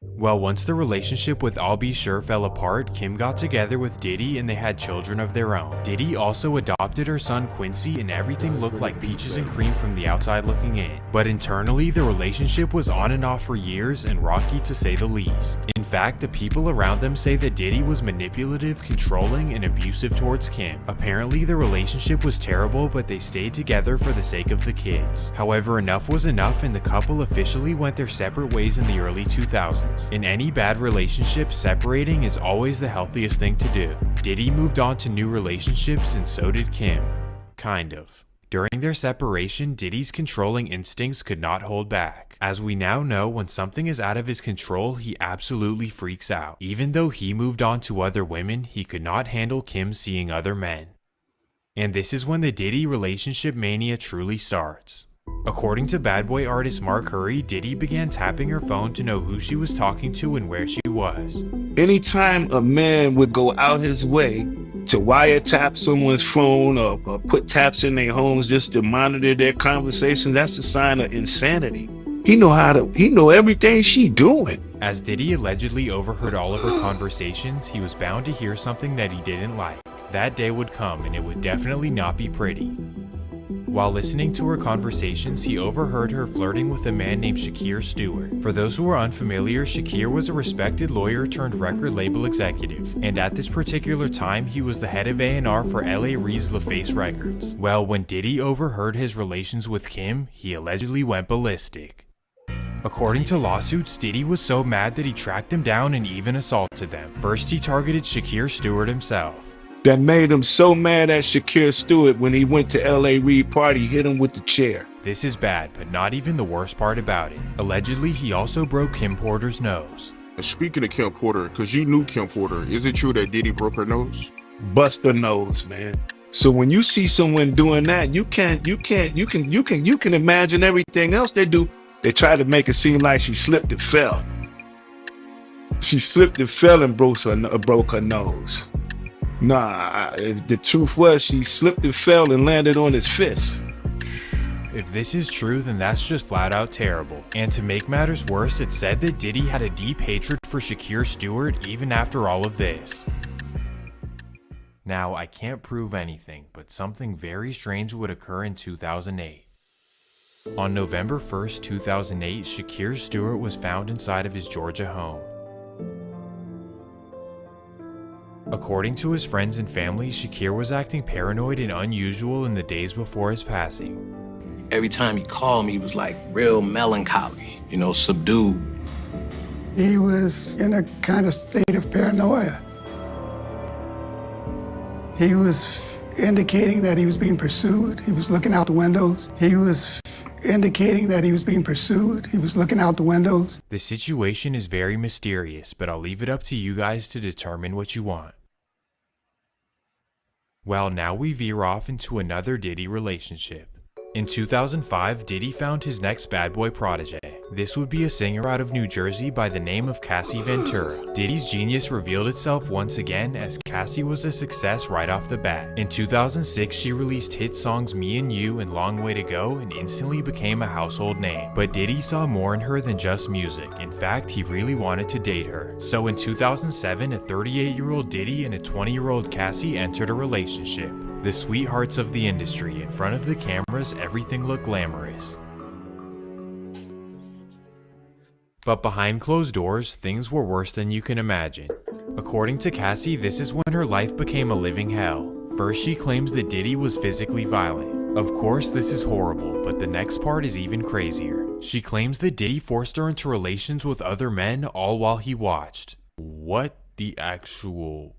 Well, once the relationship with Al B. Sure fell apart, Kim got together with Diddy and they had children of their own. Diddy also adopted her son Quincy, and everything looked like peaches and cream from the outside looking in. But internally, the relationship was on and off for years and rocky to say the least. In fact, the people around them say that Diddy was manipulative, controlling, and abusive towards Kim. Apparently, the relationship was terrible, but they stayed together for the sake of the kids. However, enough was enough and the couple officially went their separate ways in the early 2000s. In any bad relationship, separating is always the healthiest thing to do. Diddy moved on to new relationships and so did Kim. Kind of. During their separation, Diddy's controlling instincts could not hold back. As we now know, when something is out of his control, he absolutely freaks out. Even though he moved on to other women, he could not handle Kim seeing other men. And this is when the Diddy relationship mania truly starts. According to Bad Boy artist Mark Hurry, Diddy began tapping her phone to know who she was talking to and where she was. Anytime a man would go out his way to wiretap someone's phone or put taps in their homes just to monitor their conversation, that's a sign of insanity. He know everything she doing. As Diddy allegedly overheard all of her conversations, he was bound to hear something that he didn't like. That day would come and it would definitely not be pretty. While listening to her conversations, he overheard her flirting with a man named Shakir Stewart. For those who are unfamiliar, Shakir was a respected lawyer turned record label executive, and at this particular time, he was the head of A&R for LA Reid's LaFace Records. Well, when Diddy overheard his relations with Kim, he allegedly went ballistic. According to lawsuits, Diddy was so mad that he tracked them down and even assaulted them. First, he targeted Shakir Stewart himself. that made him so mad at Shakir Stewart when he went to L.A. Reid party, hit him with the chair. This is bad, but not even the worst part about it. Allegedly, he also broke Kim Porter's nose. Speaking of Kim Porter, because you knew Kim Porter, is it true that Diddy broke her nose? Bust her nose, man. So when you see someone doing that, you can imagine everything else they do. They try to make it seem like she slipped and fell. She slipped and fell and broke her nose. Nah, the truth was she slipped and fell and landed on his fist. If this is true, then that's just flat out terrible. And to make matters worse, it's said that Diddy had a deep hatred for Shakir Stewart even after all of this. Now, I can't prove anything, but something very strange would occur in 2008. On November 1st, 2008, Shakir Stewart was found inside of his Georgia home. According to his friends and family, Shakir was acting paranoid and unusual in the days before his passing. Every time he called me, he was like real melancholy, subdued. He was in a kind of state of paranoia. He was indicating that he was being pursued. He was looking out the windows. He was indicating that he was being pursued. He was looking out the windows. The situation is very mysterious, but I'll leave it up to you guys to determine what you want. Well, now we veer off into another Diddy relationship. In 2005, Diddy found his next bad boy protege. This would be a singer out of New Jersey by the name of Cassie Ventura. Diddy's genius revealed itself once again as Cassie was a success right off the bat. In 2006, she released hit songs Me and You and Long Way to Go and instantly became a household name. But Diddy saw more in her than just music. In fact, he really wanted to date her. So in 2007, a 38-year-old Diddy and a 20-year-old Cassie entered a relationship. The sweethearts of the industry. In front of the cameras, everything looked glamorous. But behind closed doors, things were worse than you can imagine. According to Cassie, this is when her life became a living hell. First, she claims that Diddy was physically violent. Of course, this is horrible, but the next part is even crazier. She claims that Diddy forced her into relations with other men, all while he watched. What the actual...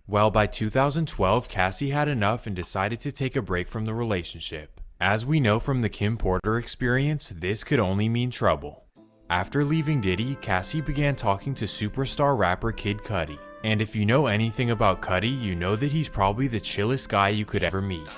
Well, by 2012, Cassie had enough and decided to take a break from the relationship. As we know from the Kim Porter experience, this could only mean trouble. After leaving Diddy, Cassie began talking to superstar rapper Kid Cudi. And if you know anything about Cudi, you know that he's probably the chillest guy you could ever meet.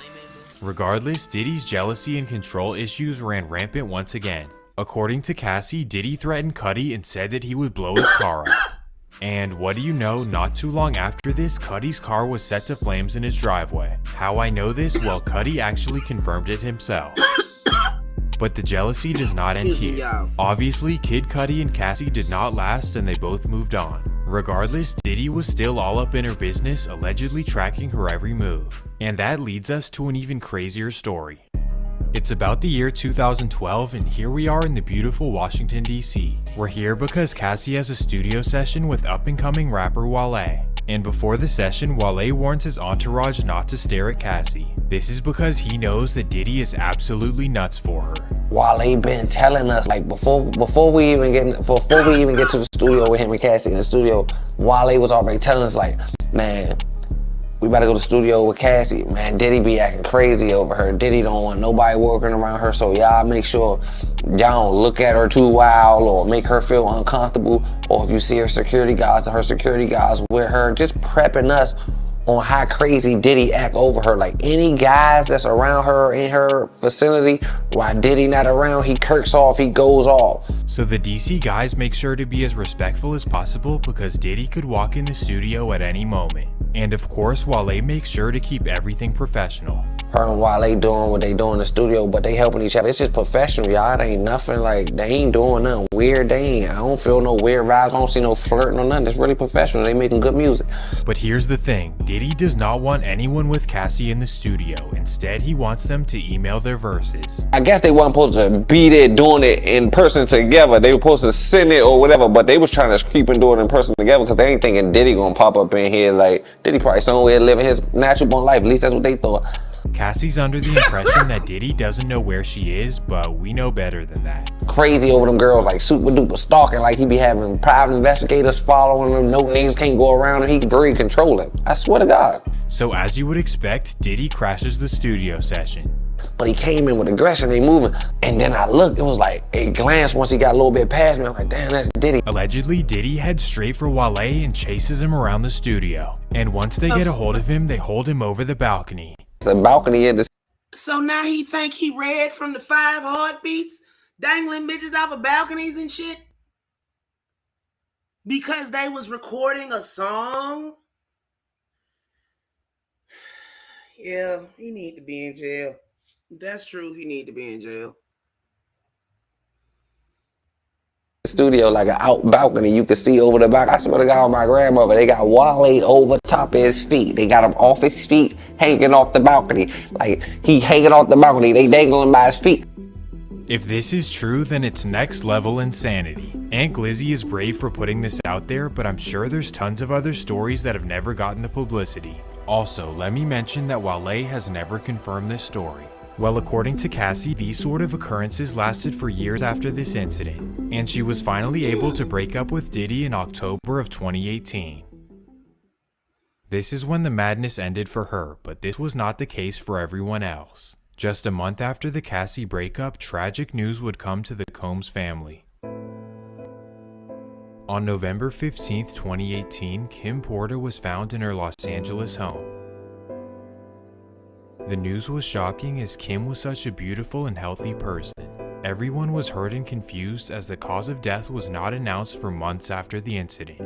Regardless, Diddy's jealousy and control issues ran rampant once again. According to Cassie, Diddy threatened Cudi and said that he would blow his car up. And what do you know, not too long after this, Cudi's car was set to flames in his driveway. How I know this? Well, Cudi actually confirmed it himself. But the jealousy does not end here. Obviously, Kid Cudi and Cassie did not last and they both moved on. Regardless, Diddy was still all up in her business, allegedly tracking her every move. And that leads us to an even crazier story. It's about the year 2012 and here we are in the beautiful Washington, D.C. We're here because Cassie has a studio session with up-and-coming rapper Wale. And before the session, Wale warns his entourage not to stare at Cassie. This is because he knows that Diddy is absolutely nuts for her. Wale been telling us, like before we even get to the studio with him and Cassie in the studio, Wale was already telling us like, man, we better go to the studio with Cassie. Man, Diddy be acting crazy over her. Diddy don't want nobody working around her, so y'all make sure y'all don't look at her too wild or make her feel uncomfortable. Or if you see her security guards or her security guards with her, just prepping us on how crazy Diddy act over her. Like any guys that's around her in her vicinity, while Diddy not around, he kirks off, he goes off. So the DC guys make sure to be as respectful as possible because Diddy could walk in the studio at any moment. And of course, Wale makes sure to keep everything professional. Her and Wale doing what they do in the studio, but they helping each other. It's just professional, y'all. It ain't nothing like, they ain't doing nothing weird. I don't feel no weird vibes. I don't see no flirting or nothing. It's really professional. They making good music. But here's the thing. Diddy does not want anyone with Cassie in the studio. Instead, he wants them to email their verses. I guess they weren't supposed to be there doing it in person together. They were supposed to send it or whatever, but they was trying to keep and do it in person together because they ain't thinking Diddy gonna pop up in here like, Diddy probably somewhere living his natural born life. At least that's what they thought. Cassie's under the impression that Diddy doesn't know where she is, but we know better than that. Crazy over them girls, like super duper stalking, like he be having private investigators following him, no niggas can't go around and he very controlling. I swear to God. So as you would expect, Diddy crashes the studio session. But he came in with aggression, they moving, and then I looked, it was like a glance once he got a little bit past me, I'm like, damn, that's Diddy. Allegedly, Diddy heads straight for Wale and chases him around the studio. And once they get a hold of him, they hold him over the balcony. It's a balcony in the... So now he think he read from the 5 heartbeats, dangling bitches off of balconies and shit? Because they was recording a song? Yeah, he need to be in jail. That's true, he need to be in jail. Studio, like an out balcony, you could see over the back. I swear to God, my grandmother, they got Wale over top of his feet. They got him off his feet, hanging off the balcony. Like, he hanging off the balcony, they dangling by his feet. If this is true, then it's next level insanity. Aunt Glizzy is brave for putting this out there, but I'm sure there's tons of other stories that have never gotten the publicity. Also, let me mention that Wale has never confirmed this story. Well, according to Cassie, these sort of occurrences lasted for years after this incident, and she was finally able to break up with Diddy in October of 2018. This is when the madness ended for her, but this was not the case for everyone else. Just a month after the Cassie breakup, tragic news would come to the Combs family. On November 15, 2018, Kim Porter was found in her Los Angeles home. The news was shocking as Kim was such a beautiful and healthy person. Everyone was hurt and confused as the cause of death was not announced for months after the incident.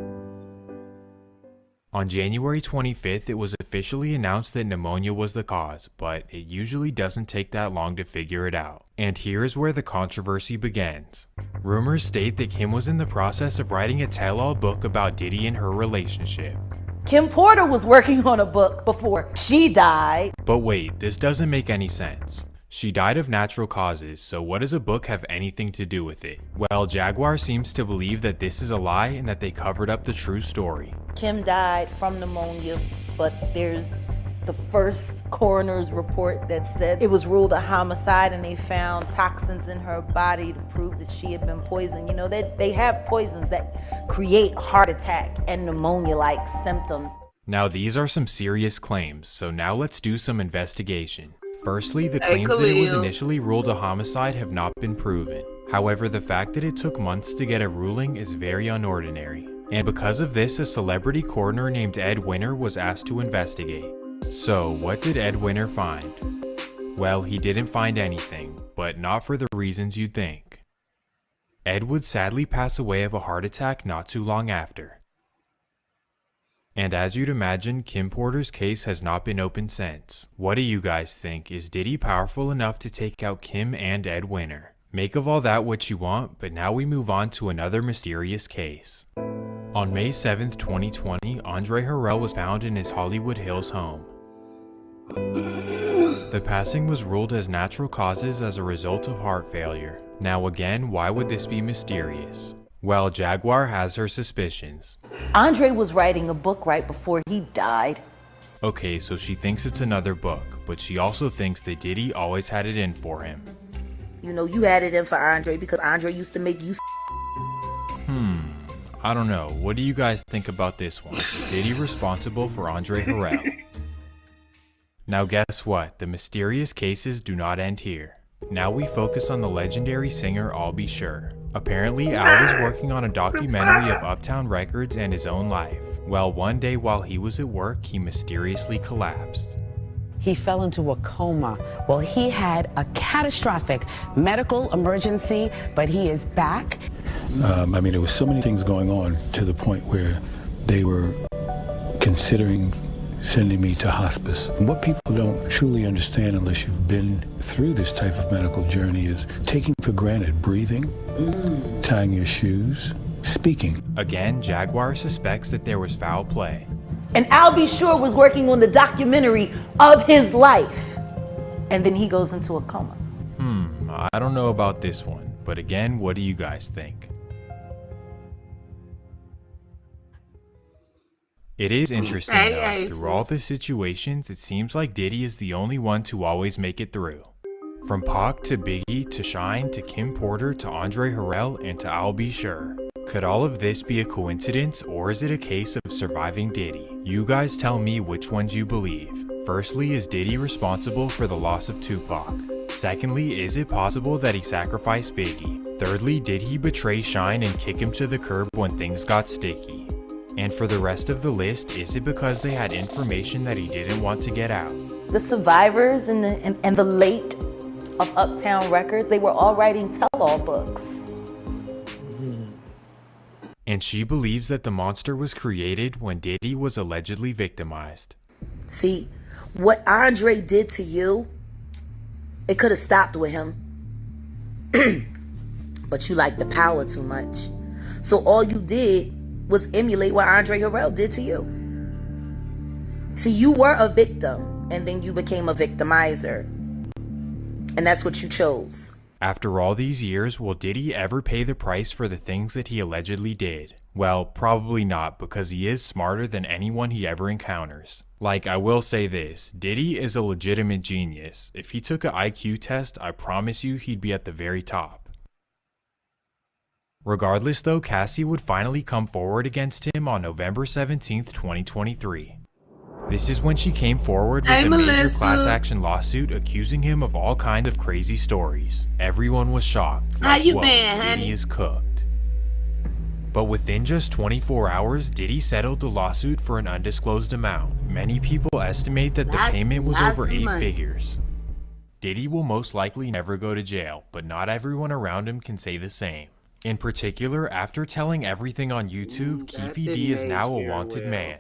On January 25th, it was officially announced that pneumonia was the cause, but it usually doesn't take that long to figure it out. And here is where the controversy begins. Rumors state that Kim was in the process of writing a tell-all book about Diddy and her relationship. Kim Porter was working on a book before she died. But wait, this doesn't make any sense. She died of natural causes, so what does a book have anything to do with it? Well, Jaguar seems to believe that this is a lie and that they covered up the true story. Kim died from pneumonia, but there's the first coroner's report that said it was ruled a homicide and they found toxins in her body to prove that she had been poisoned. You know, they have poisons that create heart attack and pneumonia-like symptoms. Now these are some serious claims, so now let's do some investigation. Firstly, the claims that it was initially ruled a homicide have not been proven. However, the fact that it took months to get a ruling is very unordinary. And because of this, a celebrity coroner named Ed Winter was asked to investigate. So, what did Ed Winter find? Well, he didn't find anything, but not for the reasons you'd think. Ed would sadly pass away of a heart attack not too long after. And as you'd imagine, Kim Porter's case has not been opened since. What do you guys think? Is Diddy powerful enough to take out Kim and Ed Winter? Make of all that what you want, but now we move on to another mysterious case. On May 7th, 2020, Andre Harrell was found in his Hollywood Hills home. The passing was ruled as natural causes as a result of heart failure. Now again, why would this be mysterious? Well, Jaguar has her suspicions. Andre was writing a book right before he died. Okay, so she thinks it's another book, but she also thinks that Diddy always had it in for him. You know, you had it in for Andre because Andre used to make you. I don't know. What do you guys think about this one? Is Diddy responsible for Andre Harrell? Now guess what? The mysterious cases do not end here. Now we focus on the legendary singer I'll Be Sure. Apparently, Al was working on a documentary of Uptown Records and his own life. Well, one day while he was at work, he mysteriously collapsed. He fell into a coma. Well, he had a catastrophic medical emergency, but he is back. There were so many things going on to the point where they were considering sending me to hospice. And what people don't truly understand unless you've been through this type of medical journey is taking for granted breathing, tying your shoes, speaking. Again, Jaguar suspects that there was foul play. And Al B. Sure was working on the documentary of his life. And then he goes into a coma. I don't know about this one, but again, what do you guys think? It is interesting Hey, though, through all Aces. the situations, it seems like Diddy is the only one to always make it through. From Pac to Biggie to Shine to Kim Porter to Andre Harrell and to I'll Be Sure. Could all of this be a coincidence, or is it a case of surviving Diddy? You guys tell me which ones you believe. Firstly, is Diddy responsible for the loss of Tupac? Secondly, is it possible that he sacrificed Biggie? Thirdly, did he betray Shine and kick him to the curb when things got sticky? And for the rest of the list, is it because they had information that he didn't want to get out? The survivors and the late of Uptown Records, they were all writing tell-all books. And she believes that the monster was created when Diddy was allegedly victimized. See, what Andre did to you, it could have stopped with him. But you like the power too much. So all you did was emulate what Andre Harrell did to you. See, you were a victim, and then you became a victimizer. And that's what you chose. After all these years, will Diddy ever pay the price for the things that he allegedly did? Well, probably not, because he is smarter than anyone he ever encounters. Like, I will say this, Diddy is a legitimate genius. If he took an IQ test, I promise you he'd be at the very top. Regardless though, Cassie would finally come forward against him on November 17th, 2023. This is when she came forward with a major class action lawsuit accusing him of all kinds of crazy stories. Everyone was shocked. How you whoa, been, Diddy honey? is cooked. But within just 24 hours, Diddy settled the lawsuit for an undisclosed amount. Many people estimate that the payment was over 8 figures. Diddy will most likely never go to jail, but not everyone around him can say the same. In particular, after telling everything on YouTube, Keefe D is now a wanted man.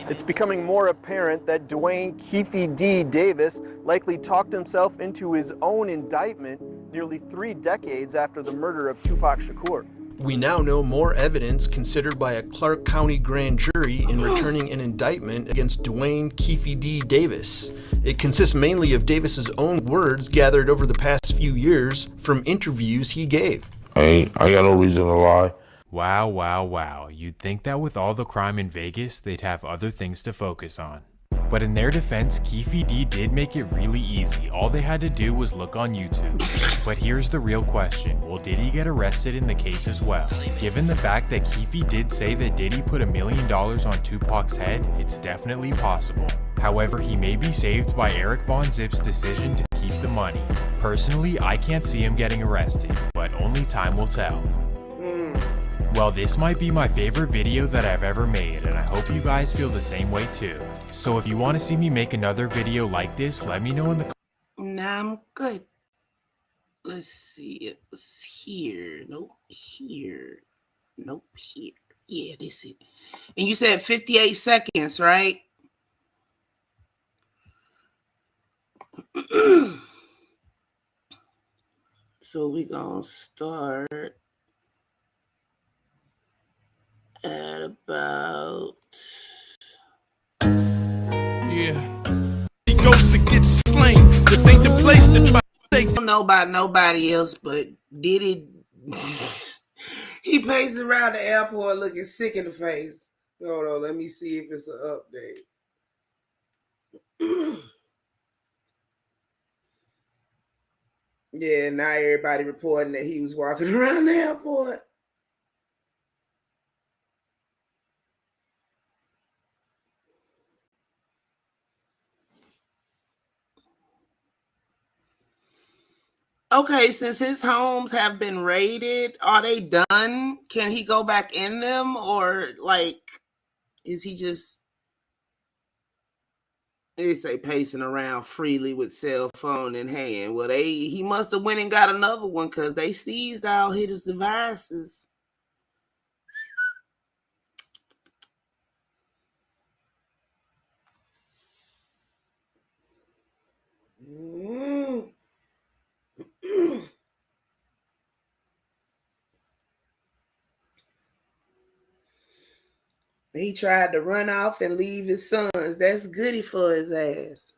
It's becoming more apparent that Dwayne Keefe D. Davis likely talked himself into his own indictment nearly 3 decades after the murder of Tupac Shakur. We now know more evidence considered by a Clark County grand jury in returning an indictment against Dwayne Keefe D. Davis. It consists mainly of Davis's own words gathered over the past few years from interviews he gave. I got no reason to lie. Wow, wow, wow. You'd think that with all the crime in Vegas, they'd have other things to focus on. But in their defense, Keefe D did make it really easy. All they had to do was look on YouTube. But here's the real question. Will Diddy get arrested in the case as well? Given the fact that Keefe did say that Diddy put $1 million on Tupac's head, it's definitely possible. However, he may be saved by Eric Von Zip's decision to keep the money. Personally, I can't see him getting arrested, but only time will tell. Well, this might be my favorite video that I've ever made, and I hope you guys feel the same way too. So if you want to see me make another video like this, let me know in the comments. Nah, I'm good. Let's see. It was here. Nope. Here. Nope. Here. Yeah, this is it. And you said 58 seconds, right? So we gonna start at about. He goes to get slain. This ain't the place to try. I don't know about nobody else, but Diddy, he paced around the airport looking sick in the face. Hold on, let me see if it's an update. Yeah, now everybody reporting that he was walking around the airport. Okay, since his homes have been raided, are they done? Can he go back in them, or like, is he just, they say, pacing around freely with cell phone in hand? Well, he must have went and got another one because they seized all his devices. He tried to run off and leave his sons. That's goody for his ass.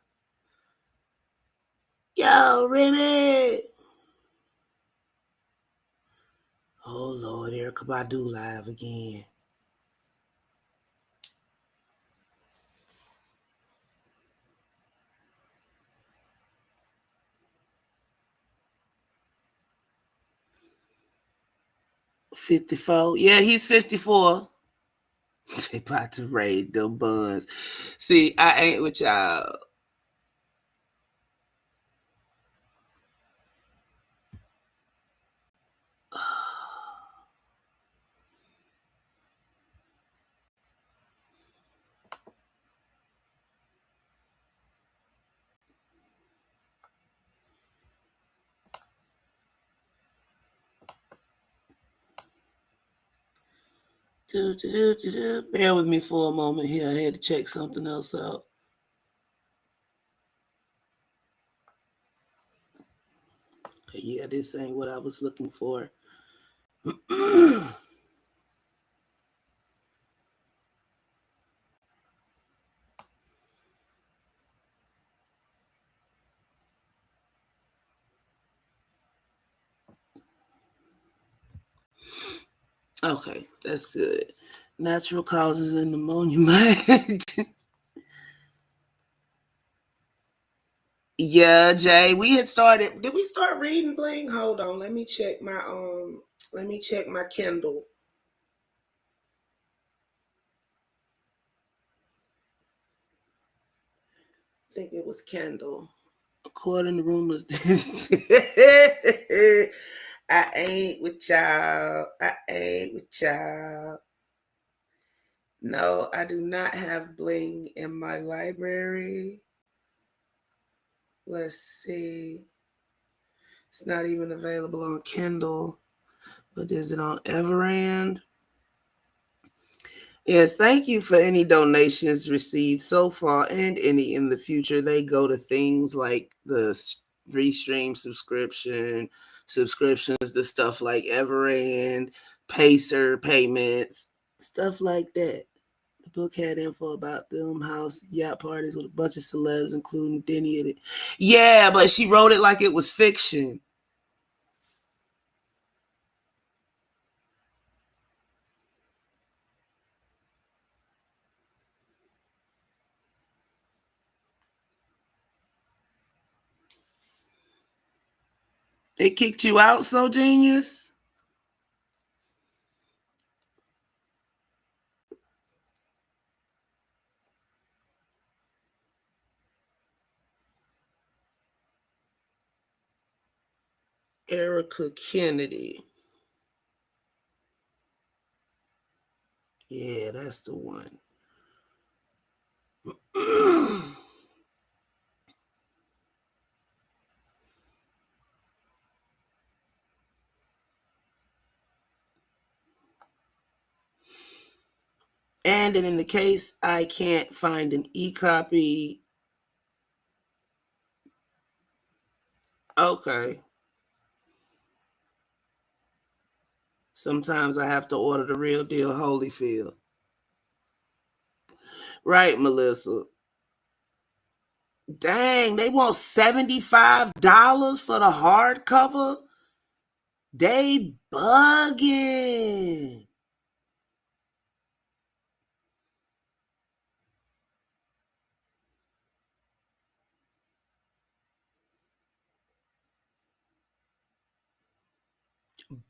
Yo, Remy. Oh, Lord, Erykah Badu live again. 54. Yeah, he's 54. They about to raid them buns. See, I ain't with y'all. Bear with me for a moment here. I had to check something else out. Okay, yeah, this ain't what I was looking for. Okay, that's good. Natural causes and pneumonia. Yeah, Jay, we had started. Did we start reading Bling? Hold on, let me check my Kindle. I think it was Kindle. According to rumors, I ain't with y'all. I ain't with y'all. No, I do not have Bling in my library. Let's see. It's not even available on Kindle, but is it on Everand? Yes, thank you for any donations received so far and any in the future. They go to things like the Restream subscriptions to stuff like Everand, Pacer payments, stuff like that. The book had info about them house yacht parties with a bunch of celebs, including Diddy in it. Yeah, but she wrote it like it was fiction. They kicked you out, So Genius? Erica Kennedy. Yeah, that's the one. And in the case I can't find an e-copy. Okay. Sometimes I have to order the real deal Holyfield. Right, Melissa. Dang, they want $75 for the hardcover? They bugging.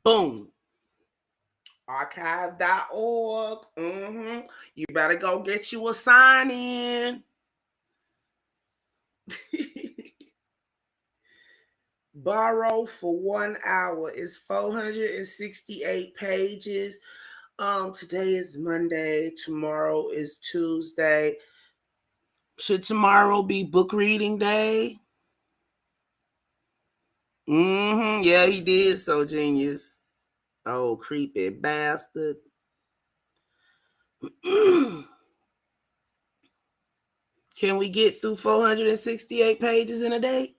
Boom. Archive.org. You better go get you a sign in. Borrow for 1 hour is 468 pages. Today is Monday. Tomorrow is Tuesday. Should tomorrow be book reading day? Yeah, he did. So Genius. Oh, creepy bastard. Can we get through 468 pages in a day?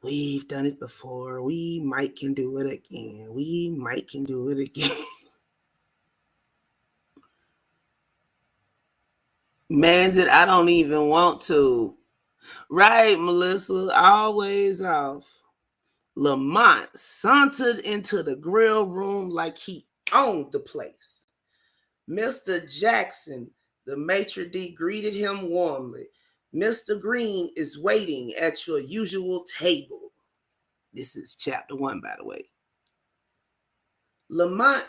We've done it before. We might can do it again. We might can do it again. Man's it, I don't even want to. Right, Melissa, always off. Lamont sauntered into the grill room like he owned the place. Mr. Jackson, the maitre d', greeted him warmly. Mr. Green is waiting at your usual table. This is chapter 1, by the way. Lamont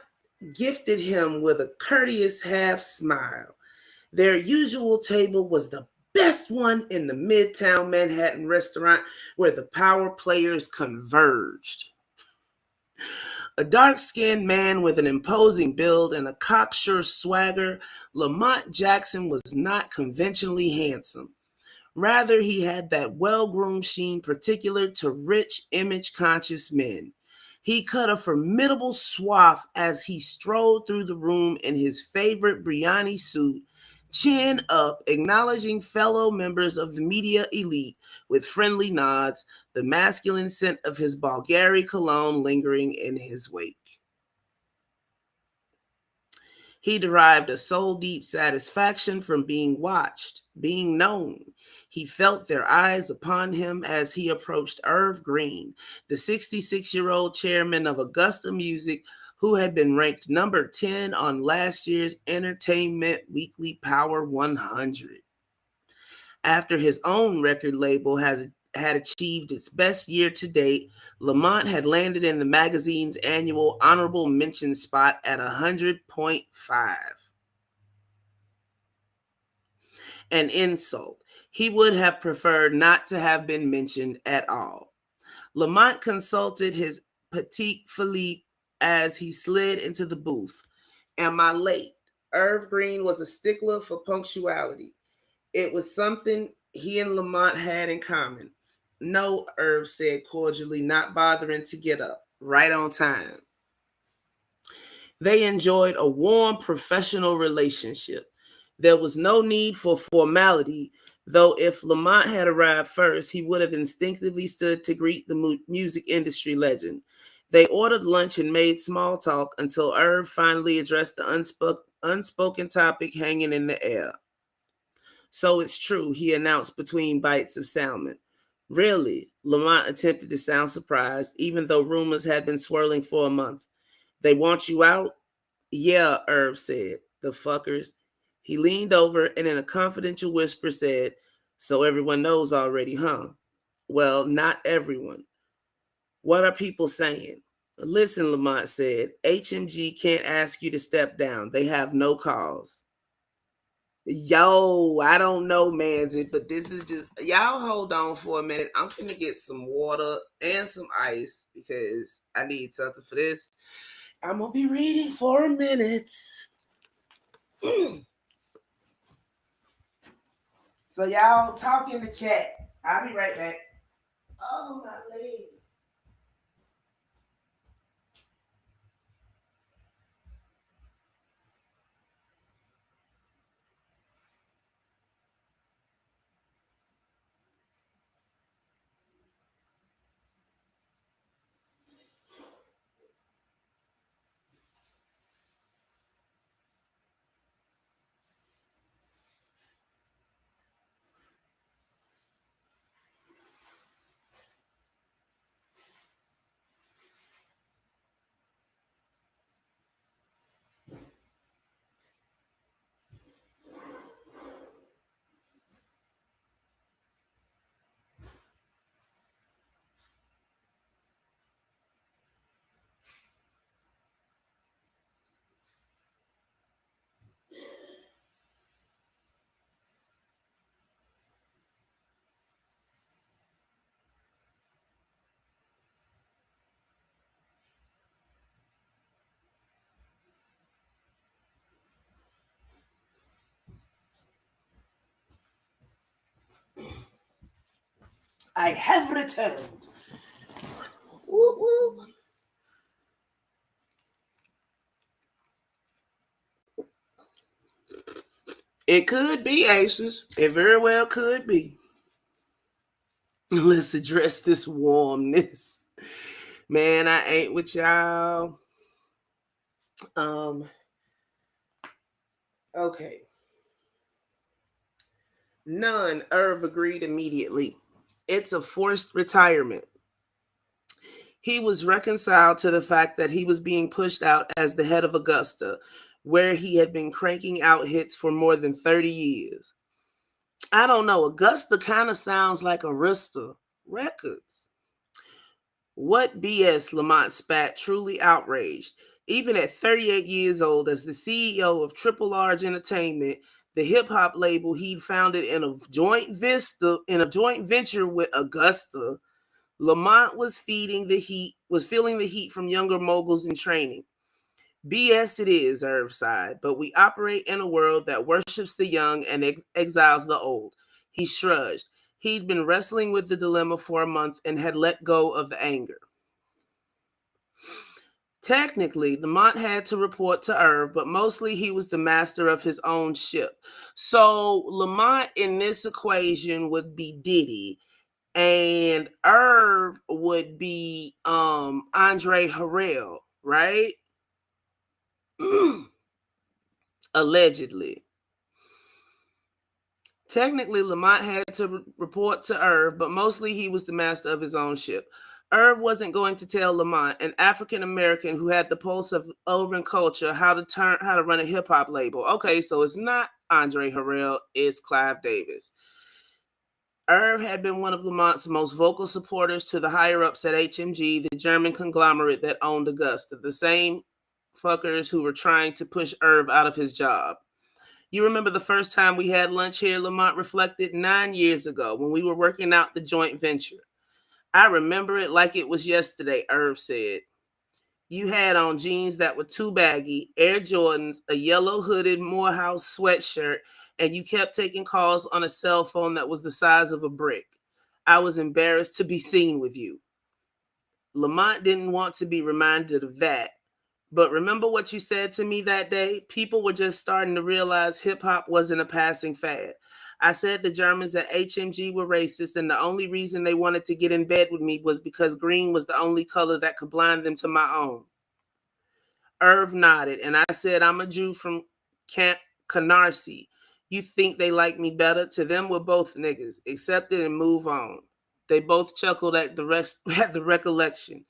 gifted him with a courteous half smile. Their usual table was the best one in the Midtown Manhattan restaurant where the power players converged. A dark-skinned man with an imposing build and a cocksure swagger, Lamont Jackson was not conventionally handsome. Rather, he had that well-groomed sheen particular to rich, image-conscious men. He cut a formidable swath as he strode through the room in his favorite Briani suit, chin up, acknowledging fellow members of the media elite with friendly nods, the masculine scent of his Bulgari cologne lingering in his wake. He derived a soul-deep satisfaction from being watched, being known. He felt their eyes upon him as he approached Irv Green, the 66-year-old chairman of Augusta Music, who had been ranked number 10 on last year's Entertainment Weekly Power 100. After his own record label had achieved its best year to date, Lamont had landed in the magazine's annual honorable mention spot at 100.5. An insult. He would have preferred not to have been mentioned at all. Lamont consulted his Petit Philippe as he slid into the booth. Am I late? Irv Green was a stickler for punctuality. It was something he and Lamont had in common. No, Irv said cordially, not bothering to get up. Right on time. They enjoyed a warm professional relationship. There was no need for formality, though if Lamont had arrived first, he would have instinctively stood to greet the music industry legend. They ordered lunch and made small talk until Irv finally addressed the unspoken topic hanging in the air. So it's true, he announced between bites of salmon. Really? Lamont attempted to sound surprised, even though rumors had been swirling for a month. They want you out? Yeah, Irv said. The fuckers. He leaned over and in a confidential whisper said, so everyone knows already, huh? Well, not everyone. What are people saying? Listen, Lamont said, HMG can't ask you to step down. They have no cause. Yo, I don't know, Manzit, but this is just, y'all hold on for a minute. I'm finna get some water and some ice because I need something for this. I'm gonna be reading for a minute. So y'all talk in the chat. I'll be right back. Oh, my leg. I have returned. Woo woo. It could be Aces. It very well could be. Let's address this warmness. Man, I ain't with y'all. Okay. None, Irv agreed immediately. It's a forced retirement. He was reconciled to the fact that he was being pushed out as the head of Augusta, where he had been cranking out hits for more than 30 years. I don't know, Augusta kind of sounds like Arista Records. What BS, Lamont spat, truly outraged. Even at 38 years old, as the CEO of Triple Large Entertainment, the hip hop label he'd founded in a joint venture with Augusta, Lamont was feeling the heat from younger moguls in training. BS it is, Irv sighed, but we operate in a world that worships the young and exiles the old. He shrugged. He'd been wrestling with the dilemma for a month and had let go of the anger. Technically, Lamont had to report to Irv, but mostly he was the master of his own ship. So Lamont in this equation would be Diddy, and Irv would be Andre Harrell, right? Allegedly. Technically, Lamont had to report to Irv, but mostly he was the master of his own ship. Irv wasn't going to tell Lamont, an African American who had the pulse of urban culture, how to run a hip hop label. Okay, so it's not Andre Harrell, it's Clive Davis. Irv had been one of Lamont's most vocal supporters to the higher ups at HMG, the German conglomerate that owned Augusta, the same fuckers who were trying to push Irv out of his job. You remember the first time we had lunch here, Lamont reflected, 9 years ago when we were working out the joint venture. I remember it like it was yesterday, Irv said. You had on jeans that were too baggy, Air Jordans, a yellow hooded Morehouse sweatshirt, and you kept taking calls on a cell phone that was the size of a brick. I was embarrassed to be seen with you. Lamont didn't want to be reminded of that. But remember what you said to me that day? People were just starting to realize hip hop wasn't a passing fad. I said the Germans at HMG were racist, and the only reason they wanted to get in bed with me was because green was the only color that could blind them to my own. Irv nodded, and I said, I'm a Jew from Camp Canarsie. You think they like me better? To them, we're both niggas. Accept it and move on. They both chuckled at at the recollection.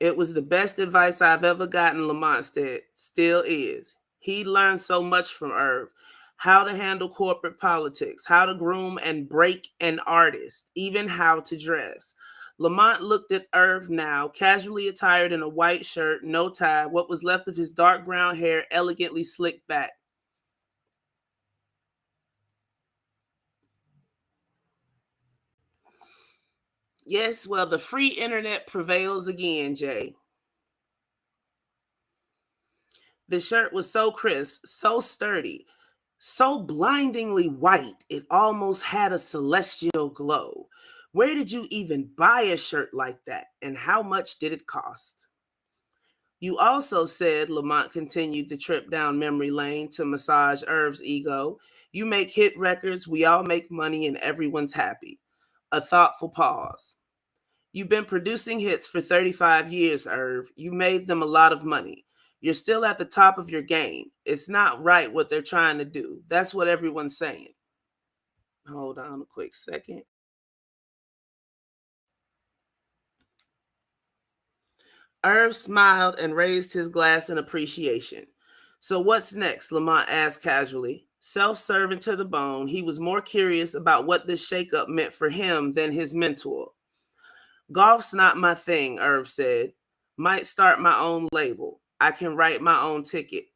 It was the best advice I've ever gotten, Lamont said. Still is. He learned so much from Irv. How to handle corporate politics, how to groom and break an artist, even how to dress. Lamont looked at Irv now, casually attired in a white shirt, no tie, what was left of his dark brown hair elegantly slicked back. Yes, well, the free internet prevails again, Jay. The shirt was so crisp, so sturdy, so blindingly white, it almost had a celestial glow. Where did you even buy a shirt like that, and how much did it cost? You also said, Lamont continued the trip down memory lane to massage Irv's ego, you make hit records, we all make money, and everyone's happy. A thoughtful pause. You've been producing hits for 35 years, Irv. You made them a lot of money. You're still at the top of your game. It's not right what they're trying to do. That's what everyone's saying. Hold on a quick second. Irv smiled and raised his glass in appreciation. So what's next? Lamont asked casually. Self-serving to the bone, he was more curious about what this shakeup meant for him than his mentor. Golf's not my thing, Irv said. Might start my own label. I can write my own ticket.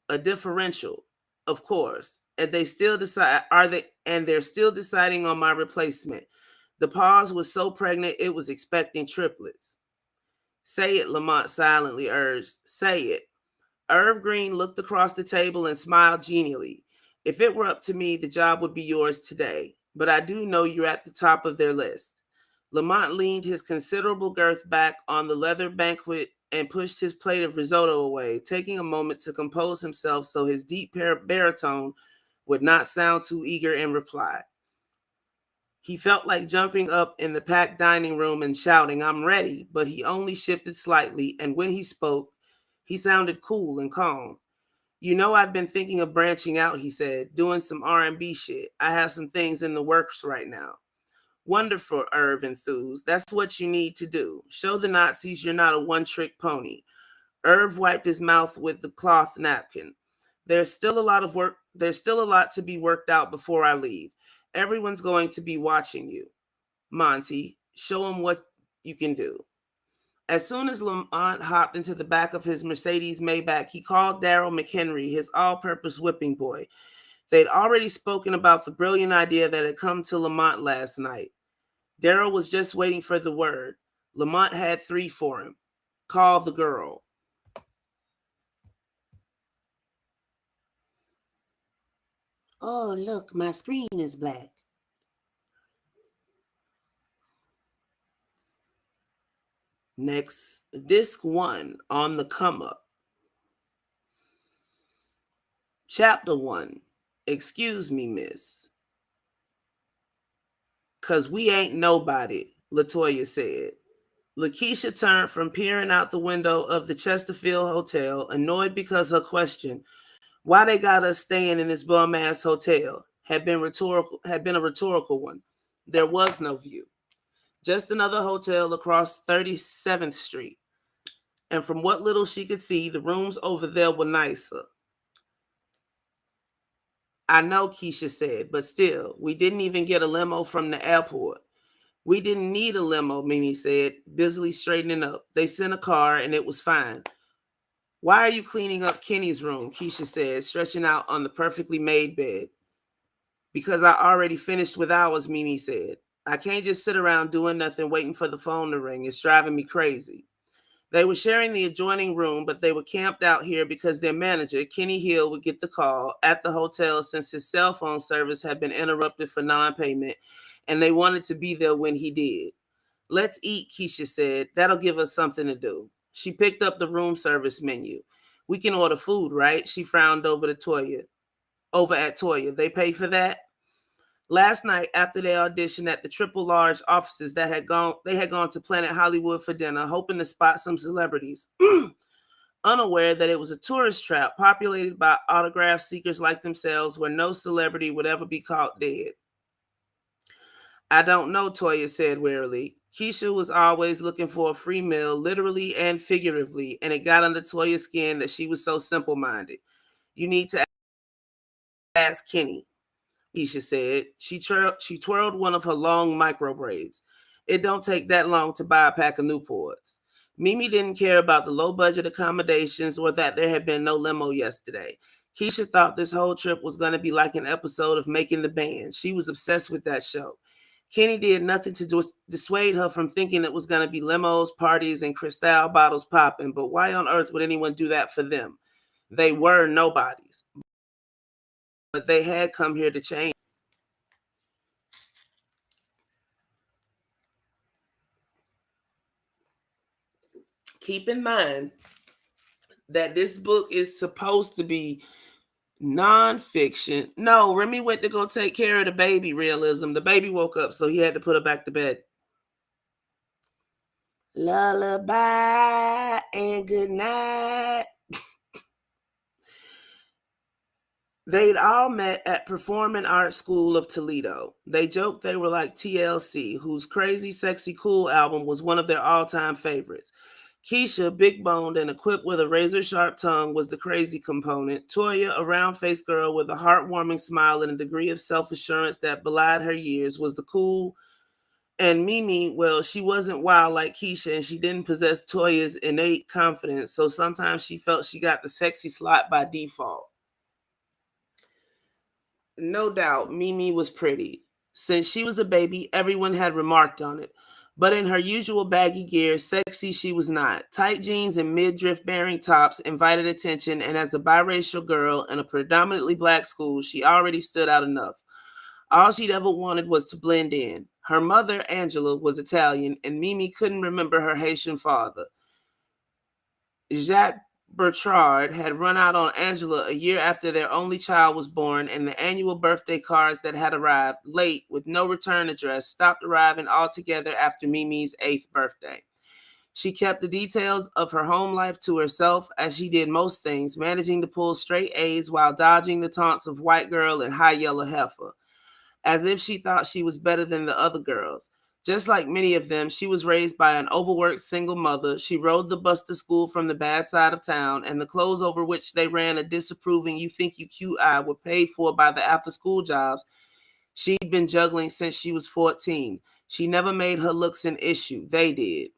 A differential, of course. And they're still deciding on my replacement. The pause was so pregnant it was expecting triplets. Say it, Lamont silently urged. Say it. Irv Green looked across the table and smiled genially. If it were up to me, the job would be yours today. But I do know you're at the top of their list. Lamont leaned his considerable girth back on the leather banquet and pushed his plate of risotto away, taking a moment to compose himself so his deep baritone would not sound too eager in reply. He felt like jumping up in the packed dining room and shouting, I'm ready, but he only shifted slightly, and when he spoke, he sounded cool and calm. You know, I've been thinking of branching out, he said, doing some R&B shit. I have some things in the works right now. Wonderful, Irv enthused. That's what you need to do. Show the Nazis you're not a one-trick pony. Irv wiped his mouth with the cloth napkin. There's still a lot to be worked out before I leave. Everyone's going to be watching you. Monty, show them what you can do. As soon as Lamont hopped into the back of his Mercedes Maybach, he called Daryl McHenry, his all-purpose whipping boy. They'd already spoken about the brilliant idea that had come to Lamont last night. Daryl was just waiting for the word. Lamont had 3 for him. Call the girl. Oh, look, my screen is black. Next, disc 1 on the come up. Chapter 1. Excuse me, miss. 'Cause we ain't nobody, LaToya said. Lakeisha turned from peering out the window of the Chesterfield Hotel, annoyed because her question, why they got us staying in this bum-ass hotel, had been a rhetorical one. There was no view. Just another hotel across 37th Street. And from what little she could see, the rooms over there were nicer. I know, Keisha said, but still, we didn't even get a limo from the airport. We didn't need a limo, Mimi said, busily straightening up. They sent a car and it was fine. Why are you cleaning up Kenny's room? Keisha said, stretching out on the perfectly made bed. Because I already finished with ours, Mimi said. I can't just sit around doing nothing waiting for the phone to ring. It's driving me crazy. They were sharing the adjoining room, but they were camped out here because their manager, Kenny Hill, would get the call at the hotel since his cell phone service had been interrupted for non-payment, and they wanted to be there when he did. Let's eat, Keisha said. That'll give us something to do. She picked up the room service menu. We can order food, right? She frowned over at Toya. They pay for that? Last night, after they auditioned at the triple large offices they had gone to Planet Hollywood for dinner, hoping to spot some celebrities, unaware that it was a tourist trap populated by autograph seekers like themselves, where no celebrity would ever be caught dead. I don't know, Toya said wearily. Keisha was always looking for a free meal, literally and figuratively, and it got under Toya's skin that she was so simple-minded. You need to ask Kenny, Keisha said. She twirled one of her long micro braids. It don't take that long to buy a pack of Newports. Mimi didn't care about the low-budget accommodations or that there had been no limo yesterday. Keisha thought this whole trip was going to be like an episode of Making the Band. She was obsessed with that show. Kenny did nothing to dissuade her from thinking it was going to be limos, parties, and Cristal bottles popping, but why on earth would anyone do that for them? They were nobodies. But they had come here to change. Keep in mind that this book is supposed to be nonfiction. No, Remy went to go take care of the baby realism. The baby woke up, so he had to put her back to bed. Lullaby and good night. They'd all met at Performing Arts School of Toledo. They joked they were like TLC, whose Crazy Sexy Cool album was one of their all-time favorites. Keisha, big-boned and equipped with a razor-sharp tongue, was the crazy component. Toya, a round-faced girl with a heartwarming smile and a degree of self-assurance that belied her years, was the cool. And Mimi, well, she wasn't wild like Keisha, and she didn't possess Toya's innate confidence, so sometimes she felt she got the sexy slot by default. No doubt, Mimi was pretty. Since she was a baby, everyone had remarked on it. But in her usual baggy gear, sexy she was not. Tight jeans and midriff bearing tops invited attention, and as a biracial girl in a predominantly black school, she already stood out enough. All she'd ever wanted was to blend in. Her mother, Angela, was Italian, and Mimi couldn't remember her Haitian father. Jacques Bertrand had run out on Angela a year after their only child was born, and the annual birthday cards that had arrived late with no return address stopped arriving altogether after Mimi's 8th birthday. She kept the details of her home life to herself, as she did most things, managing to pull straight A's while dodging the taunts of white girl and high yellow heifer, as if she thought she was better than the other girls. Just like many of them, she was raised by an overworked single mother. She rode the bus to school from the bad side of town, and the clothes over which they ran a disapproving "you think you cute" eye were paid for by the after-school jobs she'd been juggling since she was 14. She never made her looks an issue. They did.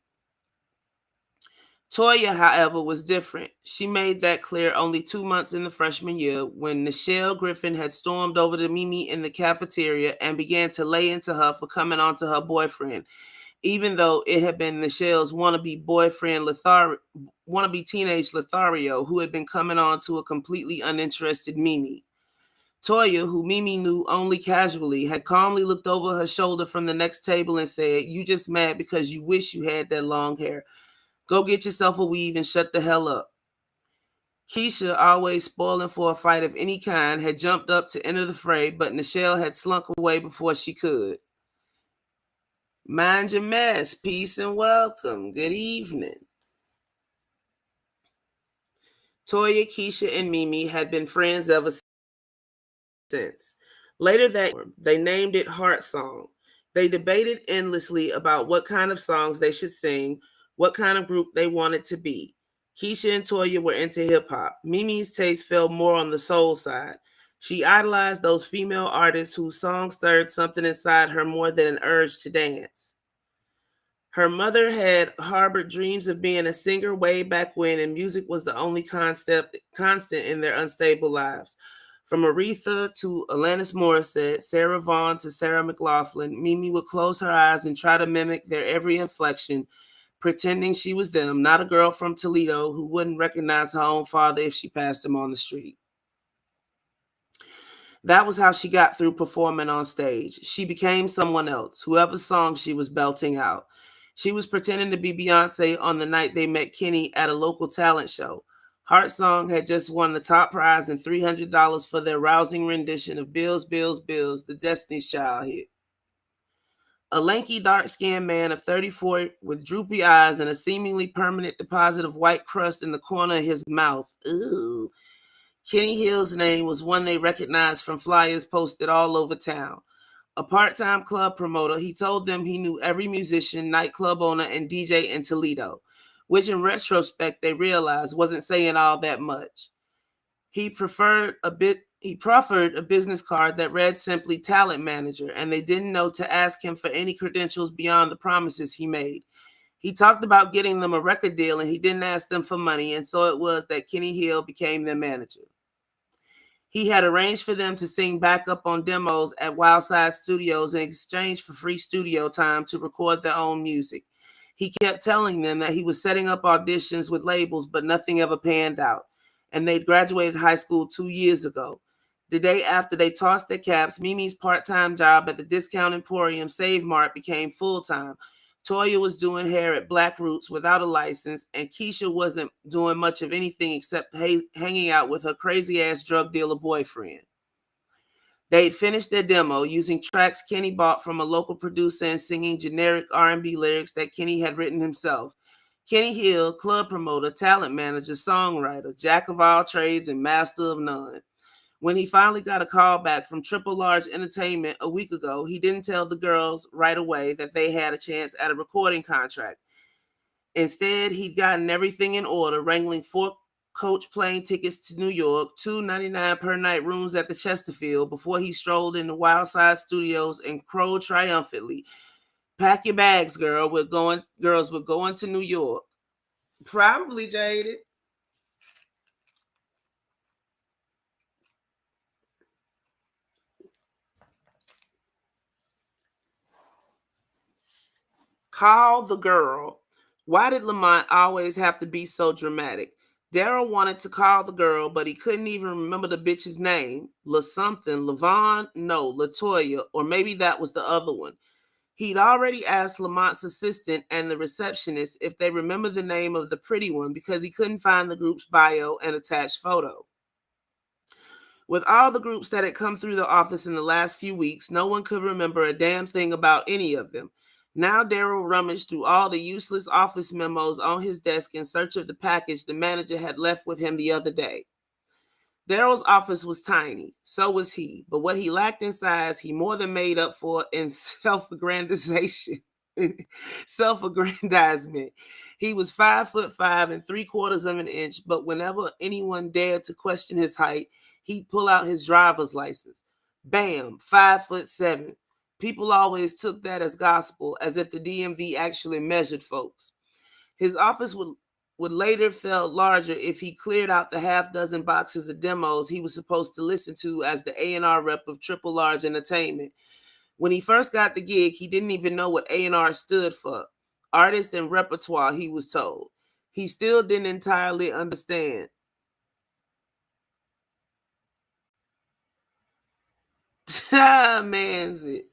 Toya, however, was different. She made that clear only 2 months in the freshman year when Nichelle Griffin had stormed over to Mimi in the cafeteria and began to lay into her for coming on to her boyfriend, even though it had been Nichelle's wannabe boyfriend, wannabe teenage Lothario, who had been coming on to a completely uninterested Mimi. Toya, who Mimi knew only casually, had calmly looked over her shoulder from the next table and said, "You just mad because you wish you had that long hair. Go get yourself a weave and shut the hell up." Keisha, always spoiling for a fight of any kind, had jumped up to enter the fray, but Nichelle had slunk away before she could. Mind your mess. Peace and welcome. Good evening. Toya, Keisha, and Mimi had been friends ever since. Later that year, they named it Heart Song. They debated endlessly about what kind of songs they should sing, what kind of group they wanted to be. Keisha and Toya were into hip hop. Mimi's taste fell more on the soul side. She idolized those female artists whose songs stirred something inside her more than an urge to dance. Her mother had harbored dreams of being a singer way back when, and music was the only constant in their unstable lives. From Aretha to Alanis Morissette, Sarah Vaughan to Sarah McLaughlin, Mimi would close her eyes and try to mimic their every inflection, pretending she was them, not a girl from Toledo who wouldn't recognize her own father if she passed him on the street. That was how she got through performing on stage. She became someone else, whoever song she was belting out. She was pretending to be Beyonce on the night they met Kenny at a local talent show. Heart Song had just won the top prize and $300 for their rousing rendition of Bills, Bills, Bills, the Destiny's Child hit. A lanky, dark-skinned man of 34 with droopy eyes and a seemingly permanent deposit of white crust in the corner of his mouth. Ooh. Kenny Hill's name was one they recognized from flyers posted all over town. A part-time club promoter, he told them he knew every musician, nightclub owner, and DJ in Toledo, which in retrospect they realized wasn't saying all that much. He proffered a business card that read simply talent manager, and they didn't know to ask him for any credentials beyond the promises he made. He talked about getting them a record deal, and he didn't ask them for money, and so it was that Kenny Hill became their manager. He had arranged for them to sing backup on demos at Wildside Studios in exchange for free studio time to record their own music. He kept telling them that he was setting up auditions with labels, but nothing ever panned out. And they'd graduated high school 2 years ago. The day after they tossed their caps, Mimi's part-time job at the discount emporium Save Mart became full-time. Toya was doing hair at Black Roots without a license, and Keisha wasn't doing much of anything except hanging out with her crazy-ass drug dealer boyfriend. They'd finished their demo using tracks Kenny bought from a local producer and singing generic R&B lyrics that Kenny had written himself. Kenny Hill, club promoter, talent manager, songwriter, jack of all trades, and master of none. When he finally got a call back from Triple Large Entertainment a week ago, he didn't tell the girls right away that they had a chance at a recording contract. Instead, he'd gotten everything in order, wrangling 4 coach plane tickets to New York, $2.99 per night rooms at the Chesterfield before he strolled into Wildside Studios and crowed triumphantly, "Pack your bags, girls, we're going to New York." Probably jaded. Call the girl. Why did Lamont always have to be so dramatic? Daryl wanted to call the girl, but he couldn't even remember the bitch's name. La something, Lavon? No, Latoya, or maybe that was the other one. He'd already asked Lamont's assistant and the receptionist if they remembered the name of the pretty one because he couldn't find the group's bio and attached photo. With all the groups that had come through the office in the last few weeks, no one could remember a damn thing about any of them. Now Daryl rummaged through all the useless office memos on his desk in search of the package the manager had left with him the other day. Daryl's office was tiny, so was he, but what he lacked in size, he more than made up for in self-aggrandization. Self-aggrandizement. He was 5'5" 3/4 of an inch, but whenever anyone dared to question his height, he'd pull out his driver's license. Bam, 5'7". People always took that as gospel, as if the DMV actually measured folks. His office would would later felt larger if he cleared out the half dozen boxes of demos he was supposed to listen to as the A&R rep of Triple Large Entertainment. When he first got the gig, he didn't even know what A&R stood for. Artist and repertoire, he was told. He still didn't entirely understand. Man's it.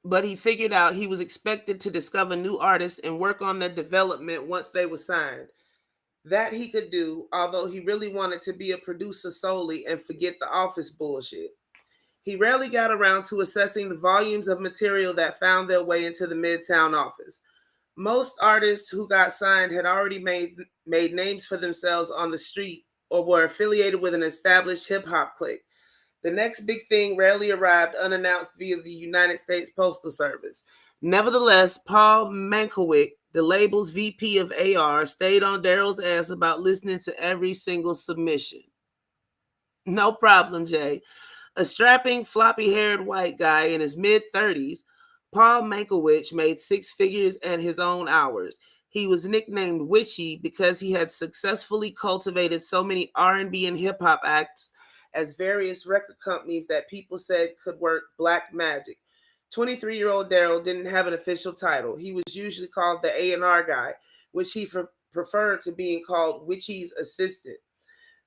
But he figured out he was expected to discover new artists and work on their development once they were signed. That he could do, although he really wanted to be a producer solely and forget the office bullshit. He rarely got around to assessing the volumes of material that found their way into the Midtown office. Most artists who got signed had already made names for themselves on the street or were affiliated with an established hip-hop clique. The next big thing rarely arrived unannounced via the United States Postal Service. Nevertheless, Paul Mankiewicz, the label's VP of AR, stayed on Daryl's ass about listening to every single submission. No problem, Jay. A strapping, floppy-haired white guy in his mid-30s, Paul Mankiewicz made six figures and his own hours. He was nicknamed Witchy because he had successfully cultivated so many R&B and hip-hop acts as various record companies that people said could work black magic. 23-year-old Daryl didn't have an official title. He was usually called the A&R guy, which he preferred to being called Witchy's assistant.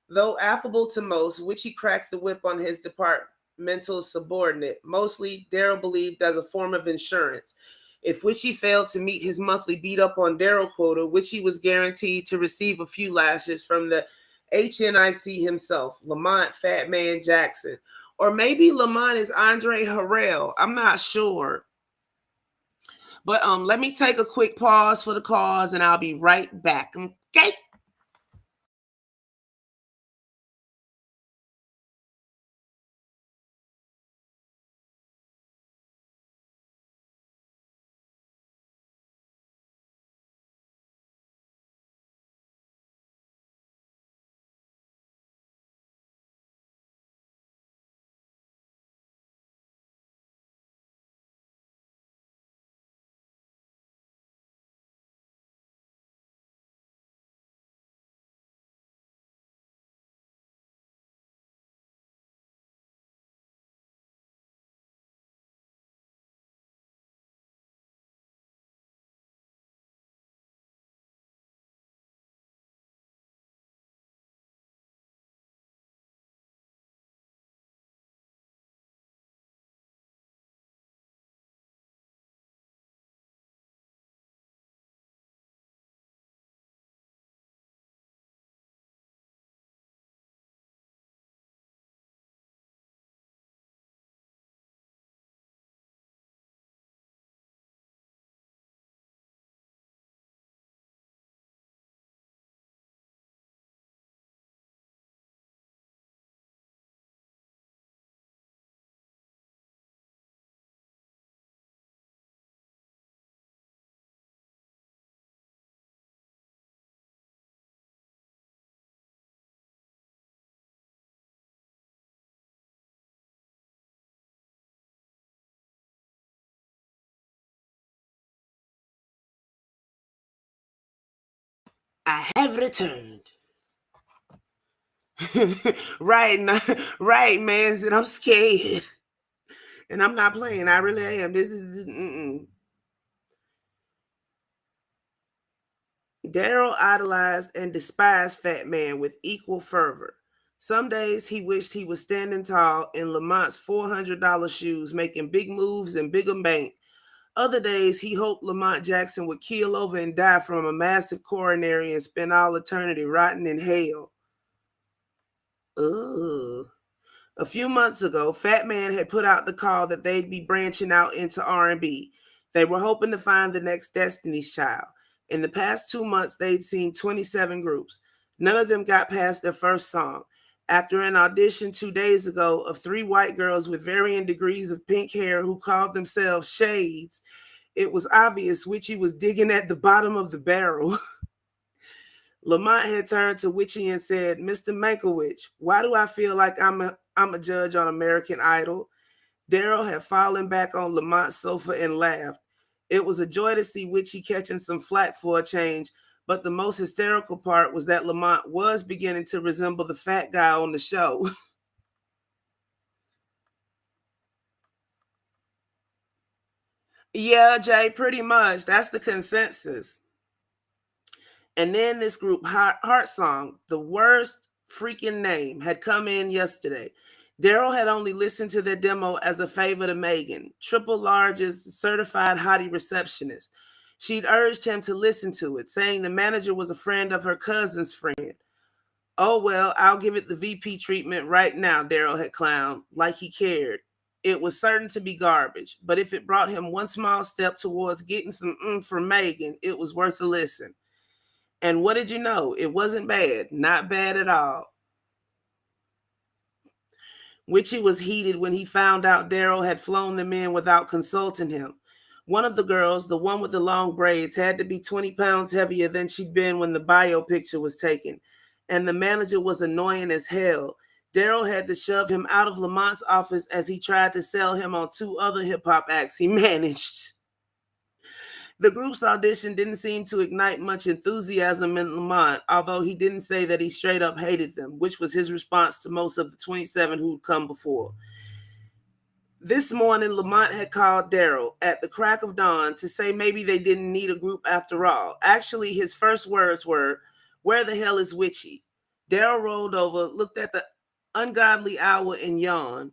Though affable to most, Witchy cracked the whip on his departmental subordinate, mostly Daryl believed as a form of insurance. If Witchy failed to meet his monthly beat up on Daryl quota, Witchy was guaranteed to receive a few lashes from the HNIC himself, Lamont Fat Man Jackson. Or maybe Lamont is Andre Harrell. I'm not sure. But let me take a quick pause for the cause and I'll be right back. Okay? I have returned. right, right, man. And I'm scared. And I'm not playing. I really am. This is Daryl idolized and despised Fat Man with equal fervor. Some days he wished he was standing tall in Lamont's $400 shoes, making big moves and bigger bank. Other days he hoped Lamont Jackson would keel over and die from a massive coronary and spend all eternity rotting in hell. Ugh. A few months ago, Fat Man had put out the call that they'd be branching out into R&B. They were hoping to find the next Destiny's Child. In the past 2 months, they'd seen 27 groups. None of them got past their first song. After an audition 2 days ago of 3 white girls with varying degrees of pink hair who called themselves Shades, it was obvious Witchy was digging at the bottom of the barrel. Lamont had turned to Witchy and said, "Mr. Mankiewicz, why do I feel like I'm a judge on American Idol?" Daryl had fallen back on Lamont's sofa and laughed. It was a joy to see Witchy catching some flack for a change, but the most hysterical part was that Lamont was beginning to resemble the fat guy on the show. Yeah, Jay, pretty much. That's the consensus. And then this group, Heart Song, the worst freaking name, had come in yesterday. Daryl had only listened to their demo as a favor to Megan, Triple Large's certified hottie receptionist. She'd urged him to listen to it, saying the manager was a friend of her cousin's friend. Oh, well, I'll give it the VP treatment right now, Daryl had clowned, like he cared. It was certain to be garbage, but if it brought him one small step towards getting some from Megan, it was worth a listen. And what did you know? It wasn't bad. Not bad at all. Witchy was heated when he found out Daryl had flown them in without consulting him. One of the girls, the one with the long braids, had to be 20 pounds heavier than she'd been when the bio picture was taken. And the manager was annoying as hell. Daryl had to shove him out of Lamont's office as he tried to sell him on 2 other hip-hop acts he managed. The group's audition didn't seem to ignite much enthusiasm in Lamont, although he didn't say that he straight up hated them, which was his response to most of the 27 who'd come before. This morning, Lamont had called Daryl at the crack of dawn to say maybe they didn't need a group after all. Actually, his first words were, "Where the hell is Witchy?" Daryl rolled over, looked at the ungodly hour, and yawned.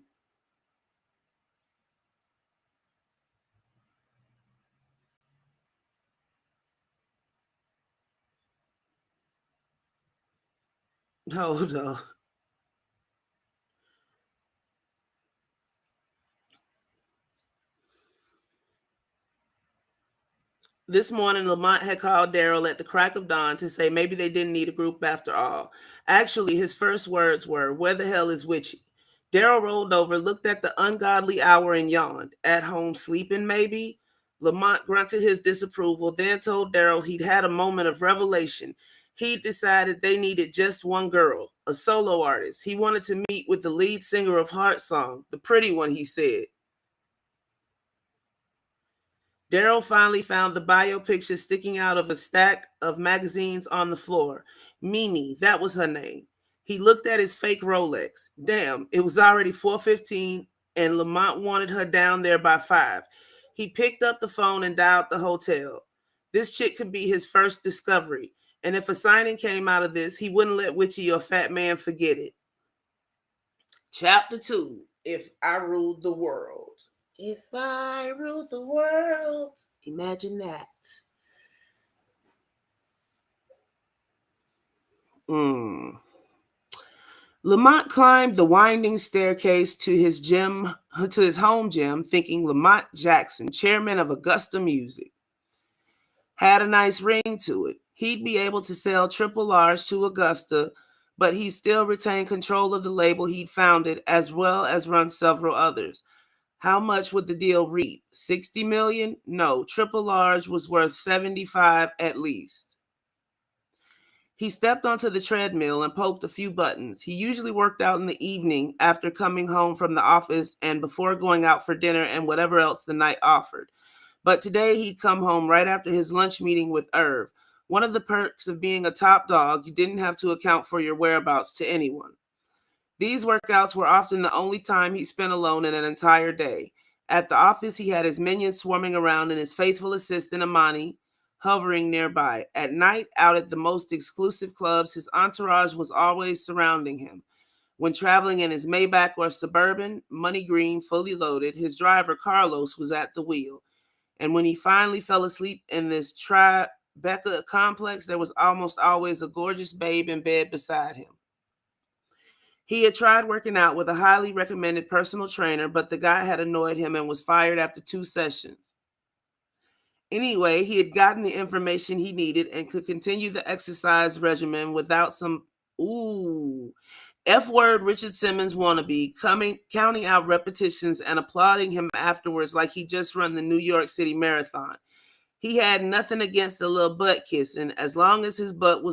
Hold on. This morning, Lamont had called Daryl at the crack of dawn to say maybe they didn't need a group after all. Actually, his first words were, "Where the hell is Witchy?" Daryl rolled over, looked at the ungodly hour, and yawned. At home sleeping, maybe? Lamont grunted his disapproval, then told Daryl he'd had a moment of revelation. He'd decided they needed just one girl, a solo artist. He wanted to meet with the lead singer of Heart Song, the pretty one, he said. Daryl finally found the bio picture sticking out of a stack of magazines on the floor. Mimi, that was her name. He looked at his fake Rolex. Damn, it was already 4:15 and Lamont wanted her down there by 5. He picked up the phone and dialed the hotel. This chick could be his first discovery, and if a signing came out of this, he wouldn't let Witchy or Fat Man forget it. Chapter 2, If I Ruled the World. If I ruled the world, imagine that. Lamont climbed the winding staircase to his home gym, thinking Lamont Jackson, chairman of Augusta Music. Had a nice ring to it. He'd be able to sell Triple R's to Augusta, but he still retained control of the label he'd founded, as well as run several others. How much would the deal reap? 60 million? No, Triple R's was worth 75 at least. He stepped onto the treadmill and poked a few buttons. He usually worked out in the evening after coming home from the office and before going out for dinner and whatever else the night offered. But today he'd come home right after his lunch meeting with Irv. One of the perks of being a top dog, you didn't have to account for your whereabouts to anyone. These workouts were often the only time he spent alone in an entire day. At the office, he had his minions swarming around and his faithful assistant, Amani, hovering nearby. At night, out at the most exclusive clubs, his entourage was always surrounding him. When traveling in his Maybach or Suburban, money green, fully loaded, his driver, Carlos, was at the wheel. And when he finally fell asleep in this Tribeca complex, there was almost always a gorgeous babe in bed beside him. He had tried working out with a highly recommended personal trainer, but the guy had annoyed him and was fired after 2 sessions. Anyway, he had gotten the information he needed and could continue the exercise regimen without some F-word Richard Simmons wannabe counting out repetitions and applauding him afterwards like he just run the New York City Marathon. He had nothing against a little butt kissing as long as his butt was